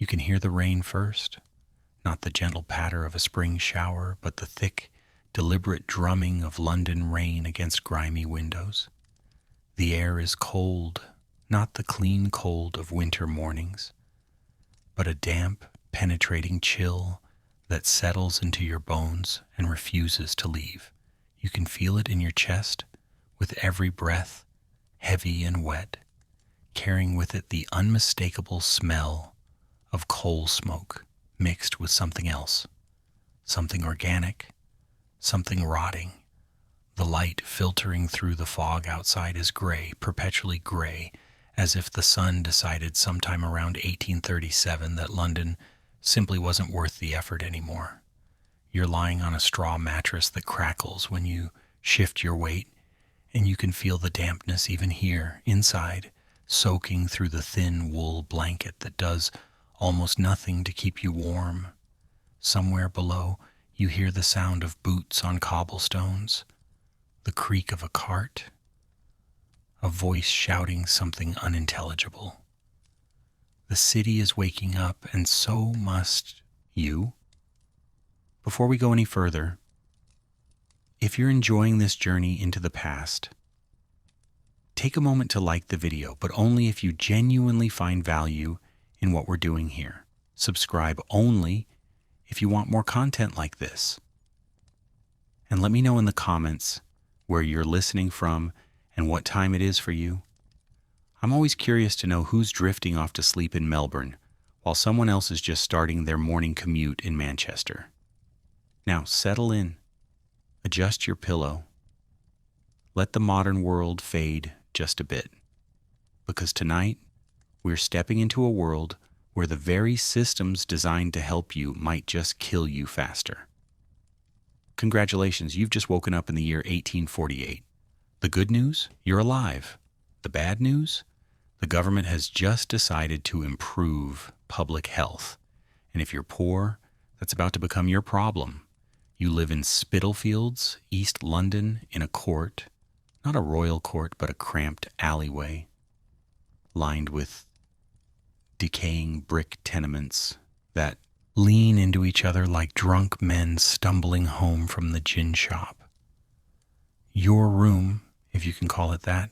You can hear the rain first, not the gentle patter of a spring shower, but the thick, deliberate drumming of London rain against grimy windows. The air is cold, not the clean cold of winter mornings, but a damp, penetrating chill that settles into your bones and refuses to leave. You can feel it in your chest with every breath, heavy and wet, carrying with it the unmistakable smell of coal smoke mixed with something else, something organic, something rotting. The light filtering through the fog outside is gray, perpetually gray, as if the sun decided sometime around 1837 that London simply wasn't worth the effort anymore. You're lying on a straw mattress that crackles when you shift your weight, and you can feel the dampness even here, inside, soaking through the thin wool blanket that does almost nothing to keep you warm. Somewhere below, you hear the sound of boots on cobblestones, the creak of a cart, a voice shouting something unintelligible. The city is waking up, and so must you. Before we go any further, if you're enjoying this journey into the past, take a moment to like the video, but only if you genuinely find value in what we're doing here. Subscribe only if you want more content like this. And let me know in the comments where you're listening from and what time it is for you. I'm always curious to know who's drifting off to sleep in Melbourne while someone else is just starting their morning commute in Manchester. Now settle in, adjust your pillow, let the modern world fade just a bit, because tonight we're stepping into a world where the very systems designed to help you might just kill you faster. Congratulations, you've just woken up in the year 1848. The good news? You're alive. The bad news? The government has just decided to improve public health. And if you're poor, that's about to become your problem. You live in Spitalfields, East London, in a court, not a royal court, but a cramped alleyway, lined with decaying brick tenements that lean into each other like drunk men stumbling home from the gin shop. Your room, if you can call it that,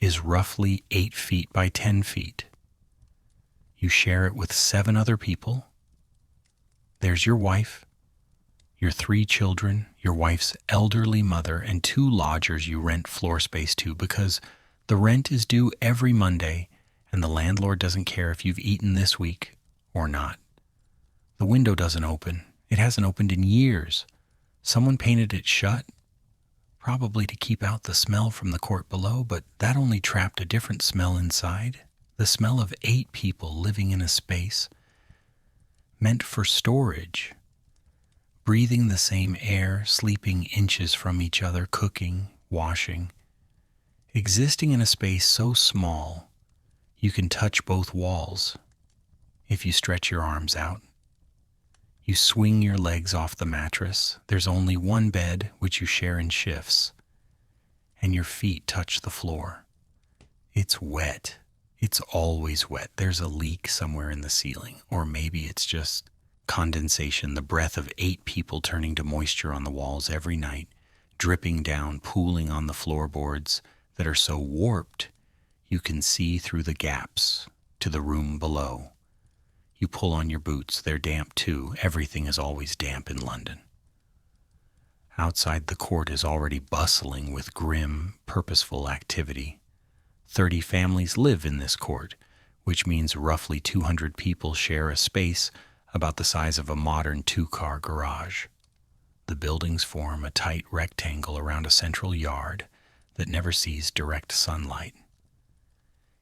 is roughly 8 feet by 10 feet. You share it with 7 other people. There's your wife, your 3 children, your wife's elderly mother, and 2 lodgers you rent floor space to because the rent is due every Monday and the landlord doesn't care if you've eaten this week or not. The window doesn't open. It hasn't opened in years. Someone painted it shut, probably to keep out the smell from the court below, but that only trapped a different smell inside. The smell of 8 people living in a space meant for storage, breathing the same air, sleeping inches from each other, cooking, washing, existing in a space so small you can touch both walls if you stretch your arms out. You swing your legs off the mattress. There's only one bed, which you share in shifts, and your feet touch the floor. It's wet. It's always wet. There's a leak somewhere in the ceiling, or maybe it's just condensation, the breath of 8 people turning to moisture on the walls every night, dripping down, pooling on the floorboards that are so warped you can see through the gaps to the room below. You pull on your boots. They're damp too. Everything is always damp in London. Outside the court is already bustling with grim, purposeful activity. 30 families live in this court, which means roughly 200 people share a space about the size of a modern 2-car garage. The buildings form a tight rectangle around a central yard that never sees direct sunlight.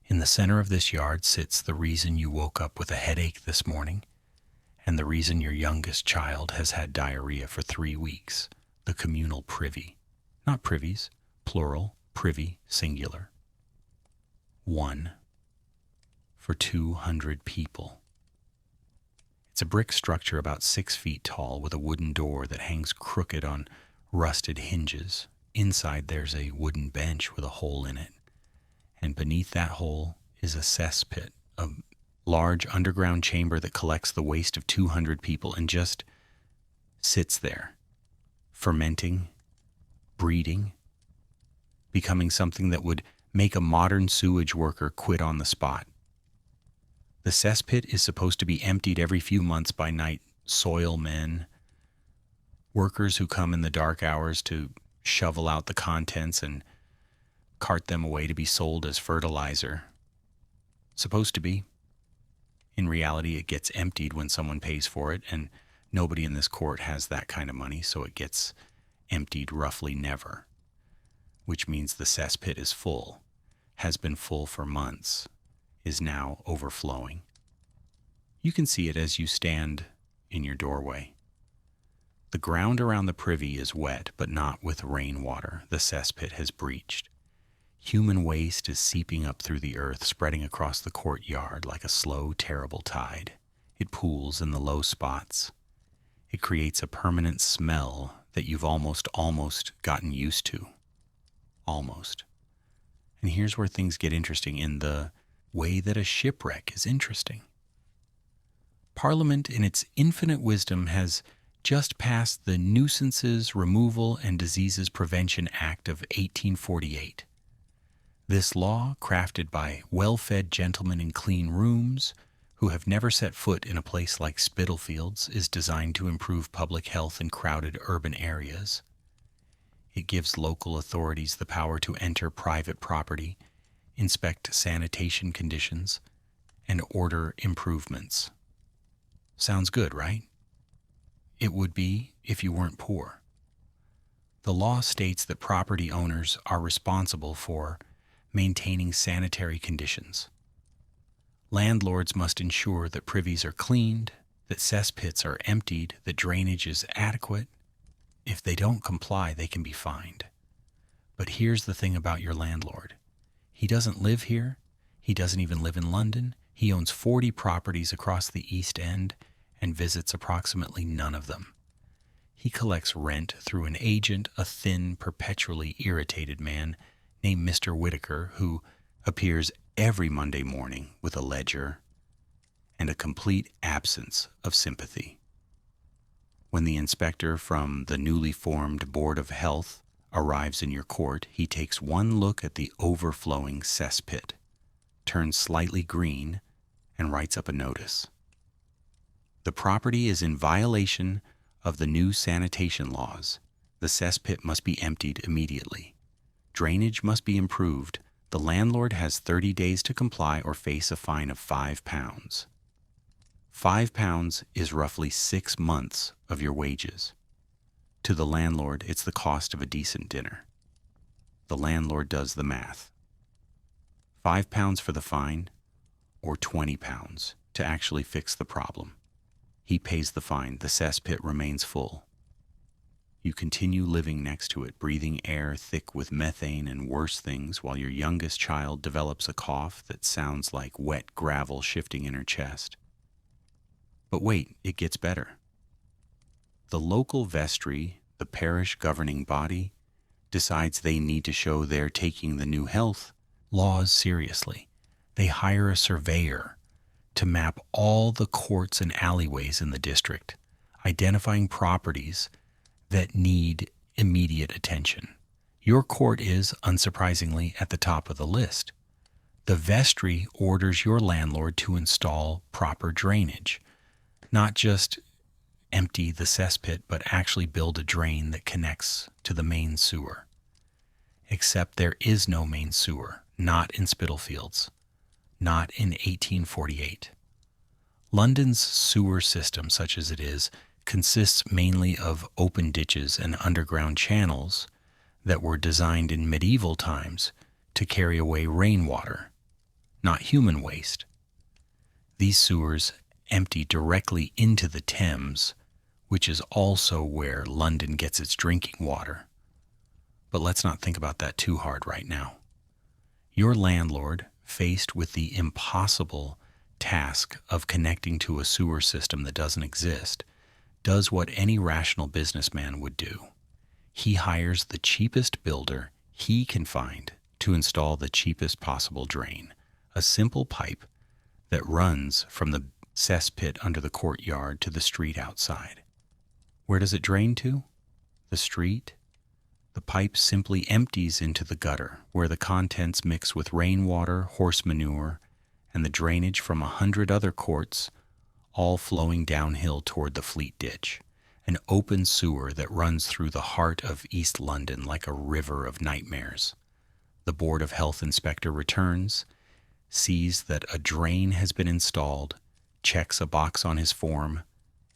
In the center of this yard sits the reason you woke up with a headache this morning and the reason your youngest child has had diarrhea for 3 weeks, the communal privy. Not privies, plural, privy, singular. 1 for 200 people. It's a brick structure about 6 feet tall with a wooden door that hangs crooked on rusted hinges. Inside there's a wooden bench with a hole in it. And beneath that hole is a cesspit, a large underground chamber that collects the waste of 200 people and just sits there, fermenting, breeding, becoming something that would make a modern sewage worker quit on the spot. The cesspit is supposed to be emptied every few months by night soil men, workers who come in the dark hours to shovel out the contents and cart them away to be sold as fertilizer. Supposed to be. In reality, it gets emptied when someone pays for it, and nobody in this court has that kind of money, so it gets emptied roughly never, which means the cesspit is full, has been full for months, is now overflowing. You can see it as you stand in your doorway. The ground around the privy is wet, but not with rainwater. The cesspit has breached. Human waste is seeping up through the earth, spreading across the courtyard like a slow, terrible tide. It pools in the low spots. It creates a permanent smell that you've almost gotten used to. Almost. And here's where things get interesting in the way that a shipwreck is interesting. Parliament, in its infinite wisdom, has just passed the Nuisances, Removal, and Diseases Prevention Act of 1848. This law, crafted by well-fed gentlemen in clean rooms who have never set foot in a place like Spitalfields, is designed to improve public health in crowded urban areas. It gives local authorities the power to enter private property, inspect sanitation conditions, and order improvements. Sounds good, right? It would be if you weren't poor. The law states that property owners are responsible for maintaining sanitary conditions. Landlords must ensure that privies are cleaned, that cesspits are emptied, that drainage is adequate. If they don't comply, they can be fined. But here's the thing about your landlord. He doesn't live here. He doesn't even live in London. He owns 40 properties across the East End and visits approximately none of them. He collects rent through an agent, a thin, perpetually irritated man named Mr. Whitaker, who appears every Monday morning with a ledger and a complete absence of sympathy. When the inspector from the newly formed Board of Health arrives in your court, he takes one look at the overflowing cesspit, turns slightly green, and writes up a notice. The property is in violation of the new sanitation laws. The cesspit must be emptied immediately. Drainage must be improved. The landlord has 30 days to comply or face a fine of £5. £5 is roughly 6 months of your wages. To the landlord, it's the cost of a decent dinner. The landlord does the math. £5 for the fine, or £20 to actually fix the problem. He pays the fine. The cesspit remains full. You continue living next to it, breathing air thick with methane and worse things, while your youngest child develops a cough that sounds like wet gravel shifting in her chest. But wait, it gets better. The local vestry, the parish governing body, decides they need to show they're taking the new health laws seriously. They hire a surveyor to map all the courts and alleyways in the district, identifying properties that need immediate attention. Your court is, unsurprisingly, at the top of the list. The vestry orders your landlord to install proper drainage, not just empty the cesspit, but actually build a drain that connects to the main sewer. Except there is no main sewer, not in Spitalfields, not in 1848. London's sewer system, such as it is, consists mainly of open ditches and underground channels that were designed in medieval times to carry away rainwater, not human waste. These sewers empty directly into the Thames, which is also where London gets its drinking water. But let's not think about that too hard right now. Your landlord, faced with the impossible task of connecting to a sewer system that doesn't exist, does what any rational businessman would do. He hires the cheapest builder he can find to install the cheapest possible drain, a simple pipe that runs from the cesspit under the courtyard to the street outside. Where does it drain to? The street? The pipe simply empties into the gutter, where the contents mix with rainwater, horse manure, and the drainage from 100 other courts, all flowing downhill toward the Fleet Ditch, an open sewer that runs through the heart of East London like a river of nightmares. The Board of Health inspector returns, sees that a drain has been installed, checks a box on his form,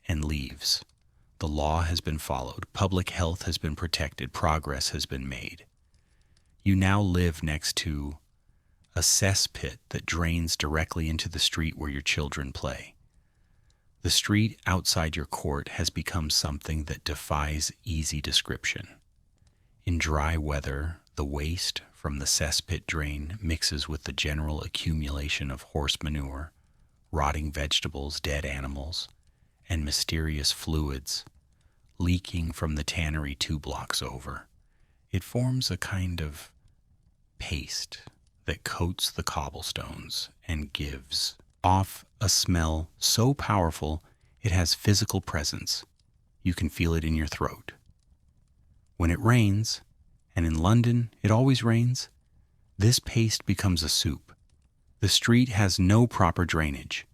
and leaves. The law has been followed, public health has been protected, progress has been made. You now live next to a cesspit that drains directly into the street where your children play. The street outside your court has become something that defies easy description. In dry weather, the waste from the cesspit drain mixes with the general accumulation of horse manure, rotting vegetables, dead animals, and mysterious fluids leaking from the tannery 2 blocks over. It forms a kind of paste that coats the cobblestones and gives off a smell so powerful it has physical presence. You can feel it in your throat. When it rains, and in London it always rains, this paste becomes a soup. The street has no proper drainage.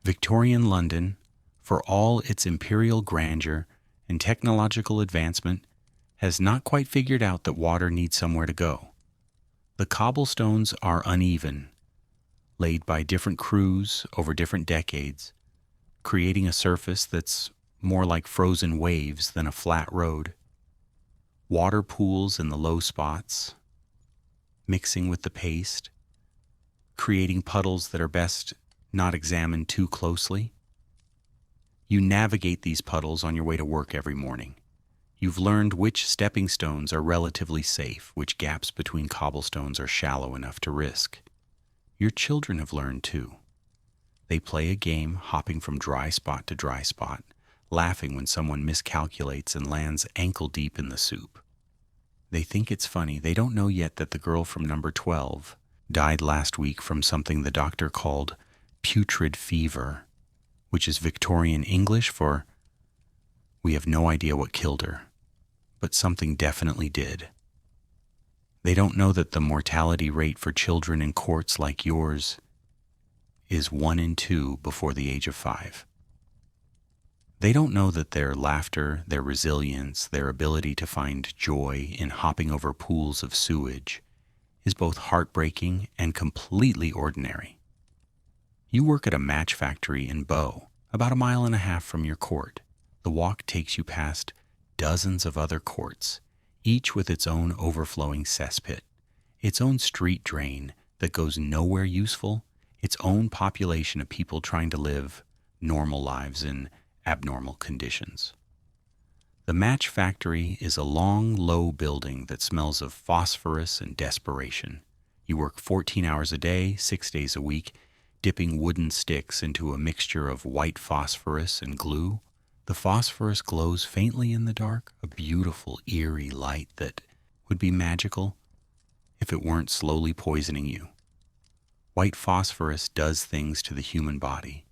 Victorian London, for all its imperial grandeur and technological advancement, has not quite figured out that water needs somewhere to go. The cobblestones are uneven, laid by different crews over different decades, creating a surface that's more like frozen waves than a flat road. Water pools in the low spots, mixing with the paste, creating puddles that are best not examined too closely. You navigate these puddles on your way to work every morning. You've learned which stepping stones are relatively safe, which gaps between cobblestones are shallow enough to risk. Your children have learned too. They play a game hopping from dry spot to dry spot, laughing when someone miscalculates and lands ankle deep in the soup. They think it's funny. They don't know yet that the girl from number 12 died last week from something the doctor called putrid fever, which is Victorian English for we have no idea what killed her, but something definitely did. They don't know that the mortality rate for children in courts like yours is 1 in 2 before the age of 5. They don't know that their laughter, their resilience, their ability to find joy in hopping over pools of sewage is both heartbreaking and completely ordinary. You work at a match factory in Bow, about 1.5 miles from your court. The walk takes you past dozens of other courts, each with its own overflowing cesspit, its own street drain that goes nowhere useful, its own population of people trying to live normal lives in abnormal conditions. The match factory is a long, low building that smells of phosphorus and desperation. You work 14 hours a day, 6 days a week, dipping wooden sticks into a mixture of white phosphorus and glue. The phosphorus glows faintly in the dark, a beautiful, eerie light that would be magical if it weren't slowly poisoning you. White phosphorus does things to the human body.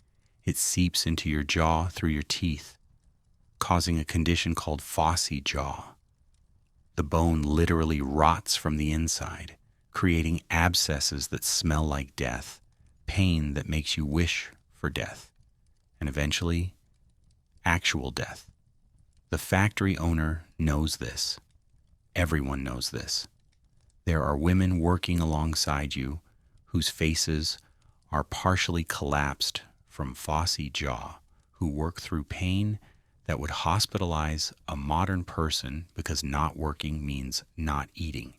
It seeps into your jaw through your teeth, causing a condition called phossy jaw. The bone literally rots from the inside, creating abscesses that smell like death, pain that makes you wish for death, and eventually, actual death. The factory owner knows this. Everyone knows this. There are women working alongside you whose faces are partially collapsed from phossy jaw, who work through pain that would hospitalize a modern person because not working means not eating.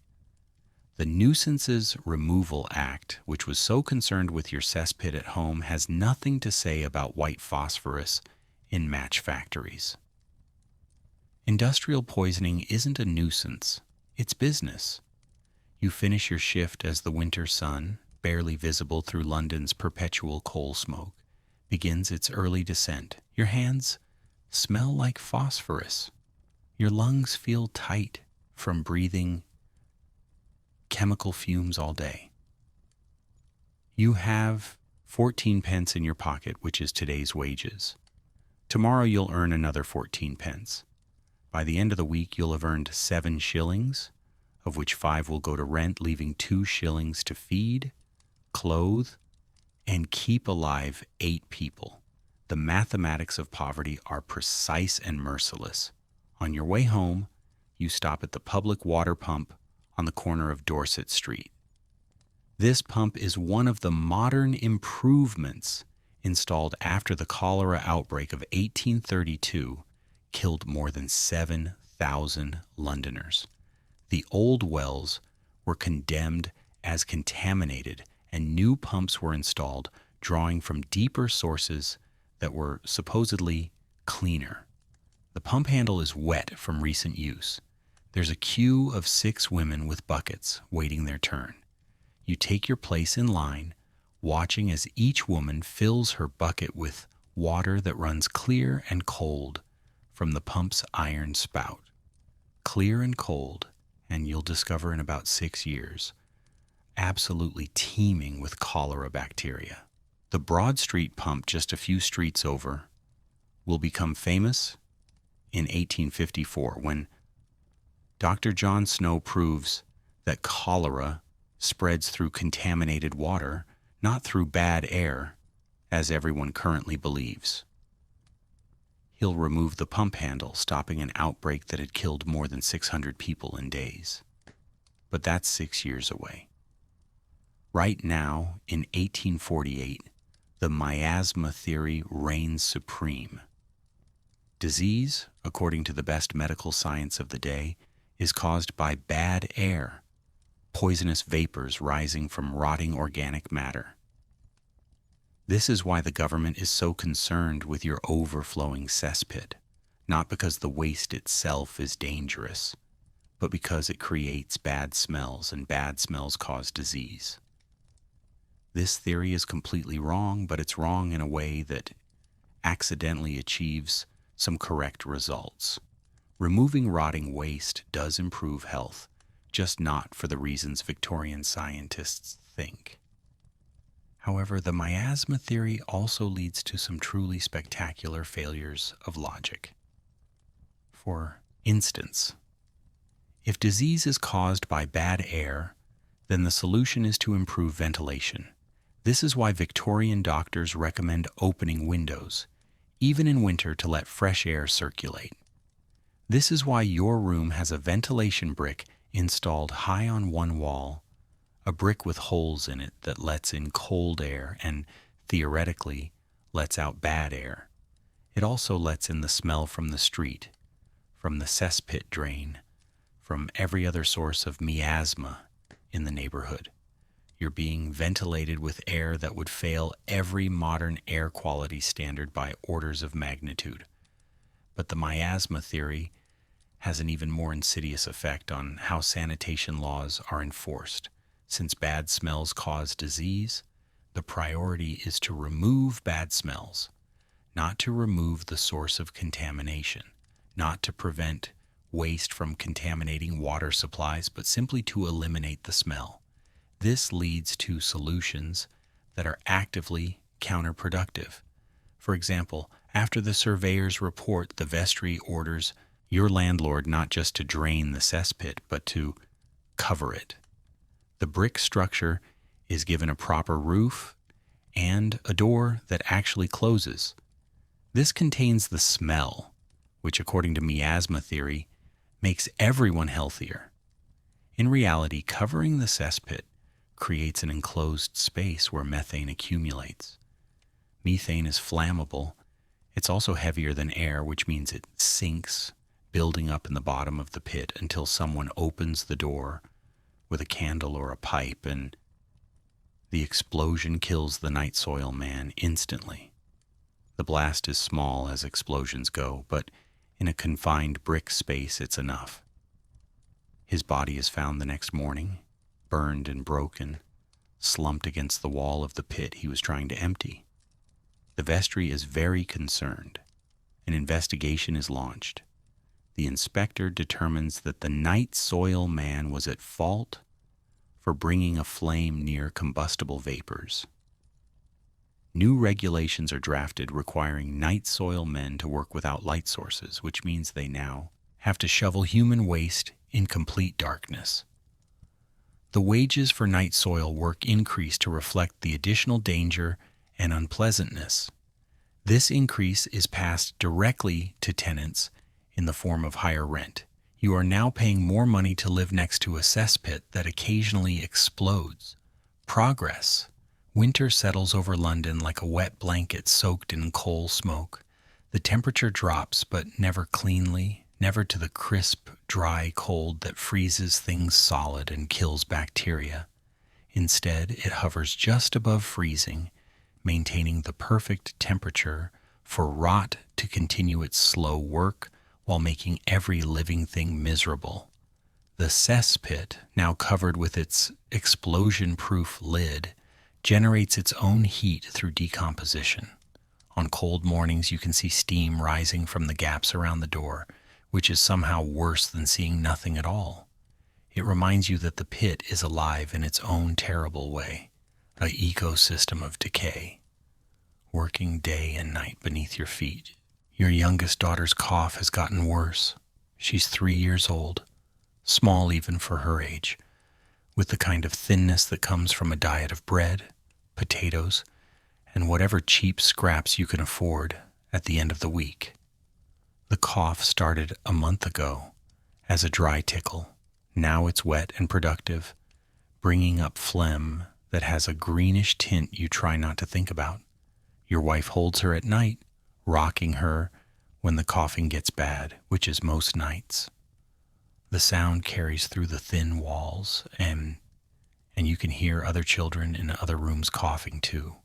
The Nuisances Removal Act, which was so concerned with your cesspit at home, has nothing to say about white phosphorus in match factories. Industrial poisoning isn't a nuisance, it's business. You finish your shift as the winter sun, barely visible through London's perpetual coal smoke, begins its early descent. Your hands smell like phosphorus. Your lungs feel tight from breathing chemical fumes all day. You have 14 pence in your pocket, which is today's wages. Tomorrow you'll earn another 14 pence. By the end of the week, you'll have earned 7 shillings, of which 5 will go to rent, leaving 2 shillings to feed, clothe, and keep alive 8 people. The mathematics of poverty are precise and merciless. On your way home, you stop at the public water pump on the corner of Dorset Street. This pump is one of the modern improvements installed after the cholera outbreak of 1832 killed more than 7,000 Londoners. The old wells were condemned as contaminated, and new pumps were installed, drawing from deeper sources that were supposedly cleaner. The pump handle is wet from recent use. There's a queue of 6 women with buckets waiting their turn. You take your place in line, watching as each woman fills her bucket with water that runs clear and cold from the pump's iron spout. Clear and cold, and you'll discover in about 6 years, absolutely teeming with cholera bacteria. The Broad Street pump just a few streets over will become famous in 1854 when Dr. John Snow proves that cholera spreads through contaminated water, not through bad air, as everyone currently believes. He'll remove the pump handle, stopping an outbreak that had killed more than 600 people in days. But that's 6 years away. Right now, in 1848, the miasma theory reigns supreme. Disease, according to the best medical science of the day, is caused by bad air, poisonous vapors rising from rotting organic matter. This is why the government is so concerned with your overflowing cesspit, not because the waste itself is dangerous, but because it creates bad smells, and bad smells cause disease. This theory is completely wrong, but it's wrong in a way that accidentally achieves some correct results. Removing rotting waste does improve health, just not for the reasons Victorian scientists think. However, the miasma theory also leads to some truly spectacular failures of logic. For instance, if disease is caused by bad air, then the solution is to improve ventilation. This is why Victorian doctors recommend opening windows, even in winter, to let fresh air circulate. This is why your room has a ventilation brick installed high on one wall, a brick with holes in it that lets in cold air and, theoretically, lets out bad air. It also lets in the smell from the street, from the cesspit drain, from every other source of miasma in the neighborhood. You're being ventilated with air that would fail every modern air quality standard by orders of magnitude. But the miasma theory has an even more insidious effect on how sanitation laws are enforced. Since bad smells cause disease, the priority is to remove bad smells, not to remove the source of contamination, not to prevent waste from contaminating water supplies, but simply to eliminate the smell. This leads to solutions that are actively counterproductive. For example, after the surveyor's report, the vestry orders your landlord not just to drain the cesspit, but to cover it. The brick structure is given a proper roof and a door that actually closes. This contains the smell, which, according to miasma theory, makes everyone healthier. In reality, covering the cesspit creates an enclosed space where methane accumulates. Methane is flammable. It's also heavier than air, which means it sinks, building up in the bottom of the pit until someone opens the door with a candle or a pipe, and the explosion kills the night soil man instantly. The blast is small as explosions go, but in a confined brick space, it's enough. His body is found the next morning, burned and broken, slumped against the wall of the pit he was trying to empty. The vestry is very concerned. An investigation is launched. The inspector determines that the night soil man was at fault for bringing a flame near combustible vapors. New regulations are drafted requiring night soil men to work without light sources, which means they now have to shovel human waste in complete darkness. The wages for night soil work increase to reflect the additional danger and unpleasantness. This increase is passed directly to tenants in the form of higher rent. You are now paying more money to live next to a cesspit that occasionally explodes. Progress. Winter settles over London like a wet blanket soaked in coal smoke. The temperature drops, but never cleanly, never to the crisp, dry cold that freezes things solid and kills bacteria. Instead, it hovers just above freezing, maintaining the perfect temperature for rot to continue its slow work while making every living thing miserable. The cesspit, now covered with its explosion-proof lid, generates its own heat through decomposition. On cold mornings, you can see steam rising from the gaps around the door, which is somehow worse than seeing nothing at all. It reminds you that the pit is alive in its own terrible way, an ecosystem of decay, working day and night beneath your feet. Your youngest daughter's cough has gotten worse. She's 3 years old, small even for her age, with the kind of thinness that comes from a diet of bread, potatoes, and whatever cheap scraps you can afford at the end of the week. The cough started a month ago as a dry tickle. Now it's wet and productive, bringing up phlegm that has a greenish tint you try not to think about. Your wife holds her at night, rocking her when the coughing gets bad, which is most nights. The sound carries through the thin walls, and you can hear other children in other rooms coughing too.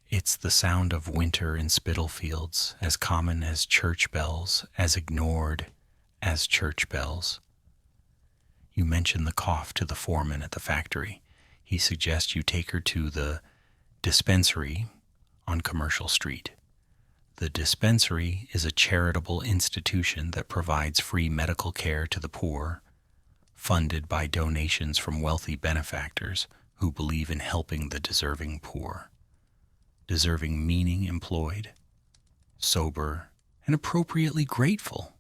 It's the sound of winter in Spitalfields, as common as church bells, as ignored as church bells. You mention the cough to the foreman at the factory. He suggests you take her to the dispensary on Commercial Street. The dispensary is a charitable institution that provides free medical care to the poor, funded by donations from wealthy benefactors who believe in helping the deserving poor. Deserving meaning employed, sober, and appropriately grateful.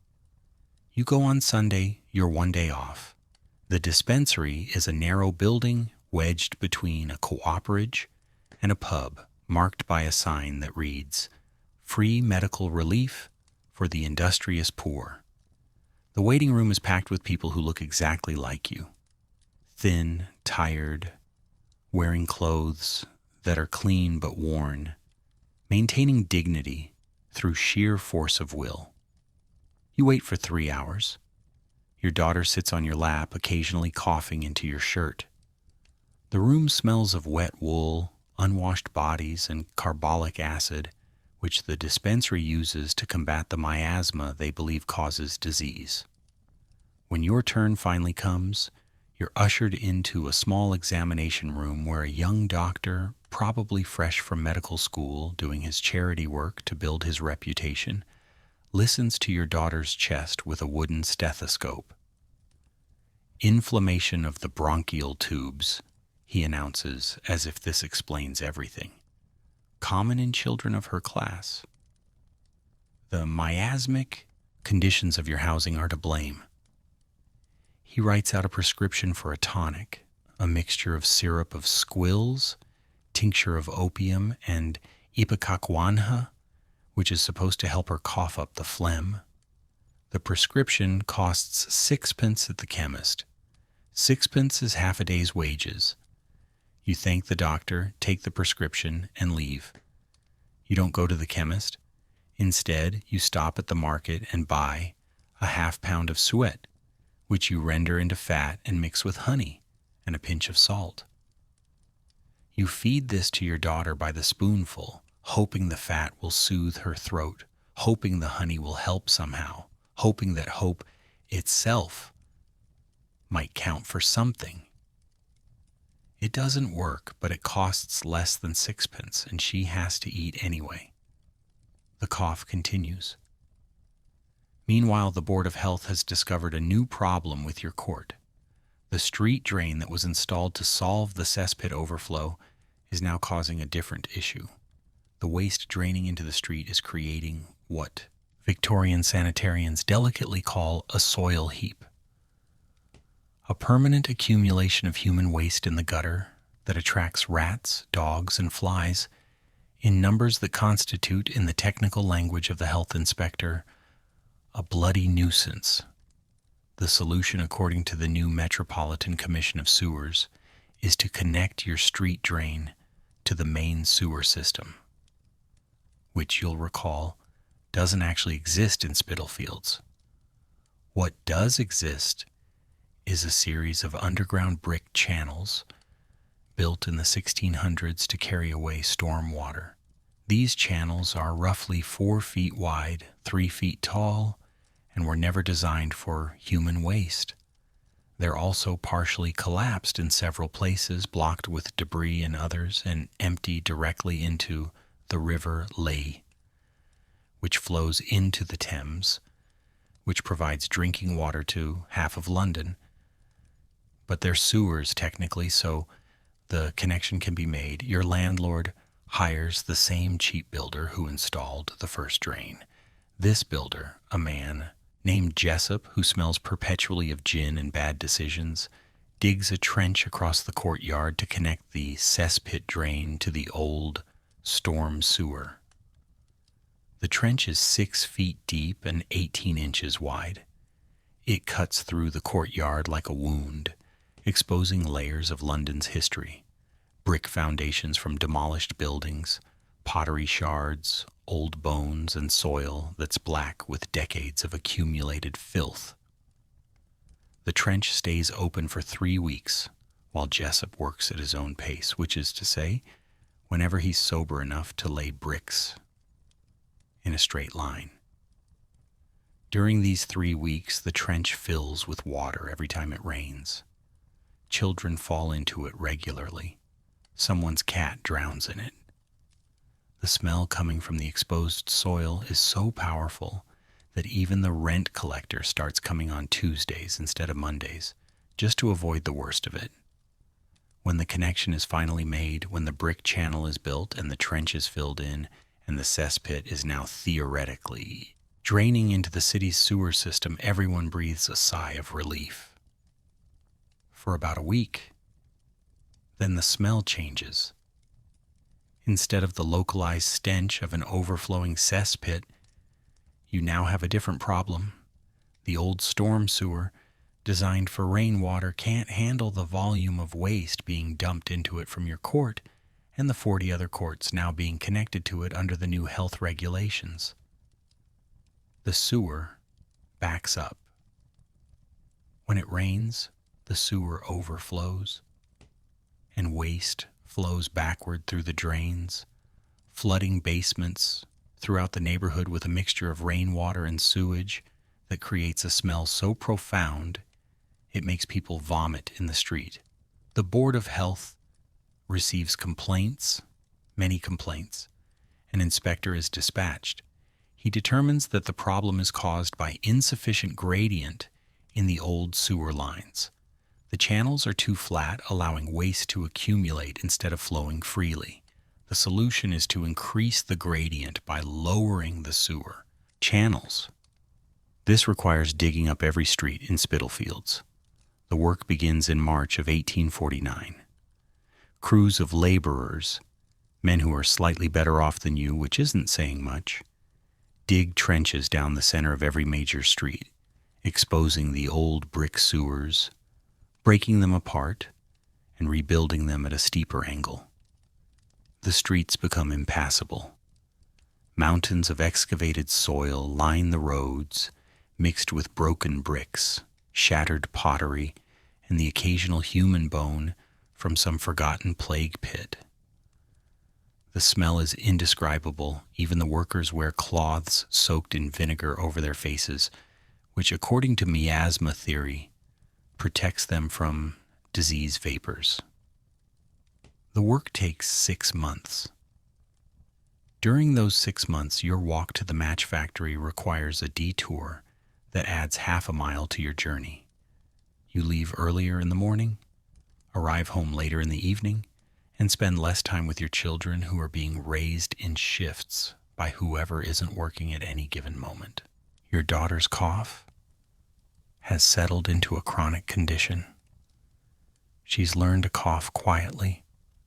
You go on Sunday, you're one day off. The dispensary is a narrow building wedged between a cooperative and a pub, marked by a sign that reads, "Free medical relief for the industrious poor." The waiting room is packed with people who look exactly like you. Thin, tired, wearing clothes that are clean but worn, maintaining dignity through sheer force of will. You wait for 3 hours. Your daughter sits on your lap, occasionally coughing into your shirt. The room smells of wet wool, unwashed bodies, and carbolic acid, which the dispensary uses to combat the miasma they believe causes disease. When your turn finally comes, you're ushered into a small examination room where a young doctor, probably fresh from medical school, doing his charity work to build his reputation, listens to your daughter's chest with a wooden stethoscope. "Inflammation of the bronchial tubes," he announces, as if this explains everything. "Common in children of her class. The miasmic conditions of your housing are to blame." He writes out a prescription for a tonic, a mixture of syrup of squills, tincture of opium, and ipecacuanha, which is supposed to help her cough up the phlegm. The prescription costs 6 pence at the chemist. 6 pence is half a day's wages. You thank the doctor, take the prescription, and leave. You don't go to the chemist. Instead, you stop at the market and buy a half-pound of suet, which you render into fat and mix with honey and a pinch of salt. You feed this to your daughter by the spoonful, hoping the fat will soothe her throat, hoping the honey will help somehow, hoping that hope itself might count for something. It doesn't work, but it costs less than 6 pence, and she has to eat anyway. The cough continues. Meanwhile, the Board of Health has discovered a new problem with your court. The street drain that was installed to solve the cesspit overflow is now causing a different issue. The waste draining into the street is creating what Victorian sanitarians delicately call a soil heap, a permanent accumulation of human waste in the gutter that attracts rats, dogs, and flies in numbers that constitute, in the technical language of the health inspector, a bloody nuisance. The solution, according to the new Metropolitan Commission of Sewers, is to connect your street drain to the main sewer system, which you'll recall doesn't actually exist in Spitalfields. What does exist is a series of underground brick channels built in the 1600s to carry away storm water. These channels are roughly 4 feet wide, 3 feet tall, and were never designed for human waste. They're also partially collapsed in several places, blocked with debris in others, and empty directly into the River Lea, which flows into the Thames, which provides drinking water to half of London. But they're sewers, technically, so the connection can be made. Your landlord hires the same cheap builder who installed the first drain. This builder, a man named Jessup, who smells perpetually of gin and bad decisions, digs a trench across the courtyard to connect the cesspit drain to the old storm sewer. The trench is 6 feet deep and 18 inches wide. It cuts through the courtyard like a wound, exposing layers of London's history: brick foundations from demolished buildings, pottery shards, old bones, and soil that's black with decades of accumulated filth. The trench stays open for 3 weeks while Jessup works at his own pace, which is to say, whenever he's sober enough to lay bricks in a straight line. During these 3 weeks, the trench fills with water every time it rains. Children fall into it regularly. Someone's cat drowns in it. The smell coming from the exposed soil is so powerful that even the rent collector starts coming on Tuesdays instead of Mondays, just to avoid the worst of it. When the connection is finally made, when the brick channel is built and the trench is filled in, and the cesspit is now theoretically draining into the city's sewer system, everyone breathes a sigh of relief. For about a week, then the smell changes. Instead of the localized stench of an overflowing cesspit, you now have a different problem. The old storm sewer, designed for rainwater, can't handle the volume of waste being dumped into it from your court and the 40 other courts now being connected to it under the new health regulations. The sewer backs up. When it rains, the sewer overflows, and waste flows backward through the drains, flooding basements throughout the neighborhood with a mixture of rainwater and sewage that creates a smell so profound it makes people vomit in the street. The Board of Health receives complaints, many complaints. An inspector is dispatched. He determines that the problem is caused by insufficient gradient in the old sewer lines. The channels are too flat, allowing waste to accumulate instead of flowing freely. The solution is to increase the gradient by lowering the sewer channels. This requires digging up every street in Spitalfields. The work begins in March of 1849. Crews of laborers, men who are slightly better off than you, which isn't saying much, dig trenches down the center of every major street, exposing the old brick sewers, breaking them apart, and rebuilding them at a steeper angle. The streets become impassable. Mountains of excavated soil line the roads, mixed with broken bricks, shattered pottery, and the occasional human bone from some forgotten plague pit. The smell is indescribable. Even the workers wear cloths soaked in vinegar over their faces, which, according to miasma theory, protects them from disease vapors. The work takes 6 months. During those 6 months, your walk to the match factory requires a detour that adds half a mile to your journey. You leave earlier in the morning, arrive home later in the evening, and spend less time with your children who are being raised in shifts by whoever isn't working at any given moment. Your daughter's cough has settled into a chronic condition. She's learned to cough quietly,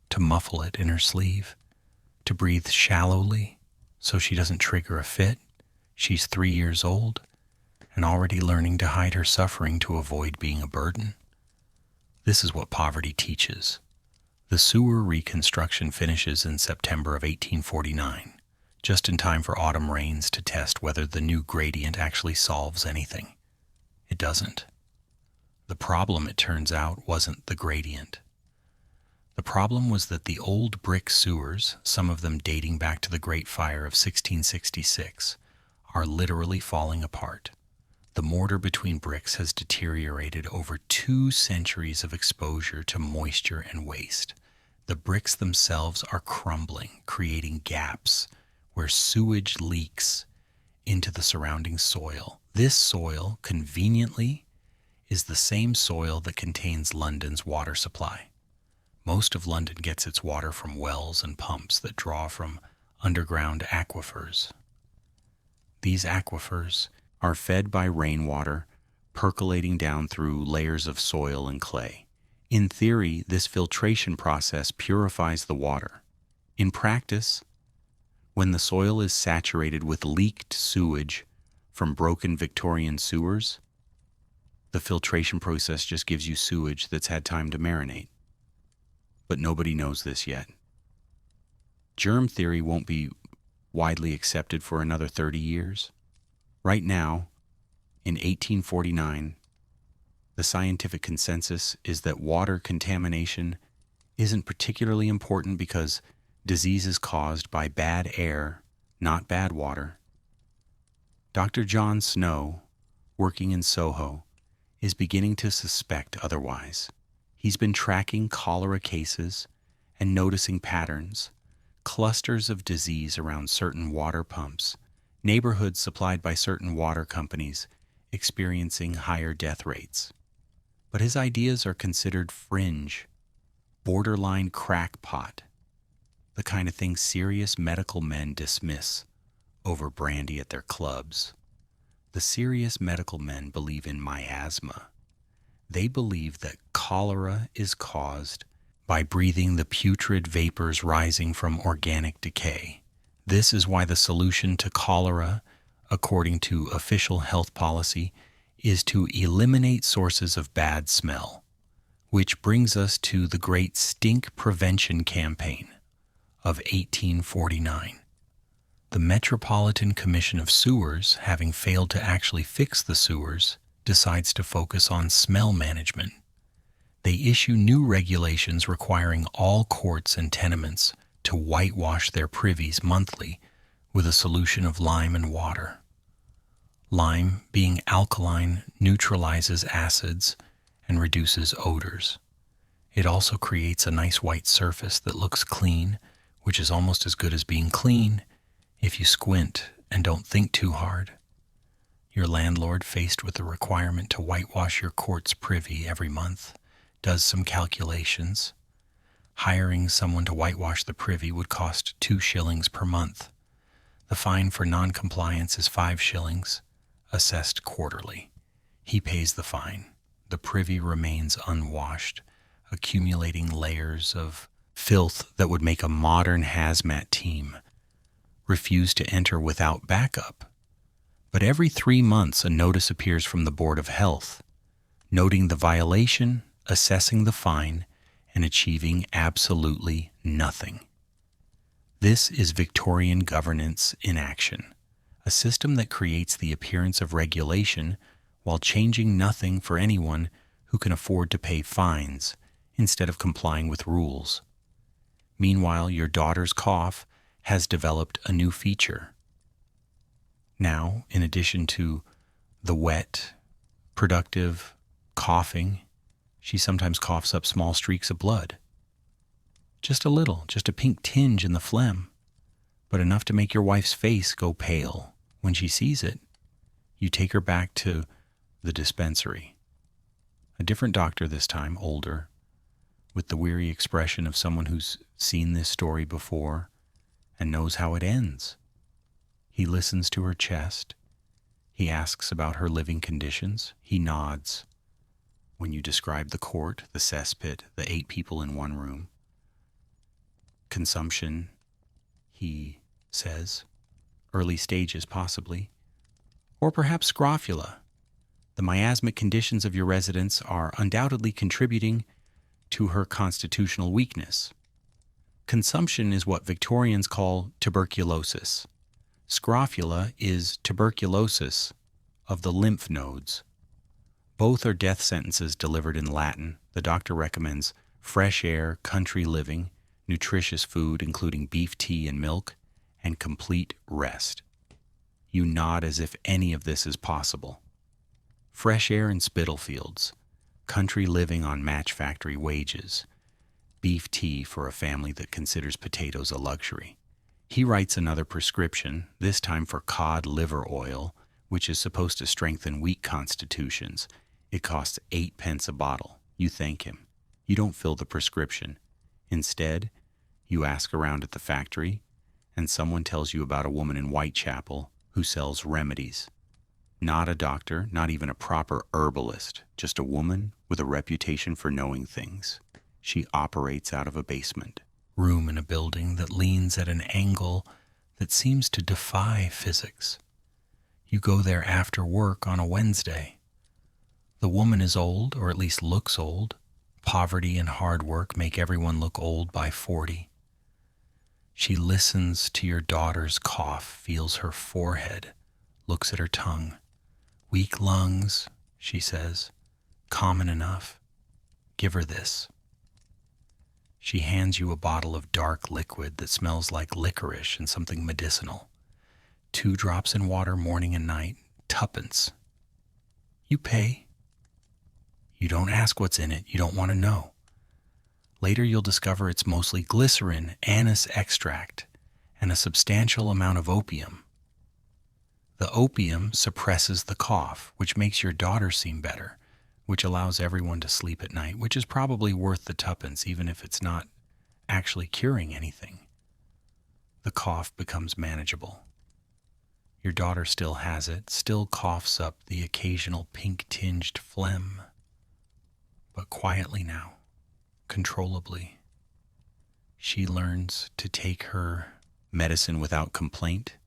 to muffle it in her sleeve, to breathe shallowly so she doesn't trigger a fit. She's 3 years old and already learning to hide her suffering to avoid being a burden. This is what poverty teaches. The sewer reconstruction finishes in September of 1849, just in time for autumn rains to test whether the new gradient actually solves anything. It doesn't. The problem, it turns out, wasn't the gradient. The problem was that the old brick sewers, some of them dating back to the Great Fire of 1666, are literally falling apart. The mortar between bricks has deteriorated over 2 centuries of exposure to moisture and waste. The bricks themselves are crumbling, creating gaps where sewage leaks into the surrounding soil. This soil, conveniently, is the same soil that contains London's water supply. Most of London gets its water from wells and pumps that draw from underground aquifers. These aquifers are fed by rainwater percolating down through layers of soil and clay. In theory, this filtration process purifies the water. In practice, when the soil is saturated with leaked sewage from broken Victorian sewers, the filtration process just gives you sewage that's had time to marinate. But nobody knows this yet. Germ theory won't be widely accepted for another 30 years. Right now, in 1849, the scientific consensus is that water contamination isn't particularly important because disease is caused by bad air, not bad water. Dr. John Snow, working in Soho, is beginning to suspect otherwise. He's been tracking cholera cases and noticing patterns, clusters of disease around certain water pumps, neighborhoods supplied by certain water companies experiencing higher death rates. But his ideas are considered fringe, borderline crackpot, the kind of thing serious medical men dismiss over brandy at their clubs. The serious medical men believe in miasma. They believe that cholera is caused by breathing the putrid vapors rising from organic decay. This is why the solution to cholera, according to official health policy, is to eliminate sources of bad smell, which brings us to the Great Stink Prevention Campaign of 1849. The Metropolitan Commission of Sewers, having failed to actually fix the sewers, decides to focus on smell management. They issue new regulations requiring all courts and tenements to whitewash their privies monthly with a solution of lime and water. Lime, being alkaline, neutralizes acids and reduces odors. It also creates a nice white surface that looks clean, which is almost as good as being clean if you squint and don't think too hard. Your landlord, faced with the requirement to whitewash your court's privy every month, does some calculations. Hiring someone to whitewash the privy would cost 2 shillings per month. The fine for non-compliance is 5 shillings, assessed quarterly. He pays the fine. The privy remains unwashed, accumulating layers of filth that would make a modern hazmat team refuse to enter without backup. But every 3 months, a notice appears from the Board of Health, noting the violation, assessing the fine, and achieving absolutely nothing. This is Victorian governance in action, a system that creates the appearance of regulation while changing nothing for anyone who can afford to pay fines instead of complying with rules. Meanwhile, your daughter's cough has developed a new feature. Now, in addition to the wet, productive coughing, she sometimes coughs up small streaks of blood. Just a little, just a pink tinge in the phlegm, but enough to make your wife's face go pale. When she sees it, you take her back to the dispensary. A different doctor this time, older, with the weary expression of someone who's seen this story before and knows how it ends. He listens to her chest. He asks about her living conditions. He nods. When you describe the court, the cesspit, the 8 people in one room. Consumption, he says. Early stages, possibly. Or perhaps scrofula. The miasmic conditions of your residence are undoubtedly contributing to her constitutional weakness. Consumption is what Victorians call tuberculosis. Scrofula is tuberculosis of the lymph nodes. Both are death sentences delivered in Latin. The doctor recommends fresh air, country living, nutritious food including beef tea and milk, and complete rest. You nod as if any of this is possible. Fresh air in Spitalfields, country living on match factory wages, beef tea for a family that considers potatoes a luxury. He writes another prescription, this time for cod liver oil, which is supposed to strengthen weak constitutions. It costs 8 pence a bottle. You thank him. You don't fill the prescription. Instead, you ask around at the factory, and someone tells you about a woman in Whitechapel who sells remedies. Not a doctor, not even a proper herbalist, just a woman with a reputation for knowing things. She operates out of a basement room in a building that leans at an angle that seems to defy physics. You go there after work on a Wednesday. The woman is old, or at least looks old. Poverty and hard work make everyone look old by 40. She listens to your daughter's cough, feels her forehead, looks at her tongue. Weak lungs, she says. Common enough. Give her this. She hands you a bottle of dark liquid that smells like licorice and something medicinal. 2 drops in water morning and night, 2pence. You pay. You don't ask what's in it, you don't want to know. Later you'll discover it's mostly glycerin, anise extract, and a substantial amount of opium. The opium suppresses the cough, which makes your daughter seem better, which allows everyone to sleep at night, which is probably worth the 2pence, even if it's not actually curing anything. The cough becomes manageable. Your daughter still has it, still coughs up the occasional pink-tinged phlegm. But quietly now, controllably, she learns to take her medicine without complaint,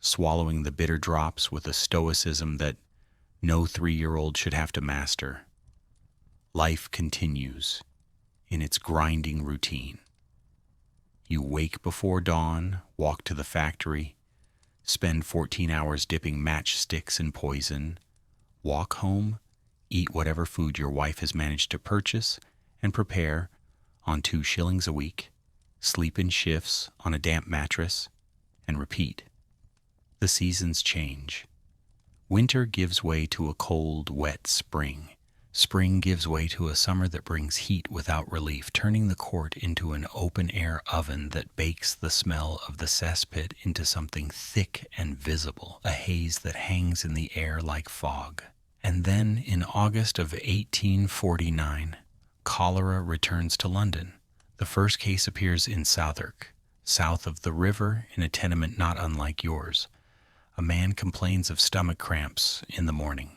swallowing the bitter drops with a stoicism that no 3-year-old should have to master. Life continues in its grinding routine. You wake before dawn, walk to the factory, spend 14 hours dipping matchsticks in poison, walk home, eat whatever food your wife has managed to purchase, and prepare on 2 shillings a week, sleep in shifts on a damp mattress, and repeat. The seasons change. Winter gives way to a cold, wet spring. Spring gives way to a summer that brings heat without relief, turning the court into an open-air oven that bakes the smell of the cesspit into something thick and visible, a haze that hangs in the air like fog. And then, in August of 1849, cholera returns to London. The first case appears in Southwark, south of the river, in a tenement not unlike yours. A man complains of stomach cramps in the morning.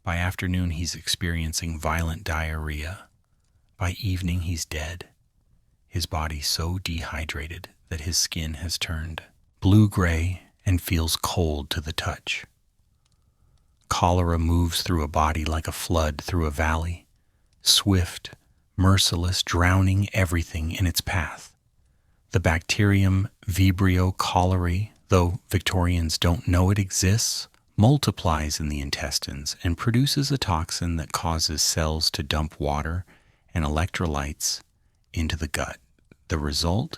By afternoon, he's experiencing violent diarrhea. By evening, he's dead. His body so dehydrated that his skin has turned blue-gray and feels cold to the touch. Cholera moves through a body like a flood through a valley, swift, merciless, drowning everything in its path. The bacterium Vibrio cholerae, though Victorians don't know it exists, multiplies in the intestines and produces a toxin that causes cells to dump water and electrolytes into the gut. The result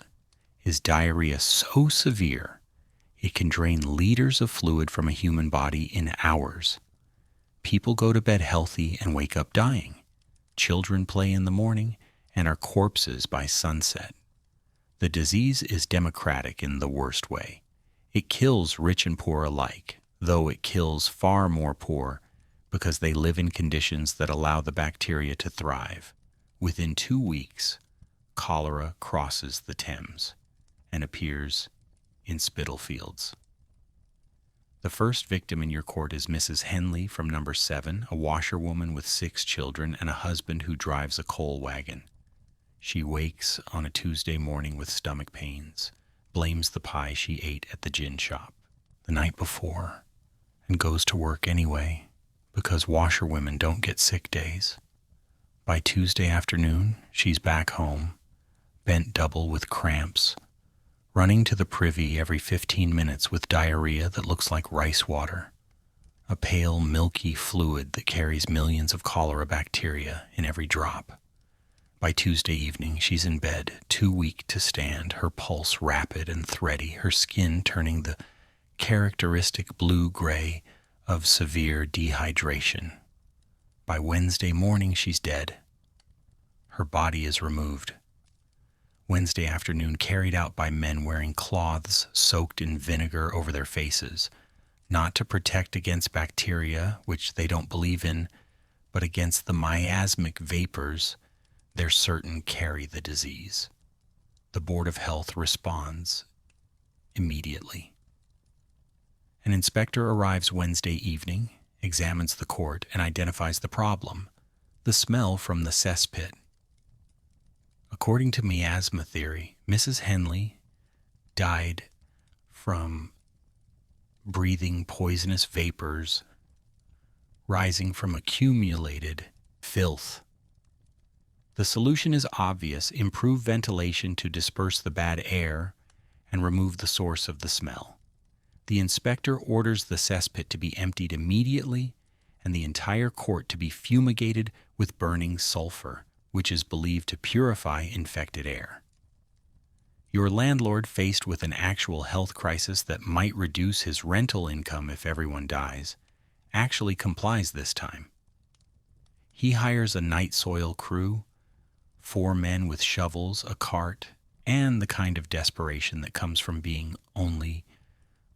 is diarrhea so severe it can drain liters of fluid from a human body in hours. People go to bed healthy and wake up dying. Children play in the morning and are corpses by sunset. The disease is democratic in the worst way. It kills rich and poor alike, though it kills far more poor because they live in conditions that allow the bacteria to thrive. Within 2 weeks, cholera crosses the Thames and appears in Spitalfields. The first victim in your court is Mrs. Henley from number 7, a washerwoman with 6 children and a husband who drives a coal wagon. She wakes on a Tuesday morning with stomach pains, blames the pie she ate at the gin shop the night before, and goes to work anyway because washerwomen don't get sick days. By Tuesday afternoon, she's back home, bent double with cramps, running to the privy every 15 minutes with diarrhea that looks like rice water, a pale, milky fluid that carries millions of cholera bacteria in every drop. By Tuesday evening, she's in bed, too weak to stand, her pulse rapid and thready, her skin turning the characteristic blue-gray of severe dehydration. By Wednesday morning, she's dead. Her body is removed. Wednesday afternoon, carried out by men wearing cloths soaked in vinegar over their faces, not to protect against bacteria, which they don't believe in, but against the miasmic vapors they're certain carry the disease. The Board of Health responds immediately. An inspector arrives Wednesday evening, examines the court, and identifies the problem: the smell from the cesspit. According to miasma theory, Mrs. Henley died from breathing poisonous vapors rising from accumulated filth. The solution is obvious: improve ventilation to disperse the bad air and remove the source of the smell. The inspector orders the cesspit to be emptied immediately and the entire court to be fumigated with burning sulfur, which is believed to purify infected air. Your landlord, faced with an actual health crisis that might reduce his rental income if everyone dies, actually complies this time. He hires a night soil crew, 4 men with shovels, a cart, and the kind of desperation that comes from being only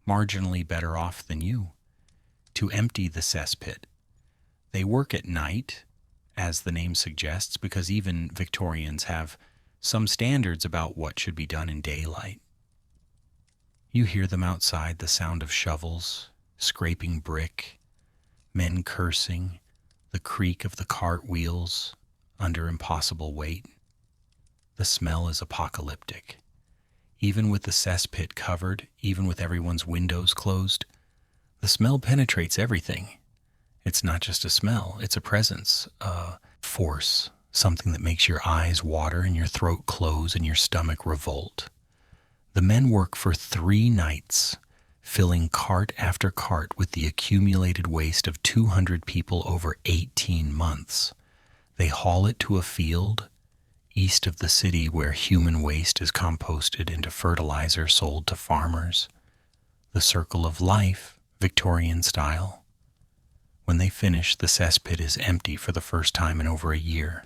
marginally better off than you, to empty the cesspit. They work at night, as the name suggests, because even Victorians have some standards about what should be done in daylight. You hear them outside, the sound of shovels, scraping brick, men cursing, the creak of the cart wheels under impossible weight. The smell is apocalyptic. Even with the cesspit covered, even with everyone's windows closed, the smell penetrates everything. It's not just a smell, it's a presence, a force, something that makes your eyes water and your throat close and your stomach revolt. The men work for 3 nights, filling cart after cart with the accumulated waste of 200 people over 18 months. They haul it to a field east of the city where human waste is composted into fertilizer sold to farmers. The circle of life, Victorian style. When they finish, the cesspit is empty for the first time in over a year.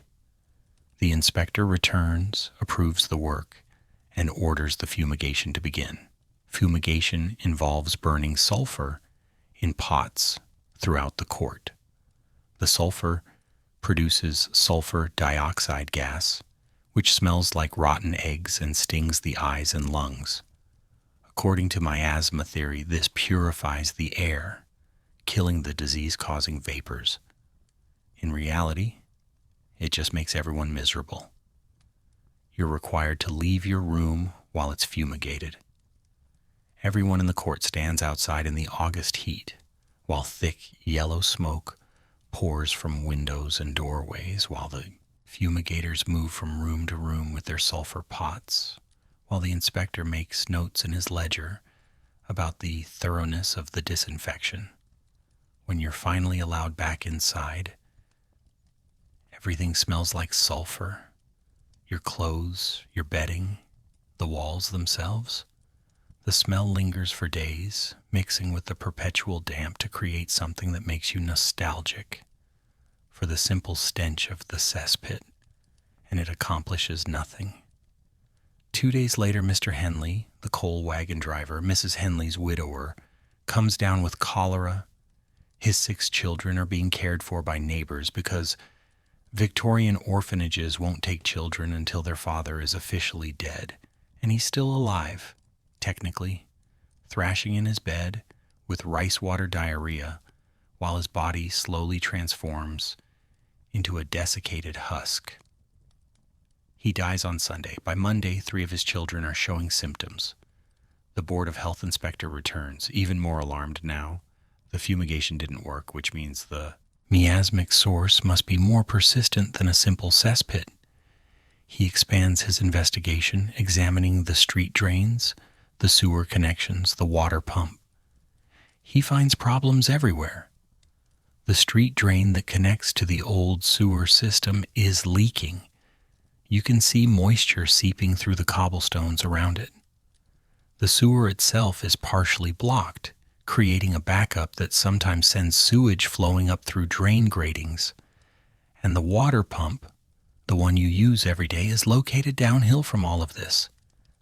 The inspector returns, approves the work, and orders the fumigation to begin. Fumigation involves burning sulfur in pots throughout the court. The sulfur produces sulfur dioxide gas, which smells like rotten eggs and stings the eyes and lungs. According to miasma theory, this purifies the air, killing the disease-causing vapors. In reality, it just makes everyone miserable. You're required to leave your room while it's fumigated. Everyone in the court stands outside in the August heat, while thick yellow smoke pours from windows and doorways, while the fumigators move from room to room with their sulfur pots, while the inspector makes notes in his ledger about the thoroughness of the disinfection. When you're finally allowed back inside, everything smells like sulfur. Your clothes, your bedding, the walls themselves. The smell lingers for days, mixing with the perpetual damp to create something that makes you nostalgic for the simple stench of the cesspit, and it accomplishes nothing. 2 days later, Mr. Henley, the coal wagon driver, Mrs. Henley's widower, comes down with cholera. His 6 children are being cared for by neighbors because Victorian orphanages won't take children until their father is officially dead, and he's still alive, technically, thrashing in his bed with rice water diarrhea while his body slowly transforms into a desiccated husk. He dies on Sunday. By Monday, 3 of his children are showing symptoms. The Board of Health inspector returns, even more alarmed now. The fumigation didn't work, which means the miasmic source must be more persistent than a simple cesspit. He expands his investigation, examining the street drains, the sewer connections, the water pump. He finds problems everywhere. The street drain that connects to the old sewer system is leaking. You can see moisture seeping through the cobblestones around it. The sewer itself is partially blocked, creating a backup that sometimes sends sewage flowing up through drain gratings. And the water pump, the one you use every day, is located downhill from all of this.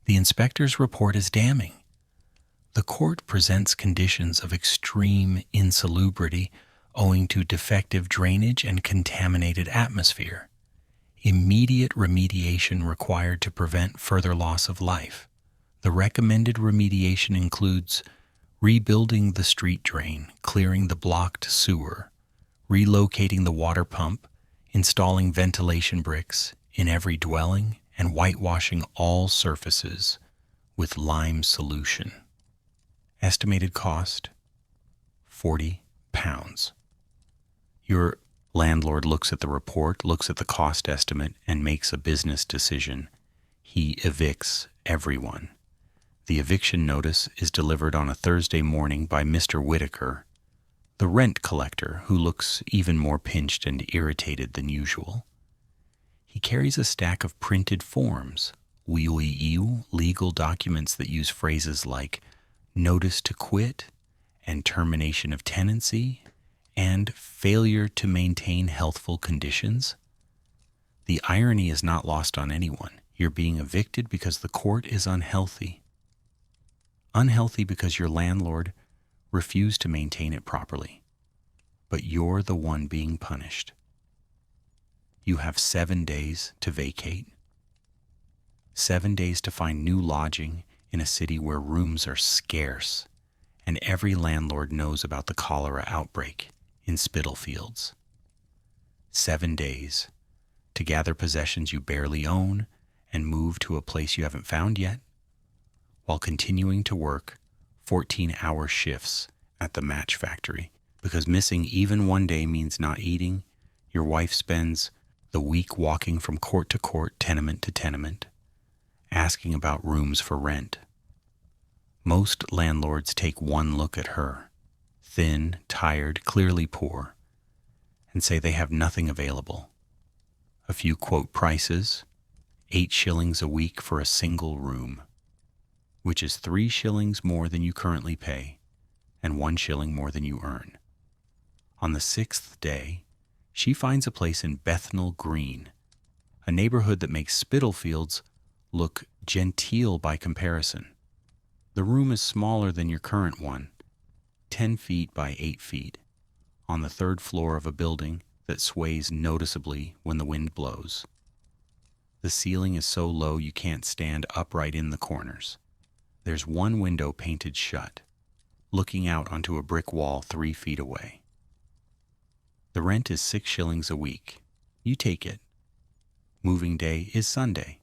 The inspector's report is damning. The court presents conditions of extreme insalubrity owing to defective drainage and contaminated atmosphere. Immediate remediation required to prevent further loss of life. The recommended remediation includes rebuilding the street drain, clearing the blocked sewer, relocating the water pump, installing ventilation bricks in every dwelling, and whitewashing all surfaces with lime solution. Estimated cost, £40. Your landlord looks at the report, looks at the cost estimate, and makes a business decision. He evicts everyone. The eviction notice is delivered on a Thursday morning by Mr. Whitaker, the rent collector, who looks even more pinched and irritated than usual. He carries a stack of printed forms, legal documents that use phrases like notice to quit and termination of tenancy and failure to maintain healthful conditions. The irony is not lost on anyone. You're being evicted because the court is unhealthy. Unhealthy because your landlord refused to maintain it properly. But you're the one being punished. You have 7 days to vacate. 7 days to find new lodging in a city where rooms are scarce, and every landlord knows about the cholera outbreak in Spitalfields. 7 days to gather possessions you barely own and move to a place you haven't found yet, while continuing to work 14-hour shifts at the match factory. Because missing even 1 day means not eating, your wife spends the week walking from court to court, tenement to tenement, asking about rooms for rent. Most landlords take one look at her, thin, tired, clearly poor, and say they have nothing available. A few quote prices, 8 shillings a week for a single room, which is 3 shillings more than you currently pay and 1 shilling more than you earn. On the 6th day, she finds a place in Bethnal Green, a neighborhood that makes Spitalfields look genteel by comparison. The room is smaller than your current one, 10 feet by 8 feet, on the 3rd floor of a building that sways noticeably when the wind blows. The ceiling is so low you can't stand upright in the corners. There's one window painted shut, looking out onto a brick wall 3 feet away. The rent is 6 shillings a week. You take it. Moving day is Sunday.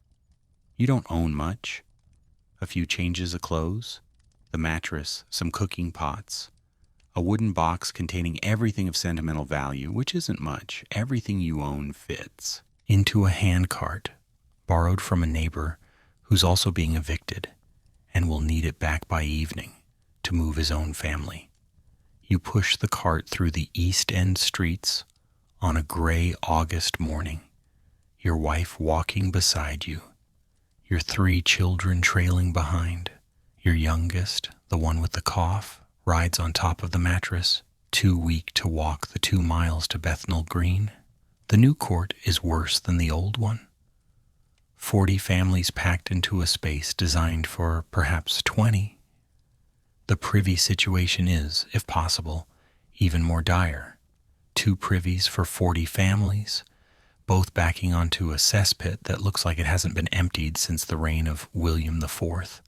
You don't own much. A few changes of clothes, the mattress, some cooking pots, a wooden box containing everything of sentimental value, which isn't much. Everything you own fits into a handcart borrowed from a neighbor who's also being evicted and will need it back by evening to move his own family. You push the cart through the East End streets on a gray August morning, your wife walking beside you, your 3 children trailing behind. Your youngest, the one with the cough, rides on top of the mattress, too weak to walk the 2 miles to Bethnal Green. The new court is worse than the old one. 40 families packed into a space designed for perhaps 20. The privy situation is, if possible, even more dire. 2 privies for 40 families, both backing onto a cesspit that looks like it hasn't been emptied since the reign of William the Fourth.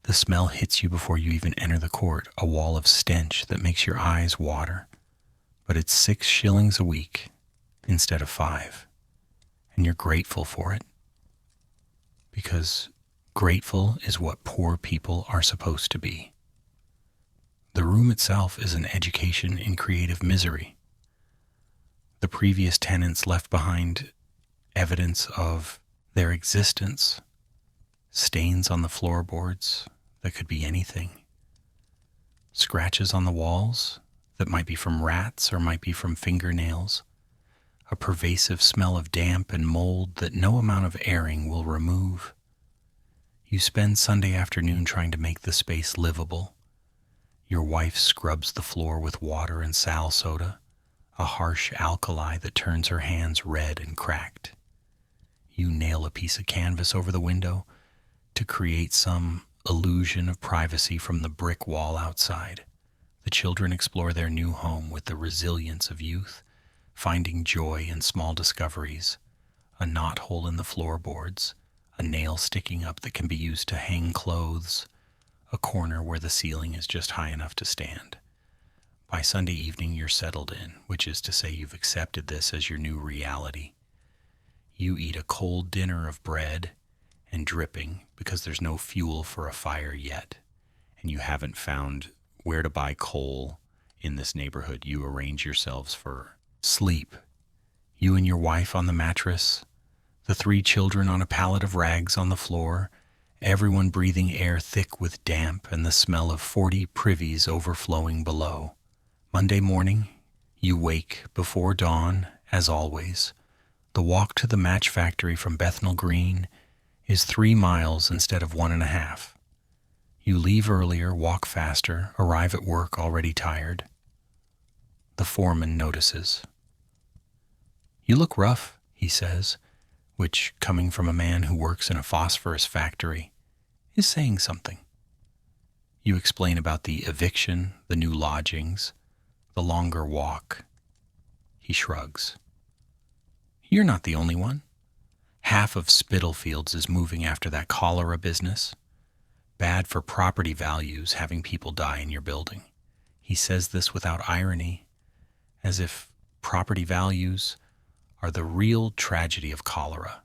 The smell hits you before you even enter the court, a wall of stench that makes your eyes water. But it's 6 shillings a week instead of 5. And you're grateful for it. Because grateful is what poor people are supposed to be. The room itself is an education in creative misery. The previous tenants left behind evidence of their existence, stains on the floorboards that could be anything, scratches on the walls that might be from rats or might be from fingernails, a pervasive smell of damp and mold that no amount of airing will remove. You spend Sunday afternoon trying to make the space livable. Your wife scrubs the floor with water and sal soda, a harsh alkali that turns her hands red and cracked. You nail a piece of canvas over the window to create some illusion of privacy from the brick wall outside. The children explore their new home with the resilience of youth, finding joy in small discoveries, a knot hole in the floorboards, a nail sticking up that can be used to hang clothes, a corner where the ceiling is just high enough to stand. By Sunday evening, you're settled in, which is to say you've accepted this as your new reality. You eat a cold dinner of bread and dripping because there's no fuel for a fire yet, and you haven't found where to buy coal in this neighborhood. You arrange yourselves for sleep. You and your wife on the mattress, the 3 children on a pallet of rags on the floor, everyone breathing air thick with damp and the smell of 40 privies overflowing below. Monday morning, you wake before dawn, as always. The walk to the match factory from Bethnal Green is 3 miles instead of 1.5. You leave earlier, walk faster, arrive at work already tired. The foreman notices. "You look rough," he says, which, coming from a man who works in a phosphorus factory, is saying something. You explain about the eviction, the new lodgings, the longer walk. He shrugs. "You're not the only one. Half of Spitalfields is moving after that cholera business. Bad for property values having people die in your building." He says this without irony, as if property values are the real tragedy of cholera,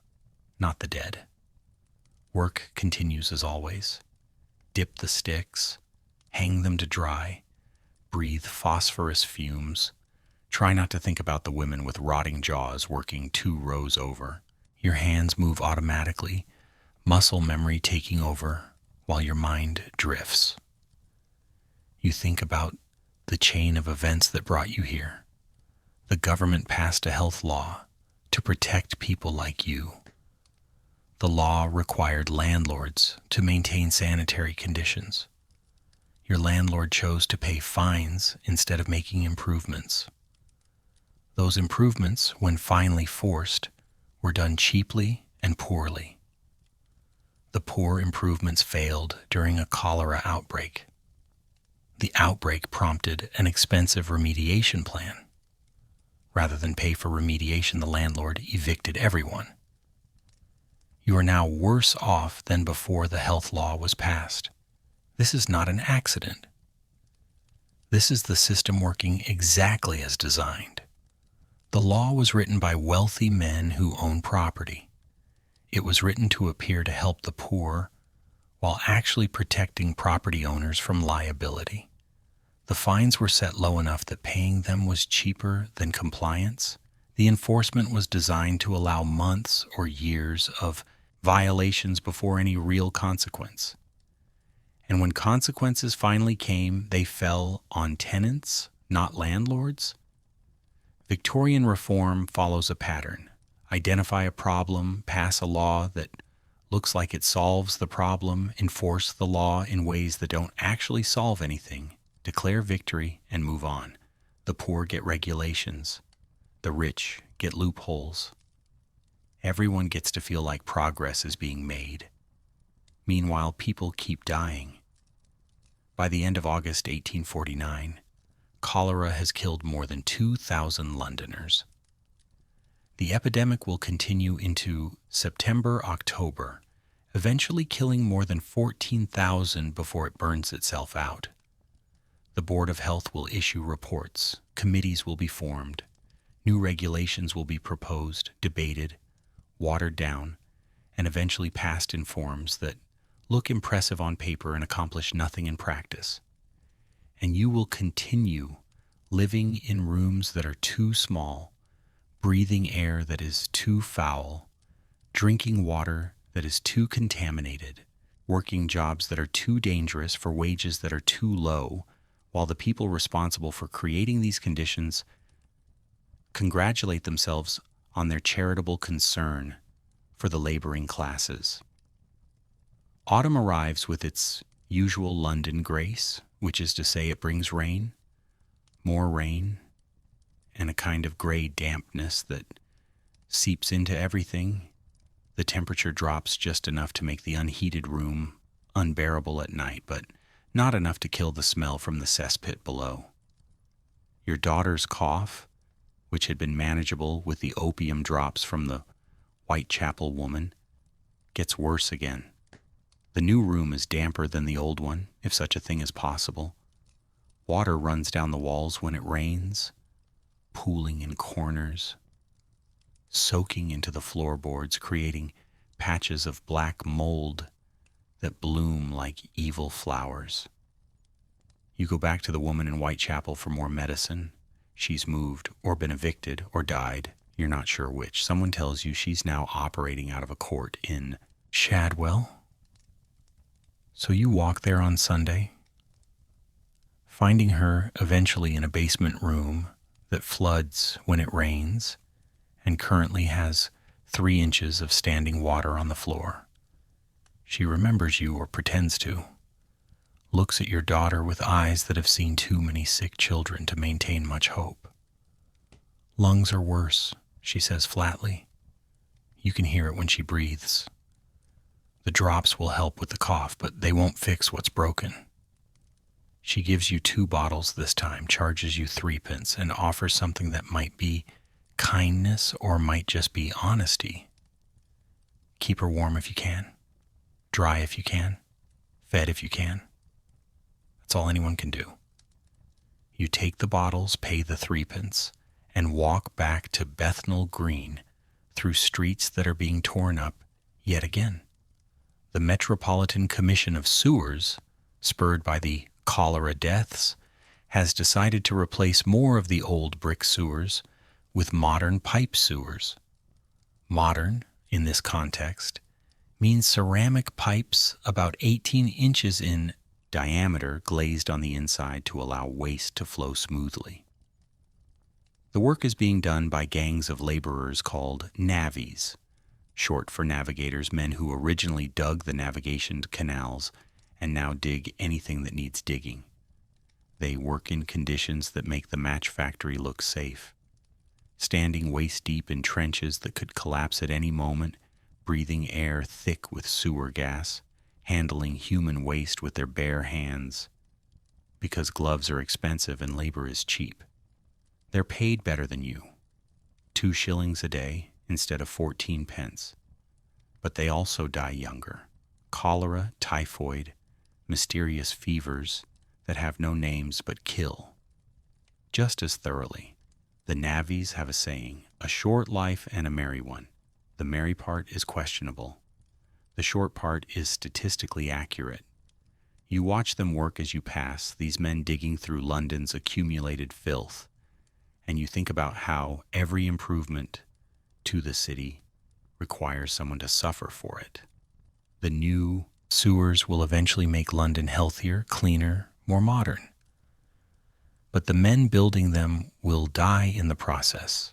not the dead. Work continues as always. Dip the sticks, hang them to dry, breathe phosphorus fumes. Try not to think about the women with rotting jaws working 2 rows over. Your hands move automatically, muscle memory taking over while your mind drifts. You think about the chain of events that brought you here. The government passed a health law to protect people like you. The law required landlords to maintain sanitary conditions. Your landlord chose to pay fines instead of making improvements. Those improvements, when finally forced, were done cheaply and poorly. The poor improvements failed during a cholera outbreak. The outbreak prompted an expensive remediation plan. Rather than pay for remediation, the landlord evicted everyone. You are now worse off than before the health law was passed. This is not an accident. This is the system working exactly as designed. The law was written by wealthy men who own property. It was written to appear to help the poor while actually protecting property owners from liability. The fines were set low enough that paying them was cheaper than compliance. The enforcement was designed to allow months or years of violations before any real consequence. And when consequences finally came, they fell on tenants, not landlords. Victorian reform follows a pattern. Identify a problem, pass a law that looks like it solves the problem, enforce the law in ways that don't actually solve anything, declare victory, and move on. The poor get regulations. The rich get loopholes. Everyone gets to feel like progress is being made. Meanwhile, people keep dying. By the end of August 1849, cholera has killed more than 2,000 Londoners. The epidemic will continue into September, October, eventually killing more than 14,000 before it burns itself out. The Board of Health will issue reports, committees will be formed, new regulations will be proposed, debated, watered down, and eventually passed in forms that look impressive on paper and accomplish nothing in practice. And you will continue living in rooms that are too small, breathing air that is too foul, drinking water that is too contaminated, working jobs that are too dangerous for wages that are too low, while the people responsible for creating these conditions congratulate themselves on their charitable concern for the laboring classes. Autumn arrives with its usual London grace, which is to say it brings rain, more rain, and a kind of gray dampness that seeps into everything. The temperature drops just enough to make the unheated room unbearable at night, but not enough to kill the smell from the cesspit below. Your daughter's cough, which had been manageable with the opium drops from the Whitechapel woman, gets worse again. The new room is damper than the old one, if such a thing is possible. Water runs down the walls when it rains, pooling in corners, soaking into the floorboards, creating patches of black mold that bloom like evil flowers. You go back to the woman in Whitechapel for more medicine. She's moved, or been evicted, or died. You're not sure which. Someone tells you she's now operating out of a court in Shadwell. So you walk there on Sunday, finding her eventually in a basement room that floods when it rains and currently has 3 inches of standing water on the floor. She remembers you, or pretends to, looks at your daughter with eyes that have seen too many sick children to maintain much hope. Lungs are worse, she says flatly. You can hear it when she breathes. The drops will help with the cough, but they won't fix what's broken. She gives you 2 bottles this time, charges you 3p, and offers something that might be kindness or might just be honesty. Keep her warm if you can, dry if you can, fed if you can. That's all anyone can do. You take the bottles, pay the 3p, and walk back to Bethnal Green through streets that are being torn up yet again. The Metropolitan Commission of Sewers, spurred by the cholera deaths, has decided to replace more of the old brick sewers with modern pipe sewers. Modern, in this context, means ceramic pipes about 18 inches in diameter glazed on the inside to allow waste to flow smoothly. The work is being done by gangs of laborers called navvies, short for navigators, men who originally dug the navigation canals and now dig anything that needs digging. They work in conditions that make the match factory look safe, standing waist-deep in trenches that could collapse at any moment, breathing air thick with sewer gas, handling human waste with their bare hands, because gloves are expensive and labor is cheap. They're paid better than you, 2 shillings a day instead of 14p. But they also die younger. Cholera, typhoid, mysterious fevers that have no names but kill. Just as thoroughly. The navvies have a saying, a short life and a merry one. The merry part is questionable. The short part is statistically accurate. You watch them work as you pass, these men digging through London's accumulated filth, and you think about how every improvement to the city requires someone to suffer for it. The new sewers will eventually make London healthier, cleaner, more modern. But the men building them will die in the process,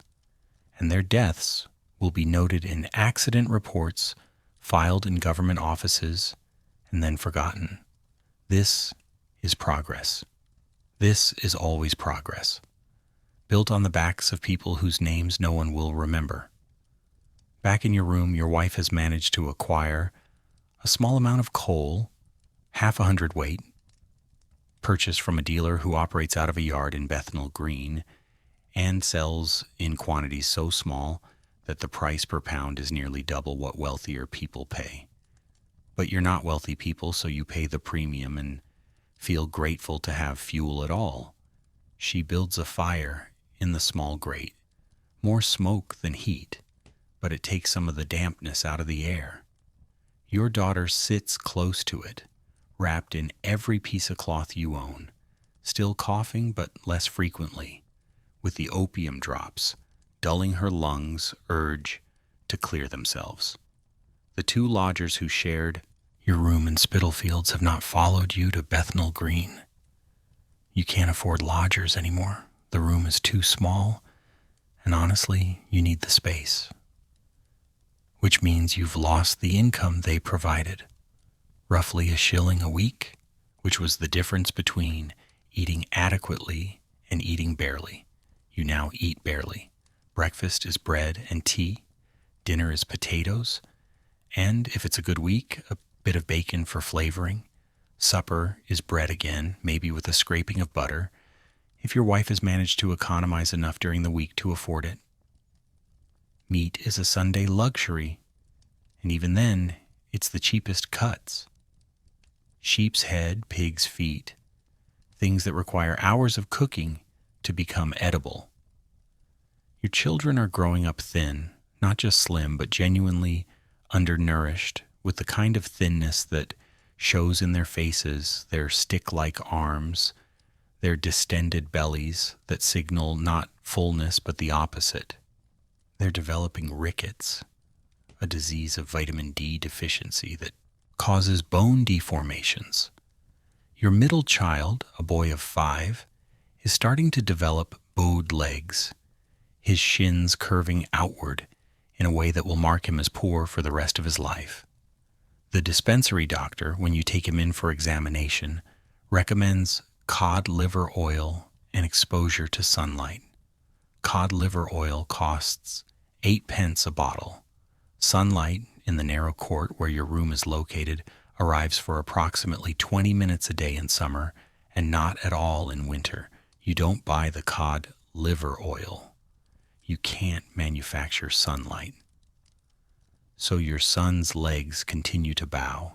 and their deaths will be noted in accident reports filed in government offices and then forgotten. This is progress. This is always progress, built on the backs of people whose names no one will remember. Back in your room, your wife has managed to acquire a small amount of coal, half a hundredweight, purchased from a dealer who operates out of a yard in Bethnal Green and sells in quantities so small that the price per pound is nearly double what wealthier people pay. But you're not wealthy people, so you pay the premium and feel grateful to have fuel at all. She builds a fire in the small grate. More smoke than heat, but it takes some of the dampness out of the air. Your daughter sits close to it, wrapped in every piece of cloth you own, still coughing but less frequently, with the opium drops dulling her lungs' urge to clear themselves. The two lodgers who shared your room in Spitalfields have not followed you to Bethnal Green. You can't afford lodgers anymore. The room is too small, and honestly, you need the space. Which means you've lost the income they provided. Roughly £1 a week, which was the difference between eating adequately and eating barely. You now eat barely. Breakfast is bread and tea. Dinner is potatoes. And if it's a good week, a bit of bacon for flavoring. Supper is bread again, maybe with a scraping of butter, if your wife has managed to economize enough during the week to afford it. Meat is a Sunday luxury, and even then, it's the cheapest cuts. Sheep's head, pig's feet, things that require hours of cooking to become edible. Your children are growing up thin, not just slim, but genuinely undernourished, with the kind of thinness that shows in their faces, their stick-like arms, their distended bellies that signal not fullness but the opposite. They're developing rickets, a disease of vitamin D deficiency that causes bone deformations. Your middle child, a boy of 5, is starting to develop bowed legs, his shins curving outward in a way that will mark him as poor for the rest of his life. The dispensary doctor, when you take him in for examination, recommends cod liver oil and exposure to sunlight. Cod liver oil costs 8 pence a bottle. Sunlight in the narrow court where your room is located arrives for approximately 20 minutes a day in summer and not at all in winter. You don't buy the cod liver oil. You can't manufacture sunlight. So your son's legs continue to bow,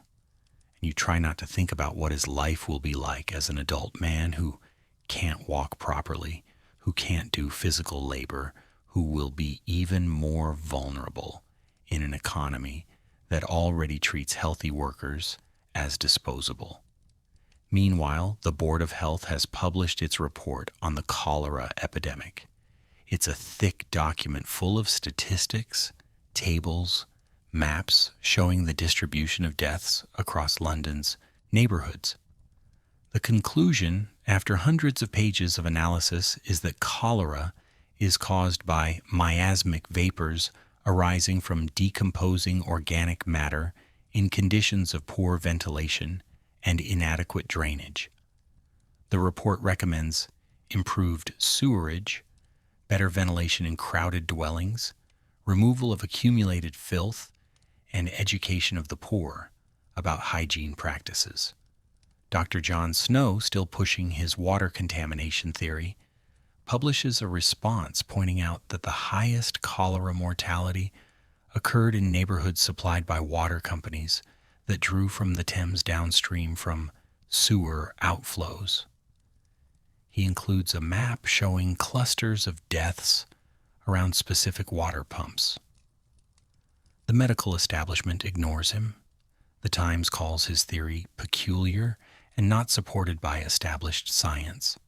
and you try not to think about what his life will be like as an adult man who can't walk properly, who can't do physical labor, who will be even more vulnerable in an economy that already treats healthy workers as disposable. Meanwhile, the Board of Health has published its report on the cholera epidemic. It's a thick document full of statistics, tables, maps showing the distribution of deaths across London's neighborhoods. The conclusion, after hundreds of pages of analysis, is that cholera is caused by miasmic vapors arising from decomposing organic matter in conditions of poor ventilation and inadequate drainage. The report recommends improved sewerage, better ventilation in crowded dwellings, removal of accumulated filth, and education of the poor about hygiene practices. Dr. John Snow, still pushing his water contamination theory, publishes a response pointing out that the highest cholera mortality occurred in neighborhoods supplied by water companies that drew from the Thames downstream from sewer outflows. He includes a map showing clusters of deaths around specific water pumps. The medical establishment ignores him. The Times calls his theory peculiar and not supported by established science.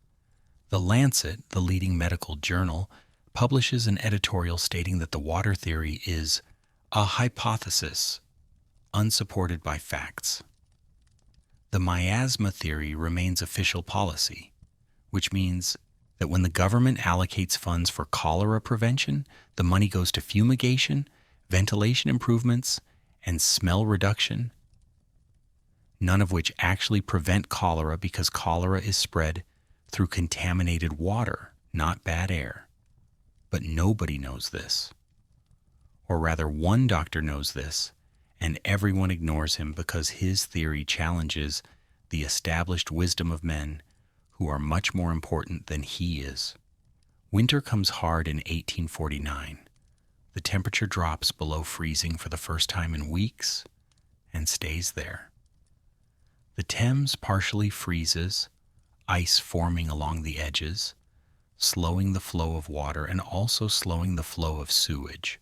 The Lancet, the leading medical journal, publishes an editorial stating that the water theory is a hypothesis, unsupported by facts. The miasma theory remains official policy, which means that when the government allocates funds for cholera prevention, the money goes to fumigation, ventilation improvements, and smell reduction, none of which actually prevent cholera because cholera is spread through contaminated water, not bad air. But nobody knows this. Or rather, one doctor knows this, and everyone ignores him because his theory challenges the established wisdom of men who are much more important than he is. Winter comes hard in 1849. The temperature drops below freezing for the first time in weeks and stays there. The Thames partially freezes, ice forming along the edges, slowing the flow of water and also slowing the flow of sewage,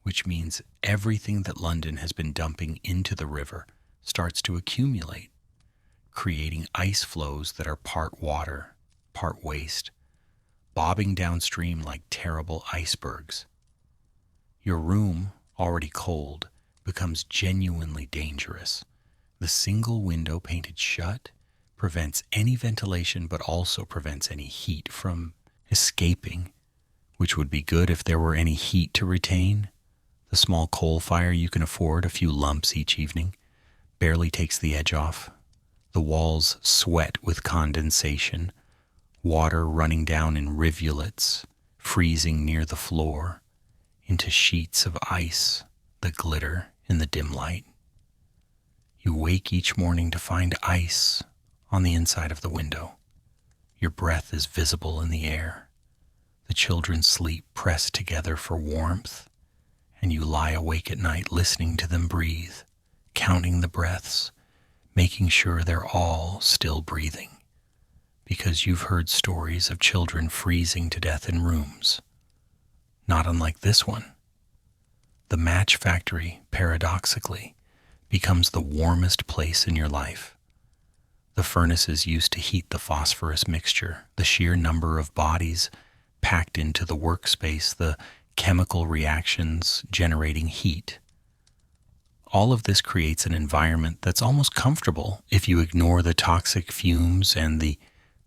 which means everything that London has been dumping into the river starts to accumulate, creating ice flows that are part water, part waste, bobbing downstream like terrible icebergs. Your room, already cold, becomes genuinely dangerous. The single window painted shut prevents any ventilation but also prevents any heat from escaping, which would be good if there were any heat to retain. The small coal fire you can afford, a few lumps each evening, barely takes the edge off. The walls sweat with condensation, water running down in rivulets, freezing near the floor, into sheets of ice that glitter in the dim light. You wake each morning to find ice on the inside of the window. Your breath is visible in the air. The children sleep pressed together for warmth, and you lie awake at night listening to them breathe, counting the breaths, making sure they're all still breathing, because you've heard stories of children freezing to death in rooms, not unlike this one. The match factory, paradoxically, becomes the warmest place in your life. The furnaces used to heat the phosphorus mixture, the sheer number of bodies packed into the workspace, the chemical reactions generating heat. All of this creates an environment that's almost comfortable if you ignore the toxic fumes and the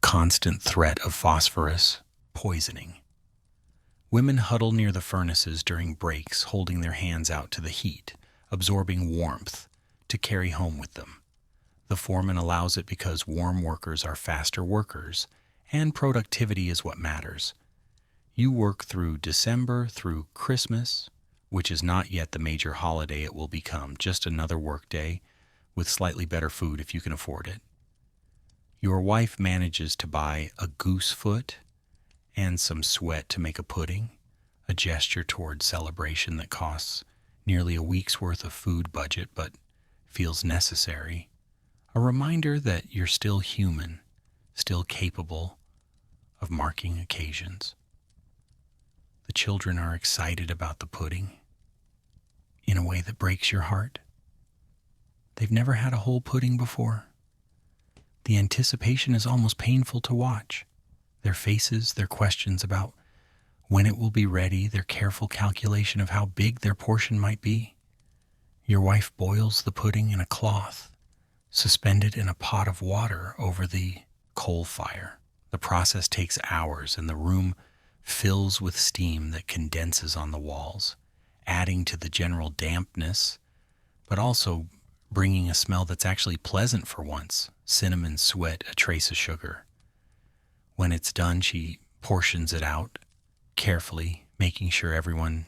constant threat of phosphorus poisoning. Women huddle near the furnaces during breaks, holding their hands out to the heat, absorbing warmth to carry home with them. The foreman allows it because warm workers are faster workers, and productivity is what matters. You work through December, through Christmas, which is not yet the major holiday it will become, just another work day with slightly better food if you can afford it. Your wife manages to buy a goose foot and some sweat to make a pudding, a gesture toward celebration that costs nearly a week's worth of food budget but feels necessary. A reminder that you're still human, still capable of marking occasions. The children are excited about the pudding in a way that breaks your heart. They've never had a whole pudding before. The anticipation is almost painful to watch. Their faces, their questions about when it will be ready, their careful calculation of how big their portion might be. Your wife boils the pudding in a cloth, suspended in a pot of water over the coal fire. The process takes hours, and the room fills with steam that condenses on the walls, adding to the general dampness, but also bringing a smell that's actually pleasant for once. Cinnamon, sweat, a trace of sugar. When it's done, she portions it out carefully, making sure everyone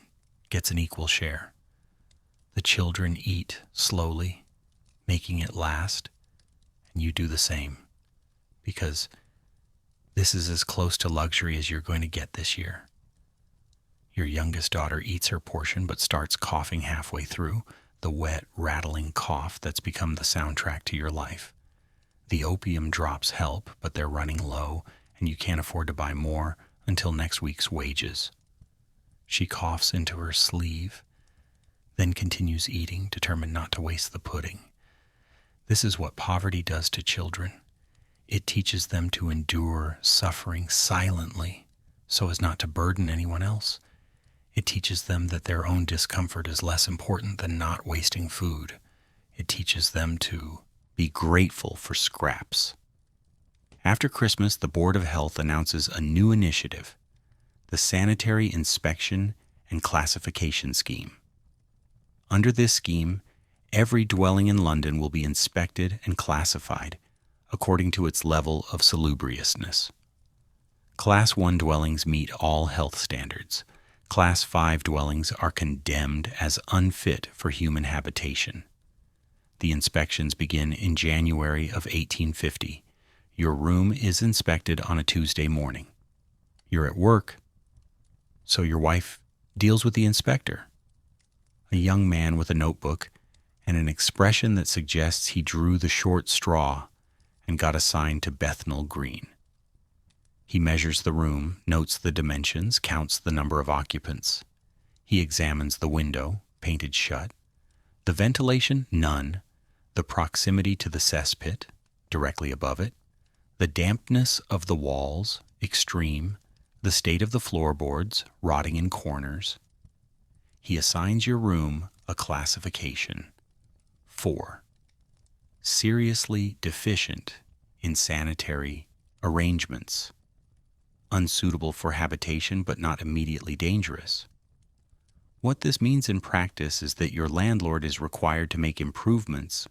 gets an equal share. The children eat slowly, making it last, and you do the same, because this is as close to luxury as you're going to get this year. Your youngest daughter eats her portion but starts coughing halfway through, the wet, rattling cough that's become the soundtrack to your life. The opium drops help, but they're running low, and you can't afford to buy more until next week's wages. She coughs into her sleeve, then continues eating, determined not to waste the pudding. This is what poverty does to children. It teaches them to endure suffering silently so as not to burden anyone else. It teaches them that their own discomfort is less important than not wasting food. It teaches them to be grateful for scraps. After Christmas, the Board of Health announces a new initiative, the Sanitary Inspection and Classification Scheme. Under this scheme, every dwelling in London will be inspected and classified according to its level of salubriousness. Class 1 dwellings meet all health standards. Class 5 dwellings are condemned as unfit for human habitation. The inspections begin in January of 1850. Your room is inspected on a Tuesday morning. You're at work, so your wife deals with the inspector, a young man with a notebook and an expression that suggests he drew the short straw and got assigned to Bethnal Green. He measures the room, notes the dimensions, counts the number of occupants. He examines the window, painted shut. The ventilation, none. The proximity to the cesspit, directly above it. The dampness of the walls, extreme. The state of the floorboards, rotting in corners. He assigns your room a classification. 4. Seriously deficient in sanitary arrangements. Unsuitable for habitation but not immediately dangerous. What this means in practice is that your landlord is required to make improvements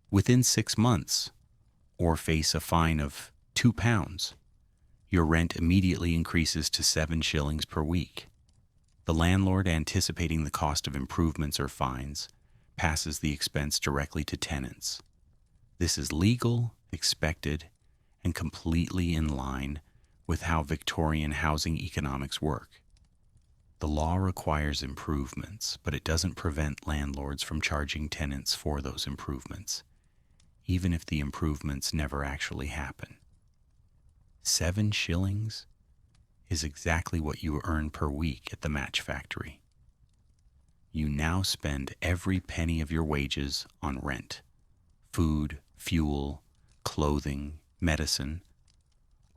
within 6 months or face a fine of £2. Your rent immediately increases to 7 shillings per week. The landlord, anticipating the cost of improvements or fines, passes the expense directly to tenants. This is legal, expected, and completely in line with how Victorian housing economics work. The law requires improvements, but it doesn't prevent landlords from charging tenants for those improvements, even if the improvements never actually happen. 7 shillings is exactly what you earn per week at the match factory. You now spend every penny of your wages on rent, food, fuel, clothing, medicine.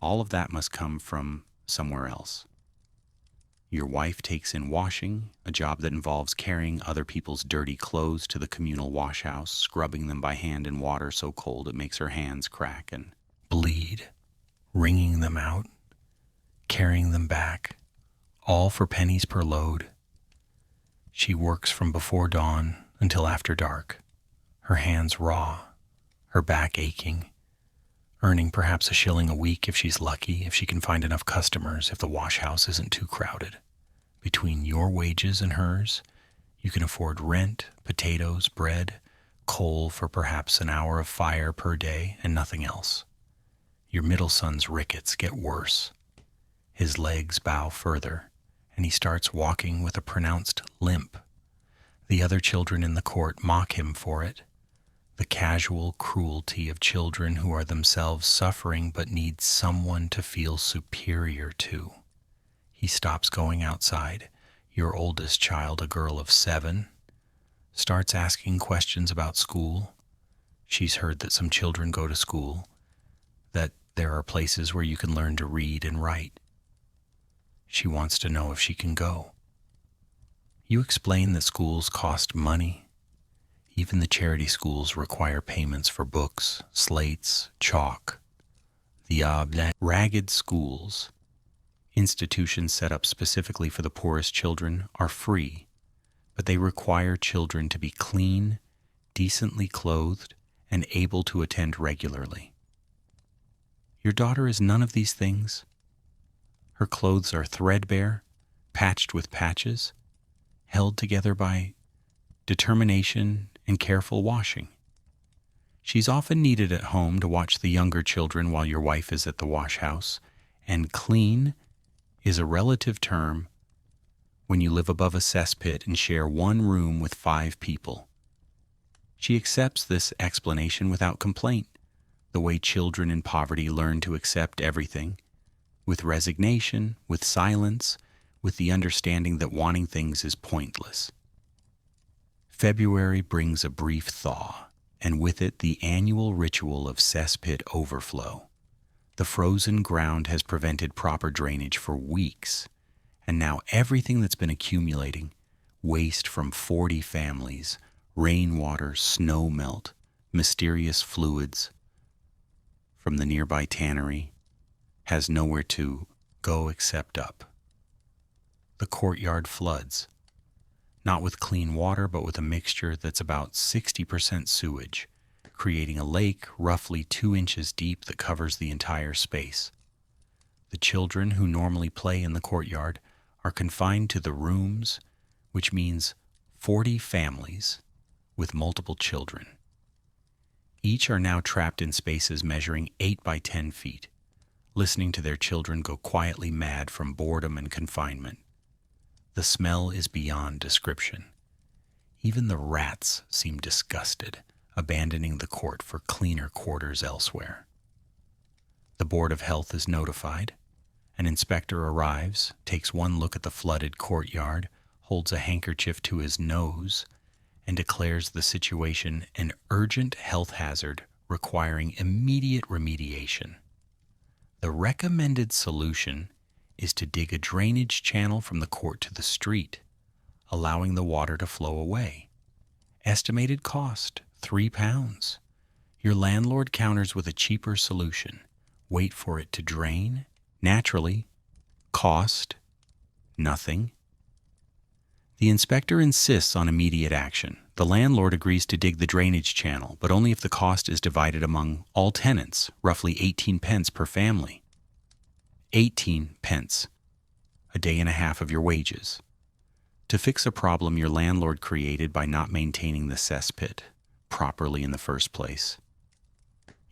All of that must come from somewhere else. Your wife takes in washing, a job that involves carrying other people's dirty clothes to the communal washhouse, scrubbing them by hand in water so cold it makes her hands crack and bleed, wringing them out, carrying them back, all for pennies per load. She works from before dawn until after dark, her hands raw, her back aching, earning perhaps a shilling a week if she's lucky, if she can find enough customers, if the washhouse isn't too crowded. Between your wages and hers, you can afford rent, potatoes, bread, coal for perhaps an hour of fire per day, and nothing else. Your middle son's rickets get worse. His legs bow further, and he starts walking with a pronounced limp. The other children in the court mock him for it. The casual cruelty of children who are themselves suffering but need someone to feel superior to. He stops going outside. Your oldest child, a girl of 7, starts asking questions about school. She's heard that some children go to school, that there are places where you can learn to read and write. She wants to know if she can go. You explain that schools cost money. Even the charity schools require payments for books, slates, chalk. The ragged schools, institutions set up specifically for the poorest children, are free, but they require children to be clean, decently clothed, and able to attend regularly. Your daughter is none of these things. Her clothes are threadbare, patched with patches, held together by determination and careful washing. She's often needed at home to watch the younger children while your wife is at the wash house, and clean is a relative term when you live above a cesspit and share one room with 5 people. She accepts this explanation without complaint, the way children in poverty learn to accept everything, with resignation, with silence, with the understanding that wanting things is pointless. February brings a brief thaw, and with it the annual ritual of cesspit overflow. The frozen ground has prevented proper drainage for weeks, and now everything that's been accumulating, waste from 40 families, rainwater, snow melt, mysterious fluids from the nearby tannery, has nowhere to go except up. The courtyard floods, not with clean water, but with a mixture that's about 60% sewage, creating a lake roughly 2 inches deep that covers the entire space. The children who normally play in the courtyard are confined to the rooms, which means 40 families with multiple children. Each are now trapped in spaces measuring 8 by 10 feet, listening to their children go quietly mad from boredom and confinement. The smell is beyond description. Even the rats seem disgusted, abandoning the court for cleaner quarters elsewhere. The Board of Health is notified. An inspector arrives, takes one look at the flooded courtyard, holds a handkerchief to his nose, and declares the situation an urgent health hazard requiring immediate remediation. The recommended solution is to dig a drainage channel from the court to the street, allowing the water to flow away. Estimated cost, £3. Your landlord counters with a cheaper solution. Wait for it to drain. Naturally, cost, nothing. The inspector insists on immediate action. The landlord agrees to dig the drainage channel, but only if the cost is divided among all tenants, roughly 18 pence per family. 18 pence, a day and a half of your wages. To fix a problem your landlord created by not maintaining the cesspit properly in the first place.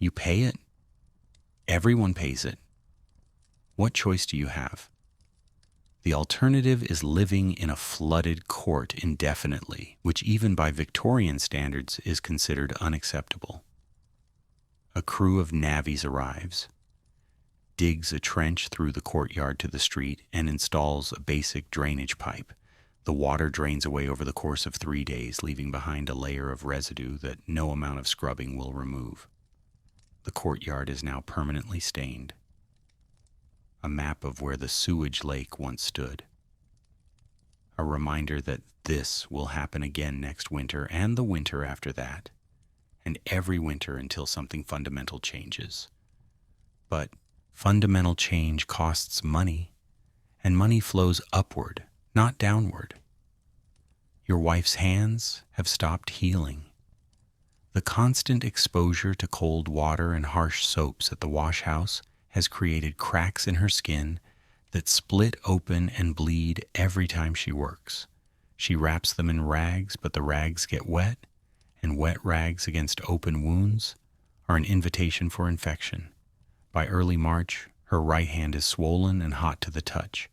You pay it. Everyone pays it. What choice do you have? The alternative is living in a flooded court indefinitely, which even by Victorian standards is considered unacceptable. A crew of navvies arrives, digs a trench through the courtyard to the street, and installs a basic drainage pipe. The water drains away over the course of 3 days, leaving behind a layer of residue that no amount of scrubbing will remove. The courtyard is now permanently stained. A map of where the sewage lake once stood. A reminder that this will happen again next winter and the winter after that, and every winter until something fundamental changes. But fundamental change costs money, and money flows upward, not downward. Your wife's hands have stopped healing. The constant exposure to cold water and harsh soaps at the wash house has created cracks in her skin that split open and bleed every time she works. She wraps them in rags, but the rags get wet, and wet rags against open wounds are an invitation for infection. By early March, her right hand is swollen and hot to the touch.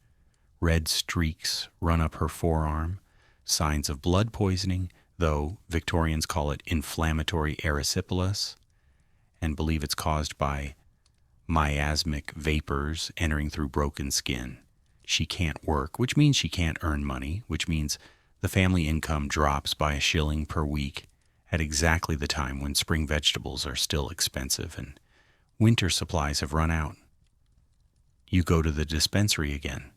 Red streaks run up her forearm, signs of blood poisoning, though Victorians call it inflammatory erysipelas and believe it's caused by miasmic vapors entering through broken skin. She can't work, which means she can't earn money, which means the family income drops by a shilling per week at exactly the time when spring vegetables are still expensive and winter supplies have run out. You go to the dispensary again.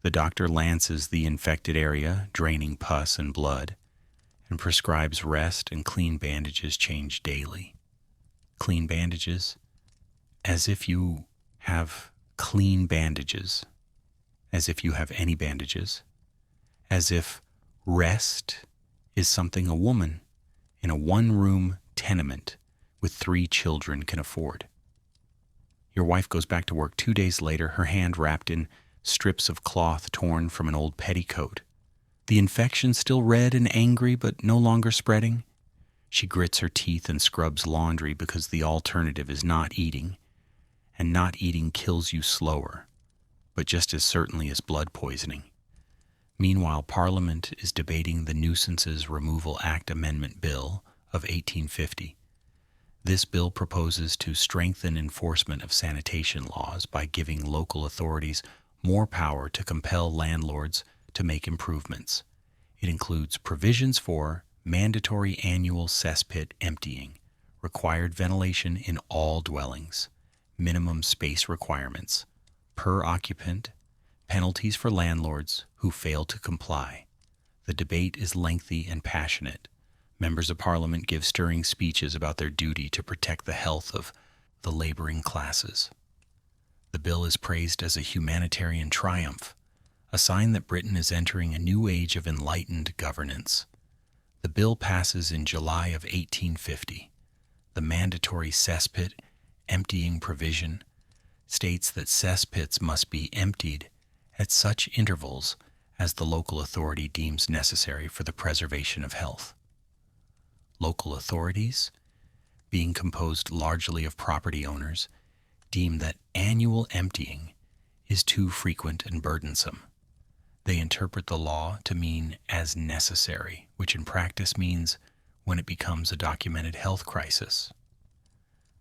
The doctor lances the infected area, draining pus and blood, and prescribes rest and clean bandages changed daily. Clean bandages? As if you have clean bandages. As if you have any bandages. As if rest is something a woman in a one-room tenement with 3 children can afford. Your wife goes back to work 2 days later, her hand wrapped in strips of cloth torn from an old petticoat. The infection still red and angry, but no longer spreading. She grits her teeth and scrubs laundry because the alternative is not eating, and not eating kills you slower, but just as certainly as blood poisoning. Meanwhile, Parliament is debating the Nuisances Removal Act Amendment Bill of 1850. This bill proposes to strengthen enforcement of sanitation laws by giving local authorities more power to compel landlords to make improvements. It includes provisions for mandatory annual cesspit emptying, required ventilation in all dwellings, minimum space requirements, per occupant, penalties for landlords who fail to comply. The debate is lengthy and passionate. Members of Parliament give stirring speeches about their duty to protect the health of the laboring classes. The bill is praised as a humanitarian triumph, a sign that Britain is entering a new age of enlightened governance. The bill passes in July of 1850. The mandatory cesspit emptying provision states that cesspits must be emptied at such intervals as the local authority deems necessary for the preservation of health. Local authorities, being composed largely of property owners, deem that annual emptying is too frequent and burdensome. They interpret the law to mean as necessary, which in practice means when it becomes a documented health crisis.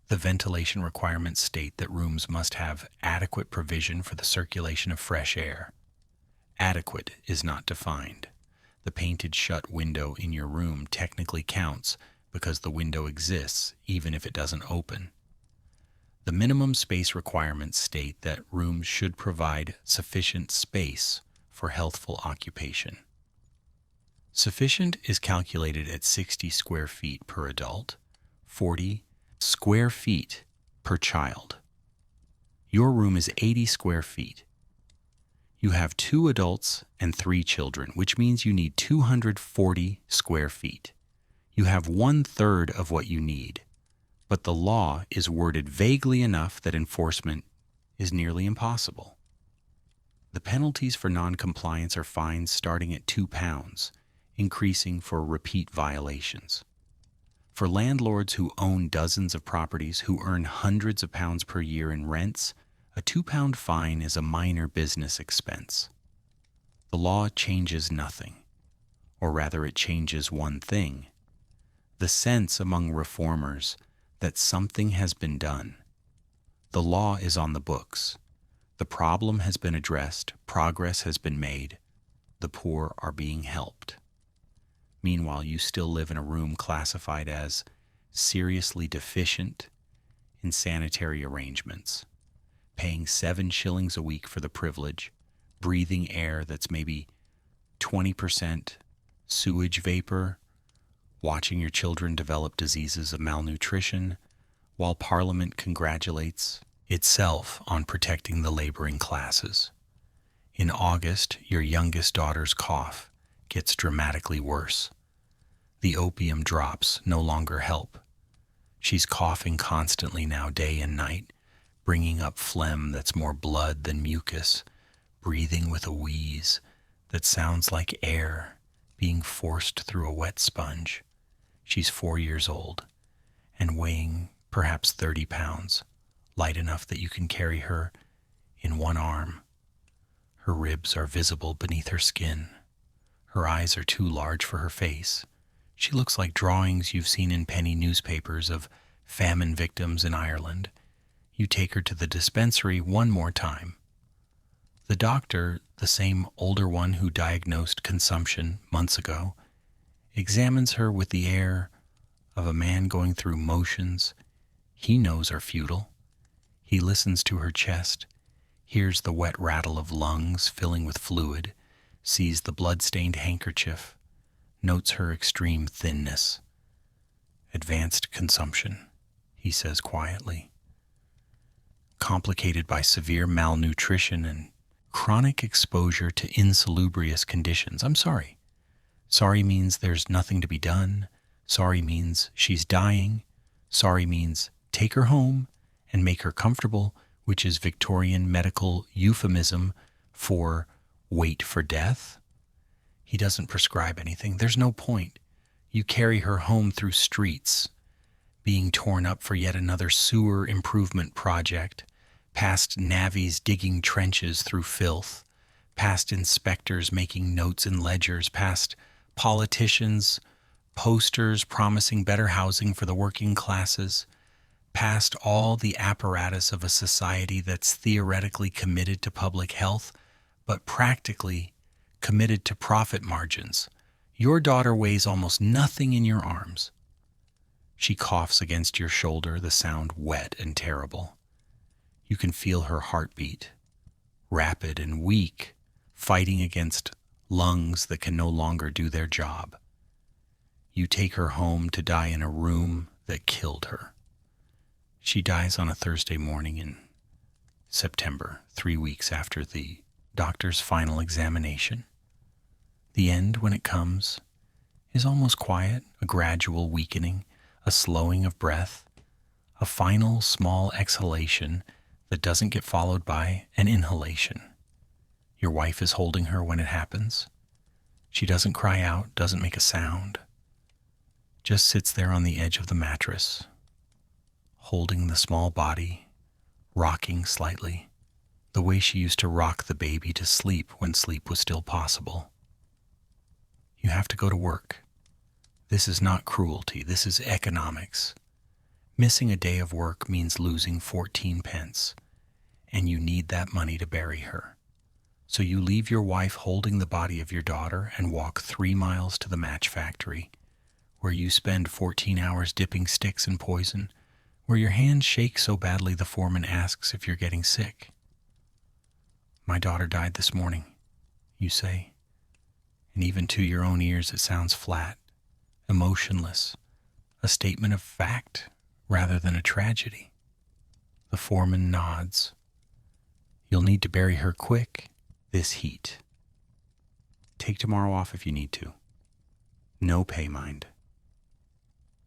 The ventilation requirements state that rooms must have adequate provision for the circulation of fresh air. Adequate is not defined. The painted shut window in your room technically counts because the window exists even if it doesn't open. The minimum space requirements state that rooms should provide sufficient space for healthful occupation. Sufficient is calculated at 60 square feet per adult, 40 square feet per child. Your room is 80 square feet. You have 2 adults and 3 children, which means you need 240 square feet. You have 1/3 of what you need, but the law is worded vaguely enough that enforcement is nearly impossible. The penalties for non-compliance are fines starting at £2, increasing for repeat violations. For landlords who own dozens of properties who earn hundreds of pounds per year in rents, a £2 fine is a minor business expense. The law changes nothing, or rather it changes one thing: the sense among reformers that something has been done. The law is on the books. The problem has been addressed, progress has been made, the poor are being helped. Meanwhile, you still live in a room classified as seriously deficient in sanitary arrangements, paying 7 shillings a week for the privilege, breathing air that's maybe 20% sewage vapor, watching your children develop diseases of malnutrition, while Parliament congratulates itself on protecting the laboring classes. In August, your youngest daughter's cough gets dramatically worse. The opium drops no longer help. She's coughing constantly now, day and night, bringing up phlegm that's more blood than mucus, breathing with a wheeze that sounds like air being forced through a wet sponge. She's 4 years old and weighing perhaps 30 pounds, light enough that you can carry her in one arm. Her ribs are visible beneath her skin. Her eyes are too large for her face. She looks like drawings you've seen in penny newspapers of famine victims in Ireland. You take her to the dispensary one more time. The doctor, the same older one who diagnosed consumption months ago, examines her with the air of a man going through motions he knows are futile. He listens to her chest, hears the wet rattle of lungs filling with fluid, sees the blood-stained handkerchief, notes her extreme thinness. Advanced consumption, he says quietly. Complicated by severe malnutrition and chronic exposure to insalubrious conditions. I'm sorry. Sorry means there's nothing to be done. Sorry means she's dying. Sorry means take her home and make her comfortable, which is Victorian medical euphemism for wait for death. He doesn't prescribe anything. There's no point. You carry her home through streets, being torn up for yet another sewer improvement project, past navvies digging trenches through filth, past inspectors making notes in ledgers, past politicians, posters promising better housing for the working classes, past all the apparatus of a society that's theoretically committed to public health, but practically committed to profit margins. Your daughter weighs almost nothing in your arms. She coughs against your shoulder, the sound wet and terrible. You can feel her heartbeat, rapid and weak, fighting against lungs that can no longer do their job. You take her home to die in a room that killed her. She dies on a Thursday morning in September, 3 weeks after the doctor's final examination. The end, when it comes, is almost quiet, a gradual weakening, a slowing of breath, a final small exhalation that doesn't get followed by an inhalation. Your wife is holding her when it happens. She doesn't cry out, doesn't make a sound, just sits there on the edge of the mattress, holding the small body, rocking slightly, the way she used to rock the baby to sleep when sleep was still possible. You have to go to work. This is not cruelty, this is economics. Missing a day of work means losing 14 pence, and you need that money to bury her. So you leave your wife holding the body of your daughter and walk 3 miles to the match factory, where you spend 14 hours dipping sticks in poison, where your hands shake so badly the foreman asks if you're getting sick. My daughter died this morning, you say, and even to your own ears it sounds flat, emotionless, a statement of fact rather than a tragedy. The foreman nods. You'll need to bury her quick, this heat. Take tomorrow off if you need to. No pay, mind.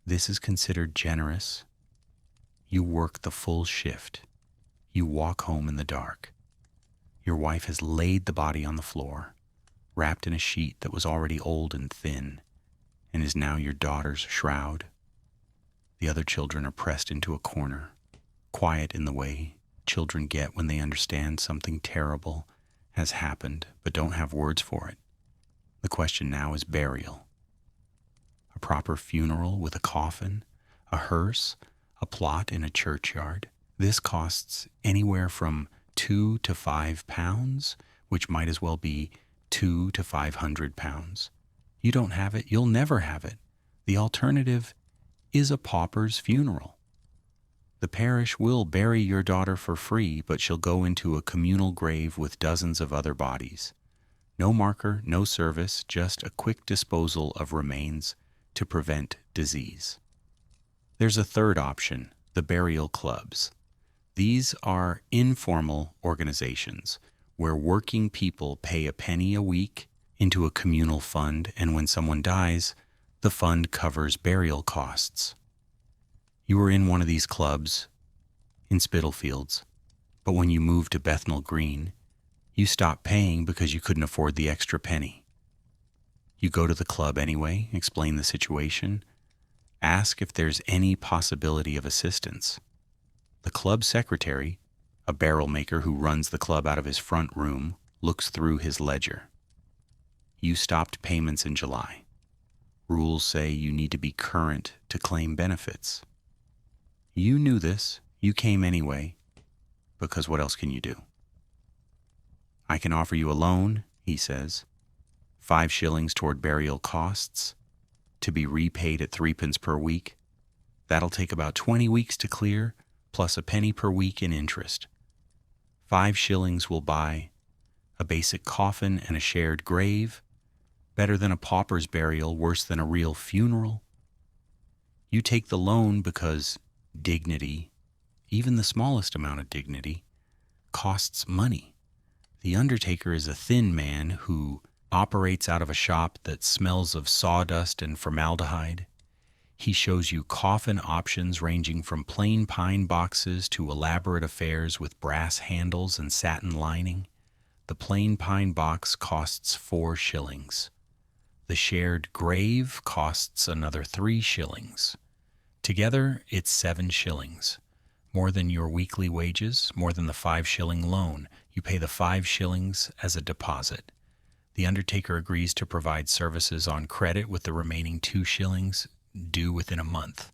This is considered generous. You work the full shift. You walk home in the dark. Your wife has laid the body on the floor, wrapped in a sheet that was already old and thin, and is now your daughter's shroud. The other children are pressed into a corner, quiet in the way children get when they understand something terrible has happened but don't have words for it. The question now is burial. A proper funeral with a coffin, a hearse, a plot in a churchyard. This costs anywhere from £2 to £5, which might as well be £200 to £500. You don't have it, you'll never have it. The alternative is a pauper's funeral. The parish will bury your daughter for free, but she'll go into a communal grave with dozens of other bodies. No marker, no service, just a quick disposal of remains to prevent disease. There's a third option, the burial clubs. These are informal organizations where working people pay a penny a week into a communal fund, and when someone dies, the fund covers burial costs. You were in one of these clubs in Spitalfields, but when you moved to Bethnal Green, you stopped paying because you couldn't afford the extra penny. You go to the club anyway, explain the situation, ask if there's any possibility of assistance. The club secretary, a barrel maker who runs the club out of his front room, looks through his ledger. You stopped payments in July. Rules say you need to be current to claim benefits. You knew this. You came anyway, because what else can you do? I can offer you a loan, he says, 5 shillings toward burial costs, to be repaid at 3 pence per week. That'll take about 20 weeks to clear, plus a penny per week in interest. 5 shillings will buy a basic coffin and a shared grave, better than a pauper's burial, worse than a real funeral. You take the loan because dignity, even the smallest amount of dignity, costs money. The undertaker is a thin man who operates out of a shop that smells of sawdust and formaldehyde. He shows you coffin options ranging from plain pine boxes to elaborate affairs with brass handles and satin lining. The plain pine box costs 4 shillings. The shared grave costs another 3 shillings. Together, it's 7 shillings. More than your weekly wages, more than the 5 shilling loan. You pay the 5 shillings as a deposit. The undertaker agrees to provide services on credit with the remaining 2 shillings due within a month.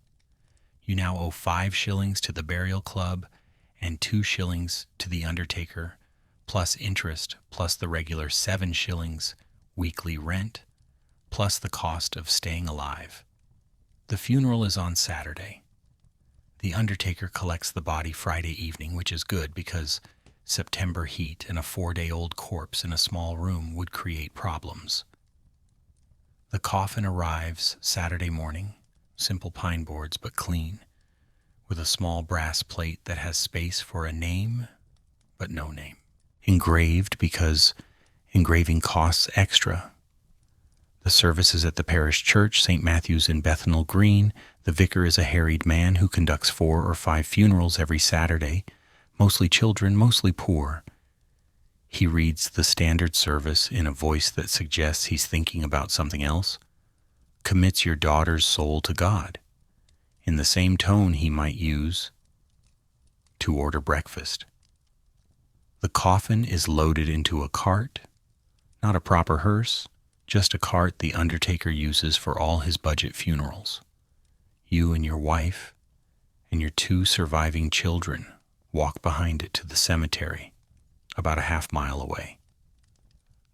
You now owe 5 shillings to the burial club and 2 shillings to the undertaker, plus interest, plus the regular 7 shillings weekly rent, plus the cost of staying alive. The funeral is on Saturday. The undertaker collects the body Friday evening, which is good because September heat and a 4-day-old corpse in a small room would create problems. The coffin arrives Saturday morning, simple pine boards but clean, with a small brass plate that has space for a name but no name. Engraved because engraving costs extra. The service is at the parish church, St. Matthew's in Bethnal Green. The vicar is a harried man who conducts 4 or 5 funerals every Saturday, mostly children, mostly poor. He reads the standard service in a voice that suggests he's thinking about something else. Commits your daughter's soul to God, in the same tone he might use to order breakfast. The coffin is loaded into a cart, not a proper hearse, just a cart the undertaker uses for all his budget funerals. You and your wife and your 2 surviving children walk behind it to the cemetery, about a half-mile away.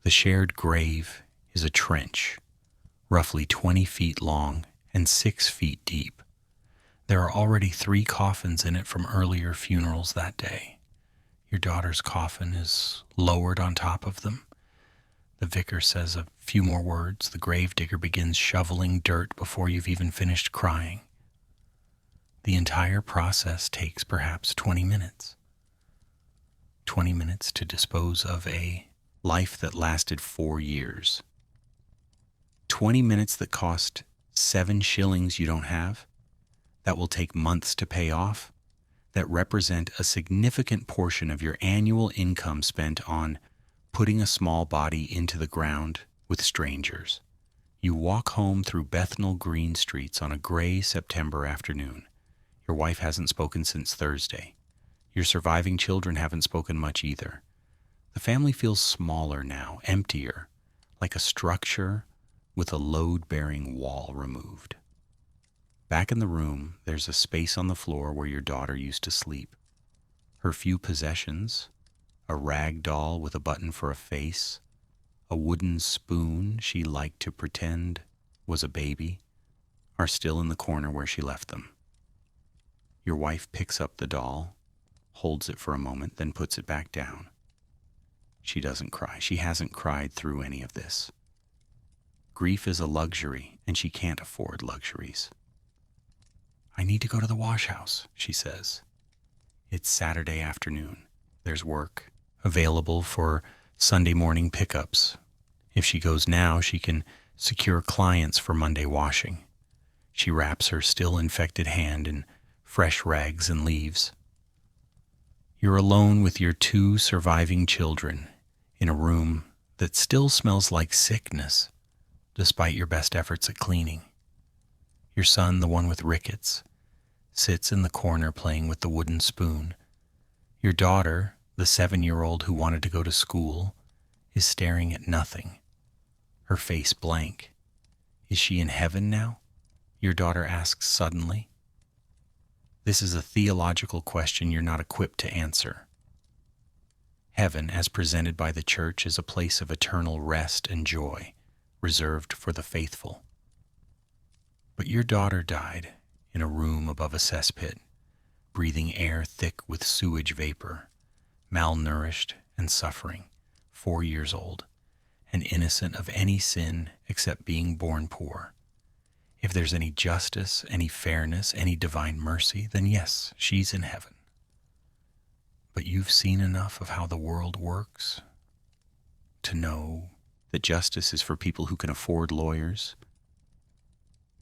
The shared grave is a trench, roughly 20 feet long and 6 feet deep. There are already 3 coffins in it from earlier funerals that day. Your daughter's coffin is lowered on top of them. The vicar says a few more words. The gravedigger begins shoveling dirt before you've even finished crying. The entire process takes perhaps 20 minutes. 20 minutes to dispose of a life that lasted 4 years. 20 minutes that cost 7 shillings you don't have, that will take months to pay off, that represent a significant portion of your annual income spent on putting a small body into the ground with strangers. You walk home through Bethnal Green streets on a gray September afternoon. Your wife hasn't spoken since Thursday. Your surviving children haven't spoken much either. The family feels smaller now, emptier, like a structure with a load-bearing wall removed. Back in the room, there's a space on the floor where your daughter used to sleep. Her few possessions, a rag doll with a button for a face, a wooden spoon she liked to pretend was a baby, are still in the corner where she left them. Your wife picks up the doll, holds it for a moment, then puts it back down. She doesn't cry. She hasn't cried through any of this. Grief is a luxury, and she can't afford luxuries. I need to go to the wash house, she says. It's Saturday afternoon. There's work available for Sunday morning pickups. If she goes now, she can secure clients for Monday washing. She wraps her still infected hand in fresh rags and leaves. You're alone with your 2 surviving children in a room that still smells like sickness, despite your best efforts at cleaning. Your son, the one with rickets, sits in the corner playing with the wooden spoon. Your daughter, the 7-year-old who wanted to go to school, is staring at nothing, her face blank. Is she in heaven now? Your daughter asks suddenly. This is a theological question you're not equipped to answer. Heaven, as presented by the church, is a place of eternal rest and joy, reserved for the faithful. But your daughter died in a room above a cesspit, breathing air thick with sewage vapor, malnourished and suffering, 4 years old, and innocent of any sin except being born poor. If there's any justice, any fairness, any divine mercy, then yes, she's in heaven. But you've seen enough of how the world works to know that justice is for people who can afford lawyers,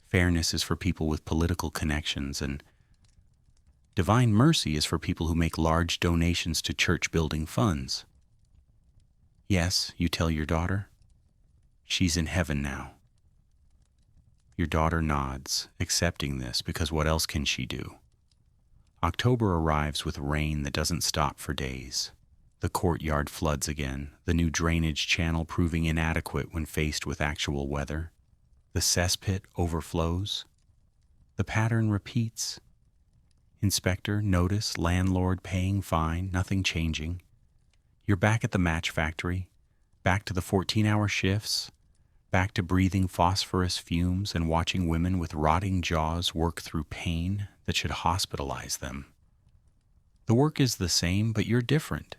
fairness is for people with political connections, and divine mercy is for people who make large donations to church-building funds. Yes, you tell your daughter, she's in heaven now. Your daughter nods, accepting this, because what else can she do? October arrives with rain that doesn't stop for days. The courtyard floods again, the new drainage channel proving inadequate when faced with actual weather. The cesspit overflows. The pattern repeats. Inspector, notice, landlord paying fine, nothing changing. You're back at the match factory, back to the 14-hour shifts, back to breathing phosphorus fumes and watching women with rotting jaws work through pain that should hospitalize them. The work is the same, but you're different.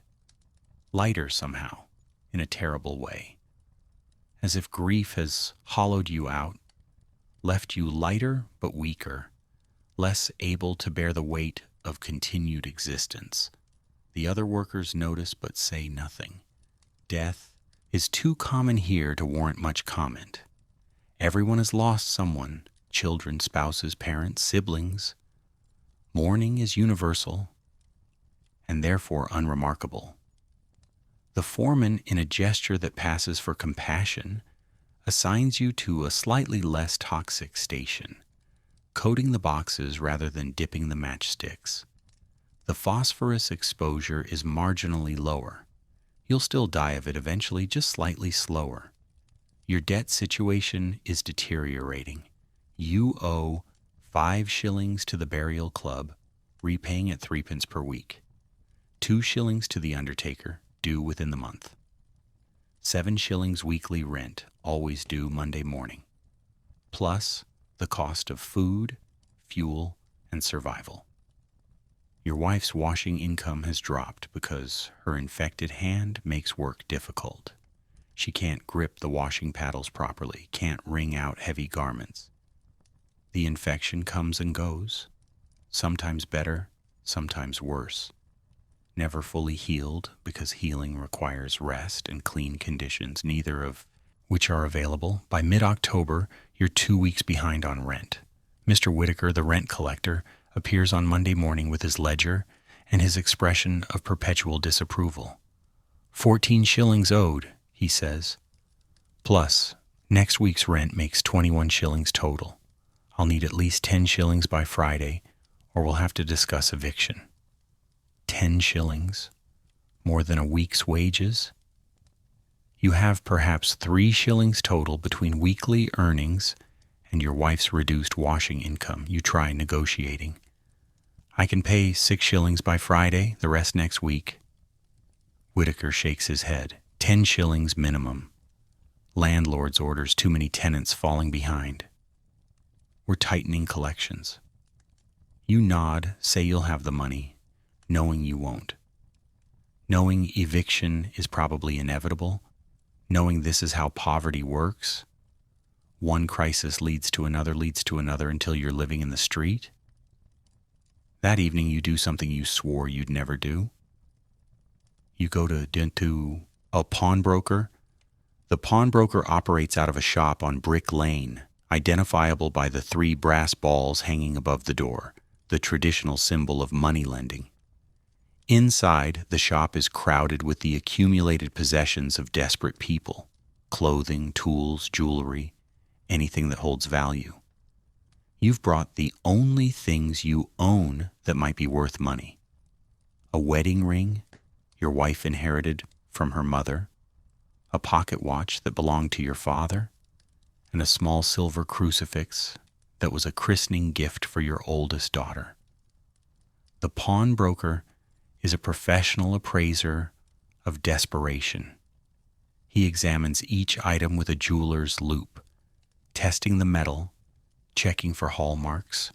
Lighter somehow, in a terrible way. As if grief has hollowed you out, left you lighter but weaker, less able to bear the weight of continued existence. The other workers notice but say nothing. Death is too common here to warrant much comment. Everyone has lost someone, children, spouses, parents, siblings. Mourning is universal and therefore unremarkable. The foreman, in a gesture that passes for compassion, assigns you to a slightly less toxic station, coating the boxes rather than dipping the matchsticks. The phosphorus exposure is marginally lower. You'll still die of it eventually, just slightly slower. Your debt situation is deteriorating. You owe 5 shillings to the burial club, repaying at 3 pence per week. 2 shillings to the undertaker, due within the month. 7 shillings weekly rent, always due Monday morning. Plus the cost of food, fuel, and survival. Your wife's washing income has dropped because her infected hand makes work difficult. She can't grip the washing paddles properly, can't wring out heavy garments. The infection comes and goes, sometimes better, sometimes worse. Never fully healed because healing requires rest and clean conditions, neither of which are available. By mid-October, you're 2 weeks behind on rent. Mr. Whitaker, the rent collector, appears on Monday morning with his ledger and his expression of perpetual disapproval. 14 shillings owed, he says. Plus, next week's rent makes 21 shillings total. I'll need at least 10 shillings by Friday, or we'll have to discuss eviction. 10 shillings? More than a week's wages? You have perhaps 3 shillings total between weekly earnings and your wife's reduced washing income. You try negotiating. I can pay 6 shillings by Friday, the rest next week. Whitaker shakes his head. 10 shillings minimum. Landlord's orders, too many tenants falling behind. We're tightening collections. You nod, say you'll have the money, knowing you won't. Knowing eviction is probably inevitable, knowing this is how poverty works. One crisis leads to another until you're living in the street. That evening you do something you swore you'd never do. You go to a pawnbroker. The pawnbroker operates out of a shop on Brick Lane, identifiable by the 3 brass balls hanging above the door, the traditional symbol of money lending. Inside, the shop is crowded with the accumulated possessions of desperate people: clothing, tools, jewelry, anything that holds value. You've brought the only things you own that might be worth money: a wedding ring your wife inherited from her mother, a pocket watch that belonged to your father, and a small silver crucifix that was a christening gift for your oldest daughter. The pawnbroker is a professional appraiser of desperation. He examines each item with a jeweler's loupe, testing the metal, checking for hallmarks,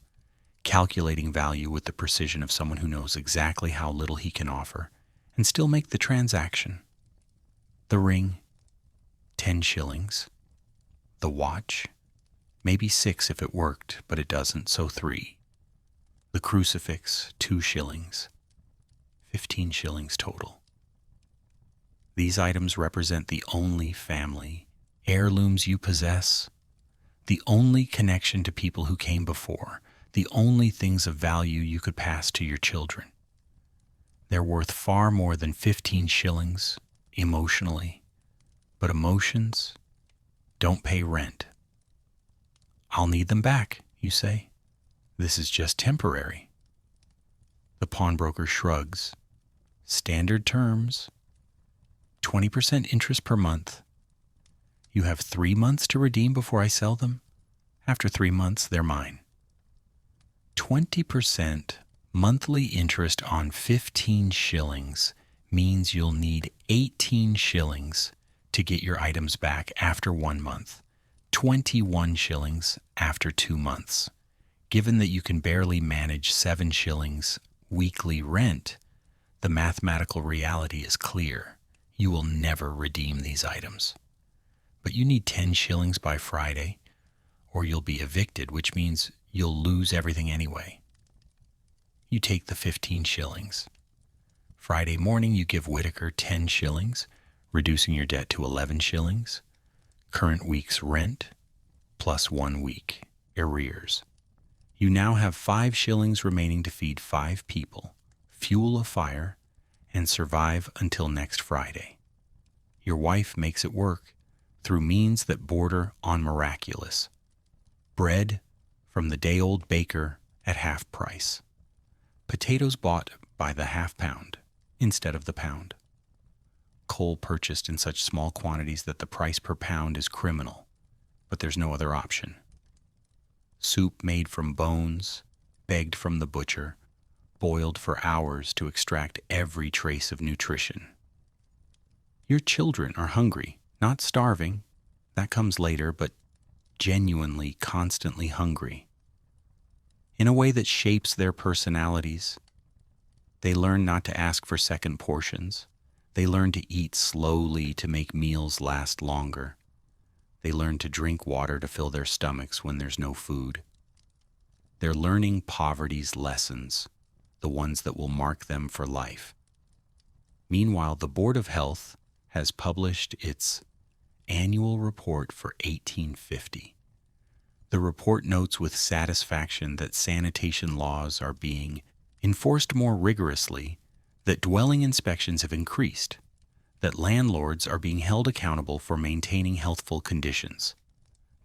calculating value with the precision of someone who knows exactly how little he can offer and still make the transaction. The ring, 10 shillings. The watch, maybe 6 if it worked, but it doesn't, so 3. The crucifix, 2 shillings. 15 shillings total. These items represent the only family heirlooms you possess, the only connection to people who came before, the only things of value you could pass to your children. They're worth far more than 15 shillings emotionally, but emotions don't pay rent. I'll need them back, you say. This is just temporary. The pawnbroker shrugs. Standard terms, 20% interest per month. You have 3 months to redeem before I sell them. After 3 months, they're mine. 20% monthly interest on 15 shillings means you'll need 18 shillings to get your items back after 1 month, 21 shillings after 2 months. Given that you can barely manage 7 shillings weekly rent, the mathematical reality is clear. You will never redeem these items. But you need 10 shillings by Friday, or you'll be evicted, which means you'll lose everything anyway. You take the 15 shillings. Friday morning, you give Whitaker 10 shillings, reducing your debt to 11 shillings. Current week's rent, plus 1 week, arrears. You now have 5 shillings remaining to feed 5 people, fuel a fire, and survive until next Friday. Your wife makes it work through means that border on miraculous. Bread from the day-old baker at half price. Potatoes bought by the half-pound instead of the pound. Coal purchased in such small quantities that the price per pound is criminal, but there's no other option. Soup made from bones, begged from the butcher, boiled for hours to extract every trace of nutrition. Your children are hungry, not starving, that comes later, but genuinely, constantly hungry. In a way that shapes their personalities, they learn not to ask for second portions. They learn to eat slowly to make meals last longer. They learn to drink water to fill their stomachs when there's no food. They're learning poverty's lessons, the ones that will mark them for life. Meanwhile, the Board of Health has published its annual report for 1850. The report notes with satisfaction that sanitation laws are being enforced more rigorously, that dwelling inspections have increased, that landlords are being held accountable for maintaining healthful conditions.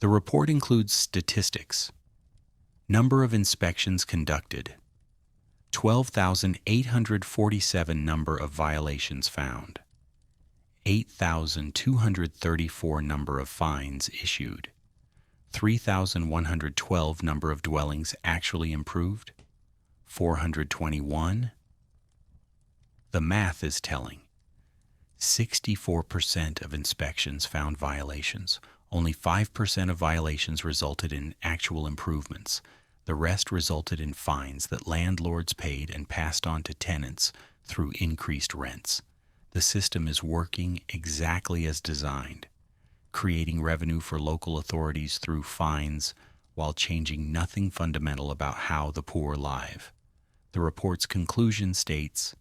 The report includes statistics. Number of inspections conducted, 12,847 number of violations found, 8,234 number of fines issued, 3,112 number of dwellings actually improved, 421. The math is telling. 64% of inspections found violations. Only 5% of violations resulted in actual improvements. The rest resulted in fines that landlords paid and passed on to tenants through increased rents. The system is working exactly as designed, creating revenue for local authorities through fines while changing nothing fundamental about how the poor live. The report's conclusion states,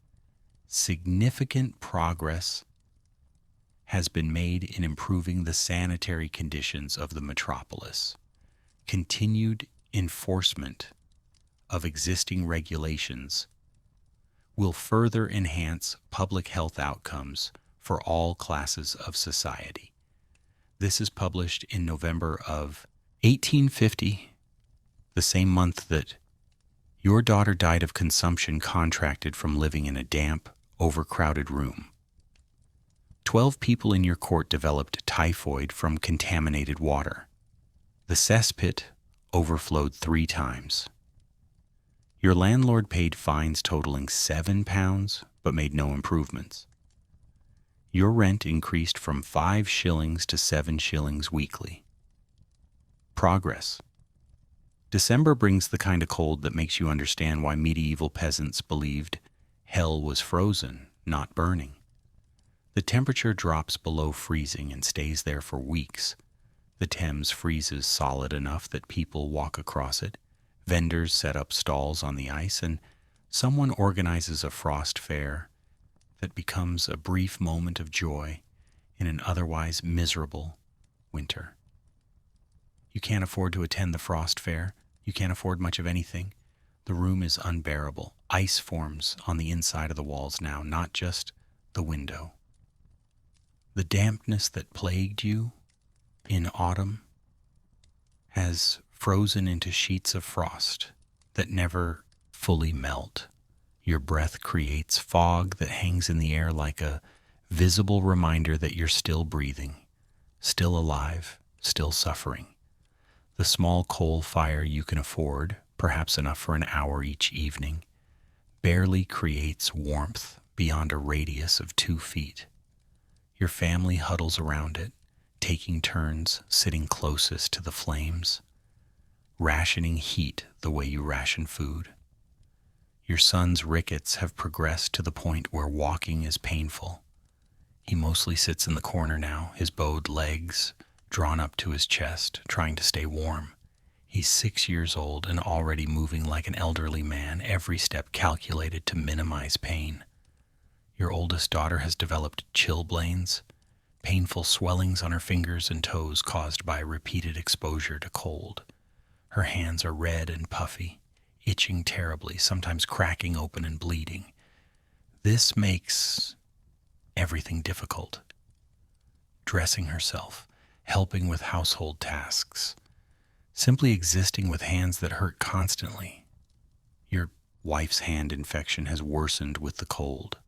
significant progress has been made in improving the sanitary conditions of the metropolis. Continued enforcement of existing regulations will further enhance public health outcomes for all classes of society. This is published in November of 1850, the same month that your daughter died of consumption contracted from living in a damp, overcrowded room. 12 people in your court developed typhoid from contaminated water. The cesspit overflowed 3 times. Your landlord paid fines totaling £7 but made no improvements. Your rent increased from 5 shillings to 7 shillings weekly. Progress. December brings the kind of cold that makes you understand why medieval peasants believed hell was frozen, not burning. The temperature drops below freezing and stays there for weeks. The Thames freezes solid enough that people walk across it. Vendors set up stalls on the ice, and someone organizes a frost fair that becomes a brief moment of joy in an otherwise miserable winter. You can't afford to attend the frost fair. You can't afford much of anything. The room is unbearable. Ice forms on the inside of the walls now, not just the window. The dampness that plagued you in autumn has frozen into sheets of frost that never fully melt. Your breath creates fog that hangs in the air like a visible reminder that you're still breathing, still alive, still suffering. The small coal fire you can afford, perhaps enough for an hour each evening, barely creates warmth beyond a radius of 2 feet. Your family huddles around it, taking turns sitting closest to the flames, rationing heat the way you ration food. Your son's rickets have progressed to the point where walking is painful. He mostly sits in the corner now, his bowed legs drawn up to his chest, trying to stay warm. He's 6 years old and already moving like an elderly man, every step calculated to minimize pain. Your oldest daughter has developed chilblains, painful swellings on her fingers and toes caused by repeated exposure to cold. Her hands are red and puffy, itching terribly, sometimes cracking open and bleeding. This makes everything difficult. Dressing herself, helping with household tasks, simply existing with hands that hurt constantly. You're Wife's hand infection has worsened with the cold.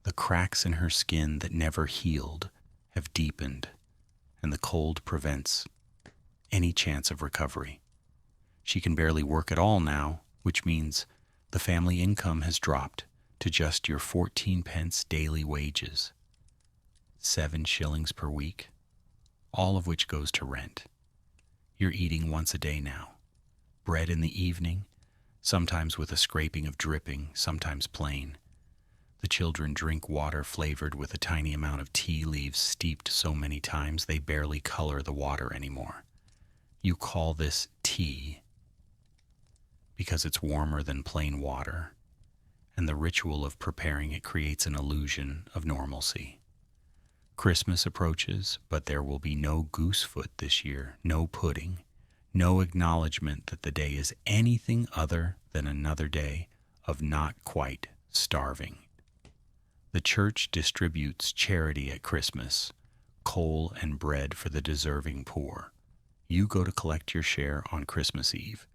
The cracks in her skin that never healed have deepened, and the cold prevents any chance of recovery. She can barely work at all now, which means the family income has dropped to just your 14 pence daily wages, 7 shillings per week, all of which goes to rent. You're eating once a day now, bread in the evening, sometimes with a scraping of dripping, sometimes plain. The children drink water flavored with a tiny amount of tea leaves steeped so many times they barely color the water anymore. You call this tea because it's warmer than plain water, and the ritual of preparing it creates an illusion of normalcy. Christmas approaches, but there will be no goosefoot this year, no pudding, no acknowledgement that the day is anything other than another day of not quite starving. The church distributes charity at Christmas, coal and bread for the deserving poor. You go to collect your share on Christmas Eve,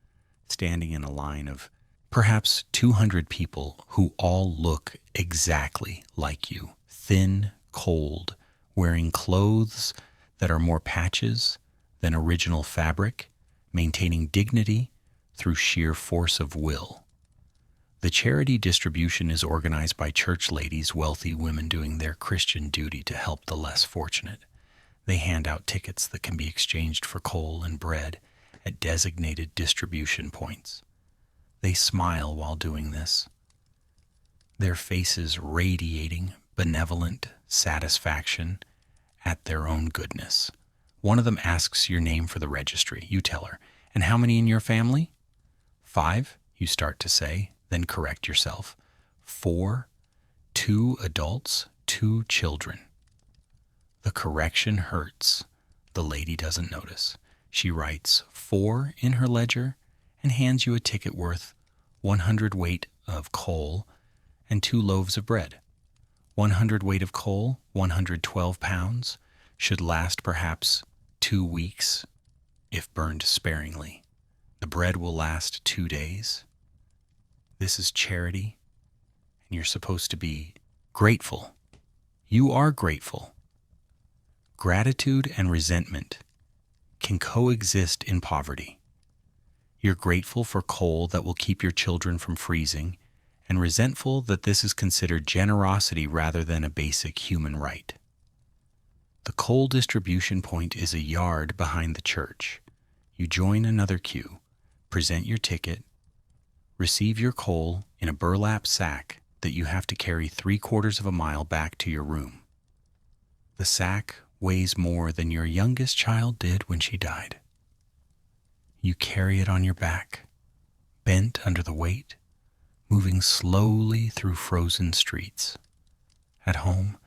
standing in a line of perhaps 200 people who all look exactly like you, thin, cold, wearing clothes that are more patches than original fabric, maintaining dignity through sheer force of will. The charity distribution is organized by church ladies, wealthy women doing their Christian duty to help the less fortunate. They hand out tickets that can be exchanged for coal and bread at designated distribution points. They smile while doing this, their faces radiating benevolent satisfaction at their own goodness. One of them asks your name for the registry. You tell her, "And how many in your family?" 5, you start to say, then correct yourself. 4, 2 adults, 2 children. The correction hurts. The lady doesn't notice. She writes 4 in her ledger and hands you a ticket worth 100 weight of coal and 2 loaves of bread. 100 weight of coal, 112 pounds, should last perhaps 2 weeks if burned sparingly. The bread will last 2 days. This is charity, and you're supposed to be grateful. You are grateful. Gratitude and resentment can coexist in poverty. You're grateful for coal that will keep your children from freezing, and resentful that this is considered generosity rather than a basic human right. The coal distribution point is a yard behind the church. You join another queue, present your ticket, receive your coal in a burlap sack that you have to carry 3/4 of a mile back to your room. The sack weighs more than your youngest child did when she died. You carry it on your back, bent under the weight, moving slowly through frozen streets. At home,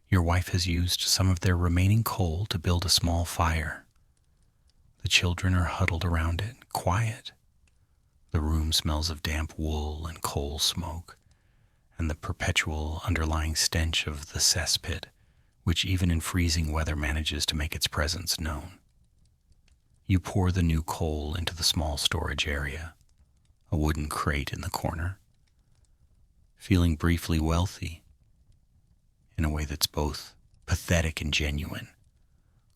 your wife has used some of their remaining coal to build a small fire. The children are huddled around it, quiet. The room smells of damp wool and coal smoke, and the perpetual underlying stench of the cesspit, which even in freezing weather manages to make its presence known. You pour the new coal into the small storage area, a wooden crate in the corner, feeling briefly wealthy in a way that's both pathetic and genuine.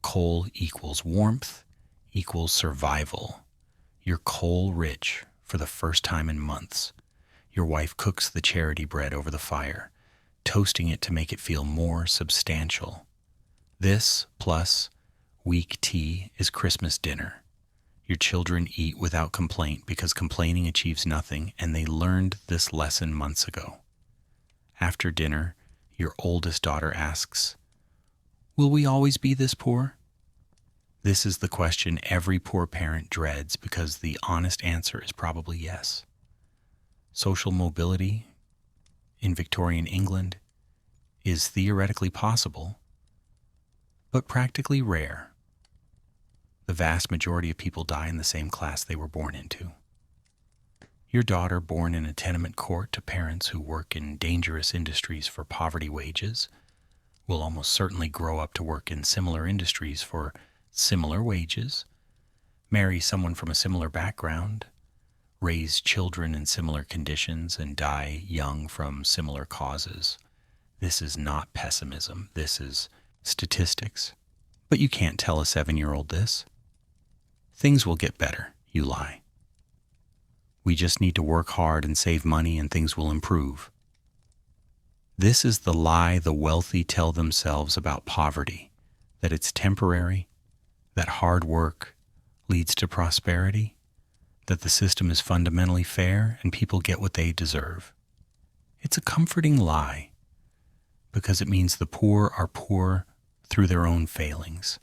Coal equals warmth, equals survival. You're coal rich for the first time in months. Your wife cooks the charity bread over the fire, toasting it to make it feel more substantial. This, plus weak tea, is Christmas dinner. Your children eat without complaint because complaining achieves nothing, and they learned this lesson months ago. After dinner, your oldest daughter asks, "Will we always be this poor?" This is the question every poor parent dreads because the honest answer is probably yes. Social mobility in Victorian England is theoretically possible, but practically rare. The vast majority of people die in the same class they were born into. Your daughter, born in a tenement court to parents who work in dangerous industries for poverty wages, will almost certainly grow up to work in similar industries for similar wages, marry someone from a similar background, raise children in similar conditions, and die young from similar causes. This is not pessimism. This is statistics. But you can't tell a 7-year-old this. Things will get better, you lie. We just need to work hard and save money and things will improve. This is the lie the wealthy tell themselves about poverty, that it's temporary, that hard work leads to prosperity, that the system is fundamentally fair and people get what they deserve. It's a comforting lie because it means the poor are poor through their own failings,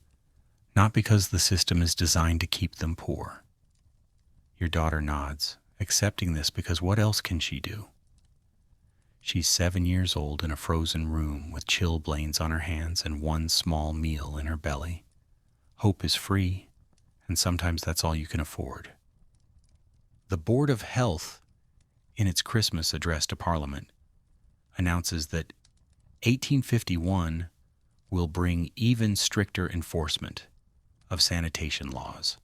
not because the system is designed to keep them poor. Your daughter nods, accepting this because what else can she do? She's 7 years old in a frozen room with chilblains on her hands and one small meal in her belly. Hope is free, and sometimes that's all you can afford. The Board of Health, in its Christmas address to Parliament, announces that 1851 will bring even stricter enforcement of sanitation laws.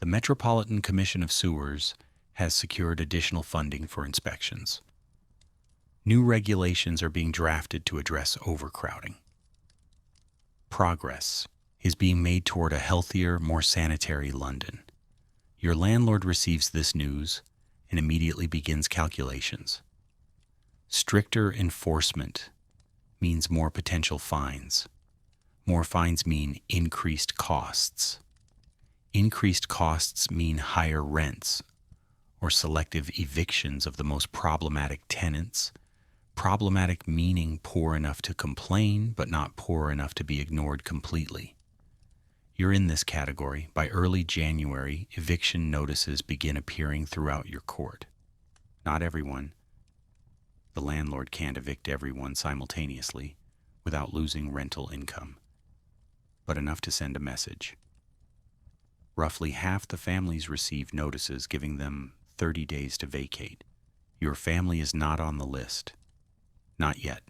The Metropolitan Commission of Sewers has secured additional funding for inspections. New regulations are being drafted to address overcrowding. Progress is being made toward a healthier, more sanitary London. Your landlord receives this news and immediately begins calculations. Stricter enforcement means more potential fines. More fines mean increased costs. Increased costs mean higher rents or selective evictions of the most problematic tenants. Problematic meaning poor enough to complain, but not poor enough to be ignored completely. You're in this category. By early January, eviction notices begin appearing throughout your court. Not everyone. The landlord can't evict everyone simultaneously without losing rental income, but enough to send a message. Roughly half the families receive notices giving them 30 days to vacate. Your family is not on the list. Not yet.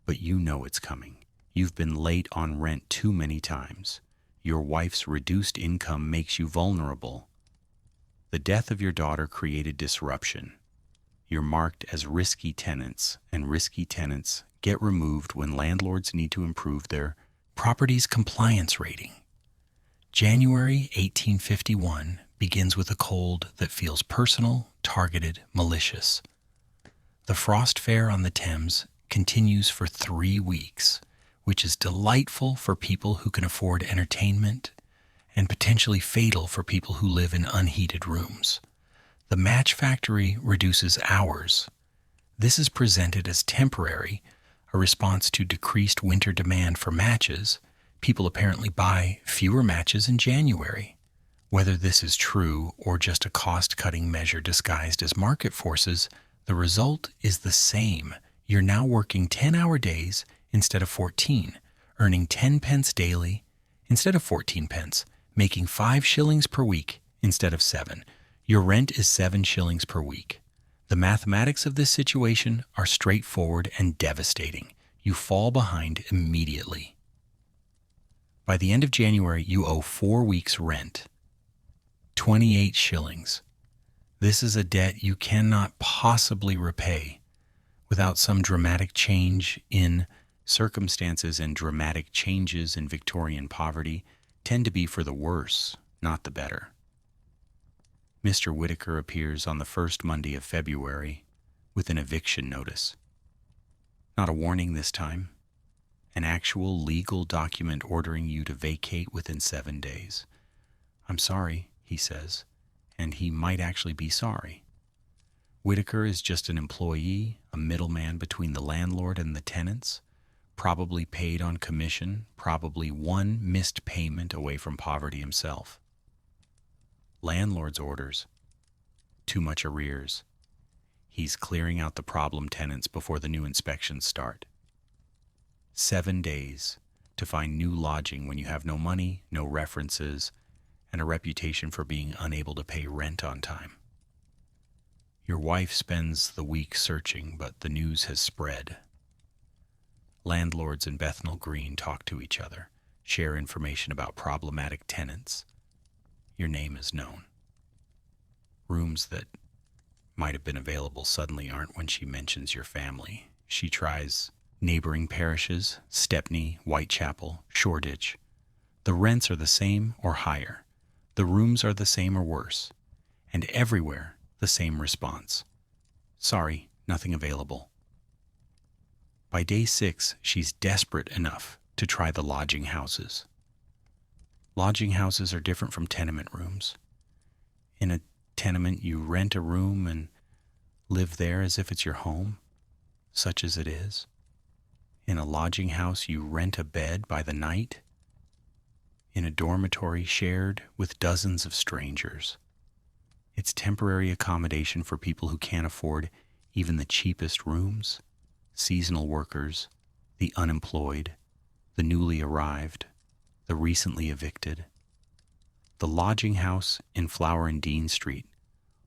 But you know it's coming. You've been late on rent too many times. Your wife's reduced income makes you vulnerable. The death of your daughter created disruption. You're marked as risky tenants, and risky tenants get removed when landlords need to improve their property's compliance rating. January 1851 begins with a cold that feels personal, targeted, malicious. The frost fair on the Thames continues for 3 weeks, which is delightful for people who can afford entertainment and potentially fatal for people who live in unheated rooms. The match factory reduces hours. This is presented as temporary, a response to decreased winter demand for matches. People apparently buy fewer matches in January. Whether this is true or just a cost-cutting measure disguised as market forces, the result is the same. You're now working 10-hour days instead of 14, earning 10 pence daily instead of 14 pence, making 5 shillings per week instead of 7. Your rent is 7 shillings per week. The mathematics of this situation are straightforward and devastating. You fall behind immediately. By the end of January, you owe 4 weeks' rent, 28 shillings. This is a debt you cannot possibly repay without some dramatic change in circumstances, and dramatic changes in Victorian poverty tend to be for the worse, not the better. Mr. Whitaker appears on the first Monday of February with an eviction notice. Not a warning this time. An actual legal document ordering you to vacate within 7 days. I'm sorry, he says, and he might actually be sorry. Whitaker is just an employee, a middleman between the landlord and the tenants, probably paid on commission, probably one missed payment away from poverty himself. Landlord's orders. Too much arrears. He's clearing out the problem tenants before the new inspections start. 7 days to find new lodging when you have no money, no references, and a reputation for being unable to pay rent on time. Your wife spends the week searching, but the news has spread. Landlords in Bethnal Green talk to each other, share information about problematic tenants. Your name is known. Rooms that might have been available suddenly aren't when she mentions your family. She tries neighboring parishes, Stepney, Whitechapel, Shoreditch. The rents are the same or higher. The rooms are the same or worse. And everywhere, the same response. Sorry, nothing available. By day 6, she's desperate enough to try the lodging houses. Lodging houses are different from tenement rooms. In a tenement, you rent a room and live there as if it's your home, such as it is. In a lodging house, you rent a bed by the night. In a dormitory shared with dozens of strangers. It's temporary accommodation for people who can't afford even the cheapest rooms, seasonal workers, the unemployed, the newly arrived, the recently evicted. The lodging house in Flower and Dean Street,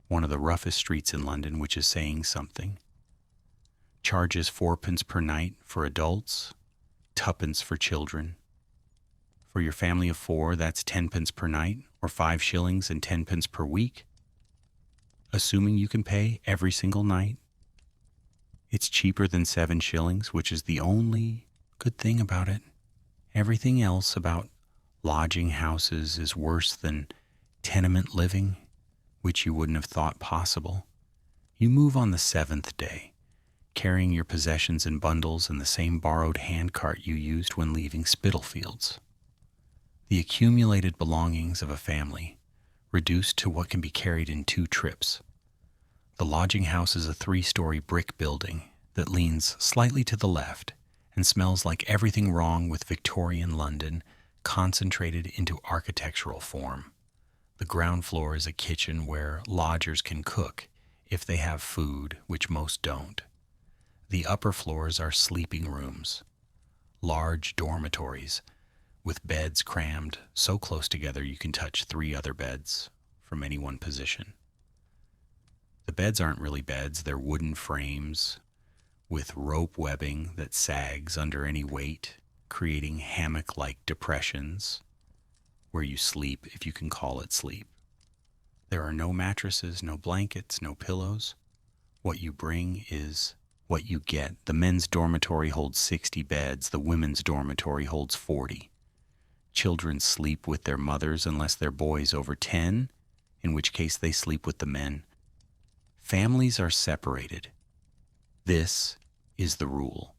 one of the roughest streets in London, which is saying something, charges 4p per night for adults, 2p for children. For your family of 4, that's 10p per night, or 5 shillings and 10p per week. Assuming you can pay every single night, it's cheaper than 7 shillings, which is the only good thing about it. Everything else about lodging houses is worse than tenement living, which you wouldn't have thought possible. You move on the 7th day, carrying your possessions in bundles in the same borrowed handcart you used when leaving Spitalfields. The accumulated belongings of a family, reduced to what can be carried in 2 trips. The lodging house is a 3-story brick building that leans slightly to the left and smells like everything wrong with Victorian London concentrated into architectural form. The ground floor is a kitchen where lodgers can cook if they have food, which most don't. The upper floors are sleeping rooms, large dormitories with beds crammed so close together you can touch 3 other beds from any one position. The beds aren't really beds, they're wooden frames with rope webbing that sags under any weight, creating hammock-like depressions where you sleep, if you can call it sleep. There are no mattresses, no blankets, no pillows. What you bring is what you get. The men's dormitory holds 60 beds, the women's dormitory holds 40. Children sleep with their mothers unless they're boys over 10, in which case they sleep with the men. Families are separated. This is the rule.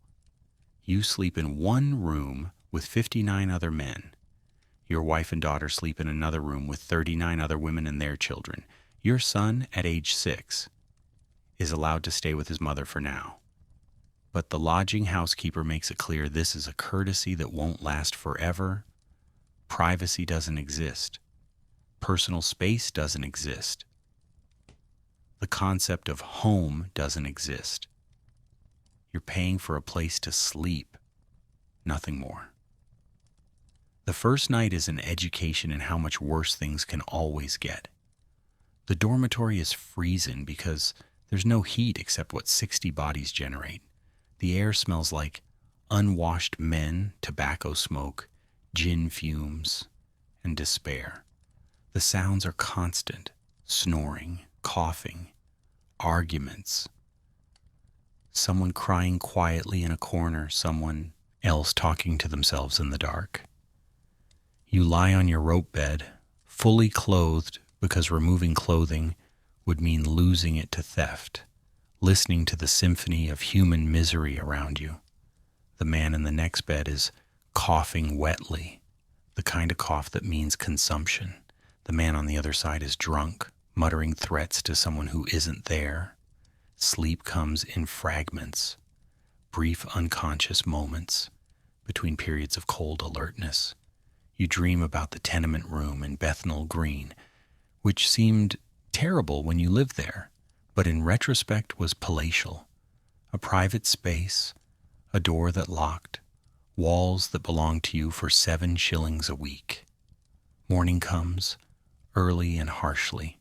You sleep in one room with 59 other men. Your wife and daughter sleep in another room with 39 other women and their children. Your son, at age 6, is allowed to stay with his mother for now. But the lodging housekeeper makes it clear this is a courtesy that won't last forever. Privacy doesn't exist. Personal space doesn't exist. The concept of home doesn't exist. You're paying for a place to sleep, nothing more. The first night is an education in how much worse things can always get. The dormitory is freezing because there's no heat except what 60 bodies generate. The air smells like unwashed men, tobacco smoke, gin fumes, and despair. The sounds are constant: snoring, coughing, arguments, someone crying quietly in a corner, someone else talking to themselves in the dark. You lie on your rope bed, fully clothed because removing clothing would mean losing it to theft, listening to the symphony of human misery around you. The man in the next bed is coughing wetly, the kind of cough that means consumption. The man on the other side is drunk, muttering threats to someone who isn't there. Sleep comes in fragments, brief unconscious moments between periods of cold alertness. You dream about the tenement room in Bethnal Green, which seemed terrible when you lived there, but in retrospect was palatial. A private space, a door that locked, walls that belonged to you for 7 shillings a week. Morning comes, early and harshly.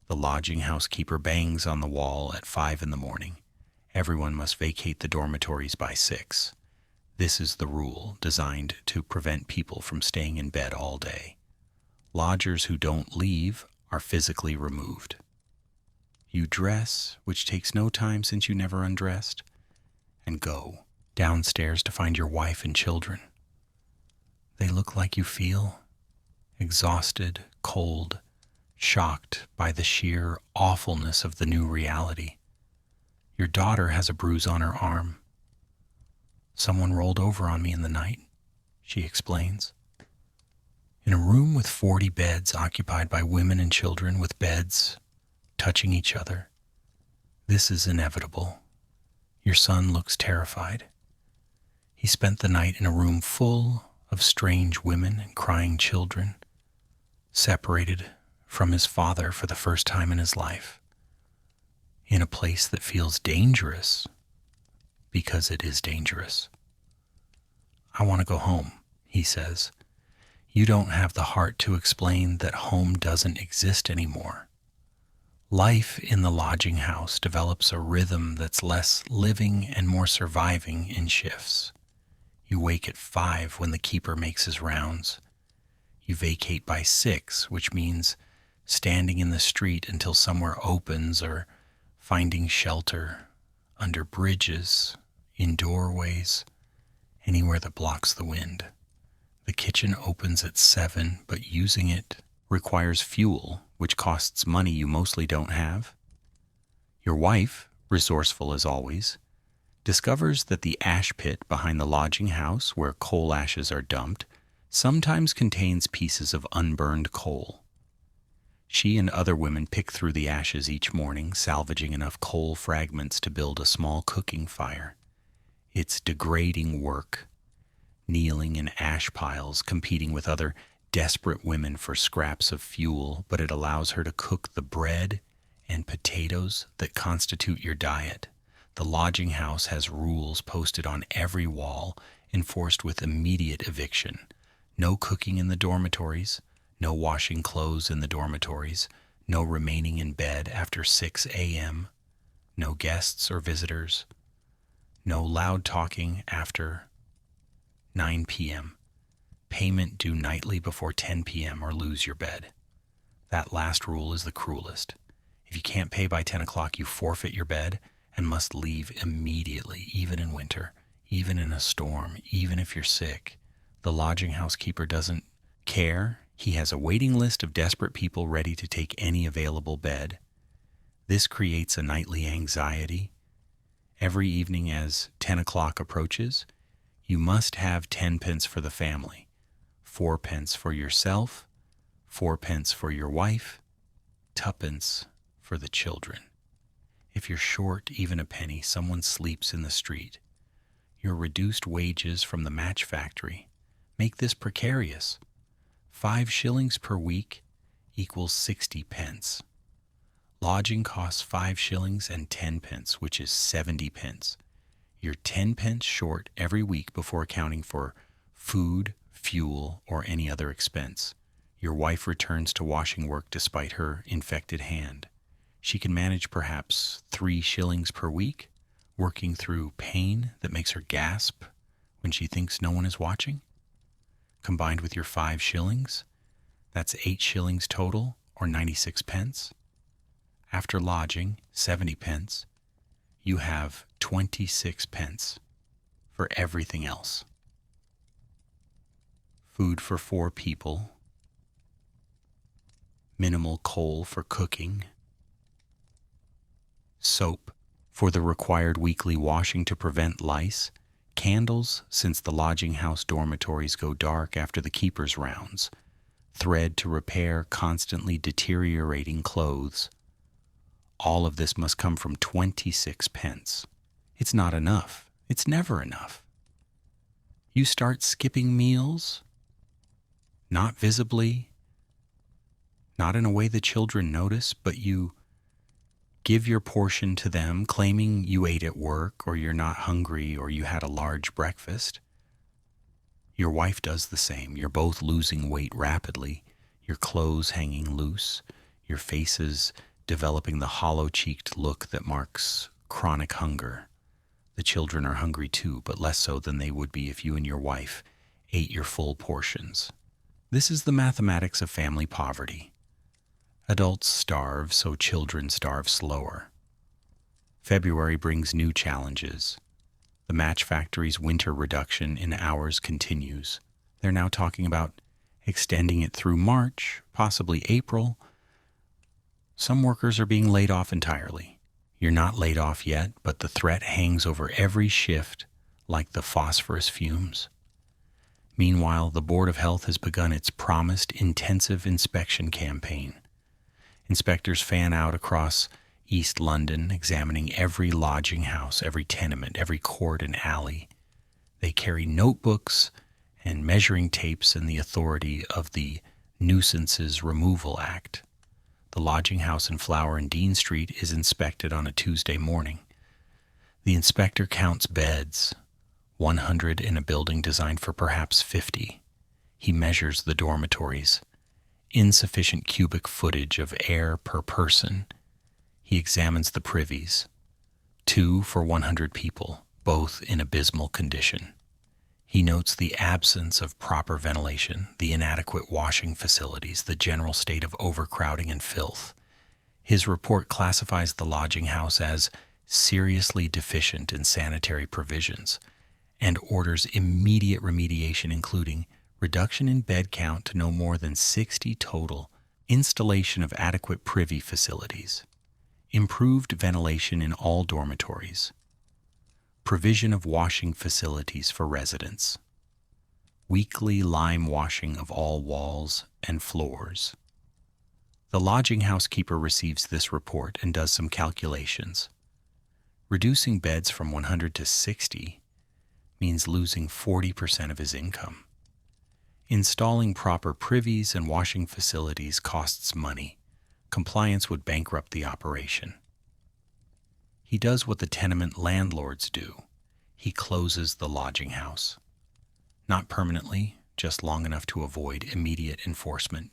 The lodging housekeeper bangs on the wall at 5 in the morning. Everyone must vacate the dormitories by 6. This is the rule, designed to prevent people from staying in bed all day. Lodgers who don't leave are physically removed. You dress, which takes no time since you never undressed, and go downstairs to find your wife and children. They look like you feel, exhausted, cold, shocked by the sheer awfulness of the new reality. Your daughter has a bruise on her arm. Someone rolled over on me in the night, she explains. In a room with 40 beds occupied by women and children with beds touching each other. This is inevitable. Your son looks terrified. He spent the night in a room full of strange women and crying children, separated from his father for the first time in his life, in a place that feels dangerous because it is dangerous. I want to go home, he says. You don't have the heart to explain that home doesn't exist anymore. Life in the lodging house develops a rhythm that's less living and more surviving in shifts. You wake at 5 when the keeper makes his rounds. You vacate by 6, which means standing in the street until somewhere opens or finding shelter under bridges, in doorways, anywhere that blocks the wind. The kitchen opens at 7, but using it requires fuel, which costs money you mostly don't have. Your wife, resourceful as always, discovers that the ash pit behind the lodging house where coal ashes are dumped sometimes contains pieces of unburned coal. She and other women pick through the ashes each morning, salvaging enough coal fragments to build a small cooking fire. It's degrading work, kneeling in ash piles, competing with other desperate women for scraps of fuel, but it allows her to cook the bread and potatoes that constitute your diet. The lodging house has rules posted on every wall, enforced with immediate eviction. No cooking in the dormitories, no washing clothes in the dormitories, no remaining in bed after 6 a.m., no guests or visitors, no loud talking after 9 p.m., payment due nightly before 10 p.m. or lose your bed. That last rule is the cruelest. If you can't pay by 10 o'clock, you forfeit your bed and must leave immediately, even in winter, even in a storm, even if you're sick. The lodging house keeper doesn't care. He has a waiting list of desperate people ready to take any available bed. This creates a nightly anxiety. Every evening as 10 o'clock approaches, you must have 10 pence for the family, 4 pence for yourself, 4 pence for your wife, 2 for the children. If you're short even a penny, someone sleeps in the street. Your reduced wages from the match factory make this precarious. 5 shillings per week equals 60 pence. Lodging costs 5 shillings and 10 pence, which is 70 pence. You're 10 pence short every week before accounting for food, fuel, or any other expense. Your wife returns to washing work despite her infected hand. She can manage perhaps 3 shillings per week, working through pain that makes her gasp when she thinks no one is watching. Combined with your 5 shillings, that's 8 shillings total, or 96 pence. After lodging, 70 pence, you have 26 pence for everything else. Food for 4 people, minimal coal for cooking, soap for the required weekly washing to prevent lice, candles since the lodging house dormitories go dark after the keeper's rounds, thread to repair constantly deteriorating clothes. All of this must come from 26 pence. It's not enough. It's never enough. You start skipping meals, not visibly, not in a way the children notice, but you give your portion to them, claiming you ate at work or you're not hungry or you had a large breakfast. Your wife does the same. You're both losing weight rapidly, your clothes hanging loose, your faces developing the hollow-cheeked look that marks chronic hunger. The children are hungry too, but less so than they would be if you and your wife ate your full portions. This is the mathematics of family poverty. Adults starve, so children starve slower. February brings new challenges. The match factory's winter reduction in hours continues. They're now talking about extending it through March, possibly April. Some workers are being laid off entirely. You're not laid off yet, but the threat hangs over every shift like the phosphorus fumes. Meanwhile, the Board of Health has begun its promised intensive inspection campaign. Inspectors fan out across East London, examining every lodging house, every tenement, every court and alley. They carry notebooks and measuring tapes and the authority of the Nuisances Removal Act. The lodging house in Flower and Dean Street is inspected on a Tuesday morning. The inspector counts beds, 100 in a building designed for perhaps 50. He measures the dormitories, insufficient cubic footage of air per person. He examines the privies, 2 for 100 people, both in abysmal condition. He notes the absence of proper ventilation, the inadequate washing facilities, the general state of overcrowding and filth. His report classifies the lodging house as seriously deficient in sanitary provisions and orders immediate remediation, including reduction in bed count to no more than 60 total, installation of adequate privy facilities, improved ventilation in all dormitories, provision of washing facilities for residents, weekly lime washing of all walls and floors. The lodging housekeeper receives this report and does some calculations. Reducing beds from 100 to 60 means losing 40% of his income. Installing proper privies and washing facilities costs money. Compliance would bankrupt the operation. He does what the tenement landlords do. He closes the lodging house. Not permanently, just long enough to avoid immediate enforcement.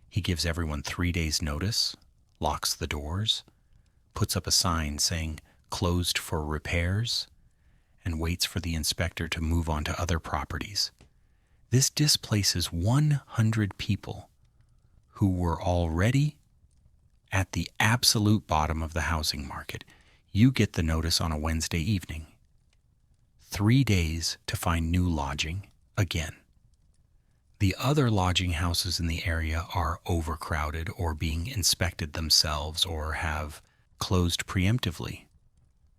He gives everyone 3 days' notice, locks the doors, puts up a sign saying closed for repairs, and waits for the inspector to move on to other properties. This displaces 100 people who were already at the absolute bottom of the housing market. You get the notice on a Wednesday evening. 3 days to find new lodging again. The other lodging houses in the area are overcrowded or being inspected themselves or have closed preemptively.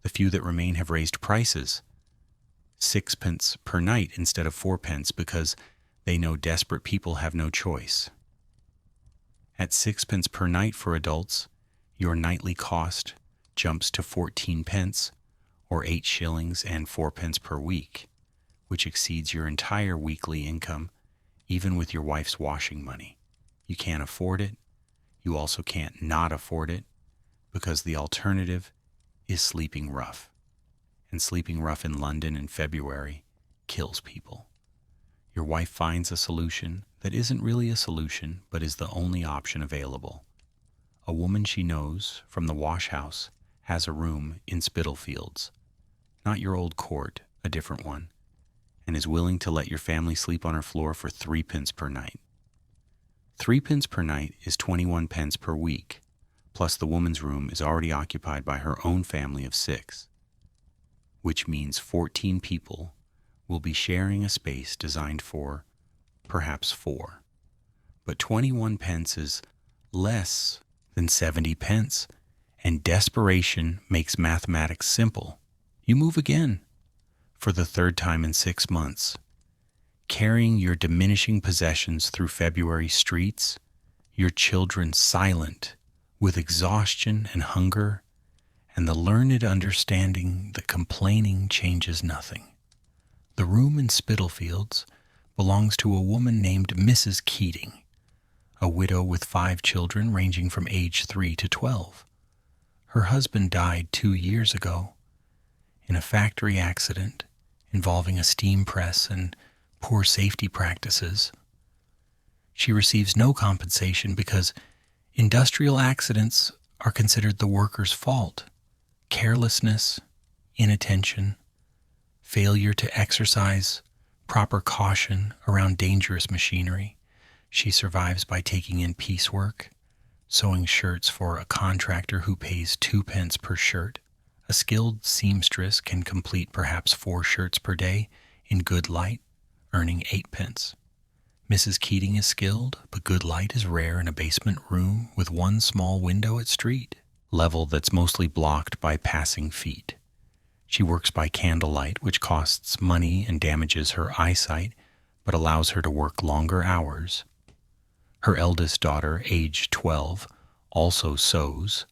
The few that remain have raised prices, 6 pence per night instead of 4 pence, because they know desperate people have no choice. At 6 pence per night for adults, your nightly cost jumps to 14 pence or 8 shillings and 4 pence per week, which exceeds your entire weekly income, even with your wife's washing money. You can't afford it. You also can't not afford it, because the alternative is sleeping rough. And sleeping rough in London in February kills people. Your wife finds a solution that isn't really a solution, but is the only option available. A woman she knows from the wash house has a room in Spitalfields, not your old court, a different one, and is willing to let your family sleep on her floor for 3 pence per night. 3 pence per night is 21 pence per week, plus the woman's room is already occupied by her own family of 6, which means 14 people will be sharing a space designed for perhaps 4. But 21 pence is less than 70 pence, and desperation makes mathematics simple. You move again, for the 3rd time in 6 months, carrying your diminishing possessions through February streets, your children silent with exhaustion and hunger, and the learned understanding that complaining changes nothing. The room in Spitalfields belongs to a woman named Mrs. Keating, a widow with 5 children ranging from age 3 to 12. Her husband died 2 years ago in a factory accident involving a steam press and poor safety practices. She receives no compensation because industrial accidents are considered the worker's fault. Carelessness, inattention, failure to exercise proper caution around dangerous machinery. She survives by taking in piecework, sewing shirts for a contractor who pays 2 pence per shirt. A skilled seamstress can complete perhaps 4 shirts per day in good light, earning 8 pence. Mrs. Keating is skilled, but good light is rare in a basement room with one small window at street level that's mostly blocked by passing feet. She works by candlelight, which costs money and damages her eyesight, but allows her to work longer hours. Her eldest daughter, aged 12, also sews,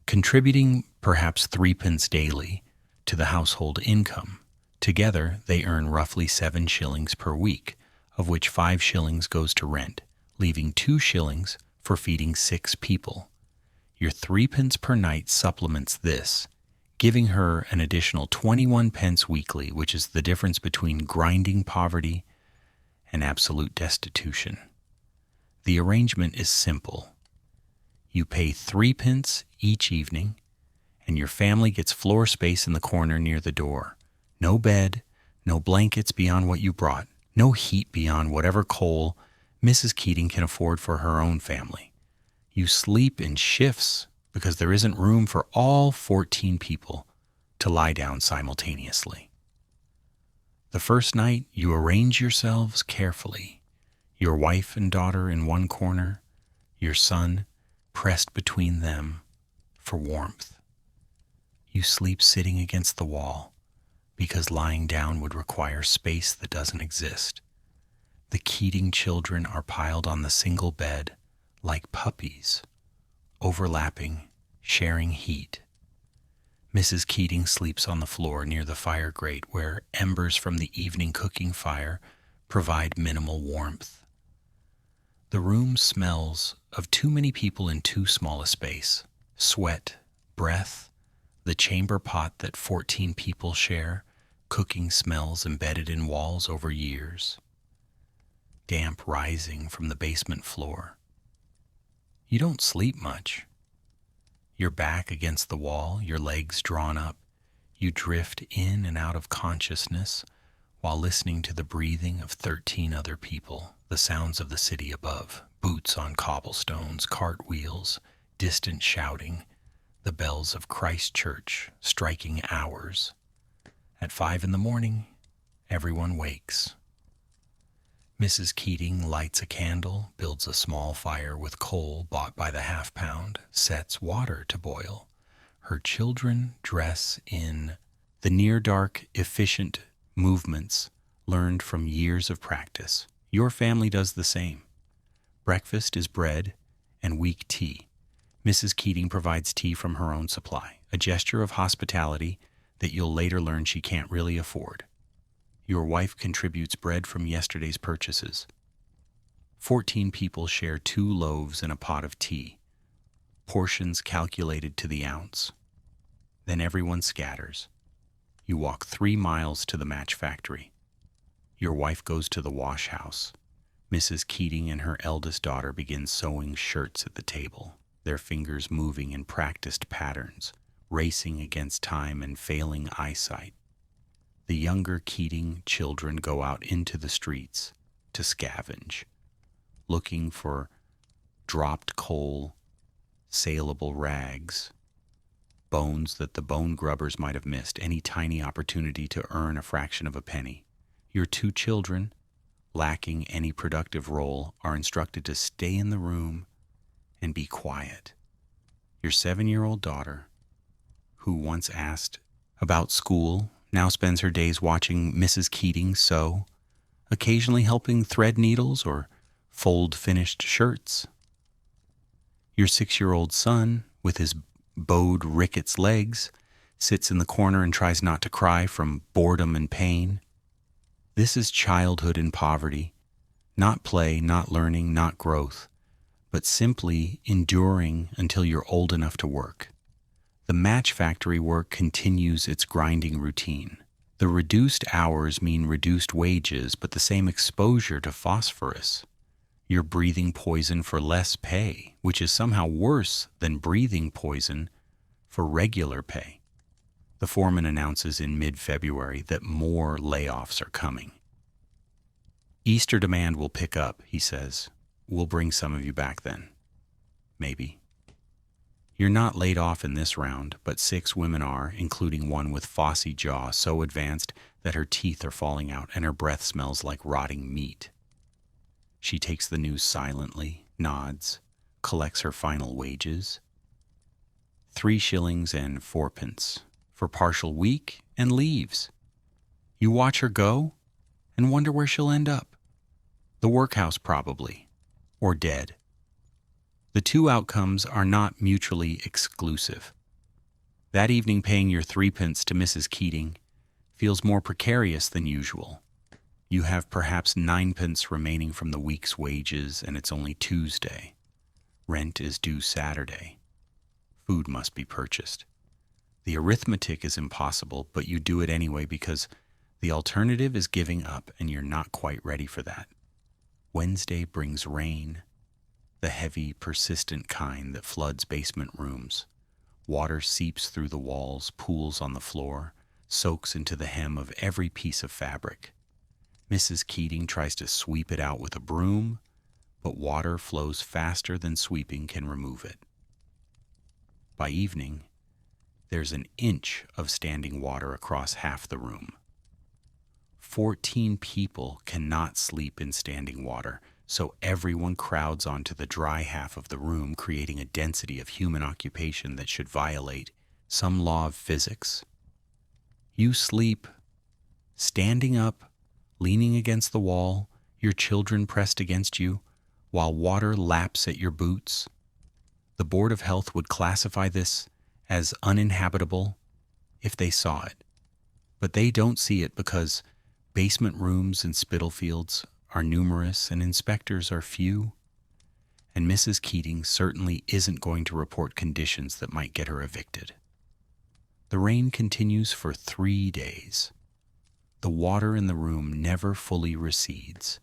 contributing perhaps 3 pence daily to the household income. Together, they earn roughly 7 shillings per week, of which 5 shillings goes to rent, leaving 2 shillings for feeding 6 people. Your 3 pence per night supplements this, giving her an additional 21 pence weekly, which is the difference between grinding poverty and absolute destitution. The arrangement is simple. You pay 3 pence each evening, and your family gets floor space in the corner near the door. No bed, no blankets beyond what you brought, no heat beyond whatever coal Mrs. Keating can afford for her own family. You sleep in shifts because there isn't room for all 14 people to lie down simultaneously. The first night, you arrange yourselves carefully. Your wife and daughter in one corner, your son pressed between them for warmth. You sleep sitting against the wall because lying down would require space that doesn't exist. The Keating children are piled on the single bed like puppies, overlapping, sharing heat. Mrs. Keating sleeps on the floor near the fire grate where embers from the evening cooking fire provide minimal warmth. The room smells of too many people in too small a space. Sweat, breath, the chamber pot that 14 people share, cooking smells embedded in walls over years. Damp rising from the basement floor. You don't sleep much. Your back against the wall, your legs drawn up. You drift in and out of consciousness while listening to the breathing of 13 other people, the sounds of the city above, boots on cobblestones, cartwheels, distant shouting, the bells of Christ Church striking hours. At 5 a.m, everyone wakes. Mrs. Keating lights a candle, builds a small fire with coal bought by the half-pound, sets water to boil. Her children dress in the near-dark, efficient movements learned from years of practice. Your family does the same. Breakfast is bread and weak tea. Mrs. Keating provides tea from her own supply, a gesture of hospitality that you'll later learn she can't really afford. Your wife contributes bread from yesterday's purchases. 14 people share 2 loaves and a pot of tea, portions calculated to the ounce. Then everyone scatters. You walk 3 miles to the match factory. Your wife goes to the wash house. Mrs. Keating and her eldest daughter begin sewing shirts at the table, their fingers moving in practiced patterns, racing against time and failing eyesight. The younger Keating children go out into the streets to scavenge, looking for dropped coal, saleable rags, bones that the bone grubbers might have missed, any tiny opportunity to earn a fraction of a penny. Your 2 children, lacking any productive role, are instructed to stay in the room and be quiet. Your 7-year-old daughter, who once asked about school, now spends her days watching Mrs. Keating sew, occasionally helping thread needles or fold finished shirts. Your 6-year-old son, with his bowed rickets legs, sits in the corner and tries not to cry from boredom and pain. This is childhood in poverty, not play, not learning, not growth, but simply enduring until you're old enough to work. The match factory work continues its grinding routine. The reduced hours mean reduced wages, but the same exposure to phosphorus. You're breathing poison for less pay, which is somehow worse than breathing poison for regular pay. The foreman announces in mid-February that more layoffs are coming. Easter demand will pick up, he says. We'll bring some of you back then. maybe. You're not laid off in this round, but 6 women are, including one with phossy jaw so advanced that her teeth are falling out and her breath smells like rotting meat. She takes the news silently, nods, collects her final wages. 3 shillings and 4 pence for partial week, and leaves. You watch her go and wonder where she'll end up. The workhouse probably, or dead. The 2 outcomes are not mutually exclusive. That evening paying your 3 pence to Mrs. Keating feels more precarious than usual. You have perhaps 9 pence remaining from the week's wages, and it's only Tuesday. Rent is due Saturday. Food must be purchased. The arithmetic is impossible, but you do it anyway because the alternative is giving up, and you're not quite ready for that. Wednesday brings rain, the heavy, persistent kind that floods basement rooms. Water seeps through the walls, pools on the floor, soaks into the hem of every piece of fabric. Mrs. Keating tries to sweep it out with a broom, but water flows faster than sweeping can remove it. By evening, there's an inch of standing water across half the room. 14 people cannot sleep in standing water, so everyone crowds onto the dry half of the room, creating a density of human occupation that should violate some law of physics. You sleep, standing up, leaning against the wall, your children pressed against you, while water laps at your boots. The Board of Health would classify this as uninhabitable if they saw it, but they don't see it because basement rooms in Spitalfields are numerous and inspectors are few, and Mrs. Keating certainly isn't going to report conditions that might get her evicted. The rain continues for 3 days. The water in the room never fully recedes,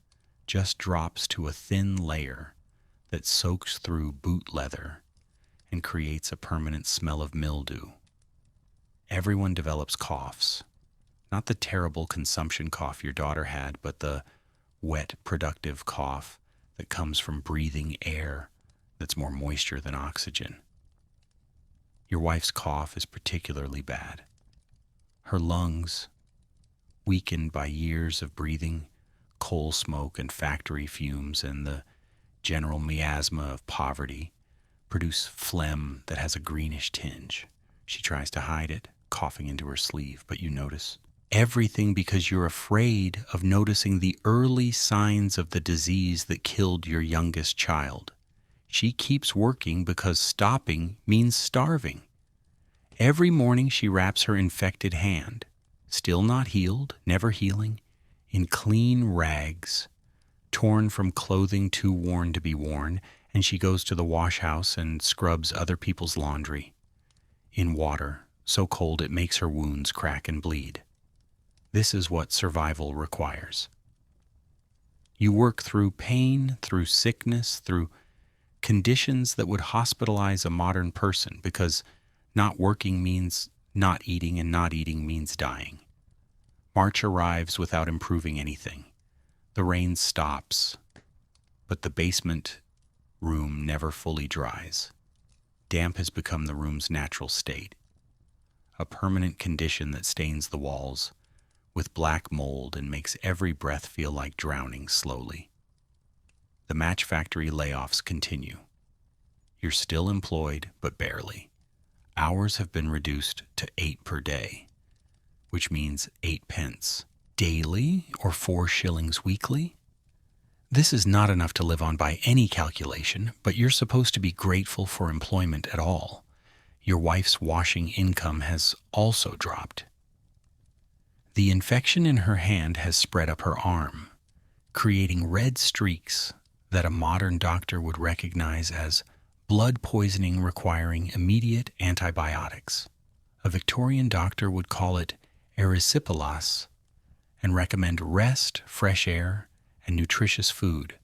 just drops to a thin layer that soaks through boot leather and creates a permanent smell of mildew. Everyone develops coughs, not the terrible consumption cough your daughter had, but the wet, productive cough that comes from breathing air that's more moisture than oxygen. Your wife's cough is particularly bad. Her lungs, weakened by years of breathing coal smoke and factory fumes and the general miasma of poverty, produce phlegm that has a greenish tinge. She tries to hide it, coughing into her sleeve, but you notice everything because you're afraid of noticing the early signs of the disease that killed your youngest child. She keeps working because stopping means starving. Every morning she wraps her infected hand, still not healed, never healing, in clean rags, torn from clothing too worn to be worn, and she goes to the wash house and scrubs other people's laundry in water so cold it makes her wounds crack and bleed. This is what survival requires. You work through pain, through sickness, through conditions that would hospitalize a modern person, because not working means not eating, and not eating means dying. March arrives without improving anything. The rain stops, but the basement room never fully dries. Damp has become the room's natural state, a permanent condition that stains the walls with black mold and makes every breath feel like drowning slowly. The match factory layoffs continue. You're still employed, but barely. Hours have been reduced to 8 per day, which means 8 pence daily or 4 shillings weekly. This is not enough to live on by any calculation, but you're supposed to be grateful for employment at all. Your wife's washing income has also dropped. The infection in her hand has spread up her arm, creating red streaks that a modern doctor would recognize as blood poisoning requiring immediate antibiotics. A Victorian doctor would call it erysipelas and recommend rest, fresh air, and nutritious food,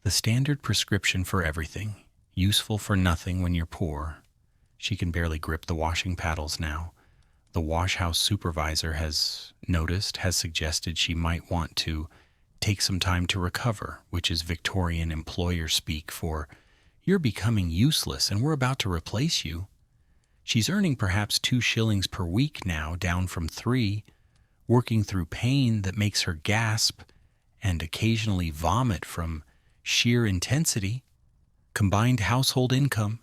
the standard prescription for everything, useful for nothing when you're poor. She can barely grip the washing paddles now. The wash house supervisor has suggested she might want to take some time to recover, which is Victorian employer speak for You're becoming useless and we're about to replace you. She's earning perhaps 2 shillings per week now, down from 3, working through pain that makes her gasp and occasionally vomit from sheer intensity. Combined household income,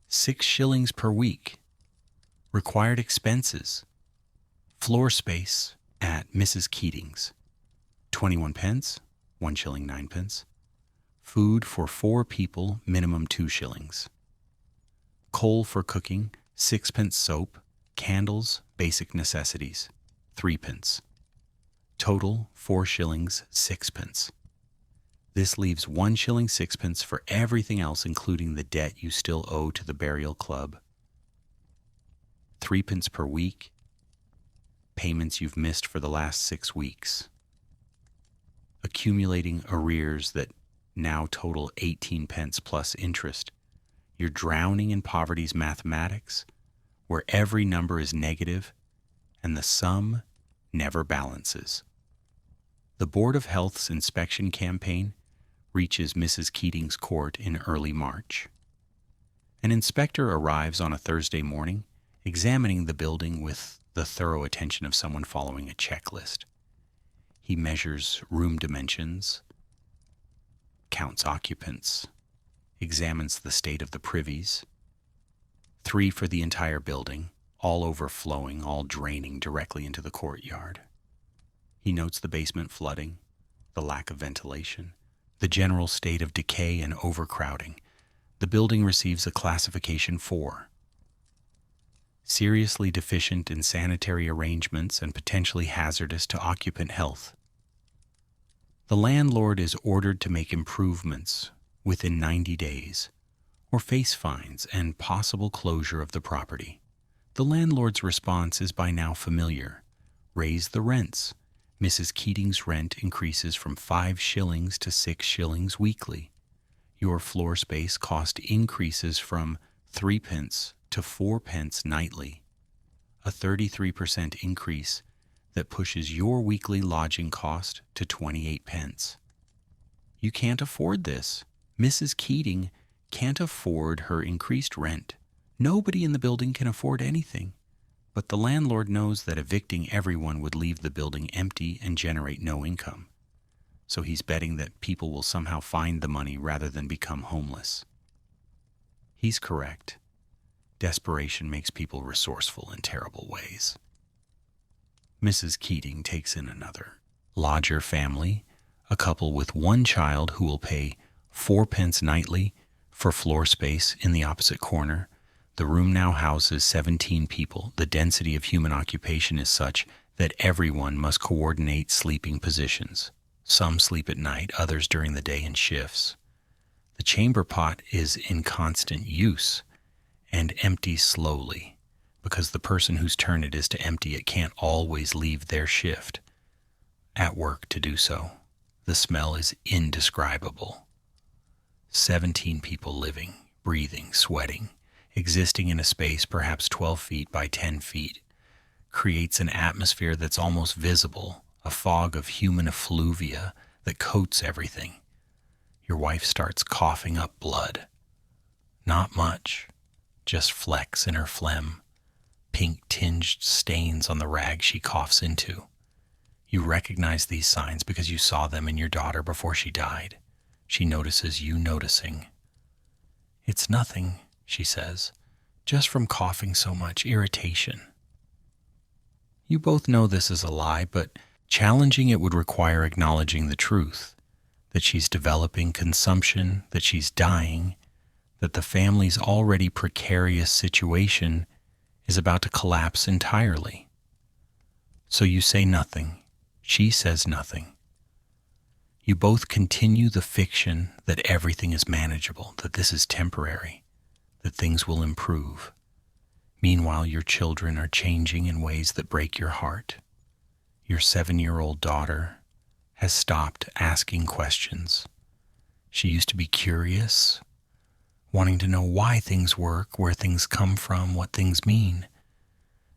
6 shillings per week. Required expenses, floor space at Mrs. Keating's, 21 pence, 1 shilling 9 pence. Food for 4 people, minimum 2 shillings. Coal for cooking, 6 pence soap. Candles, basic necessities, 3 pence. Total, 4 shillings 6 pence. This leaves 1 shilling 6 pence for everything else, including the debt you still owe to the burial club. 3 pence per week, payments you've missed for the last 6 weeks. Accumulating arrears that now total 18 pence plus interest. You're drowning in poverty's mathematics, where every number is negative and the sum never balances. The Board of Health's inspection campaign reaches Mrs. Keating's court in early March. An inspector arrives on a Thursday morning, examining the building with the thorough attention of someone following a checklist. He measures room dimensions, counts occupants, examines the state of the privies, 3 for the entire building, all overflowing, all draining directly into the courtyard. He notes the basement flooding, the lack of ventilation, the general state of decay and overcrowding. The building receives a classification 4. Seriously deficient in sanitary arrangements and potentially hazardous to occupant health. The landlord is ordered to make improvements within 90 days, or face fines and possible closure of the property. The landlord's response is by now familiar. Raise the rents. Mrs. Keating's rent increases from 5 shillings to 6 shillings weekly. Your floor space cost increases from 3 pence to 4 pence nightly, a 33% increase that pushes your weekly lodging cost to 28 pence. You can't afford this. Mrs. Keating can't afford her increased rent. Nobody in the building can afford anything. But the landlord knows that evicting everyone would leave the building empty and generate no income. So he's betting that people will somehow find the money rather than become homeless. He's correct. Desperation makes people resourceful in terrible ways. Mrs. Keating takes in another lodger family, a couple with 1 child who will pay 4 pence nightly for floor space in the opposite corner. The room now houses 17 people. The density of human occupation is such that everyone must coordinate sleeping positions. Some sleep at night, others during the day in shifts. The chamber pot is in constant use and empties slowly, because the person whose turn it is to empty it can't always leave their shift at work to do so. The smell is indescribable. 17 people living, breathing, sweating, existing in a space perhaps 12 feet by 10 feet, creates an atmosphere that's almost visible, a fog of human effluvia that coats everything. Your wife starts coughing up blood. Not much, just flecks in her phlegm, pink-tinged stains on the rag she coughs into. You recognize these signs because you saw them in your daughter before she died. She notices you noticing. "It's nothing," she says, "just from coughing so much, irritation." You both know this is a lie, but challenging it would require acknowledging the truth, that she's developing consumption, that she's dying, that the family's already precarious situation is about to collapse entirely. So you say nothing. She says nothing. You both continue the fiction that everything is manageable, that this is temporary, that things will improve. Meanwhile, your children are changing in ways that break your heart. Your 7-year-old daughter has stopped asking questions. She used to be curious, wanting to know why things work, where things come from, what things mean.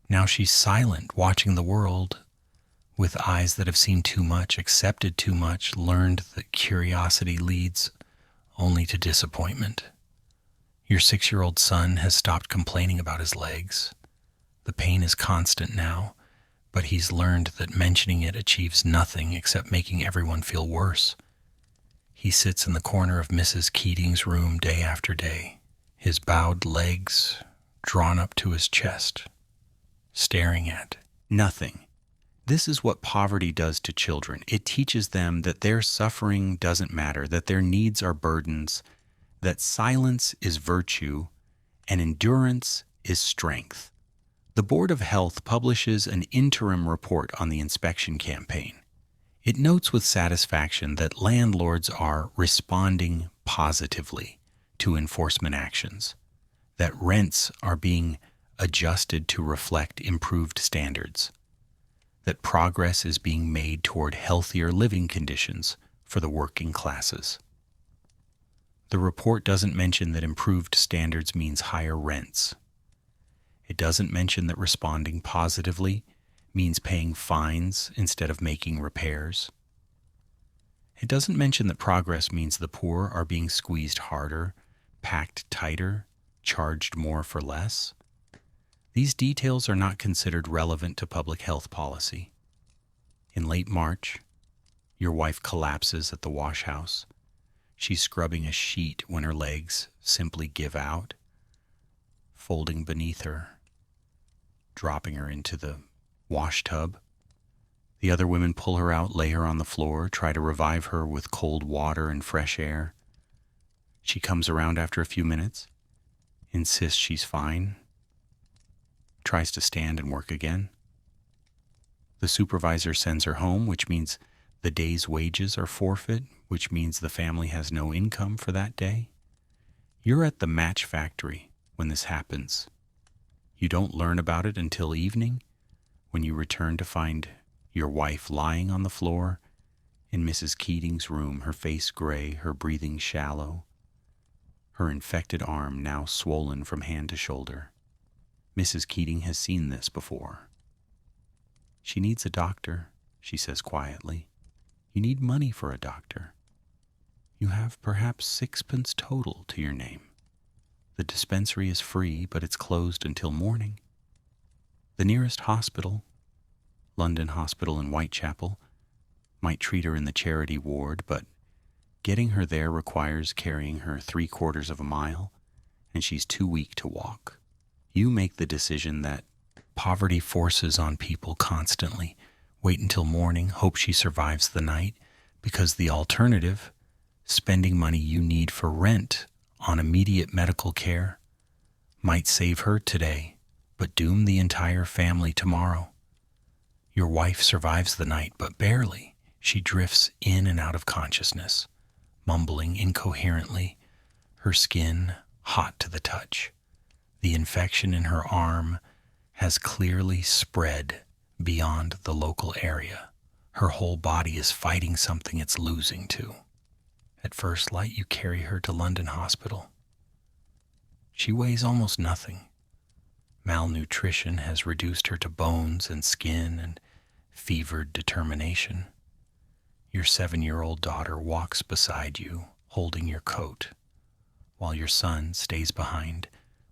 Now she's silent, watching the world with eyes that have seen too much, accepted too much, learned that curiosity leads only to disappointment. Your 6-year-old son has stopped complaining about his legs. The pain is constant now, but he's learned that mentioning it achieves nothing except making everyone feel worse. He sits in the corner of Mrs. Keating's room day after day, his bowed legs drawn up to his chest, staring at nothing. This is what poverty does to children. It teaches them that their suffering doesn't matter, that their needs are burdens, that silence is virtue, and endurance is strength. The Board of Health publishes an interim report on the inspection campaign. It notes with satisfaction that landlords are responding positively to enforcement actions, that rents are being adjusted to reflect improved standards, that progress is being made toward healthier living conditions for the working classes. The report doesn't mention that improved standards means higher rents. It doesn't mention that responding positively means paying fines instead of making repairs. It doesn't mention that progress means the poor are being squeezed harder, packed tighter, charged more for less. These details are not considered relevant to public health policy. In late March, your wife collapses at the wash house. She's scrubbing a sheet when her legs simply give out, folding beneath her, dropping her into the wash tub. The other women pull her out, lay her on the floor, try to revive her with cold water and fresh air. She comes around after a few minutes, insists she's fine, tries to stand and work again. The supervisor sends her home, which means the day's wages are forfeit, which means the family has no income for that day. You're at the match factory when this happens. You don't learn about it until evening, when you return to find your wife lying on the floor in Mrs. Keating's room, her face gray, her breathing shallow, her infected arm now swollen from hand to shoulder. Mrs. Keating has seen this before. She needs a doctor, she says quietly. You need money for a doctor. You have perhaps 6pence total to your name. The dispensary is free, but it's closed until morning. The nearest hospital, London Hospital in Whitechapel, might treat her in the charity ward, but getting her there requires carrying her 3/4 of a mile, and she's too weak to walk. You make the decision that poverty forces on people constantly. Wait until morning, hope she survives the night, because the alternative, spending money you need for rent on immediate medical care, might save her today, but doom the entire family tomorrow. Your wife survives the night, but barely. She drifts in and out of consciousness, mumbling incoherently, her skin hot to the touch. The infection in her arm has clearly spread beyond the local area. Her whole body is fighting something it's losing to. At first light, you carry her to London Hospital. She weighs almost nothing. Malnutrition has reduced her to bones and skin and fevered determination. Your 7-year-old daughter walks beside you, holding your coat, while your son stays behind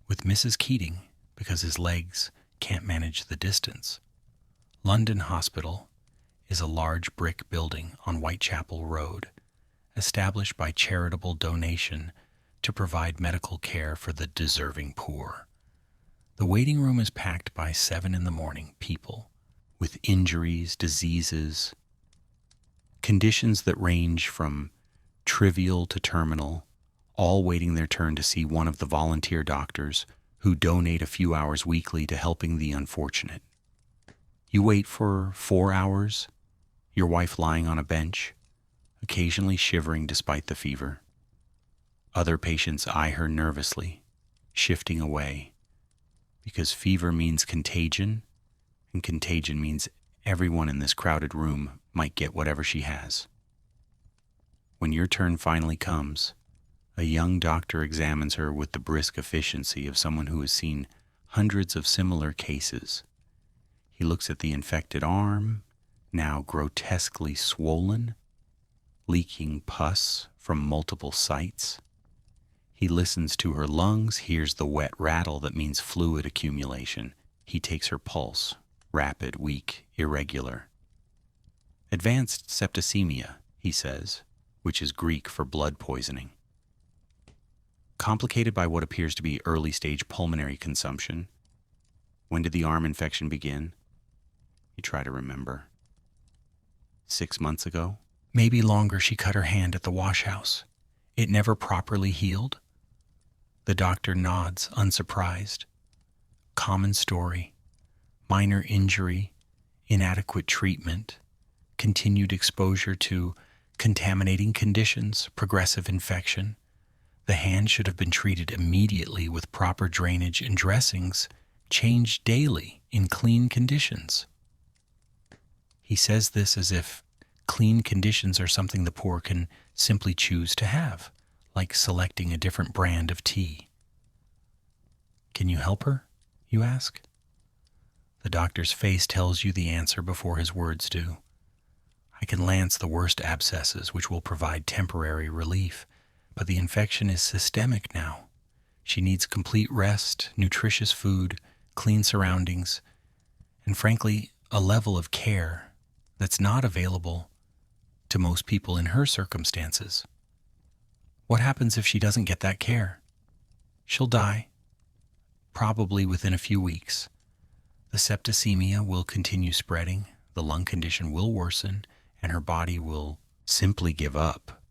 with Mrs. Keating because his legs can't manage the distance. London Hospital is a large brick building on Whitechapel Road, established by charitable donation to provide medical care for the deserving poor. The waiting room is packed by 7 a.m. people with injuries, diseases, conditions that range from trivial to terminal, all waiting their turn to see one of the volunteer doctors who donate a few hours weekly to helping the unfortunate. You wait for 4 hours, your wife lying on a bench, occasionally shivering despite the fever. Other patients eye her nervously, shifting away, because fever means contagion, and contagion means everyone in this crowded room might get whatever she has. When your turn finally comes, a young doctor examines her with the brisk efficiency of someone who has seen hundreds of similar cases. He looks at the infected arm, now grotesquely swollen, leaking pus from multiple sites. He listens to her lungs, hears the wet rattle that means fluid accumulation. He takes her pulse, rapid, weak, irregular. Advanced septicemia, he says, which is Greek for blood poisoning. Complicated by what appears to be early-stage pulmonary consumption. When did the arm infection begin? You try to remember. 6 months ago? Maybe longer. She cut her hand at the wash house. It never properly healed? The doctor nods, unsurprised. Common story. Minor injury, inadequate treatment, continued exposure to contaminating conditions, progressive infection. The hand should have been treated immediately with proper drainage and dressings, changed daily in clean conditions. He says this as if clean conditions are something the poor can simply choose to have, like selecting a different brand of tea. Can you help her? You ask. The doctor's face tells you the answer before his words do. I can lance the worst abscesses, which will provide temporary relief, but the infection is systemic now. She needs complete rest, nutritious food, clean surroundings, and frankly, a level of care that's not available to most people in her circumstances. What happens if she doesn't get that care? She'll die, probably within a few weeks. The septicemia will continue spreading, the lung condition will worsen, and her body will simply give up.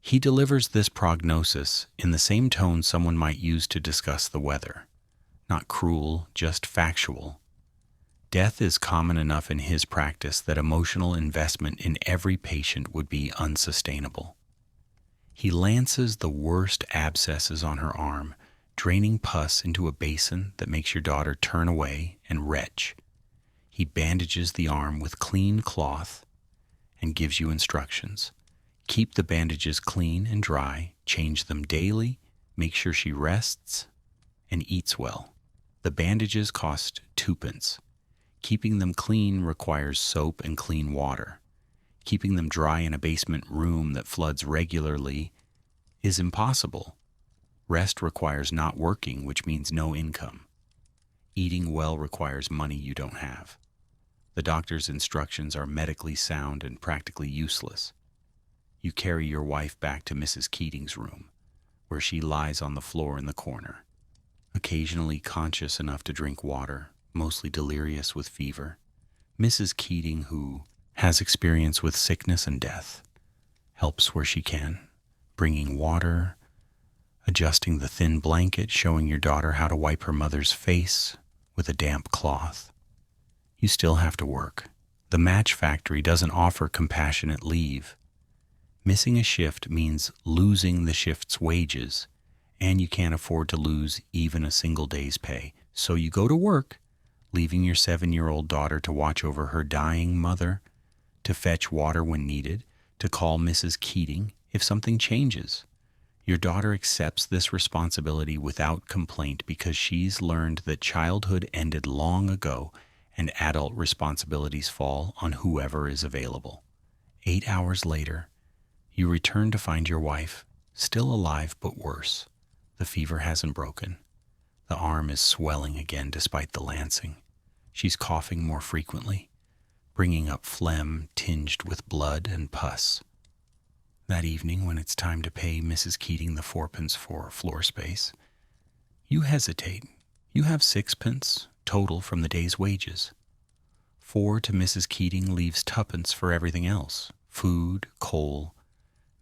He delivers this prognosis in the same tone someone might use to discuss the weather. Not cruel, just factual. Death is common enough in his practice that emotional investment in every patient would be unsustainable. He lances the worst abscesses on her arm, draining pus into a basin that makes your daughter turn away and retch. He bandages the arm with clean cloth and gives you instructions. Keep the bandages clean and dry, change them daily, make sure she rests and eats well. The bandages cost 2p. Keeping them clean requires soap and clean water. Keeping them dry in a basement room that floods regularly is impossible. Rest requires not working, which means no income. Eating well requires money you don't have. The doctor's instructions are medically sound and practically useless. You carry your wife back to Mrs. Keating's room, where she lies on the floor in the corner, occasionally conscious enough to drink water, mostly delirious with fever. Mrs. Keating, who has experience with sickness and death, helps where she can, bringing water, adjusting the thin blanket, showing your daughter how to wipe her mother's face with a damp cloth. You still have to work. The match factory doesn't offer compassionate leave. Missing a shift means losing the shift's wages, and you can't afford to lose even a single day's pay. So you go to work, leaving your 7-year-old daughter to watch over her dying mother, to fetch water when needed, to call Mrs. Keating if something changes. Your daughter accepts this responsibility without complaint because she's learned that childhood ended long ago and adult responsibilities fall on whoever is available. 8 hours later, you return to find your wife still alive but worse. The fever hasn't broken. The arm is swelling again despite the lancing. She's coughing more frequently, bringing up phlegm tinged with blood and pus. That evening, when it's time to pay Mrs. Keating the 4p for floor space, you hesitate. You have 6p total from the day's wages. 4 to Mrs. Keating leaves 2p for everything else: food, coal,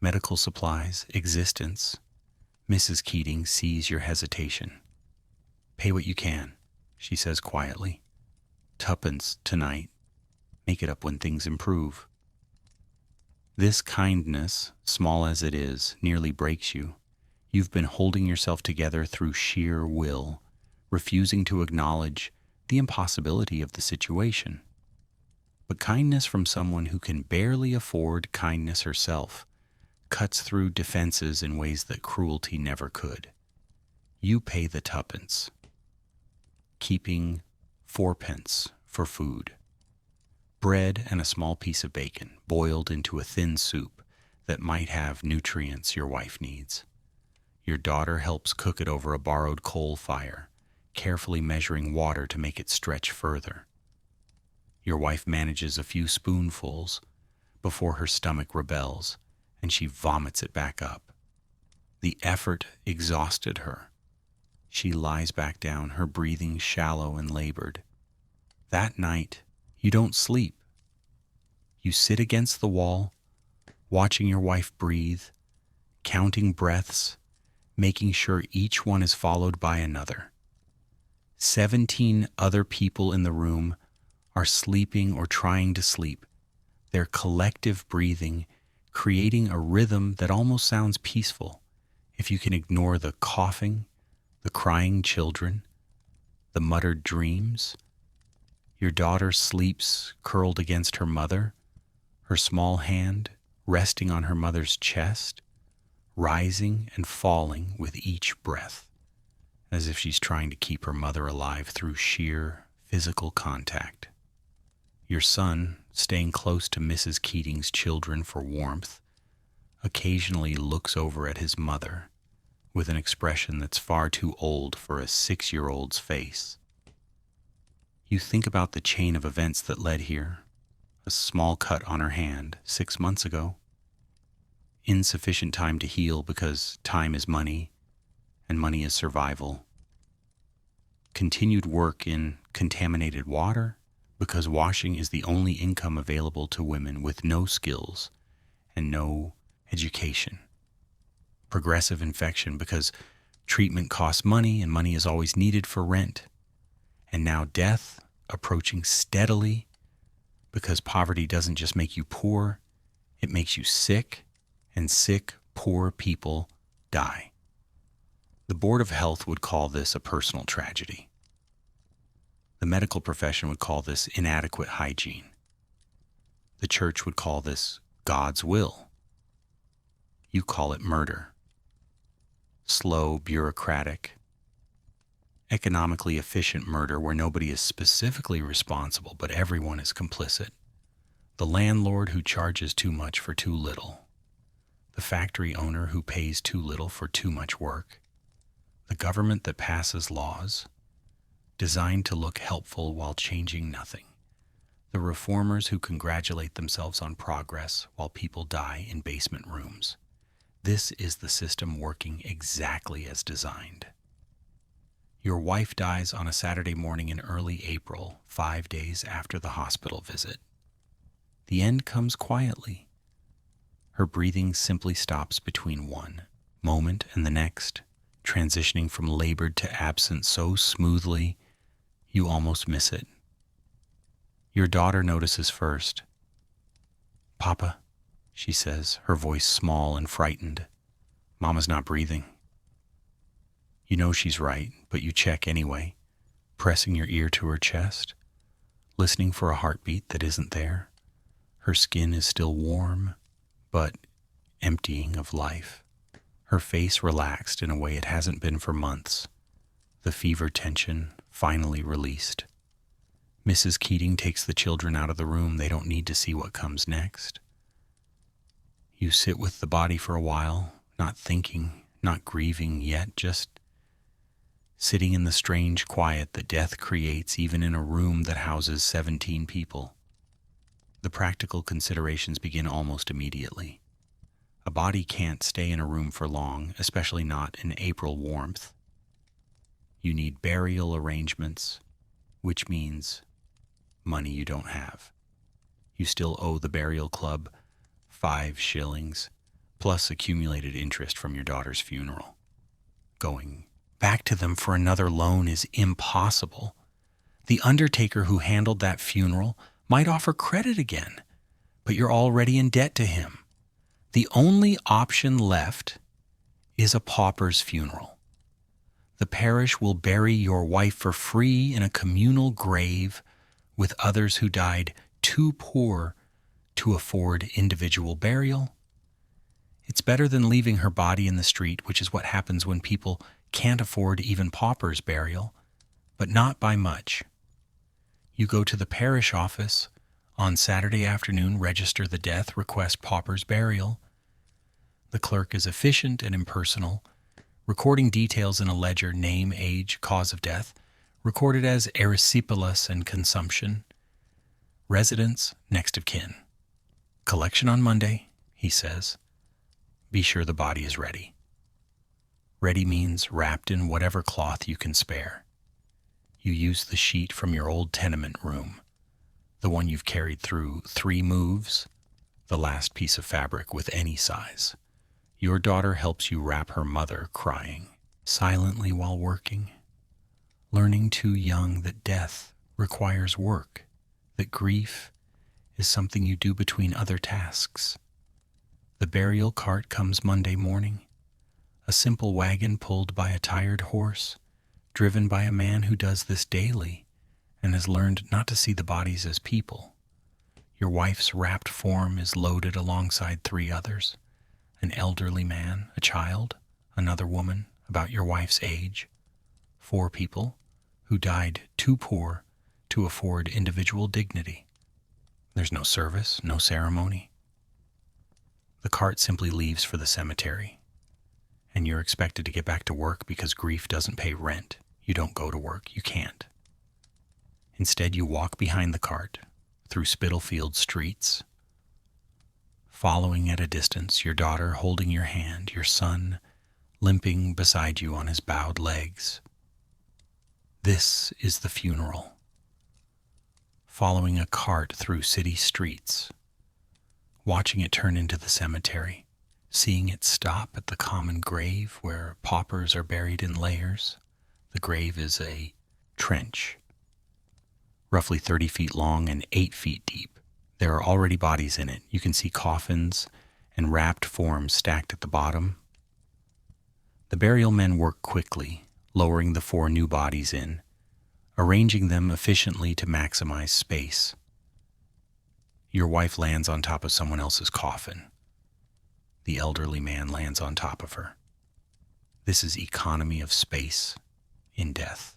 medical supplies, existence. Mrs. Keating sees your hesitation. Pay what you can, she says quietly. 2p tonight. Make it up when things improve. This kindness, small as it is, nearly breaks you. You've been holding yourself together through sheer will, refusing to acknowledge the impossibility of the situation. But kindness from someone who can barely afford kindness herself cuts through defenses in ways that cruelty never could. You pay the 2p, keeping 4p for food. bread and a small piece of bacon boiled into a thin soup that might have nutrients your wife needs. Your daughter helps cook it over a borrowed coal fire, carefully measuring water to make it stretch further. Your wife manages a few spoonfuls before her stomach rebels, and she vomits it back up. The effort exhausted her. She lies back down, her breathing shallow and labored. That night, you don't sleep. You sit against the wall, watching your wife breathe, counting breaths, making sure each one is followed by another. 17 other people in the room are sleeping or trying to sleep, their collective breathing creating a rhythm that almost sounds peaceful if you can ignore the coughing, the crying children, the muttered dreams. Your daughter sleeps curled against her mother, her small hand resting on her mother's chest, rising and falling with each breath, as if she's trying to keep her mother alive through sheer physical contact. Your son, staying close to Mrs. Keating's children for warmth, occasionally looks over at his mother with an expression that's far too old for a 6-year-old's face. You think about the chain of events that led here. A small cut on her hand 6 months ago. Insufficient time to heal because time is money, and money is survival. Continued work in contaminated water because washing is the only income available to women with no skills and no education. Progressive infection because treatment costs money and money is always needed for rent. And now death approaching steadily because poverty doesn't just make you poor, it makes you sick, and sick, poor people die. The Board of Health would call this a personal tragedy. The medical profession would call this inadequate hygiene. The church would call this God's will. You call it murder. Slow, bureaucratic, economically efficient murder where nobody is specifically responsible, but everyone is complicit. The landlord who charges too much for too little. The factory owner who pays too little for too much work. The government that passes laws designed to look helpful while changing nothing. The reformers who congratulate themselves on progress while people die in basement rooms. This is the system working exactly as designed. Your wife dies on a Saturday morning in early April, 5 days after the hospital visit. The end comes quietly. Her breathing simply stops between one moment and the next, transitioning from labored to absent so smoothly you almost miss it. Your daughter notices first. "Papa," she says, her voice small and frightened. "Mama's not breathing." You know she's right, but you check anyway, pressing your ear to her chest, listening for a heartbeat that isn't there. Her skin is still warm, but emptying of life. Her face relaxed in a way it hasn't been for months. The fever tension finally released. Mrs. Keating takes the children out of the room. They don't need to see what comes next. You sit with the body for a while, not thinking, not grieving yet, just sitting in the strange quiet that death creates even in a room that houses 17 people. The practical considerations begin almost immediately. A body can't stay in a room for long, especially not in April warmth. You need burial arrangements, which means money you don't have. You still owe the burial club 5 shillings, plus accumulated interest from your daughter's funeral. Going back to them for another loan is impossible. The undertaker who handled that funeral might offer credit again, but you're already in debt to him. The only option left is a pauper's funeral. The parish will bury your wife for free in a communal grave with others who died too poor to afford individual burial. It's better than leaving her body in the street, which is what happens when people can't afford even pauper's burial, but not by much. You go to the parish office On Saturday afternoon, register the death, request pauper's burial. The clerk is efficient and impersonal, recording details in a ledger: name, age, cause of death, recorded as erysipelas and consumption. Residence, next of kin. Collection on Monday, he says. Be sure the body is ready. Ready means wrapped in whatever cloth you can spare. You use the sheet from your old tenement room, the one you've carried through 3 moves, the last piece of fabric with any size. Your daughter helps you wrap her mother, crying silently while working, learning too young that death requires work, that grief is something you do between other tasks. The burial cart comes Monday morning, a simple wagon pulled by a tired horse, driven by a man who does this daily and has learned not to see the bodies as people. Your wife's wrapped form is loaded alongside 3 others, an elderly man, a child, another woman about your wife's age, 4 people who died too poor to afford individual dignity. There's no service, no ceremony. The cart simply leaves for the cemetery, and you're expected to get back to work because grief doesn't pay rent. You don't go to work. You can't. Instead, you walk behind the cart through Spitalfield streets, following at a distance, your daughter holding your hand, your son limping beside you on his bowed legs. This is the funeral. Following a cart through city streets, watching it turn into the cemetery, seeing it stop at the common grave where paupers are buried in layers. The grave is a trench, roughly 30 feet long and 8 feet deep. There are already bodies in it. You can see coffins and wrapped forms stacked at the bottom. The burial men work quickly, lowering the 4 new bodies in, arranging them efficiently to maximize space. Your wife lands on top of someone else's coffin. The elderly man lands on top of her. This is economy of space in death.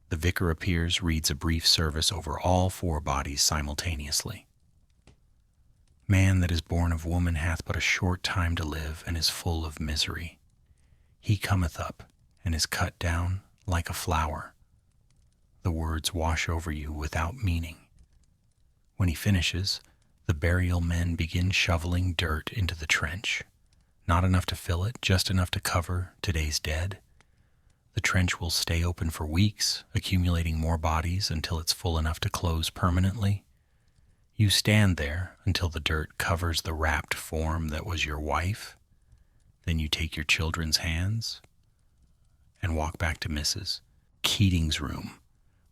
The vicar appears, reads a brief service over all 4 bodies simultaneously. Man that is born of woman hath but a short time to live, and is full of misery. He cometh up, and is cut down like a flower. The words wash over you without meaning. When he finishes, the burial men begin shoveling dirt into the trench. Not enough to fill it, just enough to cover today's dead. The trench will stay open for weeks, accumulating more bodies until it's full enough to close permanently. You stand there until the dirt covers the wrapped form that was your wife. Then you take your children's hands and walk back to Mrs. Keating's room,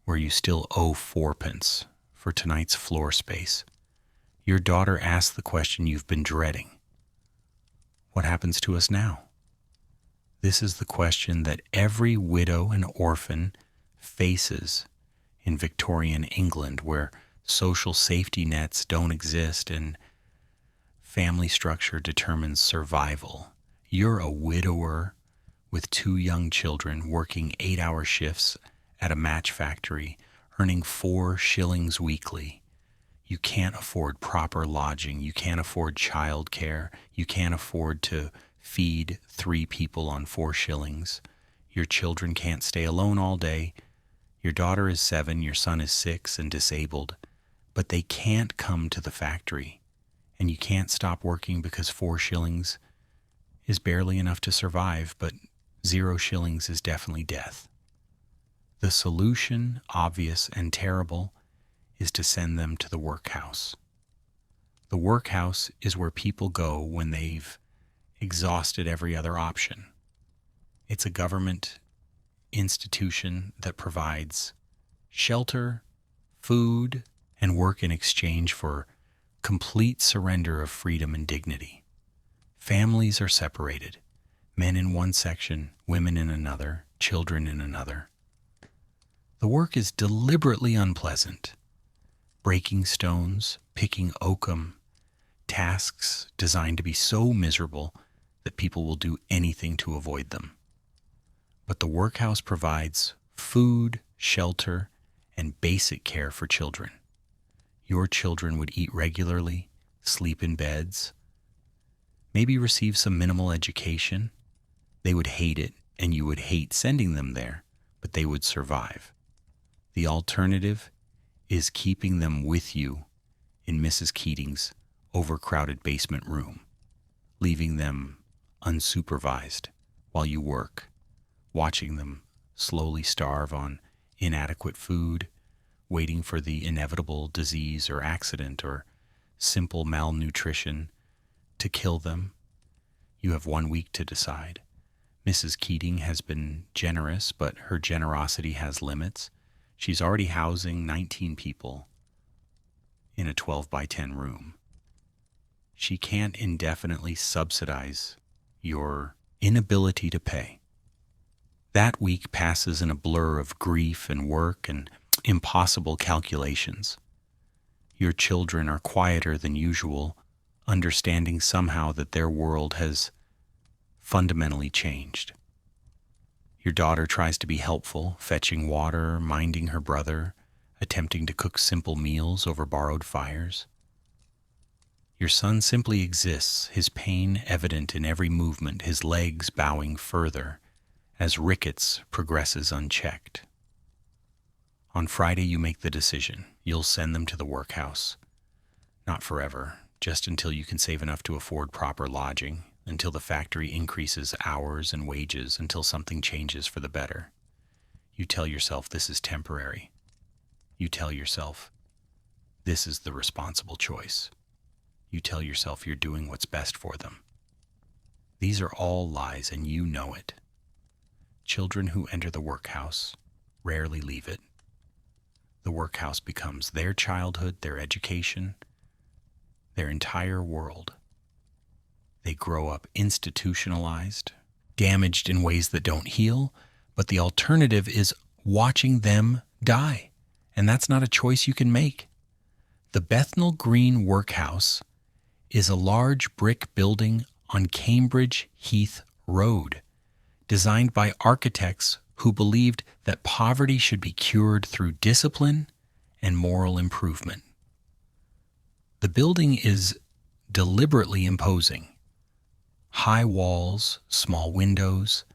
where you still owe 4pence for tonight's floor space. Your daughter asks the question you've been dreading. What happens to us now? This is the question that every widow and orphan faces in Victorian England, where social safety nets don't exist and family structure determines survival. You're a widower with 2 young children working 8-hour shifts at a match factory, earning 4 shillings weekly. You can't afford proper lodging. You can't afford child care. You can't afford to feed 3 people on 4 shillings. Your children can't stay alone all day. Your daughter is 7, your son is 6 and disabled, but they can't come to the factory, and you can't stop working because 4 shillings is barely enough to survive, but 0 shillings is definitely death. The solution, obvious and terrible, is to send them to the workhouse. The workhouse is where people go when they've exhausted every other option. It's a government institution that provides shelter, food, and work in exchange for complete surrender of freedom and dignity. Families are separated, men in one section, women in another, children in another. The work is deliberately unpleasant. Breaking stones, picking oakum, tasks designed to be so miserable that people will do anything to avoid them. But the workhouse provides food, shelter, and basic care for children. Your children would eat regularly, sleep in beds, maybe receive some minimal education. They would hate it, and you would hate sending them there, but they would survive. The alternative is keeping them with you in Mrs. Keating's overcrowded basement room, leaving them unsupervised while you work, watching them slowly starve on inadequate food, waiting for the inevitable disease or accident or simple malnutrition to kill them. You have 1 week to decide. Mrs. Keating has been generous, but her generosity has limits. She's already housing 19 people in a 12 by 10 room. She can't indefinitely subsidize your inability to pay. That week passes in a blur of grief and work and impossible calculations. Your children are quieter than usual, understanding somehow that their world has fundamentally changed. Your daughter tries to be helpful, fetching water, minding her brother, attempting to cook simple meals over borrowed fires. Your son simply exists, his pain evident in every movement, his legs bowing further as rickets progresses unchecked. On Friday, you make the decision. You'll send them to the workhouse. Not forever, just until you can save enough to afford proper lodging, until the factory increases hours and wages, until something changes for the better. You tell yourself this is temporary. You tell yourself this is the responsible choice. You tell yourself you're doing what's best for them. These are all lies, and you know it. Children who enter the workhouse rarely leave it. The workhouse becomes their childhood, their education, their entire world. They grow up institutionalized, damaged in ways that don't heal, but the alternative is watching them die, and that's not a choice you can make. The Bethnal Green Workhouse is a large brick building on Cambridge Heath Road, designed by architects who believed that poverty should be cured through discipline and moral improvement. The building is deliberately imposing. High walls, small windows,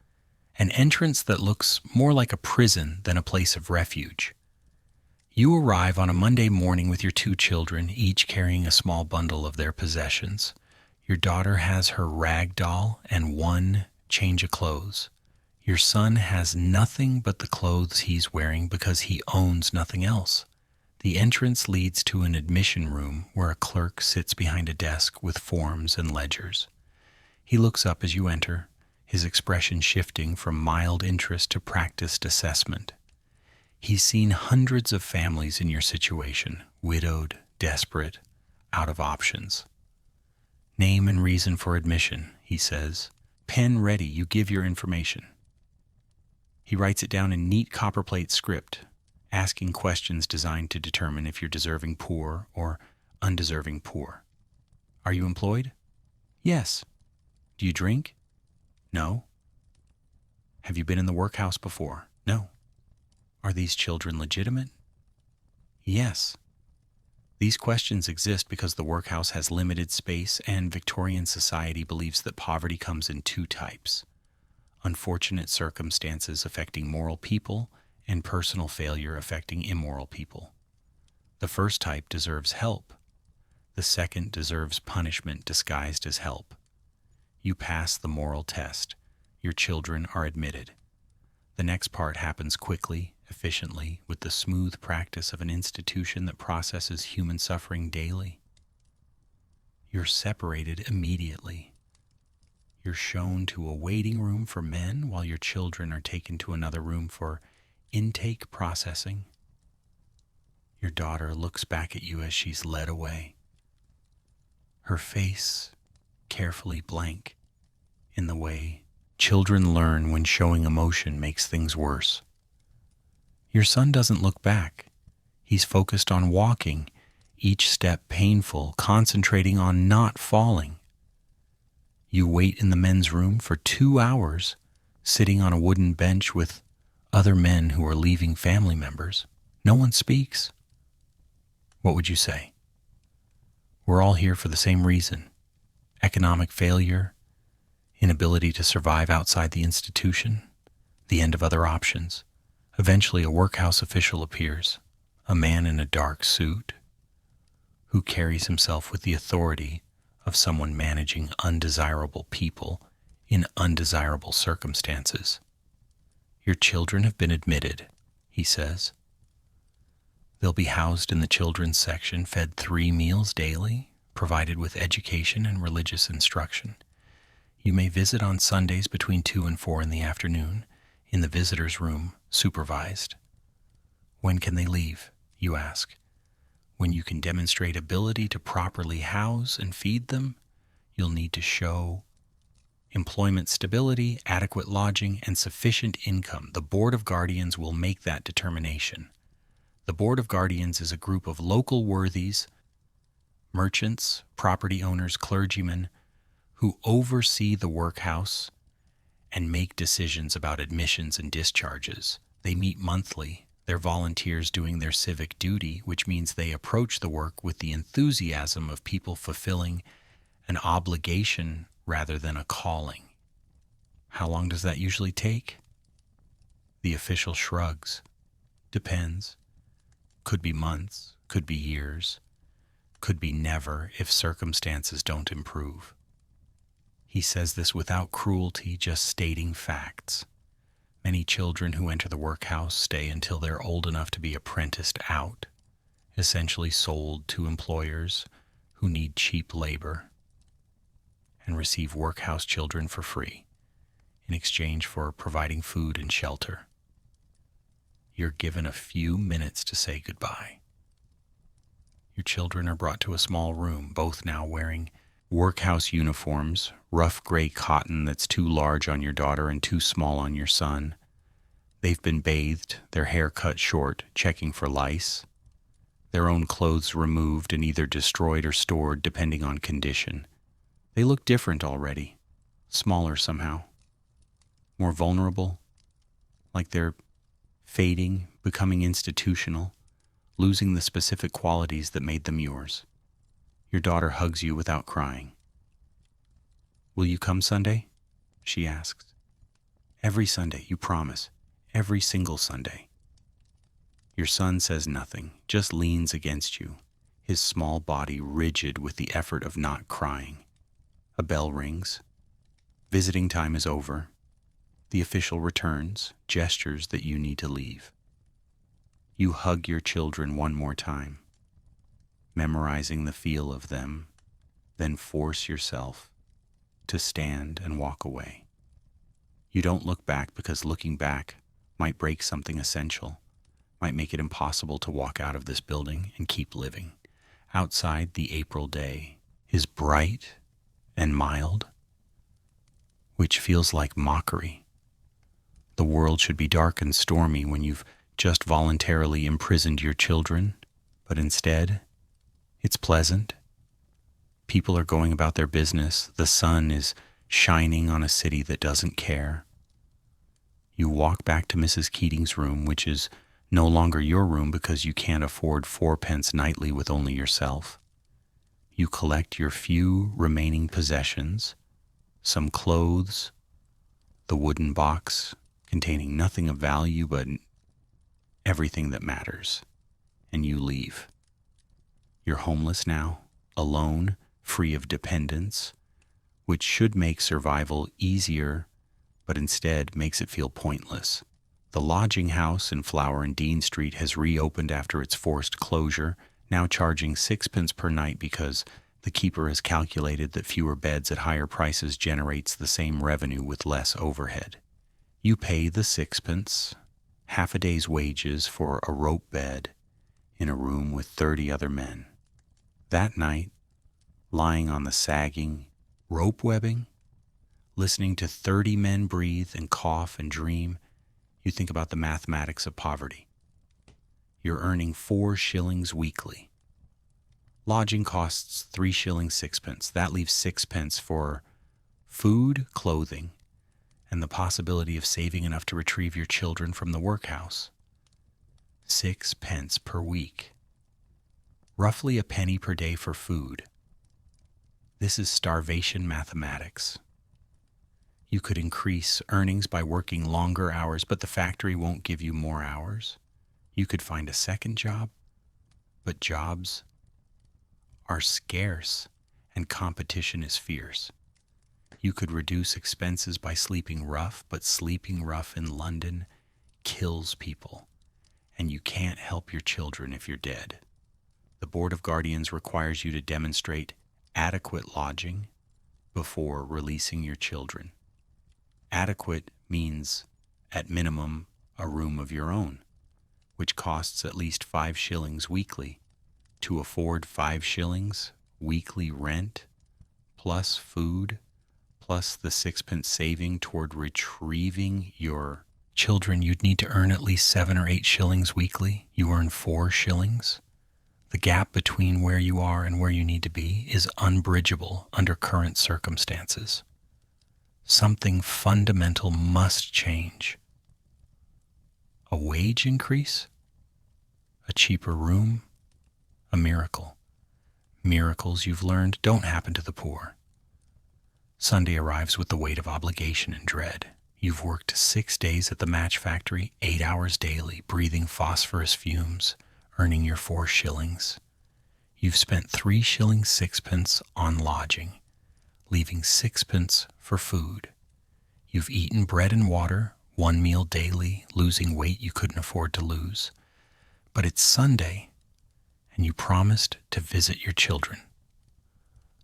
an entrance that looks more like a prison than a place of refuge. You arrive on a Monday morning with your 2 children, each carrying a small bundle of their possessions. Your daughter has her rag doll and 1 change of clothes. Your son has nothing but the clothes he's wearing because he owns nothing else. The entrance leads to an admission room where a clerk sits behind a desk with forms and ledgers. He looks up as you enter, his expression shifting from mild interest to practiced assessment. He's seen hundreds of families in your situation, widowed, desperate, out of options. Name and reason for admission, he says. Pen ready, you give your information. He writes it down in neat copperplate script, asking questions designed to determine if you're deserving poor or undeserving poor. Are you employed? Yes. Do you drink? No. Have you been in the workhouse before? No. Are these children legitimate? Yes. These questions exist because the workhouse has limited space, and Victorian society believes that poverty comes in 2 types: unfortunate circumstances affecting moral people and personal failure affecting immoral people. The first type deserves help. The second deserves punishment disguised as help. You pass the moral test. Your children are admitted. The next part happens quickly, efficiently, with the smooth practice of an institution that processes human suffering daily. You're separated immediately. You're shown to a waiting room for men while your children are taken to another room for intake processing. Your daughter looks back at you as she's led away. Her face carefully blank in the way children learn when showing emotion makes things worse. Your son doesn't look back. He's focused on walking, each step painful, concentrating on not falling. You wait in the men's room for 2 hours, sitting on a wooden bench with other men who are leaving family members. No one speaks. What would you say? We're all here for the same reason: economic failure, inability to survive outside the institution, the end of other options. Eventually, a workhouse official appears, a man in a dark suit, who carries himself with the authority of someone managing undesirable people in undesirable circumstances. Your children have been admitted, he says. They'll be housed in the children's section, fed 3 meals daily, provided with education and religious instruction. You may visit on Sundays between 2 and 4 in the afternoon, in the visitor's room, supervised. When can they leave, you ask? When you can demonstrate ability to properly house and feed them, you'll need to show employment stability, adequate lodging, and sufficient income. The Board of Guardians will make that determination. The Board of Guardians is a group of local worthies, merchants, property owners, clergymen, who oversee the workhouse and make decisions about admissions and discharges. They meet monthly. They're volunteers doing their civic duty, which means they approach the work with the enthusiasm of people fulfilling an obligation rather than a calling. How long does that usually take? The official shrugs. Depends. Could be months, could be years, could be never if circumstances don't improve. He says this without cruelty, just stating facts. Many children who enter the workhouse stay until they're old enough to be apprenticed out, essentially sold to employers who need cheap labor, and receive workhouse children for free in exchange for providing food and shelter. You're given a few minutes to say goodbye. Your children are brought to a small room, both now wearing workhouse uniforms, rough gray cotton that's too large on your daughter and too small on your son. They've been bathed, their hair cut short, checking for lice, their own clothes removed and either destroyed or stored depending on condition. They look different already, smaller somehow, more vulnerable, like they're fading, becoming institutional, losing the specific qualities that made them yours. Your daughter hugs you without crying. Will you come Sunday? She asks. Every Sunday, you promise. Every single Sunday. Your son says nothing, just leans against you, his small body rigid with the effort of not crying. A bell rings. Visiting time is over. The official returns, gestures that you need to leave. You hug your children one more time, memorizing the feel of them, then force yourself to stand and walk away. You don't look back because looking back might break something essential, might make it impossible to walk out of this building and keep living. Outside, the April day is bright and mild, which feels like mockery. The world should be dark and stormy when you've just voluntarily imprisoned your children, but instead, it's pleasant. People are going about their business. The sun is shining on a city that doesn't care. You walk back to Mrs. Keating's room, which is no longer your room because you can't afford 4 pence nightly with only yourself. You collect your few remaining possessions, some clothes, the wooden box containing nothing of value but everything that matters, and you leave. You're homeless now, alone, free of dependence, which should make survival easier, but instead makes it feel pointless. The lodging house in Flower and Dean Street has reopened after its forced closure, now charging 6 pence per night because the keeper has calculated that fewer beds at higher prices generates the same revenue with less overhead. You pay the 6 pence, half a day's wages for a rope bed in a room with 30 other men. That night, lying on the sagging rope webbing, listening to 30 men breathe and cough and dream, you think about the mathematics of poverty. You're earning 4 shillings weekly. Lodging costs 3 shillings 6 pence. That leaves 6 pence for food, clothing, and the possibility of saving enough to retrieve your children from the workhouse. 6 pence per week. roughly a penny per day for food. This is starvation mathematics. You could increase earnings by working longer hours, but the factory won't give you more hours. You could find a second job, but jobs are scarce and competition is fierce. You could reduce expenses by sleeping rough, but sleeping rough in London kills people, and you can't help your children if you're dead. The Board of Guardians requires you to demonstrate adequate lodging before releasing your children. Adequate means, at minimum, a room of your own, which costs at least 5 shillings weekly. To afford 5 shillings weekly rent, plus food, plus the 6 pence saving toward retrieving your children, you'd need to earn at least 7 or 8 shillings weekly. You earn 4 shillings. The gap between where you are and where you need to be is unbridgeable under current circumstances. Something fundamental must change. A wage increase? A cheaper room? A miracle. Miracles, you've learned, don't happen to the poor. Sunday arrives with the weight of obligation and dread. You've worked 6 days at the match factory, 8 hours daily, breathing phosphorus fumes, earning your 4 shillings. You've spent 3 shillings 6 pence on lodging, leaving 6 pence for food. You've eaten bread and water, 1 meal daily, losing weight you couldn't afford to lose. But it's Sunday, and you promised to visit your children.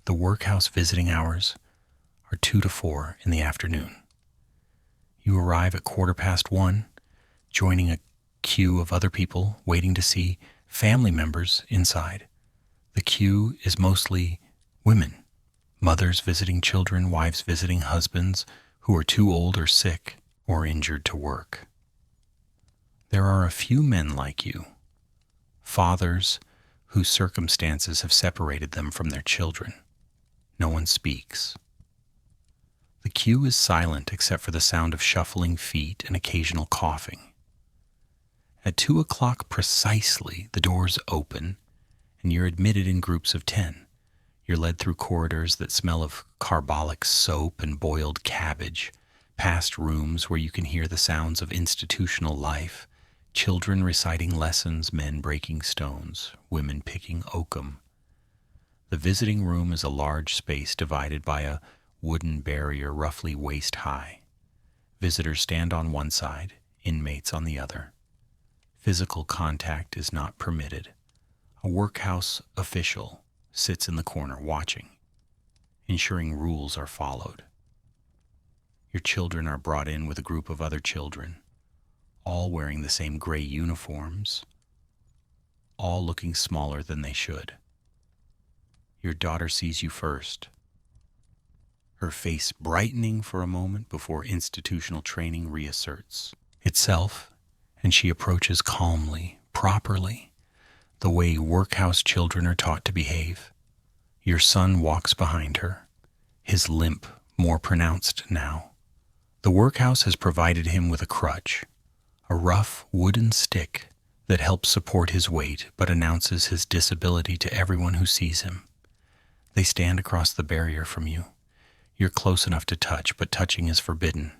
The workhouse visiting hours are 2 to 4 in the afternoon. You arrive at 1:15, joining a queue of other people waiting to see family members inside. The queue is mostly women, mothers visiting children, wives visiting husbands who are too old or sick or injured to work. There are a few men like you, fathers whose circumstances have separated them from their children. No one speaks. The queue is silent except for the sound of shuffling feet and occasional coughing. At 2 o'clock precisely, the doors open, and you're admitted in groups of 10. You're led through corridors that smell of carbolic soap and boiled cabbage, past rooms where you can hear the sounds of institutional life, children reciting lessons, men breaking stones, women picking oakum. The visiting room is a large space divided by a wooden barrier roughly waist high. Visitors stand on one side, inmates on the other. Physical contact is not permitted. A workhouse official sits in the corner watching, ensuring rules are followed. Your children are brought in with a group of other children, all wearing the same gray uniforms, all looking smaller than they should. Your daughter sees you first, her face brightening for a moment before institutional training reasserts itself, and she approaches calmly, properly, the way workhouse children are taught to behave. Your son walks behind her, his limp more pronounced now. The workhouse has provided him with a crutch, a rough wooden stick that helps support his weight but announces his disability to everyone who sees him. They stand across the barrier from you. You're close enough to touch, but touching is forbidden.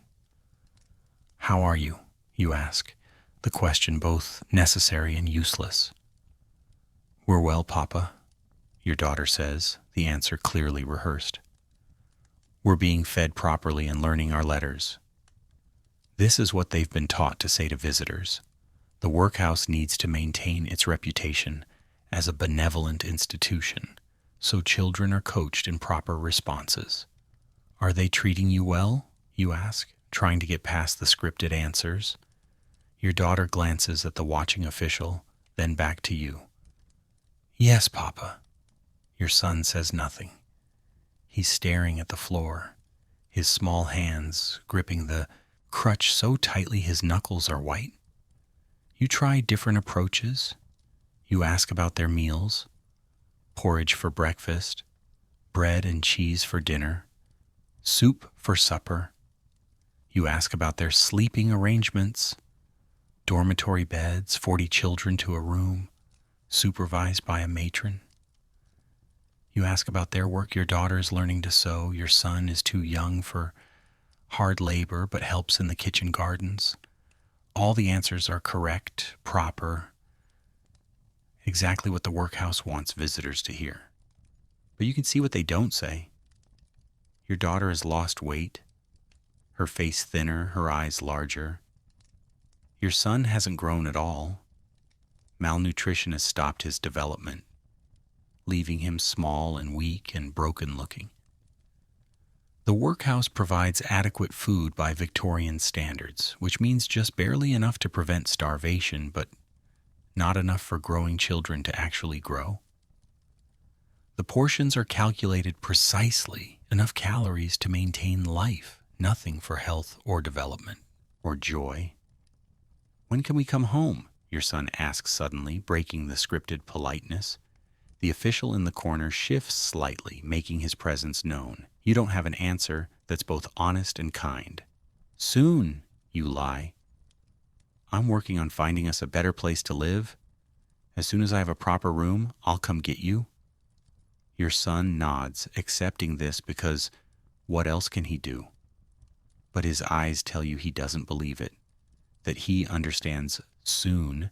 "How are you?" you ask, the question both necessary and useless. "We're well, Papa," your daughter says, the answer clearly rehearsed. "We're being fed properly and learning our letters." This is what they've been taught to say to visitors. The workhouse needs to maintain its reputation as a benevolent institution, so children are coached in proper responses. "Are they treating you well?" you ask, trying to get past the scripted answers. Your daughter glances at the watching official, then back to you. "Yes, Papa." Your son says nothing. He's staring at the floor, his small hands gripping the crutch so tightly his knuckles are white. You try different approaches. You ask about their meals, porridge for breakfast, bread and cheese for dinner, soup for supper. You ask about their sleeping arrangements, dormitory beds, 40 children to a room, supervised by a matron. You ask about their work. Your daughter is learning to sew. Your son is too young for hard labor but helps in the kitchen gardens. All the answers are correct, proper, exactly what the workhouse wants visitors to hear. But you can see what they don't say. Your daughter has lost weight, her face thinner, her eyes larger. Your son hasn't grown at all. Malnutrition has stopped his development, leaving him small and weak and broken-looking. The workhouse provides adequate food by Victorian standards, which means just barely enough to prevent starvation, but not enough for growing children to actually grow. The portions are calculated precisely, enough calories to maintain life, nothing for health or development or joy. "When can we come home?" your son asks suddenly, breaking the scripted politeness. The official in the corner shifts slightly, making his presence known. You don't have an answer that's both honest and kind. "Soon," you lie. "I'm working on finding us a better place to live. As soon as I have a proper room, I'll come get you." Your son nods, accepting this because what else can he do? But his eyes tell you he doesn't believe it, that he understands soon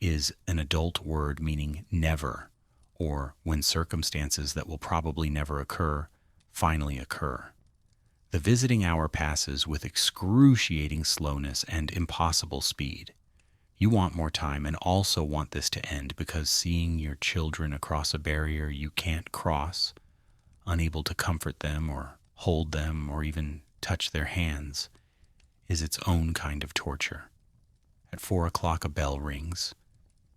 is an adult word meaning never, or when circumstances that will probably never occur finally occur. The visiting hour passes with excruciating slowness and impossible speed. You want more time and also want this to end because seeing your children across a barrier you can't cross, unable to comfort them or hold them or even touch their hands, is its own kind of torture. At 4 o'clock a bell rings.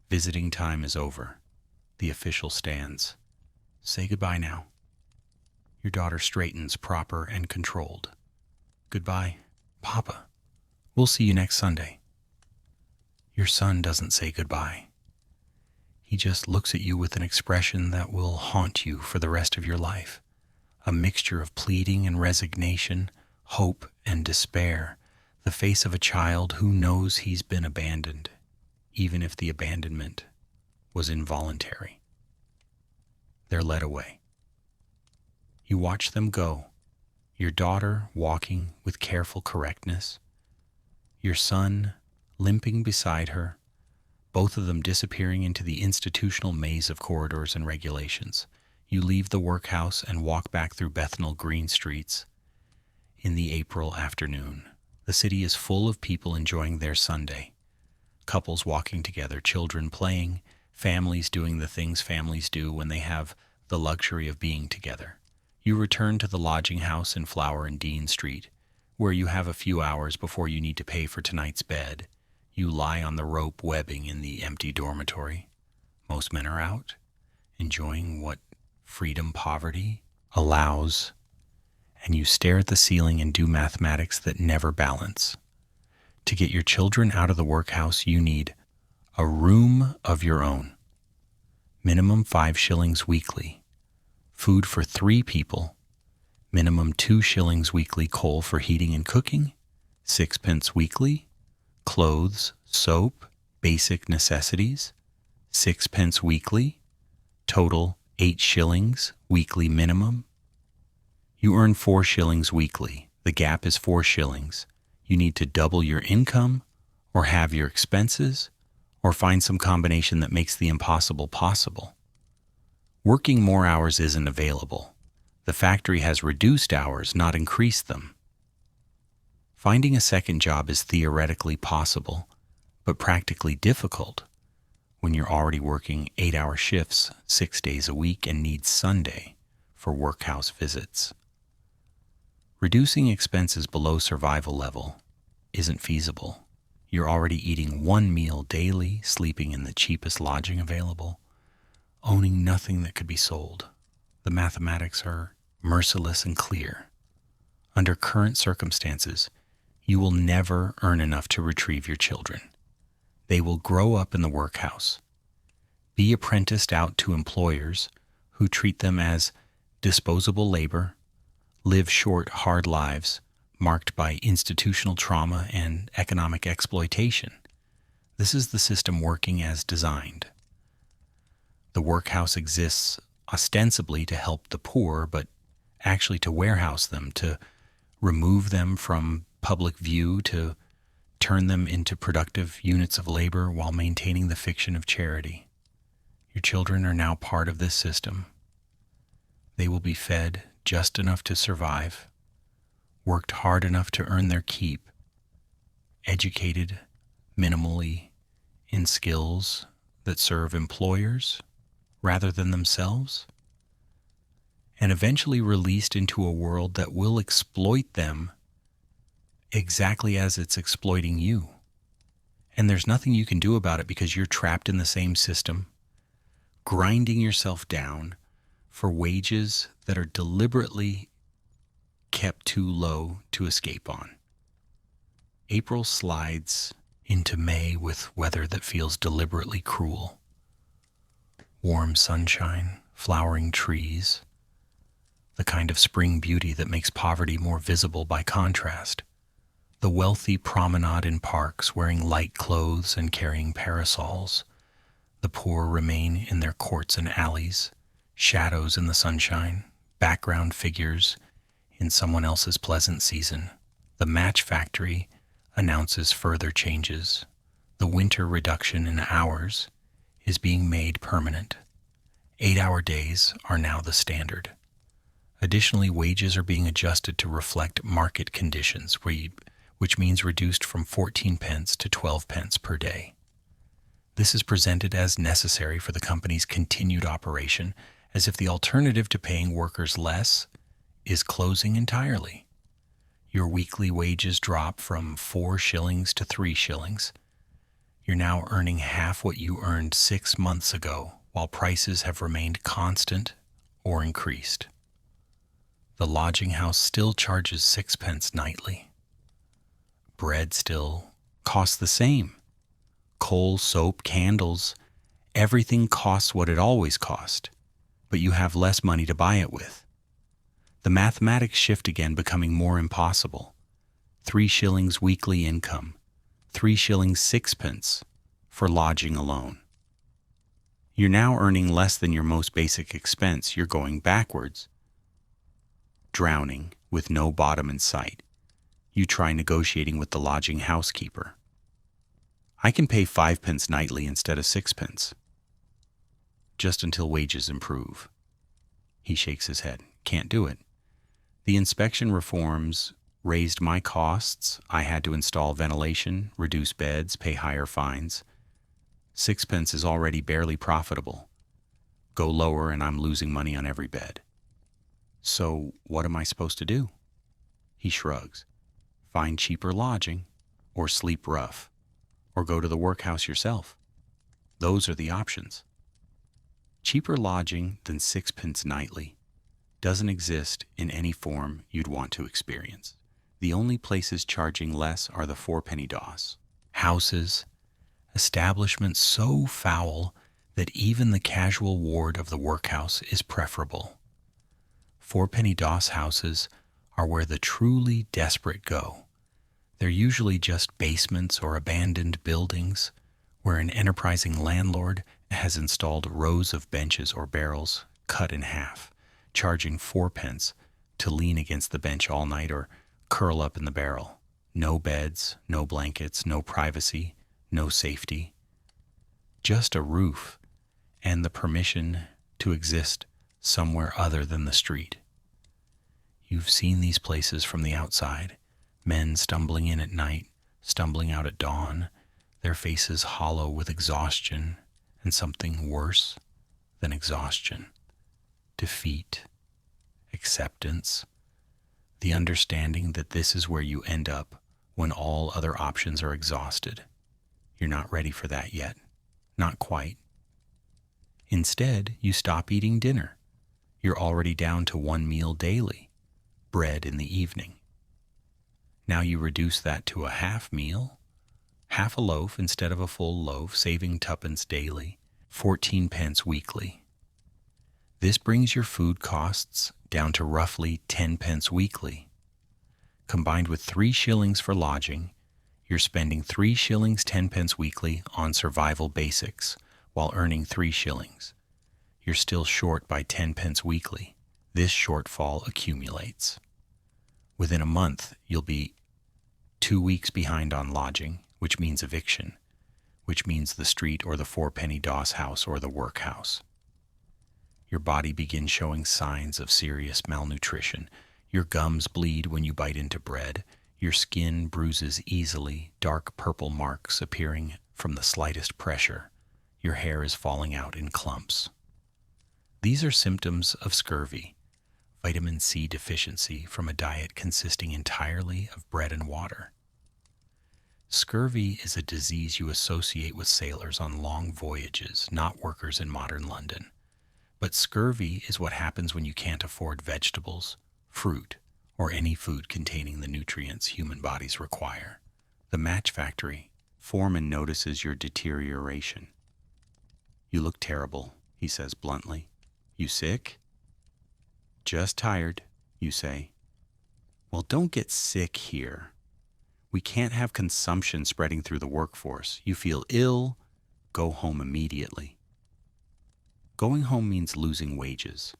Visiting time is over. The official stands. "Say goodbye now." Your daughter straightens, proper and controlled. "Goodbye, Papa. We'll see you next Sunday." Your son doesn't say goodbye. He just looks at you with an expression that will haunt you for the rest of your life. A mixture of pleading and resignation, hope and despair. The face of a child who knows he's been abandoned, even if the abandonment was involuntary. They're led away. You watch them go, your daughter walking with careful correctness, your son limping beside her, both of them disappearing into the institutional maze of corridors and regulations. You leave the workhouse and walk back through Bethnal Green streets in the April afternoon. The city is full of people enjoying their Sunday. Couples walking together, children playing, families doing the things families do when they have the luxury of being together. You return to the lodging house in Flower and Dean Street, where you have a few hours before you need to pay for tonight's bed. You lie on the rope webbing in the empty dormitory. Most men are out, enjoying what freedom poverty allows, and you stare at the ceiling and do mathematics that never balance. To get your children out of the workhouse, you need a room of your own, minimum 5 shillings weekly, food for 3 people, minimum 2 shillings weekly coal for heating and cooking, 6 pence weekly, clothes, soap, basic necessities, 6 pence weekly, total 8 shillings weekly minimum. You earn 4 shillings weekly. The gap is 4 shillings. You need to double your income or have your expenses or find some combination that makes the impossible possible. Working more hours isn't available. The factory has reduced hours, not increased them. Finding a second job is theoretically possible, but practically difficult when you're already working 8-hour shifts 6 days a week and need Sunday for workhouse visits. Reducing expenses below survival level isn't feasible. You're already eating 1 meal daily, sleeping in the cheapest lodging available, owning nothing that could be sold. The mathematics are merciless and clear. Under current circumstances, you will never earn enough to retrieve your children. They will grow up in the workhouse, be apprenticed out to employers who treat them as disposable labor, live short, hard lives marked by institutional trauma and economic exploitation. This is the system working as designed. The workhouse exists ostensibly to help the poor, but actually to warehouse them, to remove them from public view, to turn them into productive units of labor while maintaining the fiction of charity. Your children are now part of this system. They will be fed just enough to survive, worked hard enough to earn their keep, educated minimally in skills that serve employers rather than themselves, and eventually released into a world that will exploit them exactly as it's exploiting you. And there's nothing you can do about it because you're trapped in the same system, grinding yourself down for wages that are deliberately kept too low to escape on. April slides into May with weather that feels deliberately cruel. Warm sunshine, flowering trees, the kind of spring beauty that makes poverty more visible by contrast. The wealthy promenade in parks wearing light clothes and carrying parasols. The poor remain in their courts and alleys, shadows in the sunshine, background figures in someone else's pleasant season. The match factory announces further changes. The winter reduction in hours is being made permanent. 8-hour days are now the standard. Additionally, wages are being adjusted to reflect market conditions, which means reduced from 14 pence to 12 pence per day. This is presented as necessary for the company's continued operation, as if the alternative to paying workers less is closing entirely. Your weekly wages drop from 4 shillings to 3 shillings. You're now earning half what you earned 6 months ago, while prices have remained constant or increased. The lodging house still charges 6 pence nightly. Bread still costs the same. Coal, soap, candles, everything costs what it always cost, but you have less money to buy it with. The mathematics shift again, becoming more impossible. 3 shillings weekly income, 3 shillings 6 pence for lodging alone. You're now earning less than your most basic expense. You're going backwards, drowning with no bottom in sight. You try negotiating with the lodging housekeeper. I can pay 5 pence nightly instead of 6 pence, just until wages improve. He shakes his head. Can't do it. The inspection reforms raised my costs. I had to install ventilation, reduce beds, pay higher fines. 6 pence is already barely profitable. Go lower and I'm losing money on every bed. So what am I supposed to do? He shrugs. Find cheaper lodging, or sleep rough, or go to the workhouse yourself. Those are the options. Cheaper lodging than 6 pence nightly doesn't exist in any form you'd want to experience. The only places charging less are the 4-penny doss. Houses, establishments so foul that even the casual ward of the workhouse is preferable. 4-penny doss houses are where the truly desperate go. They're usually just basements or abandoned buildings where an enterprising landlord has installed rows of benches or barrels cut in half, charging 4 pence to lean against the bench all night or curl up in the barrel. No beds, no blankets, no privacy, no safety. Just a roof and the permission to exist somewhere other than the street. You've seen these places from the outside. Men stumbling in at night, stumbling out at dawn, their faces hollow with exhaustion and something worse than exhaustion. Defeat, acceptance, the understanding that this is where you end up when all other options are exhausted. You're not ready for that yet. Not quite. Instead, you stop eating dinner. You're already down to 1 meal daily, bread in the evening. Now you reduce that to a half meal, half a loaf instead of a full loaf, saving 2 daily, 14 pence weekly. This brings your food costs down to roughly 10 pence weekly. Combined with 3 shillings for lodging, you're spending 3 shillings 10 pence weekly on survival basics while earning 3 shillings. You're still short by 10 pence weekly. This shortfall accumulates. Within a month, you'll be 2 weeks behind on lodging, which means eviction, which means the street or the four-penny doss house or the workhouse. Your body begins showing signs of serious malnutrition. Your gums bleed when you bite into bread. Your skin bruises easily, dark purple marks appearing from the slightest pressure. Your hair is falling out in clumps. These are symptoms of scurvy, vitamin C deficiency from a diet consisting entirely of bread and water. Scurvy is a disease you associate with sailors on long voyages, not workers in modern London. But scurvy is what happens when you can't afford vegetables, fruit, or any food containing the nutrients human bodies require. The Match Factory. Foreman notices your deterioration. "You look terrible," he says bluntly. "You sick?" "Just tired," you say. "Well, don't get sick here. We can't have consumption spreading through the workforce. You feel ill, go home immediately." Going home means losing wages,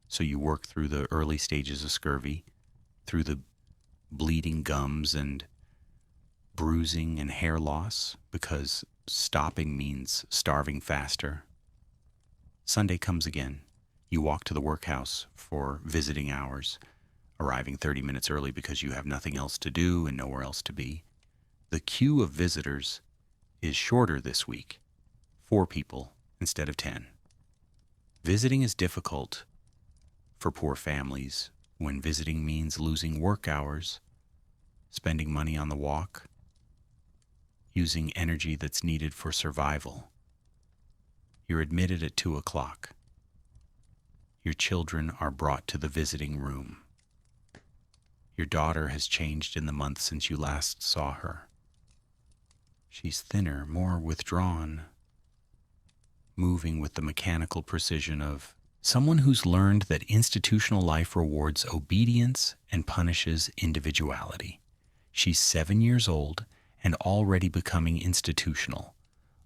so you work through the early stages of scurvy, through the bleeding gums and bruising and hair loss, because stopping means starving faster. Sunday comes again. You walk to the workhouse for visiting hours, arriving 30 minutes early because you have nothing else to do and nowhere else to be. The queue of visitors is shorter this week, 4 people instead of 10. Visiting is difficult for poor families when visiting means losing work hours, spending money on the walk, using energy that's needed for survival. You're admitted at 2 o'clock. Your children are brought to the visiting room. Your daughter has changed in the month since you last saw her. She's thinner, more withdrawn, moving with the mechanical precision of someone who's learned that institutional life rewards obedience and punishes individuality. She's 7 years old and already becoming institutional,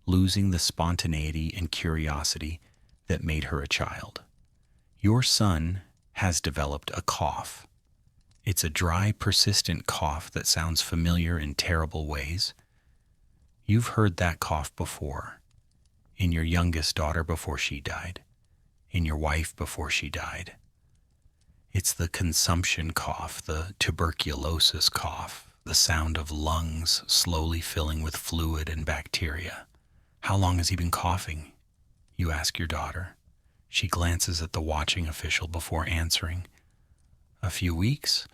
losing the spontaneity and curiosity that made her a child. Your son has developed a cough. It's a dry, persistent cough that sounds familiar in terrible ways. You've heard that cough before. In your youngest daughter before she died. In your wife before she died. It's the consumption cough, the tuberculosis cough, the sound of lungs slowly filling with fluid and bacteria. "How long has he been coughing?" you ask your daughter. She glances at the watching official before answering. "A few weeks?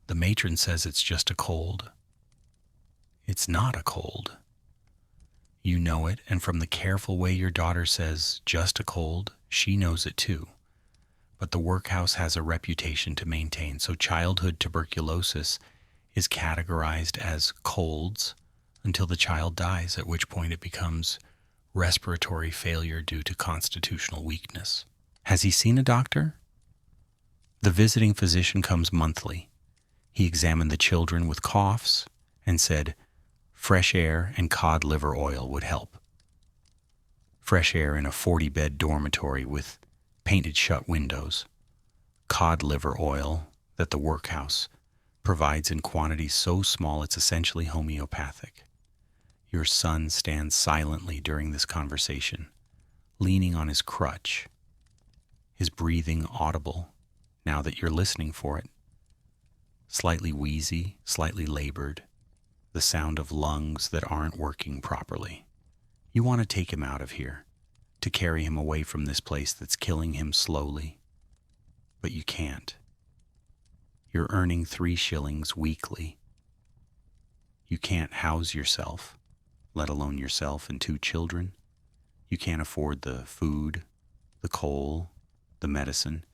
The matron says it's just a cold." It's not a cold. You know it, and from the careful way your daughter says, "just a cold," she knows it too. But the workhouse has a reputation to maintain, so childhood tuberculosis is categorized as colds until the child dies, at which point it becomes respiratory failure due to constitutional weakness. Has he seen a doctor? The visiting physician comes monthly. He examined the children with coughs and said fresh air and cod liver oil would help. Fresh air in a 40-bed dormitory with painted shut windows. Cod liver oil that the workhouse provides in quantities so small it's essentially homeopathic. Your son stands silently during this conversation, leaning on his crutch, his breathing audible now that you're listening for it. Slightly wheezy, slightly labored, the sound of lungs that aren't working properly. You want to take him out of here, to carry him away from this place that's killing him slowly, but you can't. You're earning 3 shillings weekly. You can't house yourself, let alone yourself and 2 children. You can't afford the food, the coal, the medicine.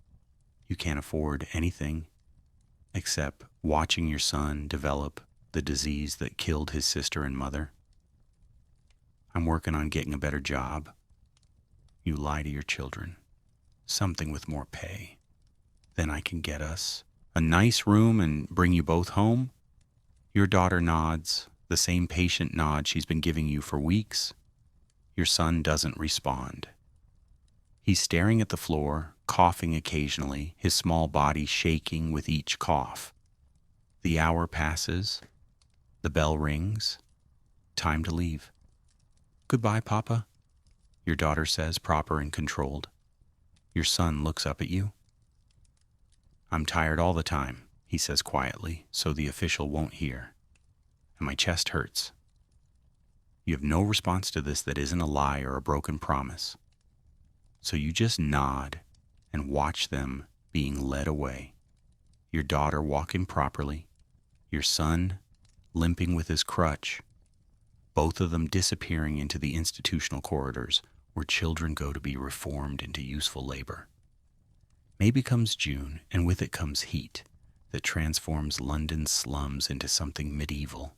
You can't afford anything except watching your son develop the disease that killed his sister and mother. "I'm working on getting a better job." You lie to your children. "Something with more pay. Then I can get us a nice room and bring you both home." Your daughter nods, the same patient nod she's been giving you for weeks. Your son doesn't respond. He's staring at the floor, coughing occasionally, his small body shaking with each cough. The hour passes. The bell rings. Time to leave. "Goodbye, Papa," your daughter says, proper and controlled. Your son looks up at you. "I'm tired all the time," he says quietly, so the official won't hear. "And my chest hurts." You have no response to this that isn't a lie or a broken promise. So you just nod and watch them being led away. Your daughter walking properly, your son limping with his crutch, both of them disappearing into the institutional corridors where children go to be reformed into useful labor. Maybe comes June, and with it comes heat that transforms London's slums into something medieval.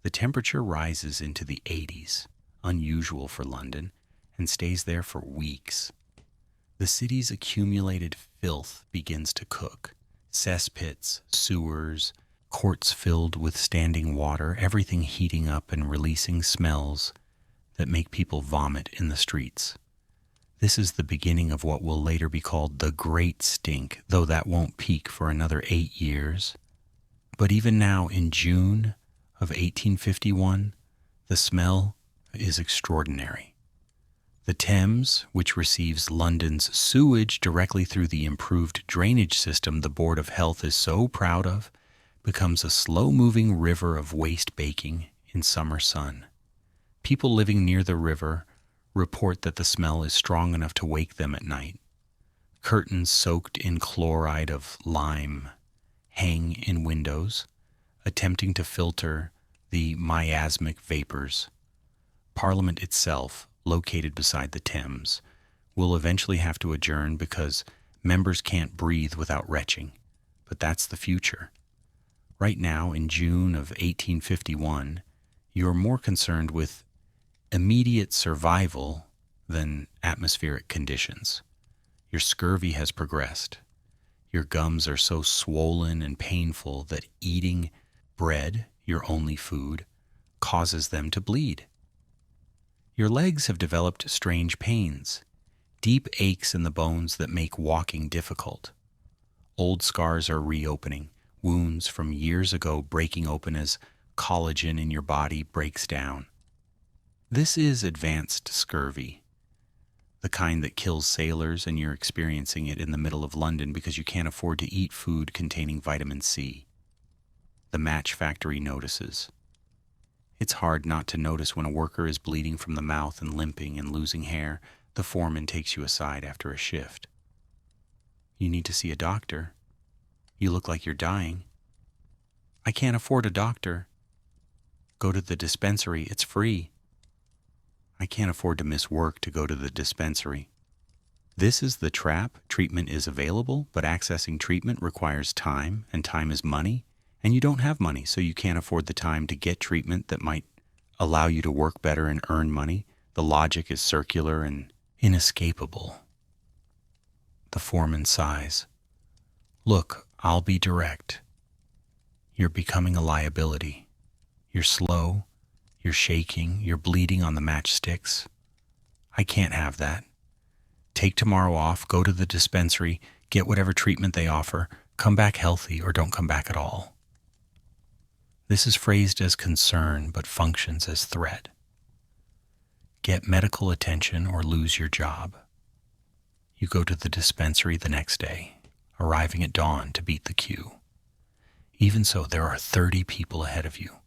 The temperature rises into the 80s, unusual for London, and stays there for weeks. The city's accumulated filth begins to cook. Cesspits, sewers, courts filled with standing water, everything heating up and releasing smells that make people vomit in the streets. This is the beginning of what will later be called the Great Stink, though that won't peak for another 8 years. But even now, in June of 1851, the smell is extraordinary. The Thames, which receives London's sewage directly through the improved drainage system the Board of Health is so proud of, becomes a slow-moving river of waste baking in summer sun. People living near the river report that the smell is strong enough to wake them at night. Curtains soaked in chloride of lime hang in windows, attempting to filter the miasmic vapors. Parliament itself, located beside the Thames, will eventually have to adjourn because members can't breathe without retching. But that's the future. Right now, in June of 1851, you're more concerned with immediate survival than atmospheric conditions. Your scurvy has progressed. Your gums are so swollen and painful that eating bread, your only food, causes them to bleed. Your legs have developed strange pains, deep aches in the bones that make walking difficult. Old scars are reopening, wounds from years ago breaking open as collagen in your body breaks down. This is advanced scurvy, the kind that kills sailors, and you're experiencing it in the middle of London because you can't afford to eat food containing vitamin C. The match factory notices. It's hard not to notice when a worker is bleeding from the mouth and limping and losing hair. The foreman takes you aside after a shift. "You need to see a doctor. You look like you're dying." "I can't afford a doctor." "Go to the dispensary. It's free." "I can't afford to miss work to go to the dispensary." This is the trap. Treatment is available, but accessing treatment requires time, and time is money, and you don't have money, so you can't afford the time to get treatment that might allow you to work better and earn money. The logic is circular and inescapable. The foreman sighs. "Look, I'll be direct. You're becoming a liability. You're slow. You're shaking, you're bleeding on the matchsticks. I can't have that. Take tomorrow off, go to the dispensary, get whatever treatment they offer, come back healthy or don't come back at all." This is phrased as concern but functions as threat. Get medical attention or lose your job. You go to the dispensary the next day, arriving at dawn to beat the queue. Even so, there are 30 people ahead of you,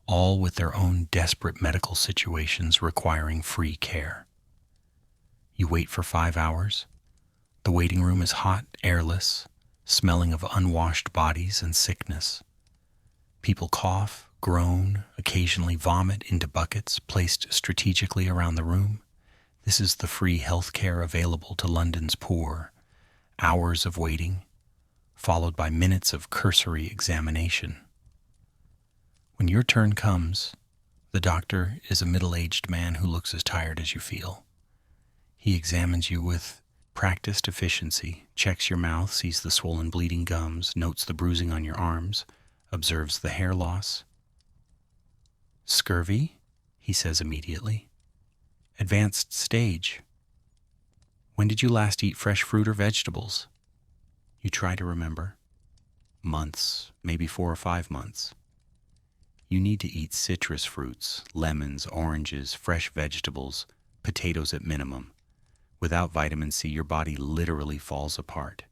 all with their own desperate medical situations requiring free care. You wait for 5 hours. The waiting room is hot, airless, smelling of unwashed bodies and sickness. People cough, groan, occasionally vomit into buckets placed strategically around the room. This is the free health care available to London's poor. Hours of waiting, followed by minutes of cursory examination. When your turn comes, the doctor is a middle-aged man who looks as tired as you feel. He examines you with practiced efficiency, checks your mouth, sees the swollen bleeding gums, notes the bruising on your arms, observes the hair loss. "Scurvy," he says immediately. "Advanced stage." When did you last eat fresh fruit or vegetables? You try to remember. Months, maybe 4 or 5 months. You need to eat citrus fruits, lemons, oranges, fresh vegetables, potatoes at minimum. Without vitamin C, your body literally falls apart.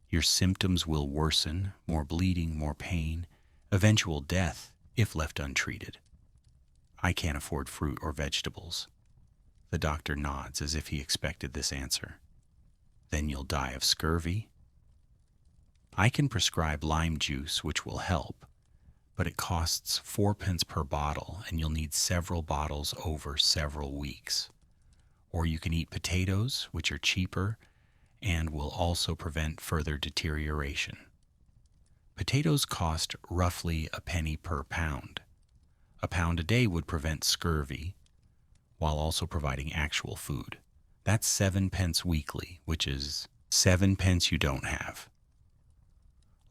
Your symptoms will worsen, more bleeding, more pain, eventual death if left untreated. I can't afford fruit or vegetables. The doctor nods as if he expected this answer. Then you'll die of scurvy. I can prescribe lime juice, which will help, but it costs 4 pence per bottle, and you'll need several bottles over several weeks. Or you can eat potatoes, which are cheaper and will also prevent further deterioration. Potatoes cost roughly a penny per pound. A pound a day would prevent scurvy, while also providing actual food. That's 7 pence weekly, which is 7 pence you don't have.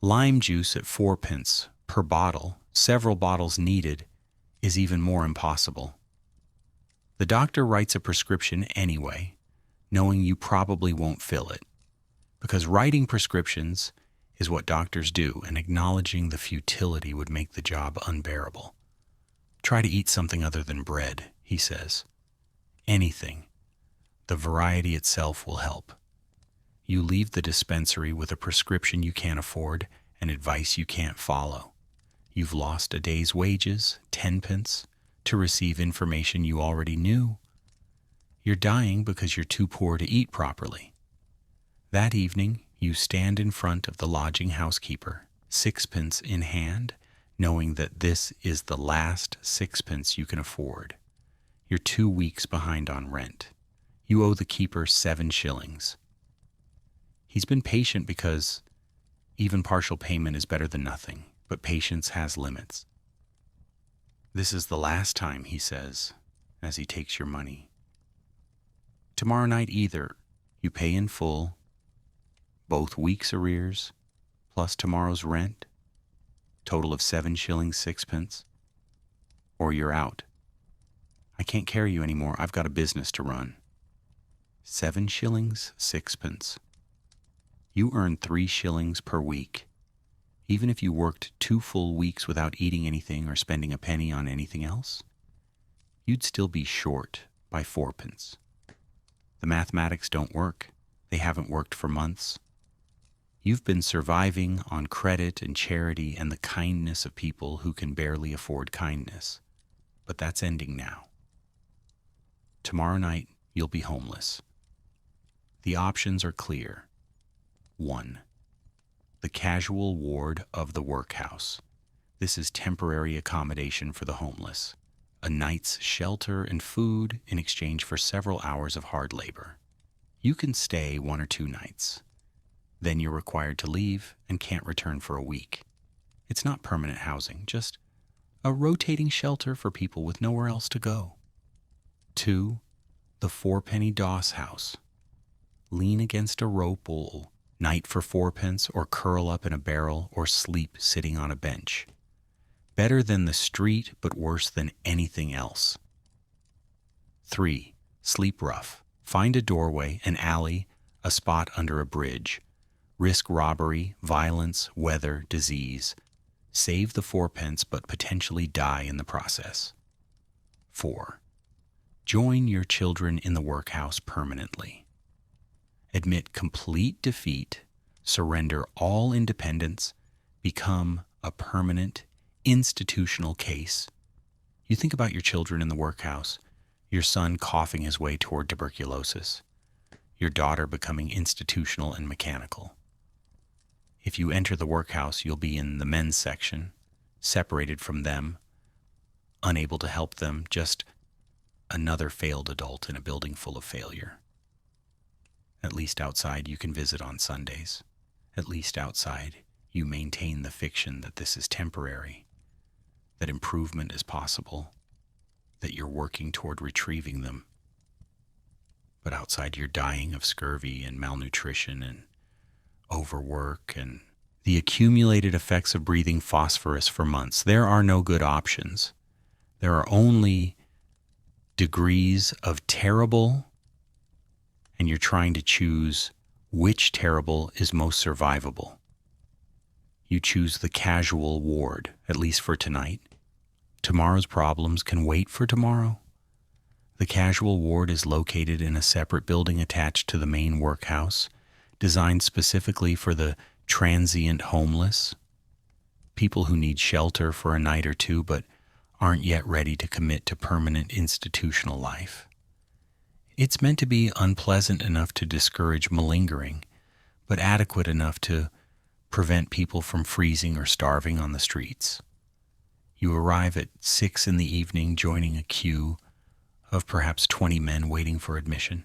Lime juice at 4 pence per bottle, several bottles needed, is even more impossible. The doctor writes a prescription anyway, knowing you probably won't fill it, because writing prescriptions is what doctors do, and acknowledging the futility would make the job unbearable. Try to eat something other than bread, he says. Anything. The variety itself will help. You leave the dispensary with a prescription you can't afford and advice you can't follow. You've lost a day's wages, 10 pence, to receive information you already knew. You're dying because you're too poor to eat properly. That evening, you stand in front of the lodging housekeeper, 6 pence in hand, knowing that this is the last 6 pence you can afford. You're 2 weeks behind on rent. You owe the keeper 7 shillings. He's been patient because even partial payment is better than nothing, but patience has limits. This is the last time, he says, as he takes your money. Tomorrow night either you pay in full, both weeks' arrears, plus tomorrow's rent, total of 7 shillings 6 pence, or you're out. I can't carry you anymore. I've got a business to run. 7 shillings 6 pence. You earn 3 shillings per week. Even if you worked 2 full weeks without eating anything or spending a penny on anything else, you'd still be short by 4 pence. The mathematics don't work. They haven't worked for months. You've been surviving on credit and charity and the kindness of people who can barely afford kindness. But that's ending now. Tomorrow night, you'll be homeless. The options are clear. 1. The casual ward of the workhouse. This is temporary accommodation for the homeless. A night's shelter and food in exchange for several hours of hard labor. You can stay 1 or 2 nights. Then you're required to leave and can't return for a week. It's not permanent housing, just a rotating shelter for people with nowhere else to go. 2. The 4-penny doss house. Lean against a rope all night for 4 pence, or curl up in a barrel, or sleep sitting on a bench. Better than the street, but worse than anything else. 3. Sleep rough. Find a doorway, an alley, a spot under a bridge. Risk robbery, violence, weather, disease. Save the 4 pence, but potentially die in the process. 4. Join your children in the workhouse permanently. Admit complete defeat, surrender all independence, become a permanent, institutional case. You think about your children in the workhouse, your son coughing his way toward tuberculosis, your daughter becoming institutional and mechanical. If you enter the workhouse, you'll be in the men's section, separated from them, unable to help them, just another failed adult in a building full of failure. At least outside you can visit on Sundays. At least outside you maintain the fiction that this is temporary, that improvement is possible, that you're working toward retrieving them. But outside you're dying of scurvy and malnutrition and overwork and the accumulated effects of breathing phosphorus for months. There are no good options. There are only degrees of terrible and you're trying to choose which terrible is most survivable. You choose the casual ward, at least for tonight. Tomorrow's problems can wait for tomorrow. The casual ward is located in a separate building attached to the main workhouse, designed specifically for the transient homeless, people who need shelter for a night or two but aren't yet ready to commit to permanent institutional life. It's meant to be unpleasant enough to discourage malingering, but adequate enough to prevent people from freezing or starving on the streets. You arrive at 6 in the evening, joining a queue of perhaps 20 men waiting for admission.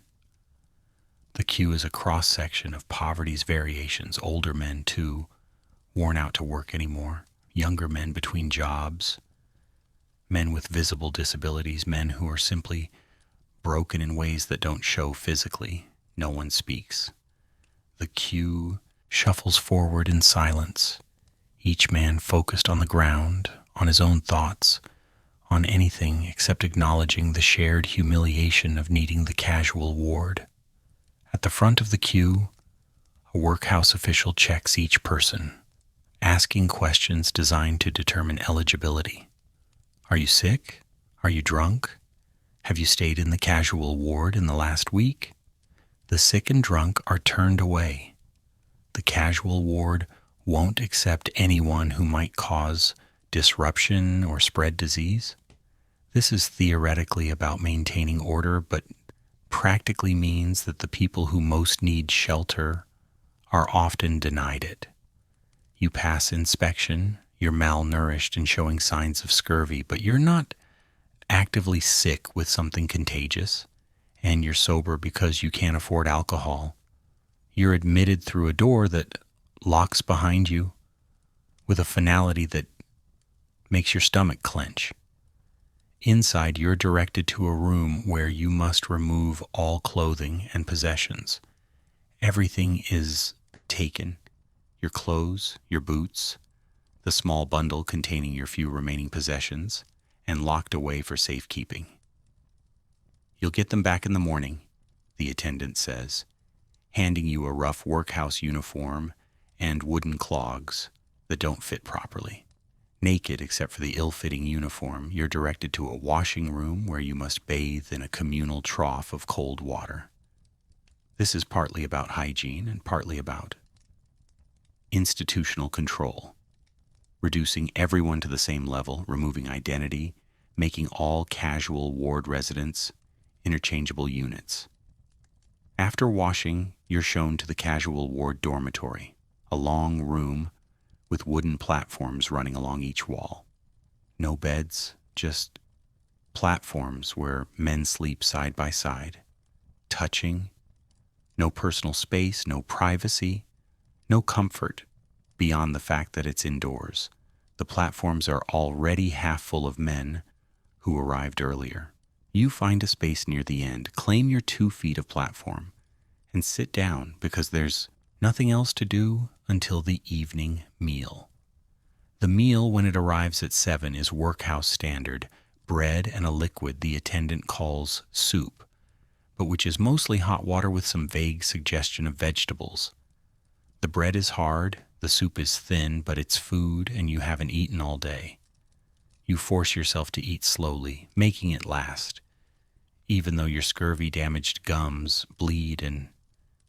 The queue is a cross-section of poverty's variations, older men too, worn out to work anymore, younger men between jobs, men with visible disabilities, men who are simply broken in ways that don't show physically. No one speaks. The queue shuffles forward in silence, each man focused on the ground, on his own thoughts, on anything except acknowledging the shared humiliation of needing the casual ward. At the front of the queue, a workhouse official checks each person, asking questions designed to determine eligibility. Are you sick? Are you drunk? Have you stayed in the casual ward in the last week? The sick and drunk are turned away. The casual ward won't accept anyone who might cause disruption or spread disease. This is theoretically about maintaining order, but practically means that the people who most need shelter are often denied it. You pass inspection, you're malnourished and showing signs of scurvy, but you're not actively sick with something contagious, and you're sober because you can't afford alcohol. You're admitted through a door that locks behind you with a finality that makes your stomach clench. Inside, you're directed to a room where you must remove all clothing and possessions. Everything is taken. Your clothes, your boots, the small bundle containing your few remaining possessions, and locked away for safekeeping. You'll get them back in the morning, the attendant says, handing you a rough workhouse uniform and wooden clogs that don't fit properly. Naked except for the ill-fitting uniform, you're directed to a washing room where you must bathe in a communal trough of cold water. This is partly about hygiene and partly about institutional control, reducing everyone to the same level, removing identity, making all casual ward residents interchangeable units. After washing, you're shown to the casual ward dormitory, a long room with wooden platforms running along each wall. No beds, just platforms where men sleep side by side, touching. No personal space, no privacy, no comfort beyond the fact that it's indoors. The platforms are already half full of men who arrived earlier. You find a space near the end, claim your 2 feet of platform, and sit down because there's nothing else to do until the evening meal. The meal, when it arrives at 7, is workhouse standard, bread and a liquid the attendant calls soup, but which is mostly hot water with some vague suggestion of vegetables. The bread is hard, the soup is thin, but it's food and you haven't eaten all day. You force yourself to eat slowly, making it last, even though your scurvy-damaged gums bleed and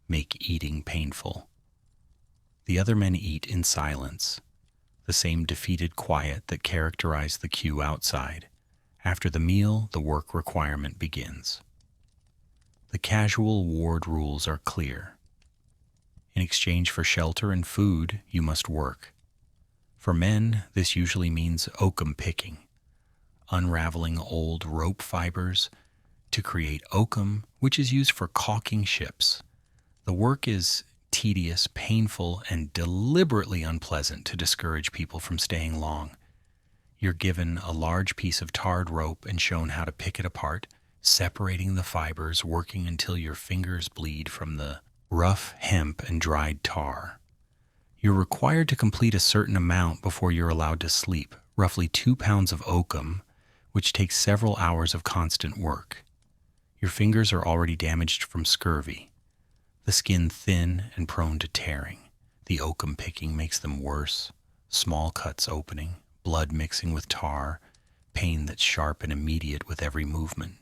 make eating painful. The other men eat in silence, the same defeated quiet that characterized the queue outside. After the meal, the work requirement begins. The casual ward rules are clear. In exchange for shelter and food, you must work. For men, this usually means oakum picking, unraveling old rope fibers to create oakum, which is used for caulking ships. The work is tedious, painful, and deliberately unpleasant to discourage people from staying long. You're given a large piece of tarred rope and shown how to pick it apart, separating the fibers, working until your fingers bleed from the rough hemp and dried tar. You're required to complete a certain amount before you're allowed to sleep, roughly 2 pounds of oakum, which takes several hours of constant work. Your fingers are already damaged from scurvy. The skin thin and prone to tearing. The oakum picking makes them worse. Small cuts opening, blood mixing with tar, pain that's sharp and immediate with every movement.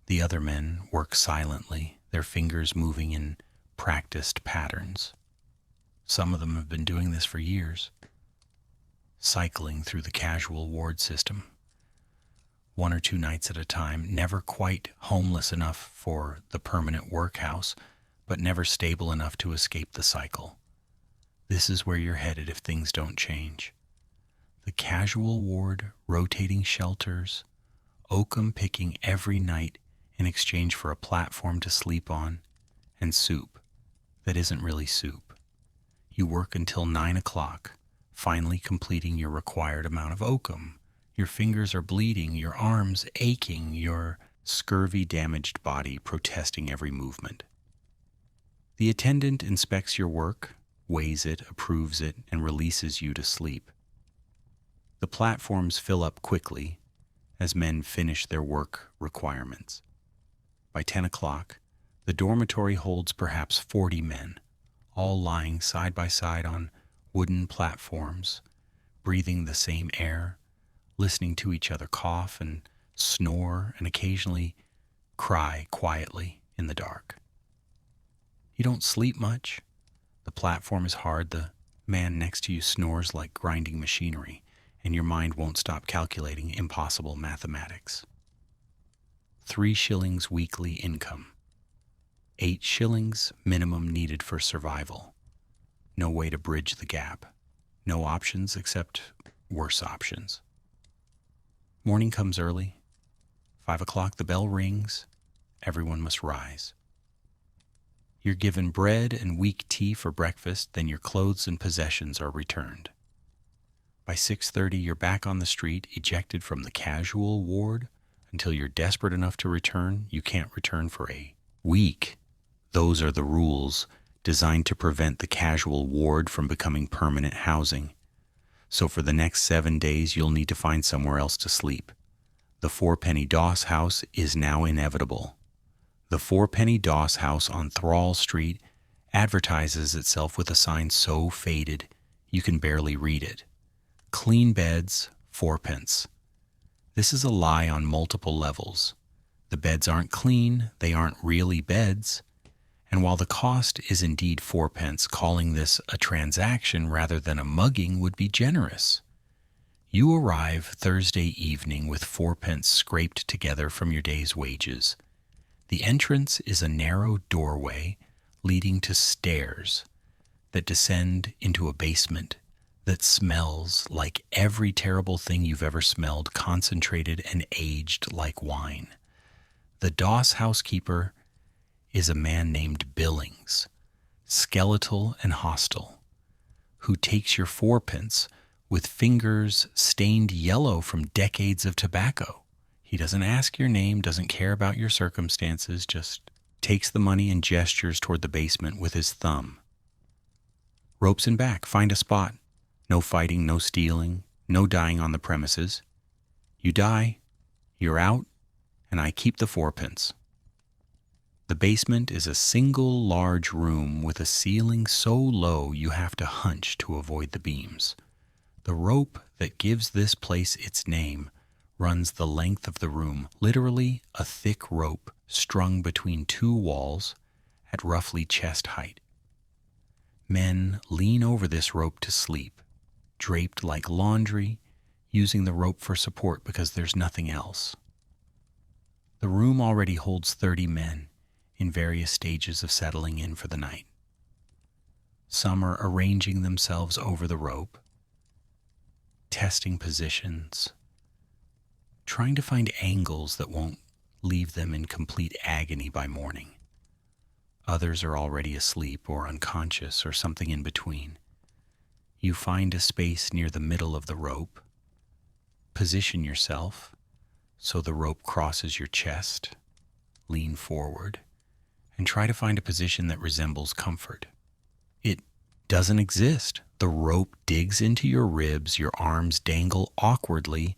The other men work silently, their fingers moving in practiced patterns. Some of them have been doing this for years, cycling through the casual ward system, 1 or 2 nights at a time, never quite homeless enough for the permanent workhouse, but never stable enough to escape the cycle. This is where you're headed if things don't change. The casual ward, rotating shelters, oakum picking every night in exchange for a platform to sleep on, and soup that isn't really soup. You work until 9 o'clock, finally completing your required amount of oakum. Your fingers are bleeding, your arms aching, your scurvy-damaged body protesting every movement. The attendant inspects your work, weighs it, approves it, and releases you to sleep. The platforms fill up quickly as men finish their work requirements. By 10 o'clock, the dormitory holds perhaps 40 men, all lying side by side on wooden platforms, breathing the same air, listening to each other cough and snore and occasionally cry quietly in the dark. You don't sleep much. The platform is hard. The man next to you snores like grinding machinery, and your mind won't stop calculating impossible mathematics. 3 shillings weekly income. 8 shillings minimum needed for survival. No way to bridge the gap. No options except worse options. Morning comes early. 5 o'clock the bell rings. Everyone must rise. You're given bread and weak tea for breakfast, then your clothes and possessions are returned. By 6:30 you're back on the street, ejected from the casual ward. Until you're desperate enough to return, you can't return for a week. Those are the rules designed to prevent the casual ward from becoming permanent housing. So for the next 7 days, you'll need to find somewhere else to sleep. The 4-penny Doss house is now inevitable. The 4-penny Doss house on Thrall Street advertises itself with a sign so faded you can barely read it. Clean beds, 4pence. This is a lie on multiple levels. The beds aren't clean, they aren't really beds. And while the cost is indeed 4pence, calling this a transaction rather than a mugging would be generous. You arrive Thursday evening with 4pence scraped together from your day's wages. The entrance is a narrow doorway leading to stairs that descend into a basement that smells like every terrible thing you've ever smelled, concentrated and aged like wine. The Doss housekeeper is a man named Billings, skeletal and hostile, who takes your 4pence with fingers stained yellow from decades of tobacco. He doesn't ask your name, doesn't care about your circumstances, just takes the money and gestures toward the basement with his thumb. Ropes and back, find a spot. No fighting, no stealing, no dying on the premises. You die, you're out, and I keep the 4pence. The basement is a single large room with a ceiling so low you have to hunch to avoid the beams. The rope that gives this place its name runs the length of the room, literally a thick rope strung between 2 walls at roughly chest height. Men lean over this rope to sleep, draped like laundry, using the rope for support because there's nothing else. The room already holds 30 men in various stages of settling in for the night. Some are arranging themselves over the rope, testing positions, trying to find angles that won't leave them in complete agony by morning. Others are already asleep or unconscious or something in between. You find a space near the middle of the rope, position yourself so the rope crosses your chest, lean forward, and try to find a position that resembles comfort. It doesn't exist. The rope digs into your ribs, your arms dangle awkwardly,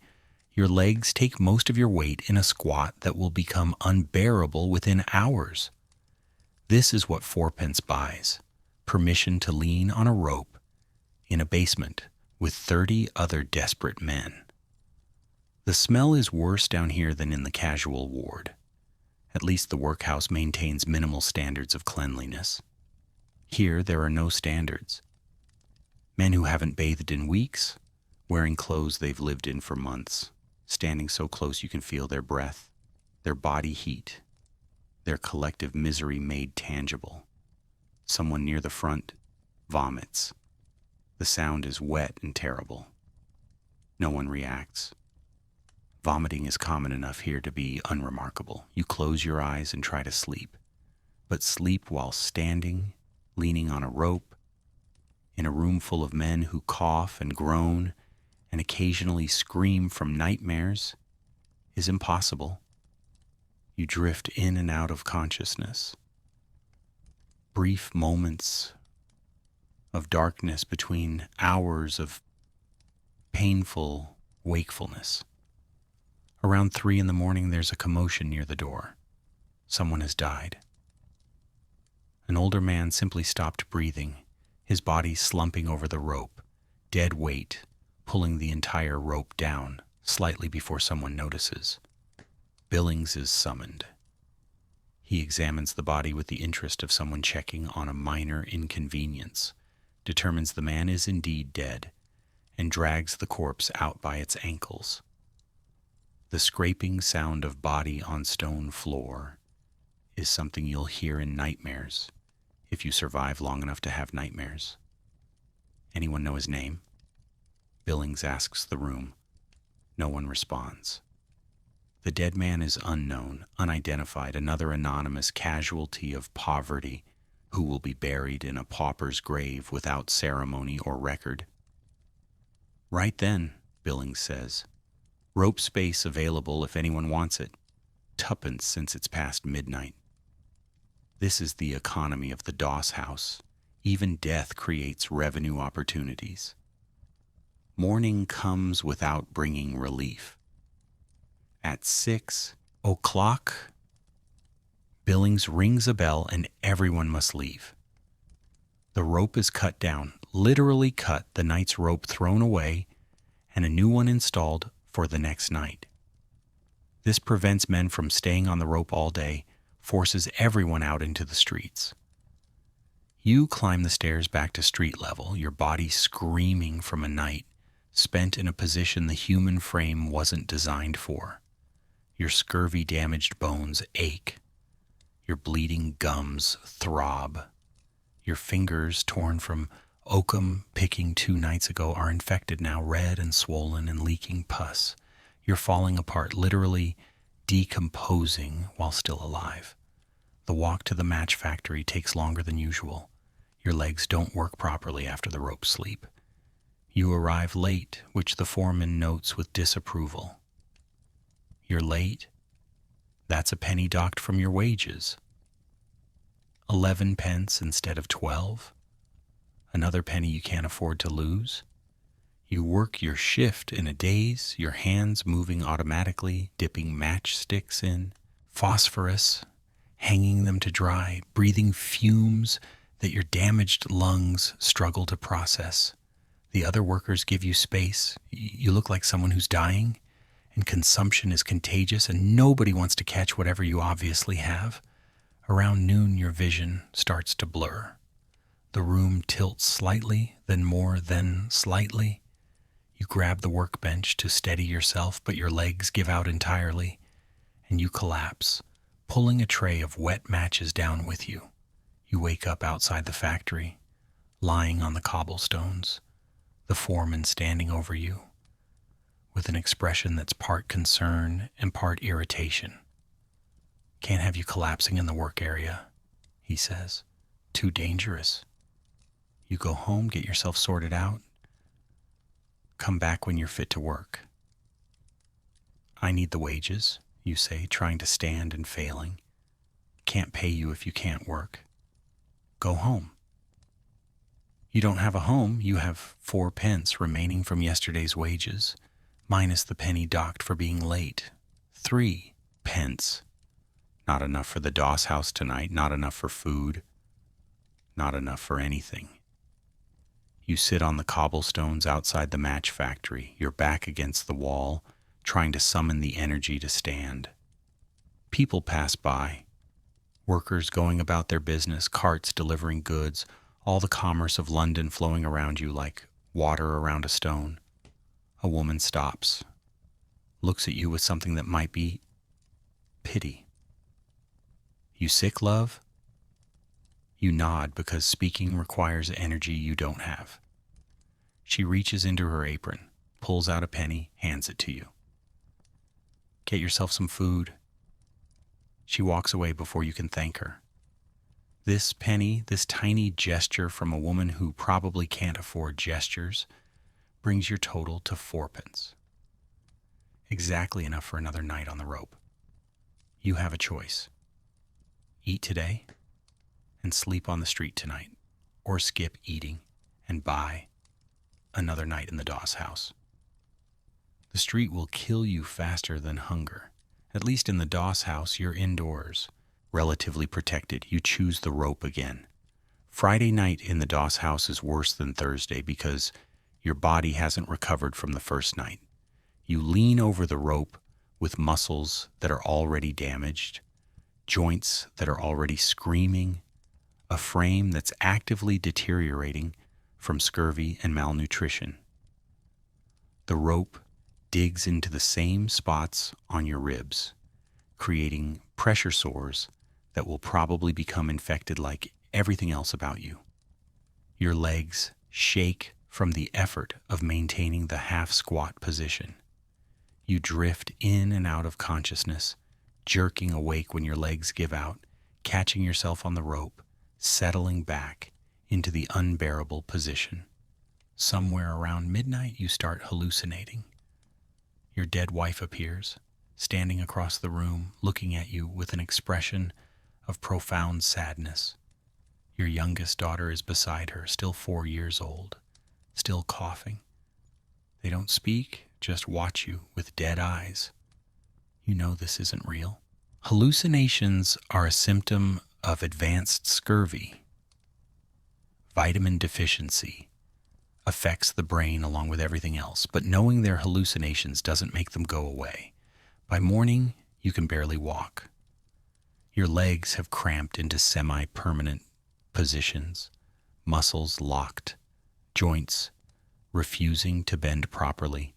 your legs take most of your weight in a squat that will become unbearable within hours. This is what fourpence buys: permission to lean on a rope in a basement with 30 other desperate men. The smell is worse down here than in the casual ward. At least the workhouse maintains minimal standards of cleanliness. Here there are no standards. Men who haven't bathed in weeks, wearing clothes they've lived in for months, standing so close you can feel their breath, their body heat, their collective misery made tangible. Someone near the front vomits. The sound is wet and terrible. No one reacts. Vomiting is common enough here to be unremarkable. You close your eyes and try to sleep, but sleep while standing, leaning on a rope, in a room full of men who cough and groan and occasionally scream from nightmares is impossible. You drift in and out of consciousness. Brief moments of darkness between hours of painful wakefulness. Around 3 a.m, there's a commotion near the door. Someone has died. An older man simply stopped breathing, his body slumping over the rope, dead weight, pulling the entire rope down slightly before someone notices. Billings is summoned. He examines the body with the interest of someone checking on a minor inconvenience, determines the man is indeed dead, and drags the corpse out by its ankles. The scraping sound of body on stone floor is something you'll hear in nightmares if you survive long enough to have nightmares. Anyone know his name? Billings asks the room. No one responds. The dead man is unknown, unidentified, another anonymous casualty of poverty who will be buried in a pauper's grave without ceremony or record. Right then, Billings says. Rope space available if anyone wants it. Tuppence since it's past midnight. This is the economy of the Doss house. Even death creates revenue opportunities. Morning comes without bringing relief. At 6 o'clock, Billings rings a bell and everyone must leave. The rope is cut down, literally cut, the night's rope thrown away, and a new one installed for the next night. This prevents men from staying on the rope all day, forces everyone out into the streets. You climb the stairs back to street level, your body screaming from a night spent in a position the human frame wasn't designed for. Your scurvy-damaged bones ache. Your bleeding gums throb. Your fingers, torn from oakum picking 2 nights ago, are infected now, red and swollen and leaking pus. You're falling apart, literally decomposing while still alive. The walk to the match factory takes longer than usual. Your legs don't work properly after the rope sleep. You arrive late, which the foreman notes with disapproval. You're late? That's a penny docked from your wages. 11 pence instead of 12? Another penny you can't afford to lose? You work your shift in a daze, your hands moving automatically, dipping matchsticks in, phosphorus, hanging them to dry, breathing fumes that your damaged lungs struggle to process. The other workers give you space. You look like someone who's dying, and consumption is contagious, and nobody wants to catch whatever you obviously have. Around noon, your vision starts to blur. The room tilts slightly, then more, then slightly. You grab the workbench to steady yourself, but your legs give out entirely, and you collapse, pulling a tray of wet matches down with you. You wake up outside the factory, lying on the cobblestones, the foreman standing over you, with an expression that's part concern and part irritation. Can't have you collapsing in the work area, he says. Too dangerous. You go home, get yourself sorted out, come back when you're fit to work. I need the wages, you say, trying to stand and failing. Can't pay you if you can't work. Go home. You don't have a home, you have 4 pence remaining from yesterday's wages, minus the penny docked for being late. 3 pence. Not enough for the doss house tonight, not enough for food, not enough for anything. You sit on the cobblestones outside the match factory, your back against the wall, trying to summon the energy to stand. People pass by, workers going about their business, carts delivering goods, all the commerce of London flowing around you like water around a stone. A woman stops, looks at you with something that might be pity. You sick, love? You nod because speaking requires energy you don't have. She reaches into her apron, pulls out a penny, hands it to you. Get yourself some food. She walks away before you can thank her. This penny, this tiny gesture from a woman who probably can't afford gestures, brings your total to 4p. Exactly enough for another night on the rope. You have a choice. Eat today and sleep on the street tonight, or skip eating and buy another night in the doss house. The street will kill you faster than hunger. At least in the doss house, you're indoors, relatively protected. You choose the rope again. Friday night in the doss house is worse than Thursday because your body hasn't recovered from the first night. You lean over the rope with muscles that are already damaged, joints that are already screaming, a frame that's actively deteriorating from scurvy and malnutrition. The rope digs into the same spots on your ribs, creating pressure sores that will probably become infected like everything else about you. Your legs shake from the effort of maintaining the half-squat position. You drift in and out of consciousness, jerking awake when your legs give out, catching yourself on the rope, settling back into the unbearable position. Somewhere around midnight, you start hallucinating. Your dead wife appears, standing across the room, looking at you with an expression of profound sadness. Your youngest daughter is beside her, still 4 years old, still coughing. They don't speak, just watch you with dead eyes. You know this isn't real. Hallucinations are a symptom of advanced scurvy. Vitamin deficiency affects the brain along with everything else, but knowing they're hallucinations doesn't make them go away. By morning, you can barely walk. Your legs have cramped into semi-permanent positions, muscles locked, joints refusing to bend properly.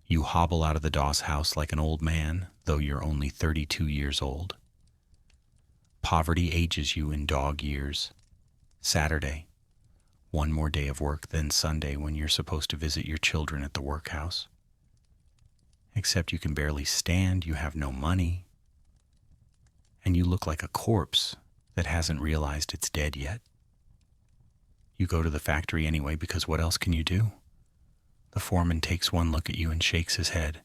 You hobble out of the doss house like an old man, though you're only 32 years old. Poverty ages you in dog years. Saturday, one more day of work, then Sunday when you're supposed to visit your children at the workhouse. Except you can barely stand, you have no money, and you look like a corpse that hasn't realized it's dead yet. You go to the factory anyway because what else can you do? The foreman takes one look at you and shakes his head.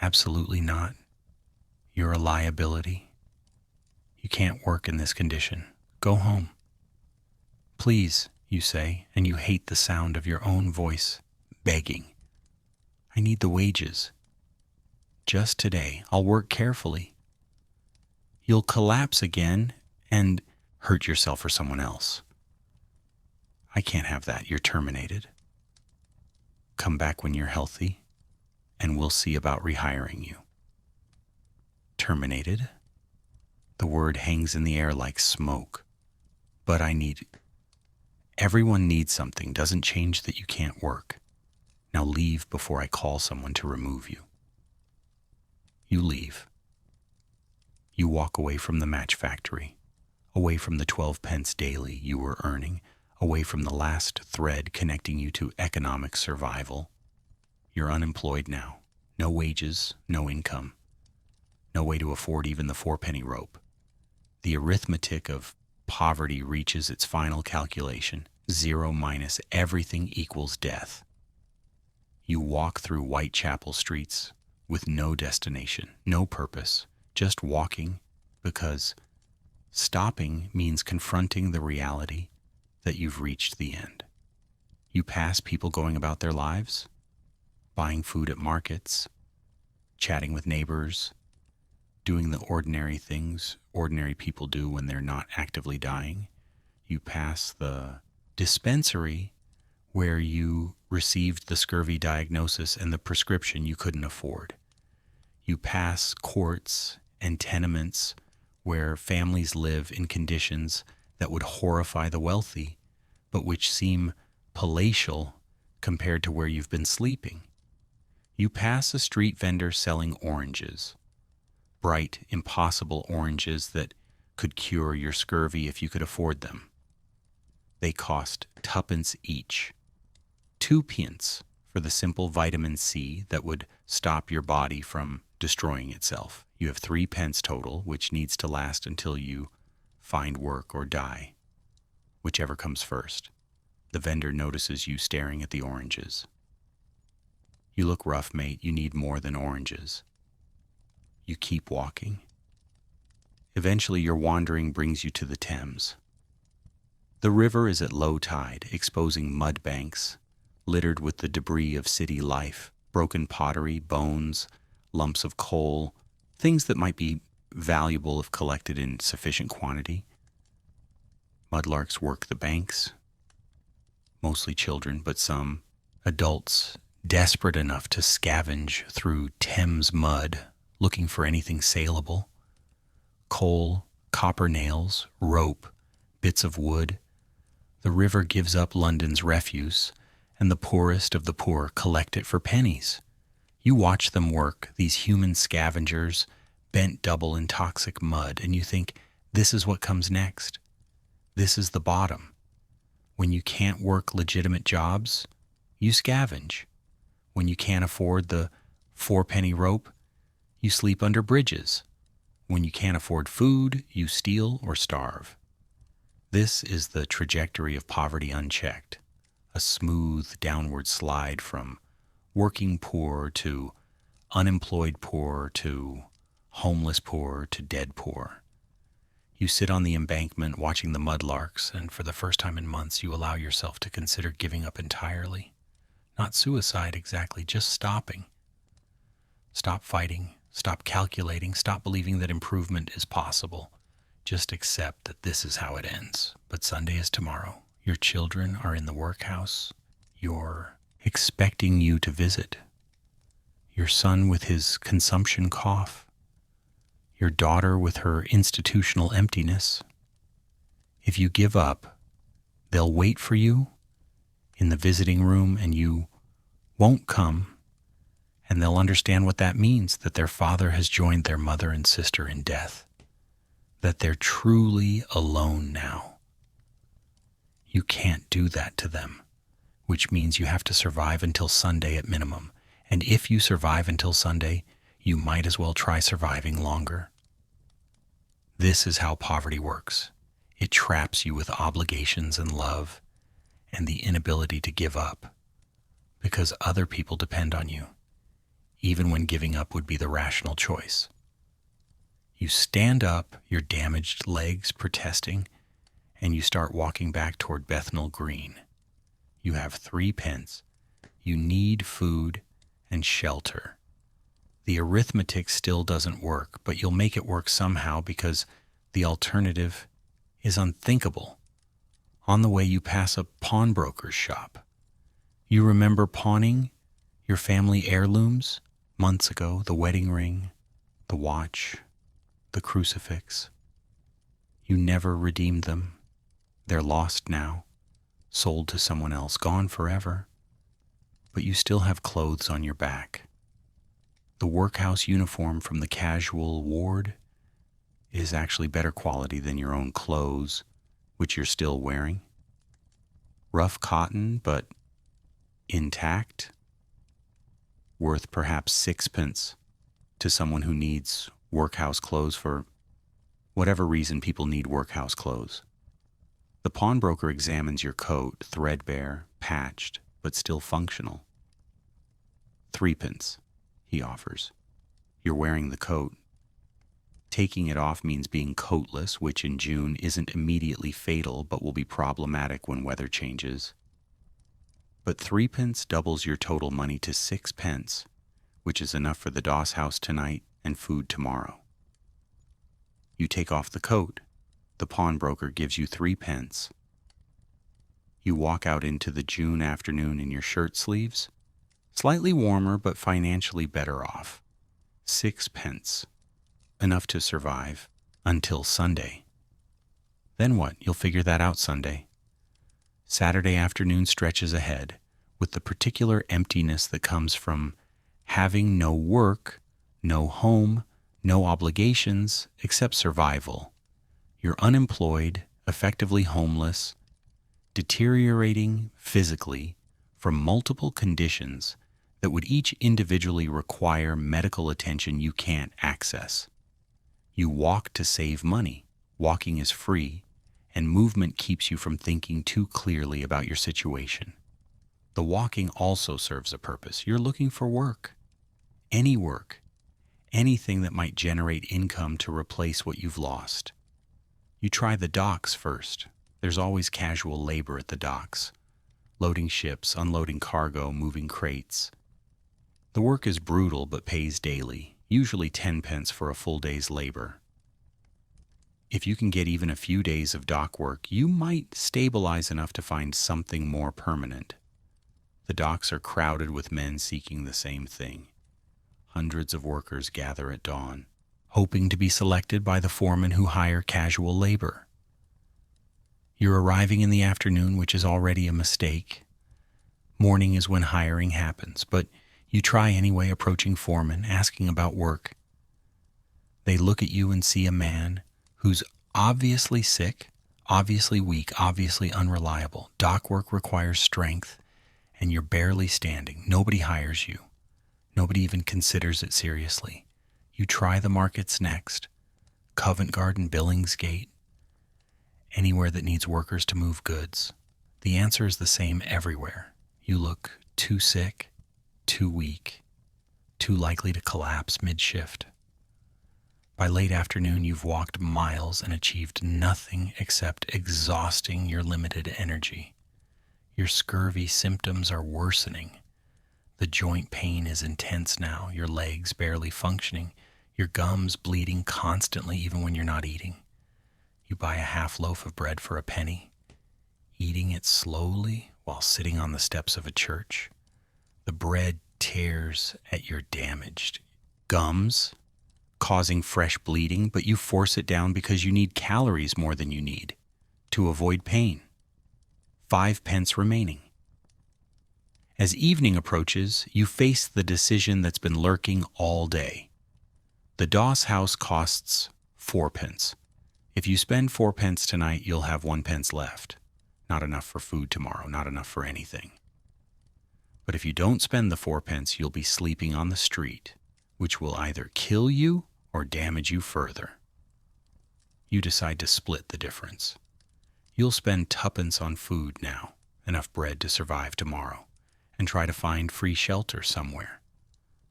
Absolutely not. You're a liability. You can't work in this condition. Go home. Please, you say, and you hate the sound of your own voice begging. I need the wages. Just today, I'll work carefully. You'll collapse again and hurt yourself or someone else. I can't have that. You're terminated. Come back when you're healthy, and we'll see about rehiring you. Terminated? The word hangs in the air like smoke. But everyone needs something. Doesn't change that you can't work. Now leave before I call someone to remove you. You leave. You walk away from the match factory, away from the 12p daily you were earning, away from the last thread connecting you to economic survival. You're unemployed now. No wages, no income. No way to afford even the 4p rope. The arithmetic of poverty reaches its final calculation. 0 minus everything equals death. You walk through Whitechapel streets with no destination, no purpose, just walking because stopping means confronting the reality that you've reached the end. You pass people going about their lives, buying food at markets, chatting with neighbors, doing the ordinary things ordinary people do when they're not actively dying. You pass the dispensary where you received the scurvy diagnosis and the prescription you couldn't afford. You pass courts and tenements where families live in conditions that would horrify the wealthy, but which seem palatial compared to where you've been sleeping. You pass a street vendor selling oranges, bright, impossible oranges that could cure your scurvy if you could afford them. They cost twopence each, 2p for the simple vitamin C that would stop your body from destroying itself. You have 3p total, which needs to last until you find work or die, whichever comes first. The vendor notices you staring at the oranges. You look rough, mate. You need more than oranges. You keep walking. Eventually, your wandering brings you to the Thames. The river is at low tide, exposing mud banks, littered with the debris of city life, broken pottery, bones, lumps of coal, things that might be valuable if collected in sufficient quantity. Mudlarks work the banks, mostly children, but some adults desperate enough to scavenge through Thames mud, looking for anything saleable. Coal, copper nails, rope, bits of wood. The river gives up London's refuse, and the poorest of the poor collect it for pennies. You watch them work, these human scavengers, bent double in toxic mud, and you think, this is what comes next. This is the bottom. When you can't work legitimate jobs, you scavenge. When you can't afford the 4-penny rope, you sleep under bridges. When you can't afford food, you steal or starve. This is the trajectory of poverty unchecked, a smooth downward slide from working poor to unemployed poor to homeless poor to dead poor. You sit on the embankment watching the mudlarks, and for the first time in months you allow yourself to consider giving up entirely. Not suicide exactly, just stopping. Stop fighting, stop calculating, stop believing that improvement is possible. Just accept that this is how it ends. But Sunday is tomorrow. Your children are in the workhouse. You're expecting you to visit. Your son with his consumption cough. Your daughter with her institutional emptiness. If you give up, they'll wait for you in the visiting room and you won't come, and they'll understand what that means, that their father has joined their mother and sister in death, that they're truly alone now. You can't do that to them, which means you have to survive until Sunday at minimum. And if you survive until Sunday, you might as well try surviving longer. This is how poverty works. It traps you with obligations and love and the inability to give up because other people depend on you, even when giving up would be the rational choice. You stand up, your damaged legs protesting, and you start walking back toward Bethnal Green. You have 3p. You need food and shelter. The arithmetic still doesn't work, but you'll make it work somehow because the alternative is unthinkable. On the way, you pass a pawnbroker's shop. You remember pawning your family heirlooms months ago, the wedding ring, the watch, the crucifix. You never redeemed them. They're lost now, sold to someone else, gone forever. But you still have clothes on your back. The workhouse uniform from the casual ward is actually better quality than your own clothes, which you're still wearing. Rough cotton, but intact, worth perhaps 6p to someone who needs workhouse clothes for whatever reason people need workhouse clothes. The pawnbroker examines your coat, threadbare, patched, but still functional. 3p, he offers. You're wearing the coat. Taking it off means being coatless, which in June isn't immediately fatal but will be problematic when weather changes. But 3p doubles your total money to 6p, which is enough for the doss house tonight and food tomorrow. You take off the coat. The pawnbroker gives you 3 pence. You walk out into the June afternoon in your shirt sleeves, slightly warmer but financially better off. 6 pence. Enough to survive until Sunday. Then what? You'll figure that out Sunday. Saturday afternoon stretches ahead with the particular emptiness that comes from having no work, no home, no obligations except survival. You're unemployed, effectively homeless, deteriorating physically from multiple conditions that would each individually require medical attention you can't access. You walk to save money. Walking is free, and movement keeps you from thinking too clearly about your situation. The walking also serves a purpose. You're looking for work. Any work. Anything that might generate income to replace what you've lost. You try the docks first. There's always casual labor at the docks. Loading ships, unloading cargo, moving crates. The work is brutal but pays daily, usually 10 pence for a full day's labor. If you can get even a few days of dock work, you might stabilize enough to find something more permanent. The docks are crowded with men seeking the same thing. Hundreds of workers gather at dawn, hoping to be selected by the foremen who hire casual labor. You're arriving in the afternoon, which is already a mistake. Morning is when hiring happens, but you try anyway, approaching foremen, asking about work. They look at you and see a man who's obviously sick, obviously weak, obviously unreliable. Dock work requires strength, and you're barely standing. Nobody hires you. Nobody even considers it seriously. You try the markets next. Covent Garden, Billingsgate, anywhere that needs workers to move goods. The answer is the same everywhere. You look too sick, too weak, too likely to collapse mid-shift. By late afternoon, you've walked miles and achieved nothing except exhausting your limited energy. Your scurvy symptoms are worsening. The joint pain is intense now, your legs barely functioning, your gums bleeding constantly even when you're not eating. You buy a half loaf of bread for a penny, eating it slowly while sitting on the steps of a church. The bread tears at your damaged gums, causing fresh bleeding, but you force it down because you need calories more than you need to avoid pain. 5 pence remaining. As evening approaches, you face the decision that's been lurking all day. The Doss house costs 4 pence. If you spend 4 pence tonight, you'll have 1 pence left. Not enough for food tomorrow, not enough for anything. But if you don't spend the 4 pence, you'll be sleeping on the street, which will either kill you or damage you further. You decide to split the difference. You'll spend 2 on food now, enough bread to survive tomorrow, and try to find free shelter somewhere.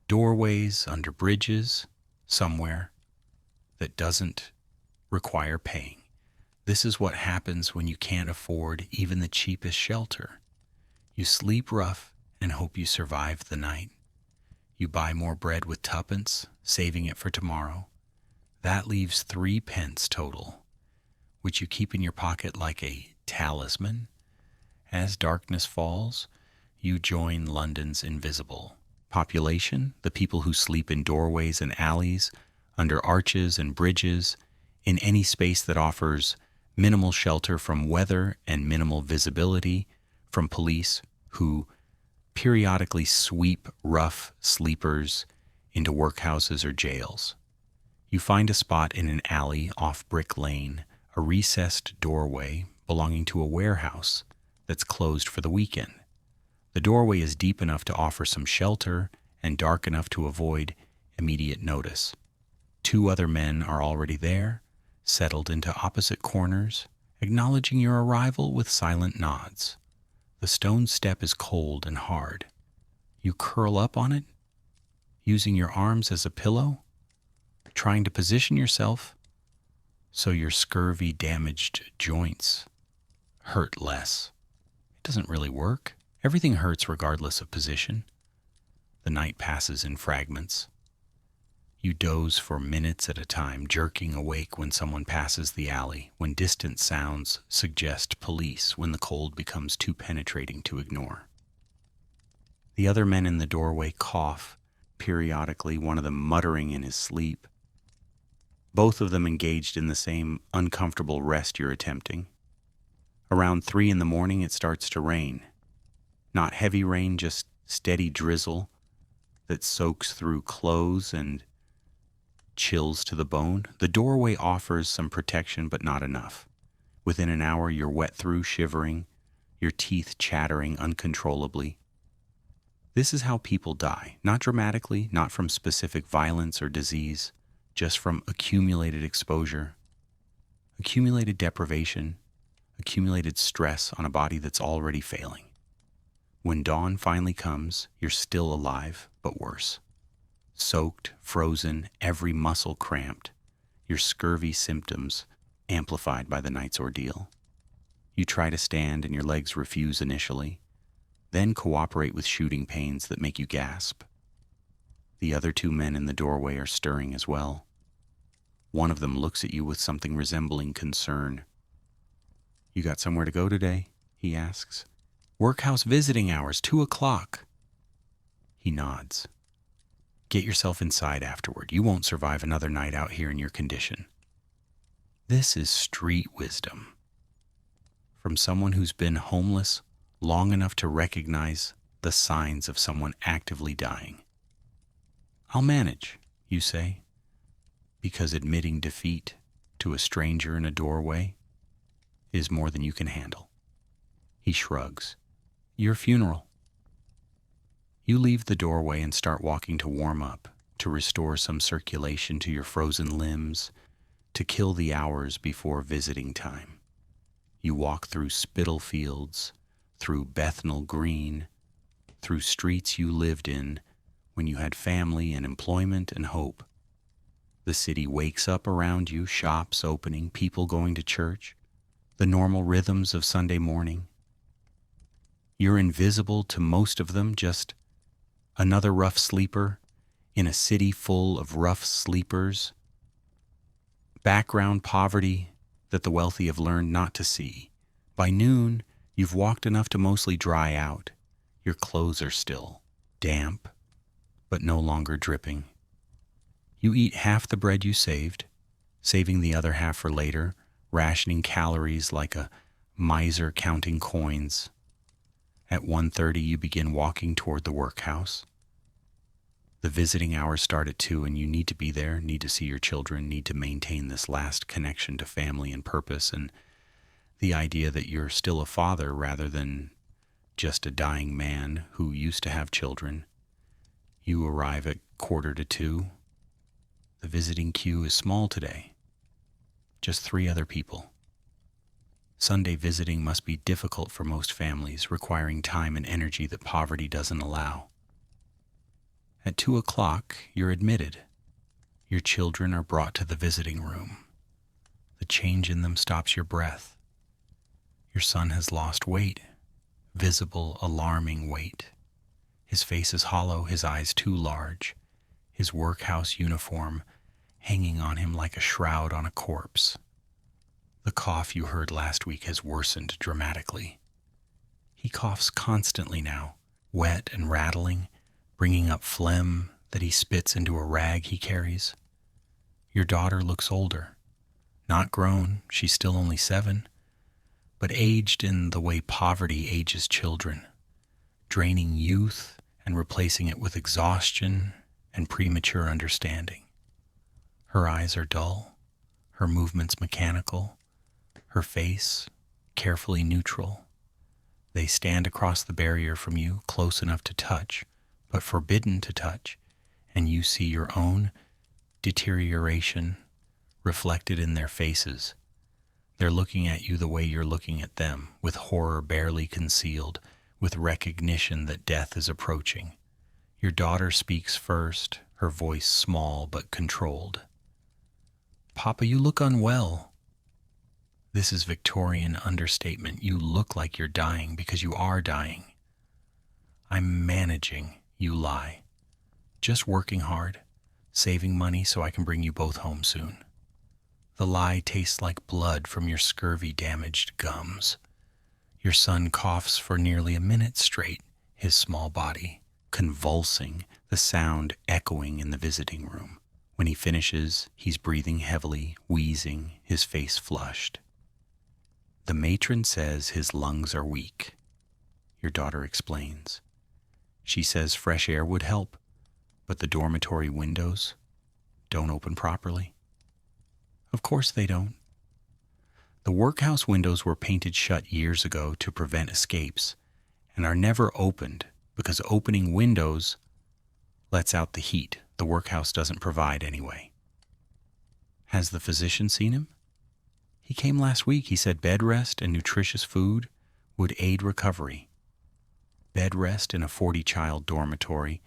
Doorways, under bridges, somewhere that doesn't require paying. This is what happens when you can't afford even the cheapest shelter. You sleep rough and hope you survive the night. You buy more bread with 2, saving it for tomorrow. That leaves 3 pence total, which you keep in your pocket like a talisman. As darkness falls, you join London's invisible population, the people who sleep in doorways and alleys, under arches and bridges, in any space that offers minimal shelter from weather and minimal visibility from police who periodically sweep rough sleepers into workhouses or jails. You find a spot in an alley off Brick Lane, a recessed doorway belonging to a warehouse that's closed for the weekend. The doorway is deep enough to offer some shelter and dark enough to avoid immediate notice. 2 other men are already there, settled into opposite corners, acknowledging your arrival with silent nods. The stone step is cold and hard. You curl up on it, using your arms as a pillow, trying to position yourself so your scurvy-damaged joints hurt less. It doesn't really work. Everything hurts regardless of position. The night passes in fragments. You doze for minutes at a time, jerking awake when someone passes the alley, when distant sounds suggest police, when the cold becomes too penetrating to ignore. The other men in the doorway cough, periodically, one of them muttering in his sleep. Both of them engaged in the same uncomfortable rest you're attempting. Around 3 in the morning, it starts to rain. Not heavy rain, just steady drizzle that soaks through clothes and chills to the bone. The doorway offers some protection, but not enough. Within an hour, you're wet through, shivering, your teeth chattering uncontrollably. This is how people die, not dramatically, not from specific violence or disease, just from accumulated exposure, accumulated deprivation, accumulated stress on a body that's already failing. When dawn finally comes, you're still alive, but worse. Soaked, frozen, every muscle cramped, your scurvy symptoms amplified by the night's ordeal. You try to stand and your legs refuse initially, then cooperate with shooting pains that make you gasp. The other 2 men in the doorway are stirring as well. One of them looks at you with something resembling concern. "You got somewhere to go today?" he asks. "Workhouse visiting hours, 2 o'clock. He nods. "Get yourself inside afterward. You won't survive another night out here in your condition." This is street wisdom. From someone who's been homeless long enough to recognize the signs of someone actively dying. "I'll manage," you say, because admitting defeat to a stranger in a doorway is more than you can handle. He shrugs. "Your funeral." You leave the doorway and start walking to warm up, to restore some circulation to your frozen limbs, to kill the hours before visiting time. You walk through Spittle Fields, through Bethnal Green, through streets you lived in when you had family and employment and hope. The city wakes up around you, shops opening, people going to church, the normal rhythms of Sunday morning. You're invisible to most of them, just another rough sleeper in a city full of rough sleepers. Background poverty that the wealthy have learned not to see. By noon, you've walked enough to mostly dry out. Your clothes are still damp, but no longer dripping. You eat half the bread you saved, saving the other half for later, rationing calories like a miser counting coins. At 1:30, you begin walking toward the workhouse. The visiting hours start at 2, and you need to be there, need to see your children, need to maintain this last connection to family and purpose, and the idea that you're still a father rather than just a dying man who used to have children. You arrive at 1:45. The visiting queue is small today. Just 3 other people. Sunday visiting must be difficult for most families, requiring time and energy that poverty doesn't allow. At 2 o'clock, you're admitted. Your children are brought to the visiting room. The change in them stops your breath. Your son has lost weight, visible, alarming weight. His face is hollow, his eyes too large, his workhouse uniform hanging on him like a shroud on a corpse. The cough you heard last week has worsened dramatically. He coughs constantly now, wet and rattling, bringing up phlegm that he spits into a rag he carries. Your daughter looks older. Not grown, she's still only 7, but aged in the way poverty ages children, draining youth and replacing it with exhaustion and premature understanding. Her eyes are dull, her movements mechanical, her face carefully neutral. They stand across the barrier from you, close enough to touch, but forbidden to touch, and you see your own deterioration reflected in their faces. They're looking at you the way you're looking at them, with horror barely concealed, with recognition that death is approaching. Your daughter speaks first, her voice small but controlled. "Papa, you look unwell." This is Victorian understatement. You look like you're dying because you are dying. "I'm managing," you lie. "Just working hard, saving money so I can bring you both home soon. The lie tastes like blood from your scurvy-damaged gums. Your son coughs for nearly a minute straight, his small body convulsing, the sound echoing in the visiting room. When he finishes, he's breathing heavily, wheezing, his face flushed. The matron says his lungs are weak. Your daughter explains. She says fresh air would help, but the dormitory windows don't open properly. Of course they don't. The workhouse windows were painted shut years ago to prevent escapes and are never opened because opening windows lets out the heat the workhouse doesn't provide anyway. Has the physician seen him? He came last week. He said bed rest and nutritious food would aid recovery. Bed rest in a 40-child dormitory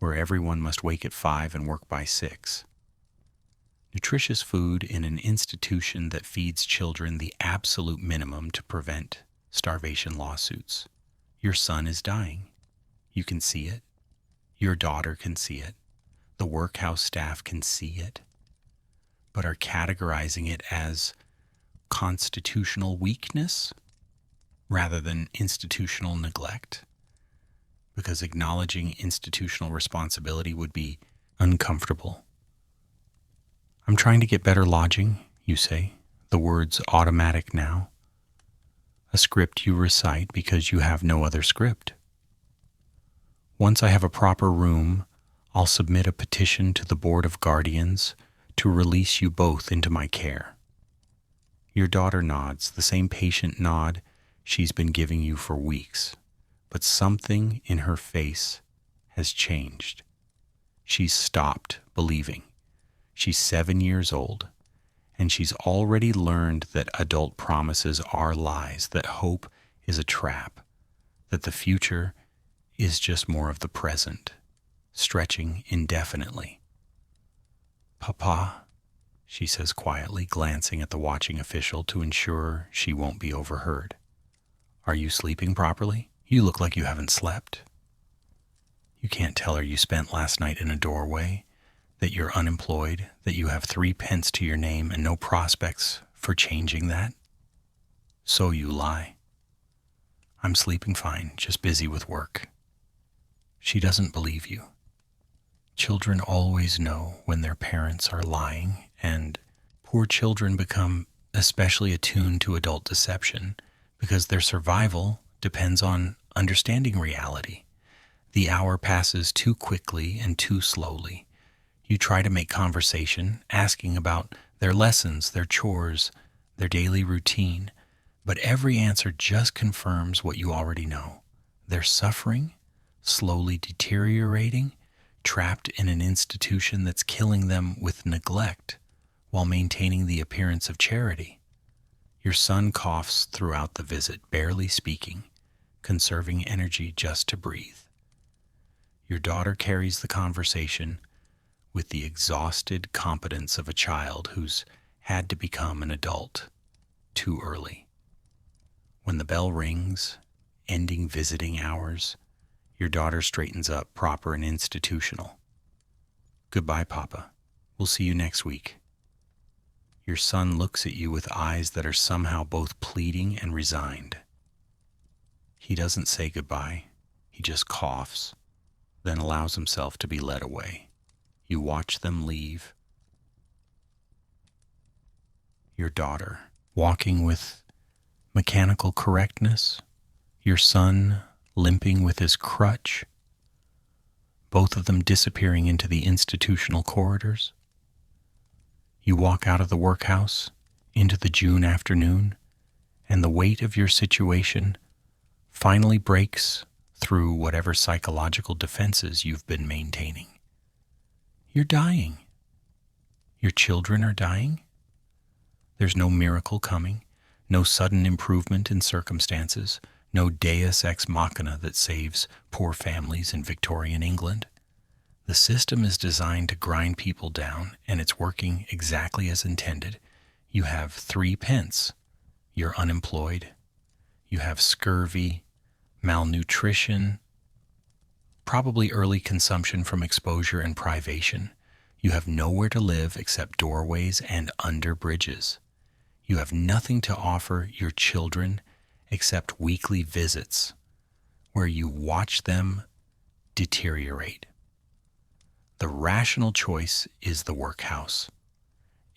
where everyone must wake at 5 and work by 6. Nutritious food in an institution that feeds children the absolute minimum to prevent starvation lawsuits. Your son is dying. You can see it. Your daughter can see it. The workhouse staff can see it, but are categorizing it as constitutional weakness rather than institutional neglect, because acknowledging institutional responsibility would be uncomfortable. I'm trying to get better lodging, you say, the words automatic now. A script you recite because you have no other script. Once I have a proper room, I'll submit a petition to the Board of Guardians to release you both into my care. Your daughter nods, the same patient nod she's been giving you for weeks, but something in her face has changed. She's stopped believing. She's 7 years old, and she's already learned that adult promises are lies, that hope is a trap, that the future is just more of the present, stretching indefinitely. Papa, she says quietly, glancing at the watching official to ensure she won't be overheard. Are you sleeping properly? You look like you haven't slept. You can't tell her you spent last night in a doorway, that you're unemployed, that you have 3 pence to your name and no prospects for changing that? So you lie. I'm sleeping fine, just busy with work. She doesn't believe you. Children always know when their parents are lying, and poor children become especially attuned to adult deception because their survival depends on understanding reality. The hour passes too quickly and too slowly. You try to make conversation, asking about their lessons, their chores, their daily routine, but every answer just confirms what you already know. They're suffering, slowly deteriorating, trapped in an institution that's killing them with neglect while maintaining the appearance of charity. Your son coughs throughout the visit, barely speaking, conserving energy just to breathe. Your daughter carries the conversation with the exhausted competence of a child who's had to become an adult too early. When the bell rings, ending visiting hours, your daughter straightens up, proper and institutional. Goodbye, Papa. We'll see you next week. Your son looks at you with eyes that are somehow both pleading and resigned. He doesn't say goodbye. He just coughs, then allows himself to be led away. You watch them leave. Your daughter, walking with mechanical correctness, your son limping with his crutch, both of them disappearing into the institutional corridors. You walk out of the workhouse into the June afternoon, and the weight of your situation finally breaks through whatever psychological defenses you've been maintaining. You're dying. Your children are dying. There's no miracle coming, no sudden improvement in circumstances, no deus ex machina that saves poor families in Victorian England. The system is designed to grind people down, and it's working exactly as intended. You have 3 pence. You're unemployed. You have scurvy, malnutrition, probably early consumption from exposure and privation. You have nowhere to live except doorways and under bridges. You have nothing to offer your children except weekly visits where you watch them deteriorate. The rational choice is the workhouse.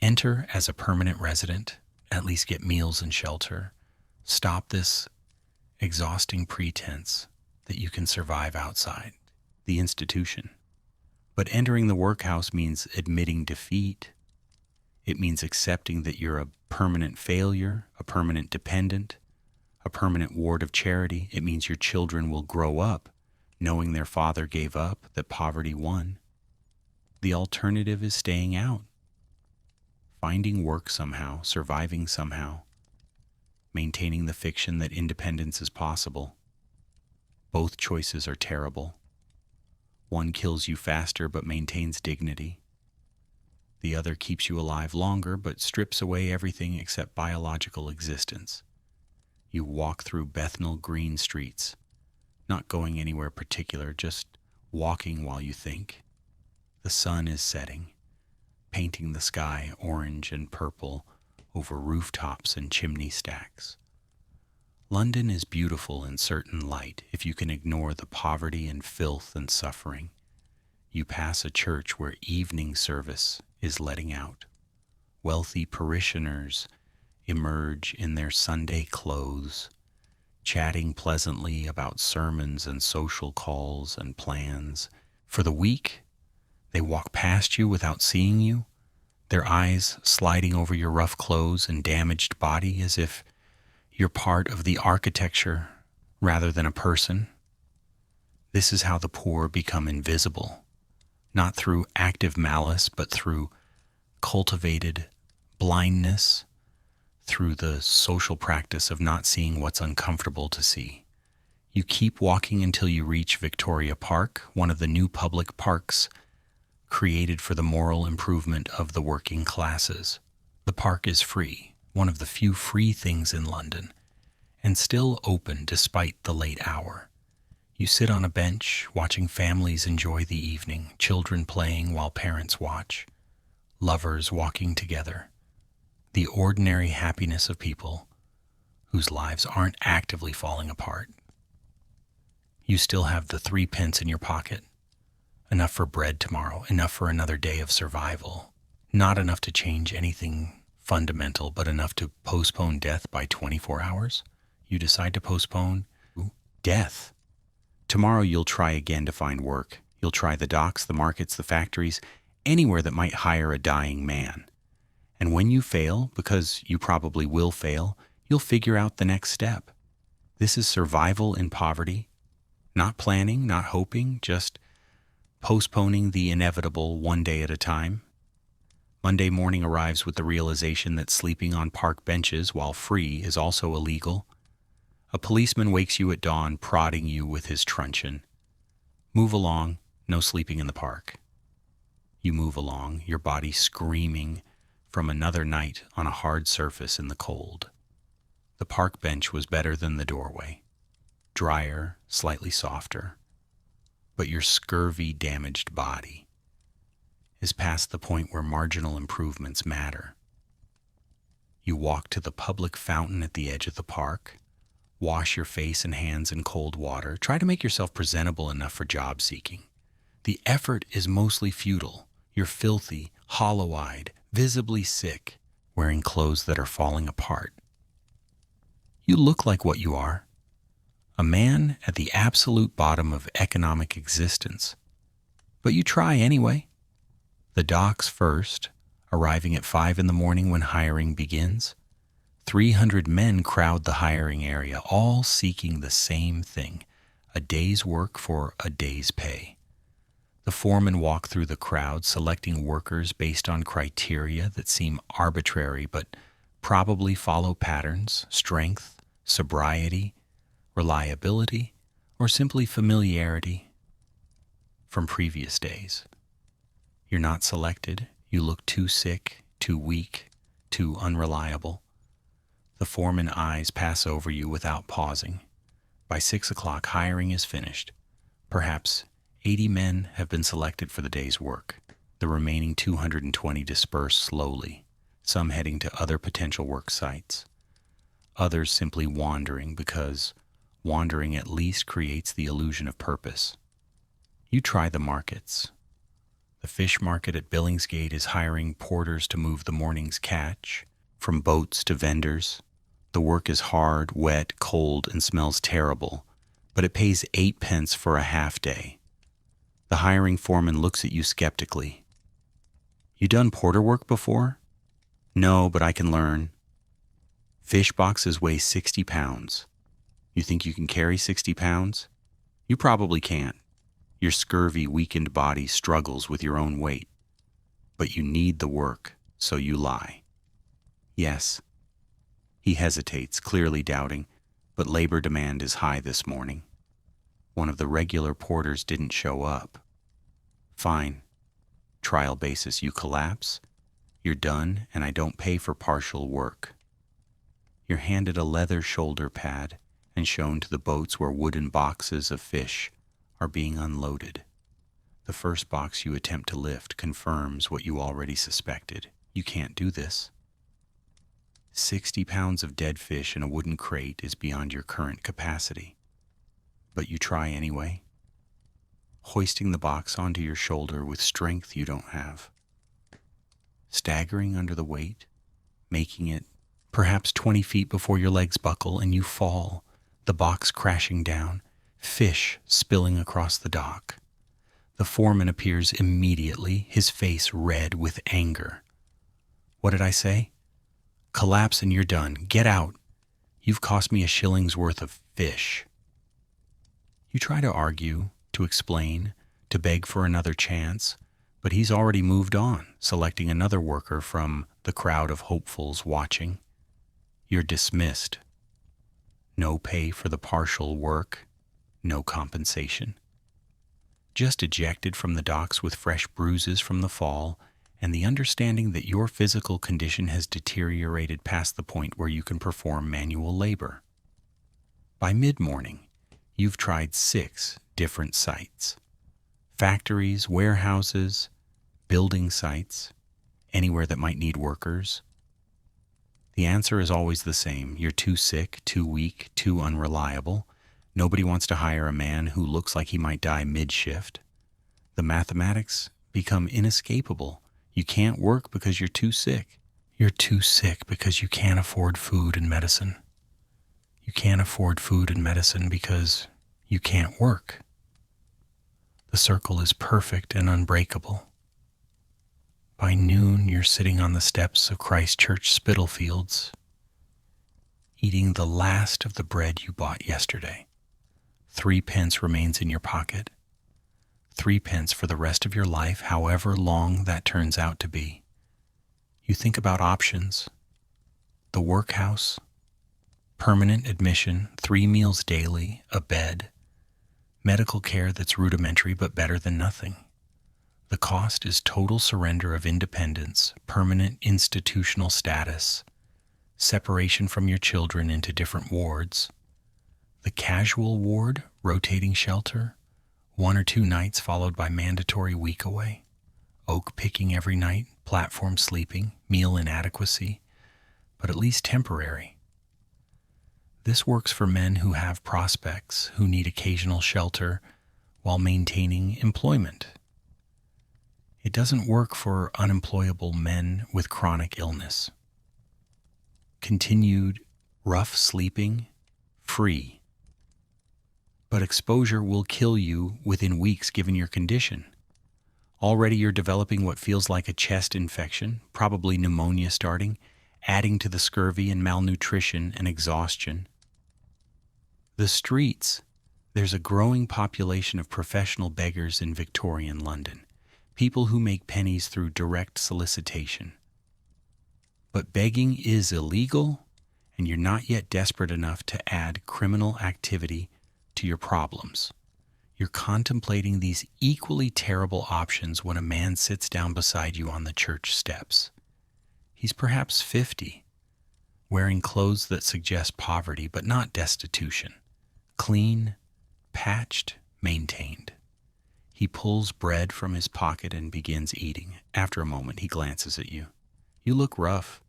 Enter as a permanent resident, at least get meals and shelter. Stop this exhausting pretense that you can survive outside the institution. But entering the workhouse means admitting defeat. It means accepting that you're a permanent failure, a permanent dependent, a permanent ward of charity. It means your children will grow up knowing their father gave up, that poverty won. The alternative is staying out, finding work somehow, surviving somehow, maintaining the fiction that independence is possible. Both choices are terrible. One kills you faster but maintains dignity. The other keeps you alive longer but strips away everything except biological existence. You walk through Bethnal Green streets, not going anywhere particular, just walking while you think. The sun is setting, painting the sky orange and purple over rooftops and chimney stacks. London is beautiful in certain light if you can ignore the poverty and filth and suffering. You pass a church where evening service is letting out. Wealthy parishioners emerge in their Sunday clothes, chatting pleasantly about sermons and social calls and plans. For the week, they walk past you without seeing you, their eyes sliding over your rough clothes and damaged body as if you're part of the architecture rather than a person. This is how the poor become invisible, not through active malice, but through cultivated blindness, through the social practice of not seeing what's uncomfortable to see. You keep walking until you reach Victoria Park, one of the new public parks created for the moral improvement of the working classes. The park is free, one of the few free things in London, and still open despite the late hour. You sit on a bench, watching families enjoy the evening, children playing while parents watch, lovers walking together, the ordinary happiness of people whose lives aren't actively falling apart. You still have the 3 pence in your pocket, enough for bread tomorrow, enough for another day of survival, not enough to change anything fundamental, but enough to postpone death by 24 hours. You decide to postpone death. Tomorrow you'll try again to find work. You'll try the docks, the markets, the factories, anywhere that might hire a dying man. And when you fail, because you probably will fail, you'll figure out the next step. This is survival in poverty. Not planning, not hoping, just postponing the inevitable one day at a time. Monday morning arrives with the realization that sleeping on park benches while free is also illegal. A policeman wakes you at dawn, prodding you with his truncheon. Move along, no sleeping in the park. You move along, your body screaming from another night on a hard surface in the cold. The park bench was better than the doorway. Drier, slightly softer. But your scurvy damaged body is past the point where marginal improvements matter. You walk to the public fountain at the edge of the park, wash your face and hands in cold water, try to make yourself presentable enough for job seeking. The effort is mostly futile. You're filthy, hollow-eyed, visibly sick, wearing clothes that are falling apart. You look like what you are, a man at the absolute bottom of economic existence. But you try anyway. The docks first, arriving at 5 in the morning when hiring begins. 300 men crowd the hiring area, all seeking the same thing, a day's work for a day's pay. The foremen walk through the crowd, selecting workers based on criteria that seem arbitrary but probably follow patterns, strength, sobriety, reliability, or simply familiarity from previous days. You're not selected. You look too sick, too weak, too unreliable. The foreman eyes pass over you without pausing. By 6 o'clock, hiring is finished. Perhaps 80 men have been selected for the day's work. The remaining 220 disperse slowly, some heading to other potential work sites, others simply wandering because wandering at least creates the illusion of purpose. You try the markets. The fish market at Billingsgate is hiring porters to move the morning's catch, from boats to vendors. The work is hard, wet, cold, and smells terrible, but it pays 8 pence for a half day. The hiring foreman looks at you skeptically. You done porter work before? No, but I can learn. Fish boxes weigh 60 pounds. You think you can carry 60 pounds? You probably can't. Your scurvy, weakened body struggles with your own weight. But you need the work, so you lie. Yes. He hesitates, clearly doubting, but labor demand is high this morning. One of the regular porters didn't show up. Fine. Trial basis, you collapse, you're done, and I don't pay for partial work. You're handed a leather shoulder pad and shown to the boats where wooden boxes of fish are being unloaded. The first box you attempt to lift confirms what you already suspected. You can't do this. 60 pounds of dead fish in a wooden crate is beyond your current capacity. But you try anyway, hoisting the box onto your shoulder with strength you don't have. Staggering under the weight, making it perhaps 20 feet before your legs buckle and you fall, the box crashing down, fish spilling across the dock. The foreman appears immediately, his face red with anger. What did I say? Collapse and you're done. Get out. You've cost me a shilling's worth of fish. You try to argue, to explain, to beg for another chance, but he's already moved on, selecting another worker from the crowd of hopefuls watching. You're dismissed. No pay for the partial work, no compensation. Just ejected from the docks with fresh bruises from the fall and the understanding that your physical condition has deteriorated past the point where you can perform manual labor. By mid-morning, you've tried 6 different sites. Factories, warehouses, building sites, anywhere that might need workers. The answer is always the same. You're too sick, too weak, too unreliable. Nobody wants to hire a man who looks like he might die mid-shift. The mathematics become inescapable. You can't work because you're too sick. You're too sick because you can't afford food and medicine. You can't afford food and medicine because you can't work. The circle is perfect and unbreakable. By noon, you're sitting on the steps of Christchurch Spitalfields, eating the last of the bread you bought yesterday. 3 pence remains in your pocket. 3 pence for the rest of your life, however long that turns out to be. You think about options. The workhouse, permanent admission, 3 meals daily, a bed, medical care that's rudimentary but better than nothing. The cost is total surrender of independence, permanent institutional status, separation from your children into different wards. The casual ward, rotating shelter, 1 or 2 nights followed by mandatory week away. Oak picking every night, platform sleeping, meal inadequacy, but at least temporary. This works for men who have prospects, who need occasional shelter while maintaining employment. It doesn't work for unemployable men with chronic illness. Continued rough sleeping, free. But exposure will kill you within weeks given your condition. Already you're developing what feels like a chest infection, probably pneumonia starting, adding to the scurvy and malnutrition and exhaustion. The streets. There's a growing population of professional beggars in Victorian London. People who make pennies through direct solicitation. But begging is illegal, and you're not yet desperate enough to add criminal activity to your problems. You're contemplating these equally terrible options when a man sits down beside you on the church steps. He's perhaps 50, wearing clothes that suggest poverty but not destitution. Clean, patched, maintained. He pulls bread from his pocket and begins eating. After a moment, he glances at you. You look rough.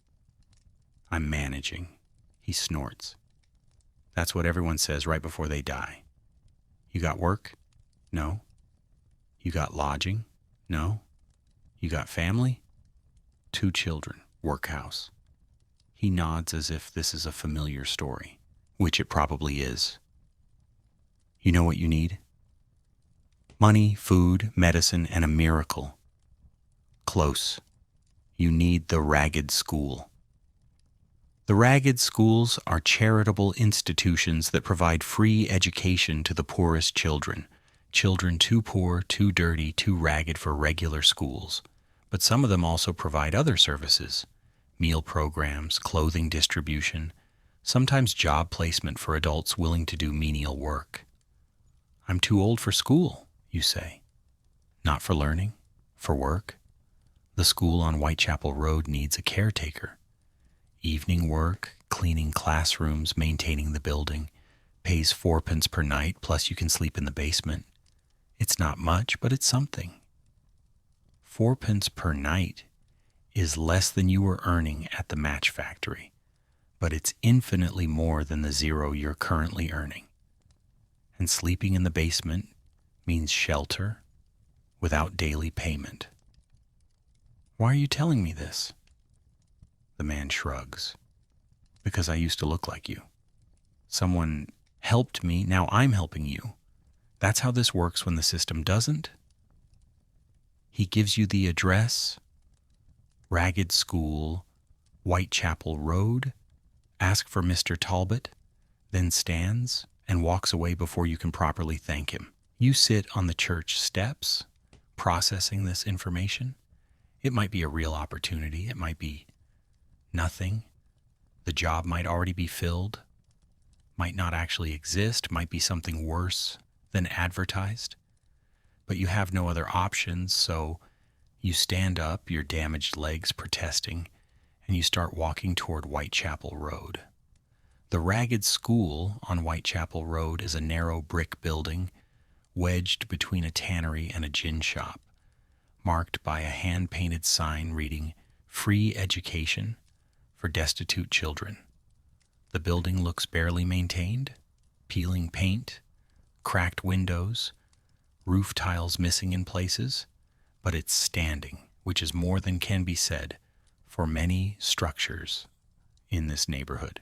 I'm managing. He snorts. That's what everyone says right before they die. You got work? No. You got lodging? No. You got family? 2 children, workhouse. He nods as if this is a familiar story, which it probably is. You know what you need? Money, food, medicine, and a miracle. Close. You need the Ragged School. The Ragged Schools are charitable institutions that provide free education to the poorest children. Children too poor, too dirty, too ragged for regular schools. But some of them also provide other services. Meal programs, clothing distribution, sometimes job placement for adults willing to do menial work. I'm too old for school, you say. Not for learning, for work. The school on Whitechapel Road needs a caretaker. Evening work, cleaning classrooms, maintaining the building, pays 4p per night, plus you can sleep in the basement. It's not much, but it's something. 4p per night is less than you were earning at the match factory, but it's infinitely more than the 0 you're currently earning. And sleeping in the basement means shelter without daily payment. Why are you telling me this? The man shrugs. Because I used to look like you. Someone helped me, now I'm helping you. That's how this works when the system doesn't. He gives you the address, Ragged School, Whitechapel Road. Ask for Mr. Talbot, then stands and walks away before you can properly thank him. You sit on the church steps, processing this information. It might be a real opportunity. It might be nothing. The job might already be filled, might not actually exist, might be something worse than advertised. But you have no other options, so you stand up, your damaged legs protesting, and you start walking toward Whitechapel Road. The Ragged School on Whitechapel Road is a narrow brick building wedged between a tannery and a gin shop, marked by a hand-painted sign reading "Free Education for Destitute Children." The building looks barely maintained, peeling paint, cracked windows, roof tiles missing in places, but it's standing, which is more than can be said for many structures in this neighborhood.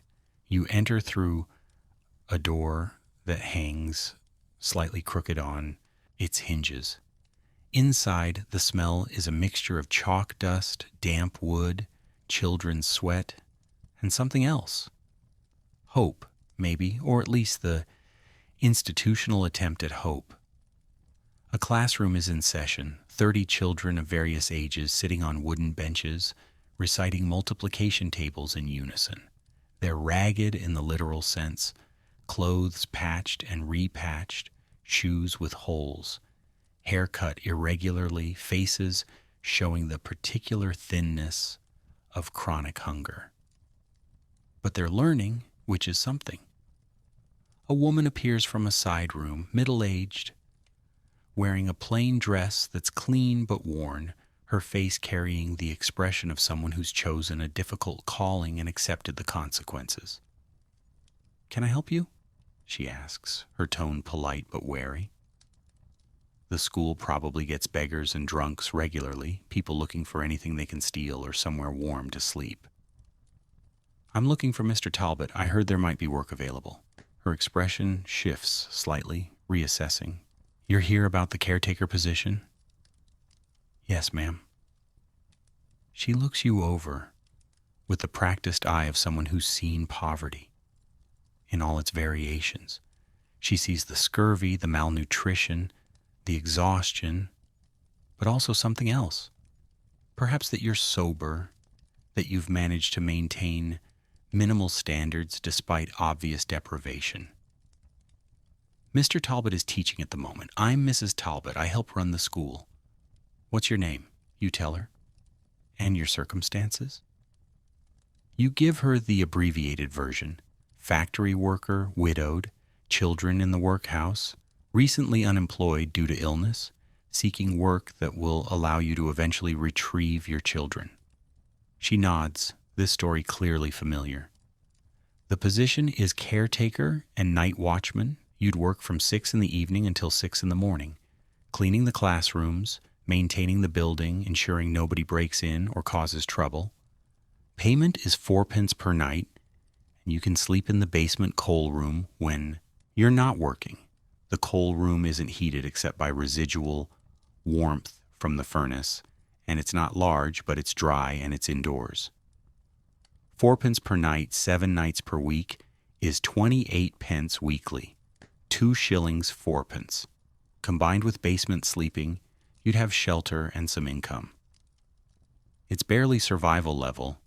You enter through a door that hangs slightly crooked on its hinges. Inside, the smell is a mixture of chalk dust, damp wood, children's sweat, and something else. Hope, maybe, or at least the institutional attempt at hope. A classroom is in session, 30 children of various ages sitting on wooden benches, reciting multiplication tables in unison. They're ragged in the literal sense, clothes patched and repatched, shoes with holes, hair cut irregularly, faces showing the particular thinness of chronic hunger. But they're learning, which is something. A woman appears from a side room, middle-aged, wearing a plain dress that's clean but worn, her face carrying the expression of someone who's chosen a difficult calling and accepted the consequences. "Can I help you?" she asks, her tone polite but wary. The school probably gets beggars and drunks regularly, people looking for anything they can steal or somewhere warm to sleep. "I'm looking for Mr. Talbot. I heard there might be work available." Her expression shifts slightly, reassessing. "You're here about the caretaker position?" "Yes, ma'am." She looks you over with the practiced eye of someone who's seen poverty in all its variations. She sees the scurvy, the malnutrition, the exhaustion, but also something else. Perhaps that you're sober, that you've managed to maintain minimal standards despite obvious deprivation. "Mr. Talbot is teaching at the moment. I'm Mrs. Talbot. I help run the school." "What's your name?" You tell her. "And your circumstances?" You give her the abbreviated version. Factory worker, widowed, children in the workhouse, recently unemployed due to illness, seeking work that will allow you to eventually retrieve your children. She nods, this story clearly familiar. The position is caretaker and night watchman. You'd work from 6 in the evening until 6 in the morning, cleaning the classrooms, maintaining the building, ensuring nobody breaks in or causes trouble. Payment is 4 pence per night, and you can sleep in the basement coal room when you're not working. The coal room isn't heated except by residual warmth from the furnace, and it's not large, but it's dry and it's indoors. 4 pence per night, 7 nights per week, is 28 pence weekly. 2 shillings 4 pence. Combined with basement sleeping, you'd have shelter and some income. It's barely survival level,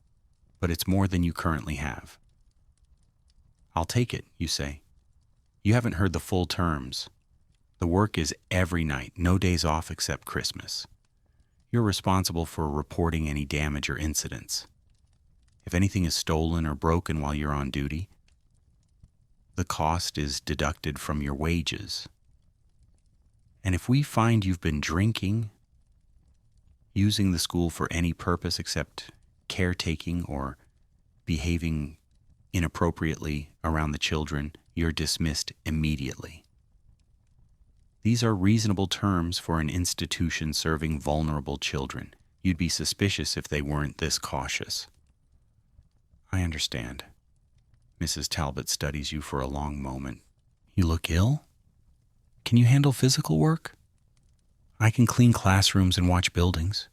but it's more than you currently have. I'll take it, you say. You haven't heard the full terms. The work is every night, no days off except Christmas. You're responsible for reporting any damage or incidents. If anything is stolen or broken while you're on duty, the cost is deducted from your wages. And if we find you've been drinking, using the school for any purpose except caretaking or behaving inappropriately around the children, you're dismissed immediately. These are reasonable terms for an institution serving vulnerable children. You'd be suspicious if they weren't this cautious. I understand. Mrs. Talbot studies you for a long moment. You look ill? Can you handle physical work? I can clean classrooms and watch buildings.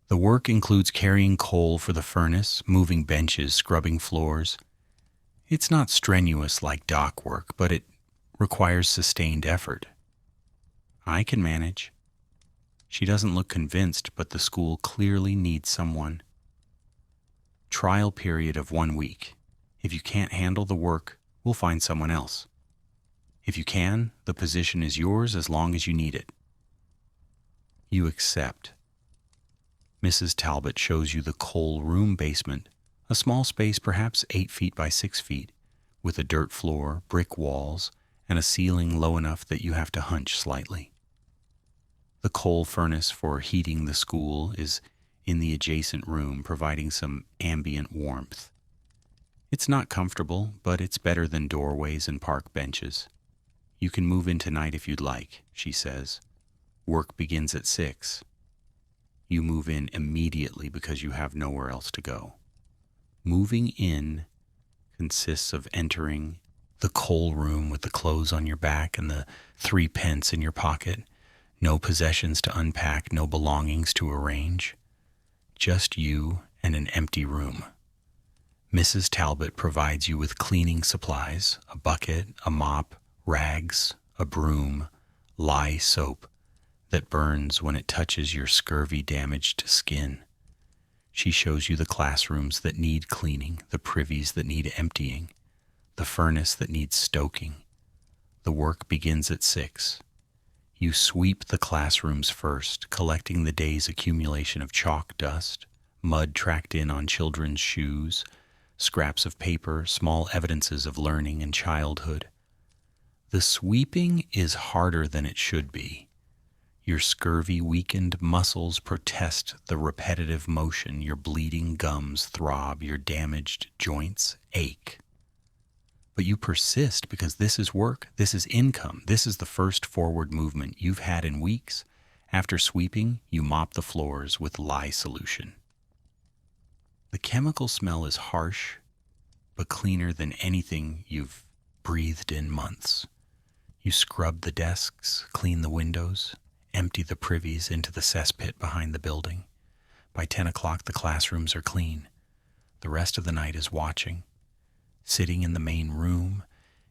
The work includes carrying coal for the furnace, moving benches, scrubbing floors. It's not strenuous like dock work, but it requires sustained effort. I can manage. She doesn't look convinced, but the school clearly needs someone. Trial period of 1 week. If you can't handle the work, we'll find someone else. If you can, the position is yours as long as you need it. You accept. Mrs. Talbot shows you the coal room basement, a small space perhaps 8 feet by 6 feet, with a dirt floor, brick walls, and a ceiling low enough that you have to hunch slightly. The coal furnace for heating the school is in the adjacent room, providing some ambient warmth. It's not comfortable, but it's better than doorways and park benches. You can move in tonight if you'd like, she says. Work begins at 6. You move in immediately because you have nowhere else to go. Moving in consists of entering the coal room with the clothes on your back and the 3 pence in your pocket. No possessions to unpack, no belongings to arrange. Just you and an empty room. Mrs. Talbot provides you with cleaning supplies, a bucket, a mop, rags, a broom, lye soap that burns when it touches your scurvy-damaged skin. She shows you the classrooms that need cleaning, the privies that need emptying, the furnace that needs stoking. The work begins at 6. You sweep the classrooms first, collecting the day's accumulation of chalk dust, mud tracked in on children's shoes, scraps of paper, small evidences of learning and childhood. The sweeping is harder than it should be. Your scurvy-weakened muscles protest the repetitive motion, your bleeding gums throb, your damaged joints ache. But you persist because this is work, this is income, this is the first forward movement you've had in weeks. After sweeping, you mop the floors with lye solution. The chemical smell is harsh, but cleaner than anything you've breathed in months. You scrub the desks, clean the windows, empty the privies into the cesspit behind the building. By 10 o'clock, the classrooms are clean. The rest of the night is watching, sitting in the main room,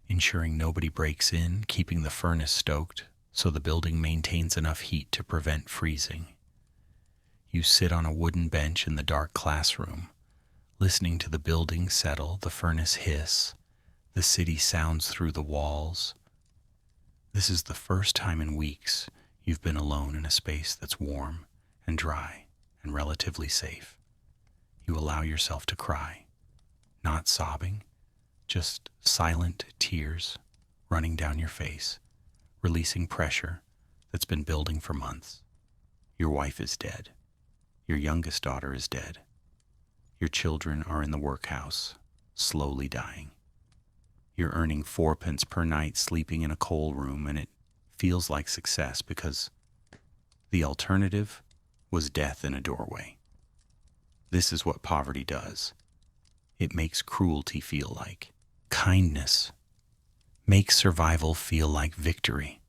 ensuring nobody breaks in, keeping the furnace stoked so the building maintains enough heat to prevent freezing. You sit on a wooden bench in the dark classroom, listening to the building settle, the furnace hiss, the city sounds through the walls. This is the first time in weeks you've been alone in a space that's warm and dry and relatively safe. You allow yourself to cry, not sobbing, just silent tears running down your face, releasing pressure that's been building for months. Your wife is dead. Your youngest daughter is dead. Your children are in the workhouse, slowly dying. You're earning 4 pence per night sleeping in a coal room, and it feels like success because the alternative was death in a doorway. This is what poverty does. It makes cruelty feel like kindness, makes survival feel like victory,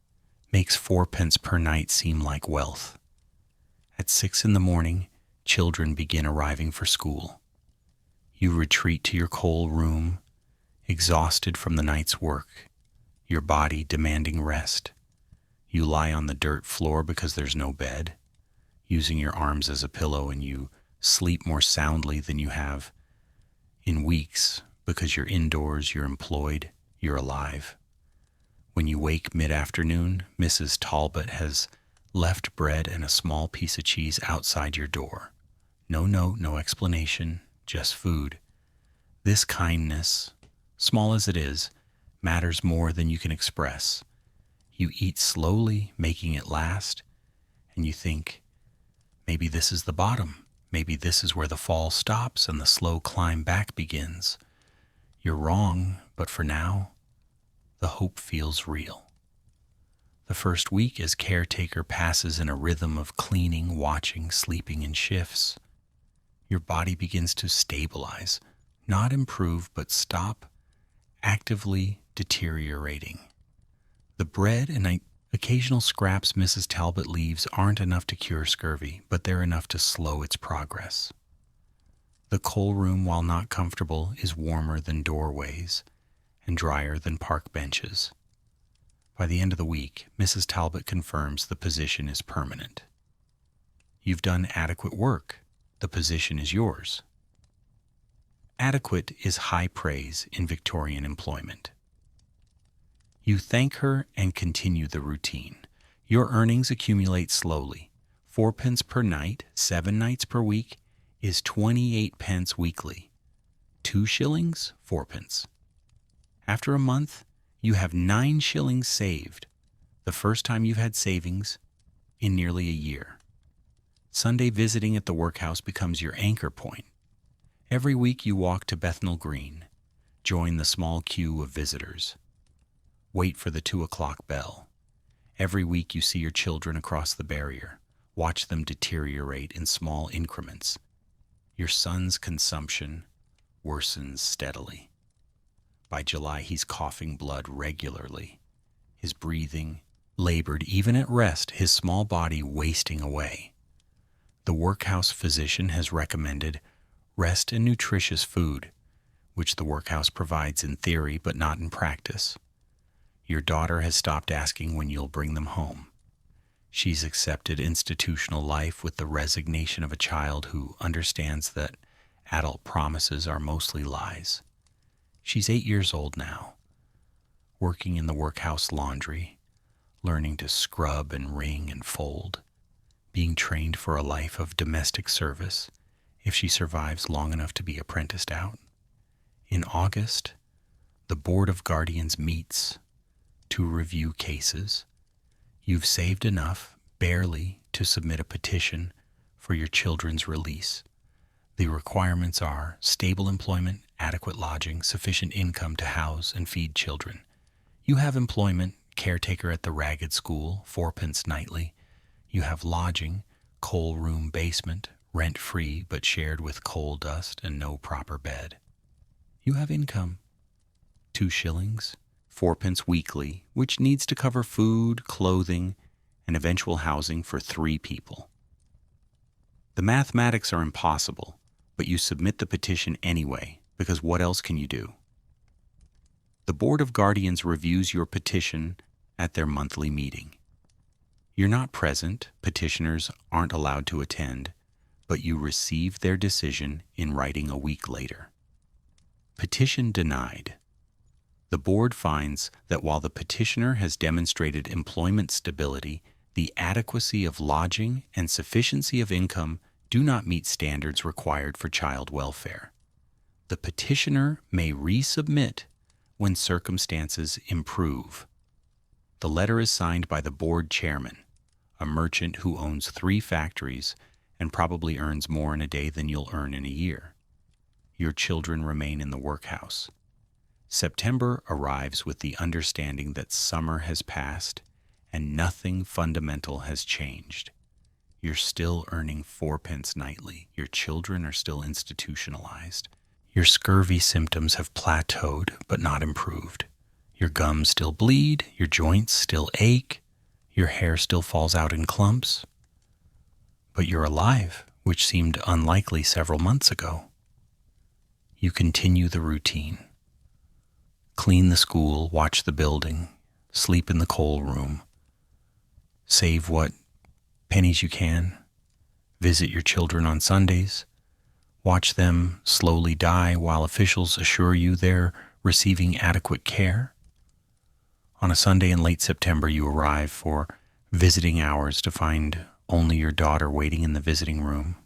makes 4 pence per night seem like wealth. At 6 a.m, children begin arriving for school. You retreat to your coal room, exhausted from the night's work, your body demanding rest. You lie on the dirt floor because there's no bed, using your arms as a pillow, and you sleep more soundly than you have in weeks because you're indoors, you're employed, you're alive. When you wake mid-afternoon, Mrs. Talbot has left bread and a small piece of cheese outside your door. No note, no explanation, just food. This kindness, small as it is, matters more than you can express. You eat slowly, making it last, and you think, maybe this is the bottom. Maybe this is where the fall stops and the slow climb back begins. You're wrong, but for now, the hope feels real. The first week as caretaker passes in a rhythm of cleaning, watching, sleeping in shifts. Your body begins to stabilize, not improve, but stop actively deteriorating. The bread and occasional scraps Mrs. Talbot leaves aren't enough to cure scurvy, but they're enough to slow its progress. The coal room, while not comfortable, is warmer than doorways and drier than park benches. By the end of the week, Mrs. Talbot confirms the position is permanent. You've done adequate work. The position is yours. Adequate is high praise in Victorian employment. You thank her and continue the routine. Your earnings accumulate slowly. 4 pence per night, 7 nights per week, is 28 pence weekly. 2 shillings, 4 pence. After a month, you have 9 shillings saved, the first time you've had savings in nearly a year. Sunday visiting at the workhouse becomes your anchor point. Every week you walk to Bethnal Green, join the small queue of visitors. Wait for the 2 o'clock bell. Every week you see your children across the barrier, watch them deteriorate in small increments. Your son's consumption worsens steadily. By July, he's coughing blood regularly, his breathing labored even at rest, his small body wasting away. The workhouse physician has recommended rest and nutritious food, which the workhouse provides in theory but not in practice. Your daughter has stopped asking when you'll bring them home. She's accepted institutional life with the resignation of a child who understands that adult promises are mostly lies. She's 8 years old now, working in the workhouse laundry, learning to scrub and wring and fold, being trained for a life of domestic service if she survives long enough to be apprenticed out. In August, the Board of Guardians meets to review cases. You've saved enough, barely, to submit a petition for your children's release. The requirements are stable employment, adequate lodging, sufficient income to house and feed children. You have employment, caretaker at the ragged school, 4 pence nightly. You have lodging, coal room basement, rent-free but shared with coal dust and no proper bed. You have income, 2 shillings, 4 pence weekly, which needs to cover food, clothing, and eventual housing for 3 people. The mathematics are impossible, but you submit the petition anyway, because what else can you do? The Board of Guardians reviews your petition at their monthly meeting. You're not present, petitioners aren't allowed to attend, but you receive their decision in writing a week later. Petition denied. The board finds that while the petitioner has demonstrated employment stability, the adequacy of lodging and sufficiency of income do not meet standards required for child welfare. The petitioner may resubmit when circumstances improve. The letter is signed by the board chairman, a merchant who owns 3 factories and probably earns more in a day than you'll earn in a year. Your children remain in the workhouse. September arrives with the understanding that summer has passed and nothing fundamental has changed. You're still earning 4 pence nightly. Your children are still institutionalized. Your scurvy symptoms have plateaued but not improved. Your gums still bleed, your joints still ache, your hair still falls out in clumps. But you're alive, which seemed unlikely several months ago. You continue the routine. Clean the school, watch the building, sleep in the coal room, save what pennies you can, visit your children on Sundays, watch them slowly die while officials assure you they're receiving adequate care. On a Sunday in late September, you arrive for visiting hours to find only your daughter waiting in the visiting room.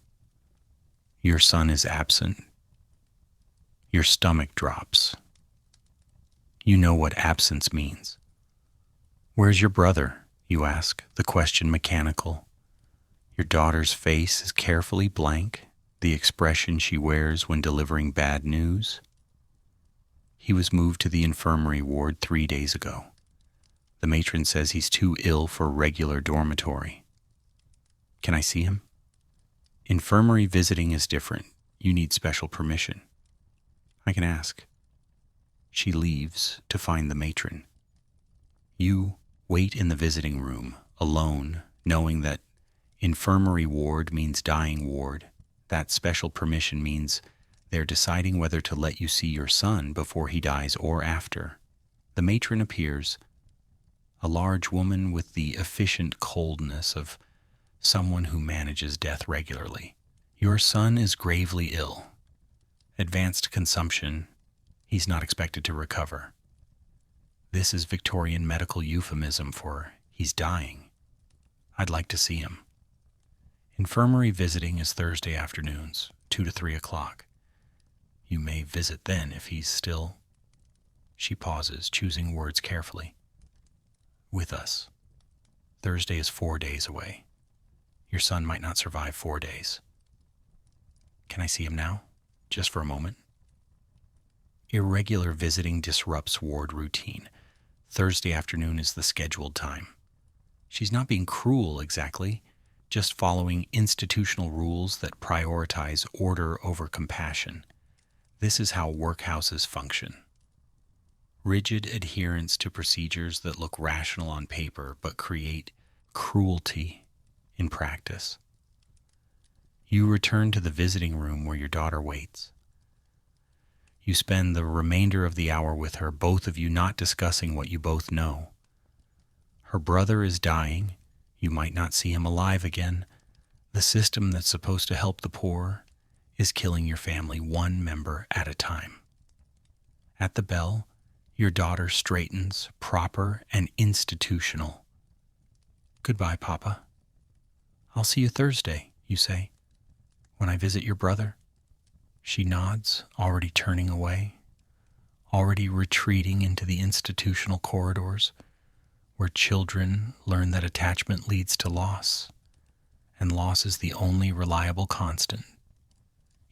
Your son is absent. Your stomach drops. You know what absence means. "Where's your brother?" you ask, the question mechanical. Your daughter's face is carefully blank, the expression she wears when delivering bad news. "He was moved to the infirmary ward 3 days ago. The matron says he's too ill for regular dormitory." "Can I see him?" "Infirmary visiting is different. You need special permission." "I can ask." She leaves to find the matron. You wait in the visiting room, alone, knowing that infirmary ward means dying ward. That special permission means they're deciding whether to let you see your son before he dies or after. The matron appears, a large woman with the efficient coldness of someone who manages death regularly. "Your son is gravely ill. Advanced consumption. He's not expected to recover." This is Victorian medical euphemism for "he's dying. I'd like to see him." Infirmary visiting is Thursday afternoons, 2 to 3 o'clock. You may visit then if he's still... She pauses, choosing words carefully. "With us. Thursday is 4 days away. Your son might not survive 4 days." "Can I see him now? Just for a moment?" Irregular visiting disrupts ward routine. Thursday afternoon is the scheduled time. She's not being cruel exactly, just following institutional rules that prioritize order over compassion. This is how workhouses function. Rigid adherence to procedures that look rational on paper but create cruelty in practice. You return to the visiting room where your daughter waits. You spend the remainder of the hour with her, both of you not discussing what you both know. Her brother is dying. You might not see him alive again. The system that's supposed to help the poor is killing your family one member at a time. At the bell, your daughter straightens, proper and institutional. "Goodbye, Papa." "I'll see you Thursday," you say, "when I visit your brother." She nods, already turning away, already retreating into the institutional corridors where children learn that attachment leads to loss, and loss is the only reliable constant.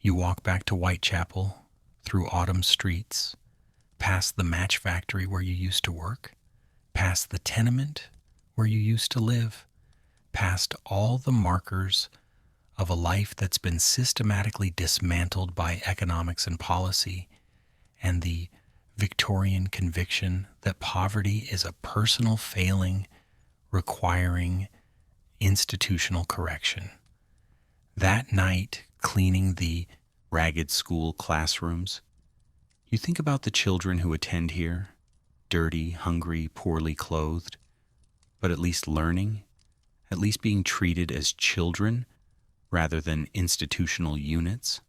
You walk back to Whitechapel, through autumn streets, past the match factory where you used to work, past the tenement where you used to live, past all the markers of a life that's been systematically dismantled by economics and policy, and the Victorian conviction that poverty is a personal failing requiring institutional correction. That night, cleaning the ragged school classrooms, you think about the children who attend here, dirty, hungry, poorly clothed, but at least learning, at least being treated as children rather than institutional units.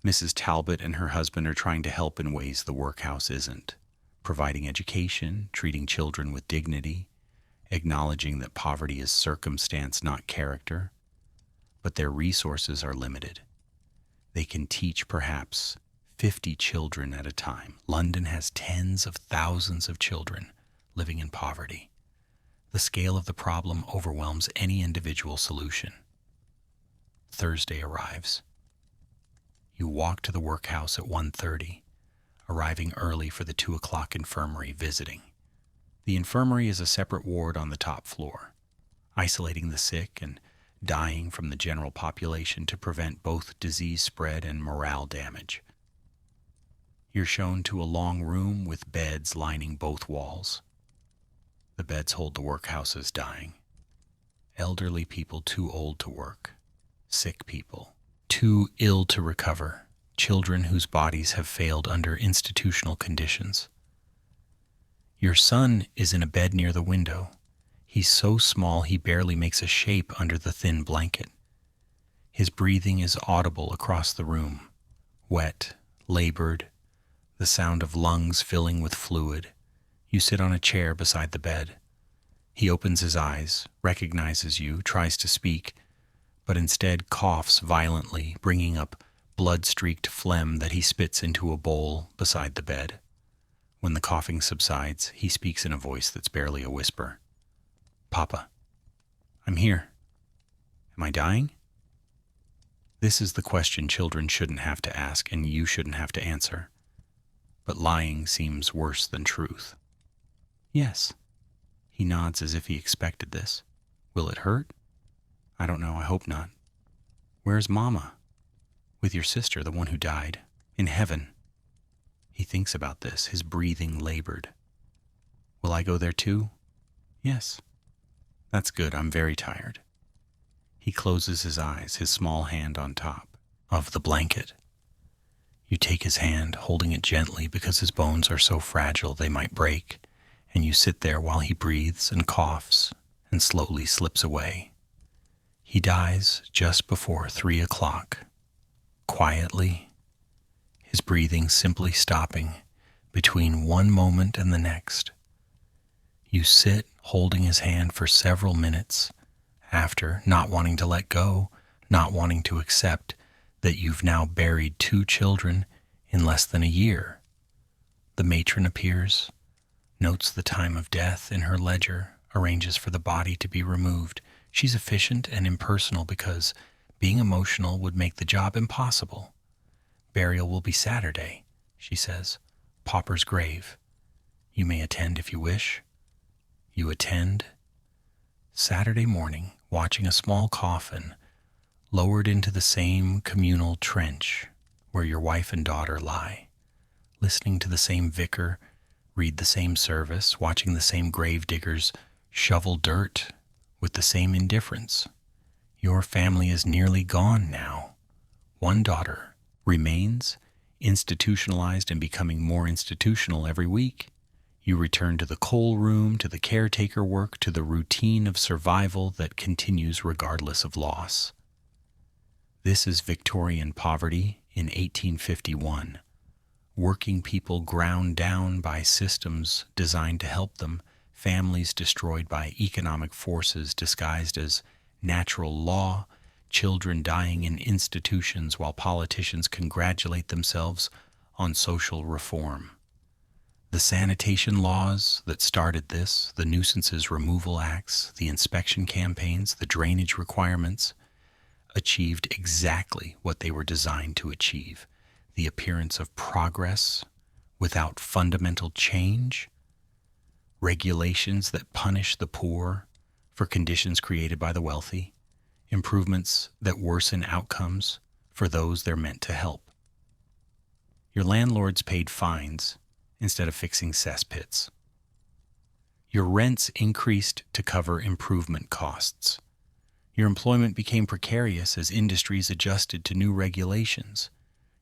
Mrs. Talbot and her husband are trying to help in ways the workhouse isn't, providing education, treating children with dignity, acknowledging that poverty is circumstance, not character. But their resources are limited. They can teach perhaps 50 children at a time. London has tens of thousands of children living in poverty. The scale of the problem overwhelms any individual solution. Thursday arrives. You walk to the workhouse at 1:30, arriving early for the 2 o'clock infirmary visiting. The infirmary is a separate ward on the top floor, isolating the sick and dying from the general population to prevent both disease spread and morale damage. You're shown to a long room with beds lining both walls. The beds hold the workhouse's dying. Elderly people too old to work, sick people too ill to recover, children whose bodies have failed under institutional conditions. Your son is in a bed near the window. He's so small he barely makes a shape under the thin blanket. His breathing is audible across the room, wet, labored, the sound of lungs filling with fluid. You sit on a chair beside the bed. He opens his eyes, recognizes you, tries to speak, but instead coughs violently, bringing up blood-streaked phlegm that he spits into a bowl beside the bed. When the coughing subsides, he speaks in a voice that's barely a whisper. "Papa, I'm here. Am I dying?" This is the question children shouldn't have to ask and you shouldn't have to answer. But lying seems worse than truth. "Yes." He nods as if he expected this. "Will it hurt?" "I don't know, I hope not." "Where's Mama?" "With your sister, the one who died. In heaven." He thinks about this, his breathing labored. "Will I go there too?" "Yes." "That's good, I'm very tired." He closes his eyes, his small hand on top of the blanket. You take his hand, holding it gently because his bones are so fragile they might break, and you sit there while he breathes and coughs and slowly slips away. He dies just before 3 o'clock, quietly, his breathing simply stopping between one moment and the next. You sit holding his hand for several minutes after, not wanting to let go, not wanting to accept that you've now buried 2 children in less than a year. The matron appears, notes the time of death in her ledger, arranges for the body to be removed. She's efficient and impersonal because being emotional would make the job impossible. "Burial will be Saturday," she says. "Pauper's grave. You may attend if you wish." You attend. Saturday morning, watching a small coffin lowered into the same communal trench where your wife and daughter lie, listening to the same vicar read the same service, watching the same grave diggers shovel dirt with the same indifference. Your family is nearly gone now. One daughter remains, institutionalized and becoming more institutional every week. You return to the coal room, to the caretaker work, to the routine of survival that continues regardless of loss. This is Victorian poverty in 1851. Working people ground down by systems designed to help them, families destroyed by economic forces disguised as natural law, children dying in institutions while politicians congratulate themselves on social reform. The sanitation laws that started this, the Nuisances removal acts, the inspection campaigns, the drainage requirements, achieved exactly what they were designed to achieve: the appearance of progress without fundamental change, regulations that punish the poor for conditions created by the wealthy, improvements that worsen outcomes for those they're meant to help. Your landlords paid fines instead of fixing cesspits. Your rents increased to cover improvement costs. Your employment became precarious as industries adjusted to new regulations.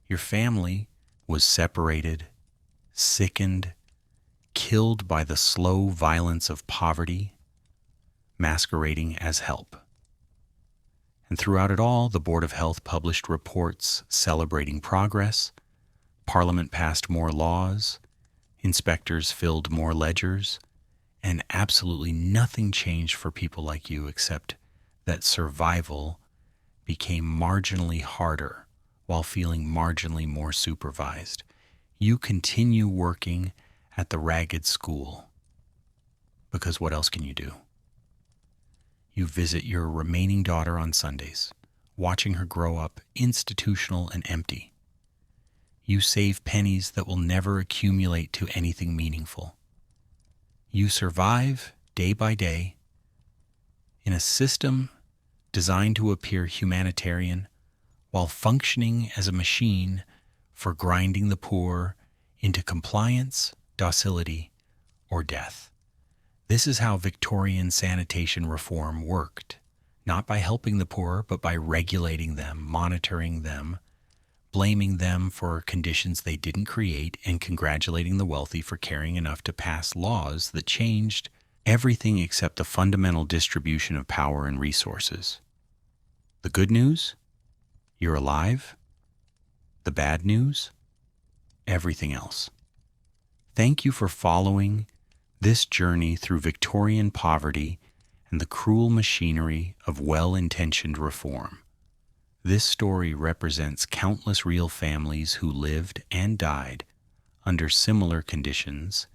Your family was separated, sickened, killed by the slow violence of poverty, masquerading as help. And throughout it all, the Board of Health published reports celebrating progress, Parliament passed more laws, inspectors filled more ledgers, and absolutely nothing changed for people like you except that survival became marginally harder while feeling marginally more supervised. You continue working at the ragged school because what else can you do? You visit your remaining daughter on Sundays, watching her grow up institutional and empty. You save pennies that will never accumulate to anything meaningful. You survive day by day in a system designed to appear humanitarian while functioning as a machine for grinding the poor into compliance, docility, or death. This is how Victorian sanitation reform worked, not by helping the poor, but by regulating them, monitoring them, blaming them for conditions they didn't create, and congratulating the wealthy for caring enough to pass laws that changed everything except the fundamental distribution of power and resources. The good news? You're alive. The bad news? Everything else. Thank you for following this journey through Victorian poverty and the cruel machinery of well-intentioned reform. This story represents countless real families who lived and died under similar conditions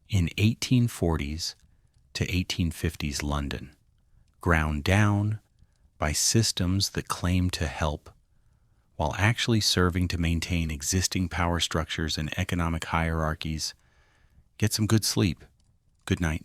in 1840s to 1850s London, ground down by systems that claim to help while actually serving to maintain existing power structures and economic hierarchies. Get some good sleep. Good night.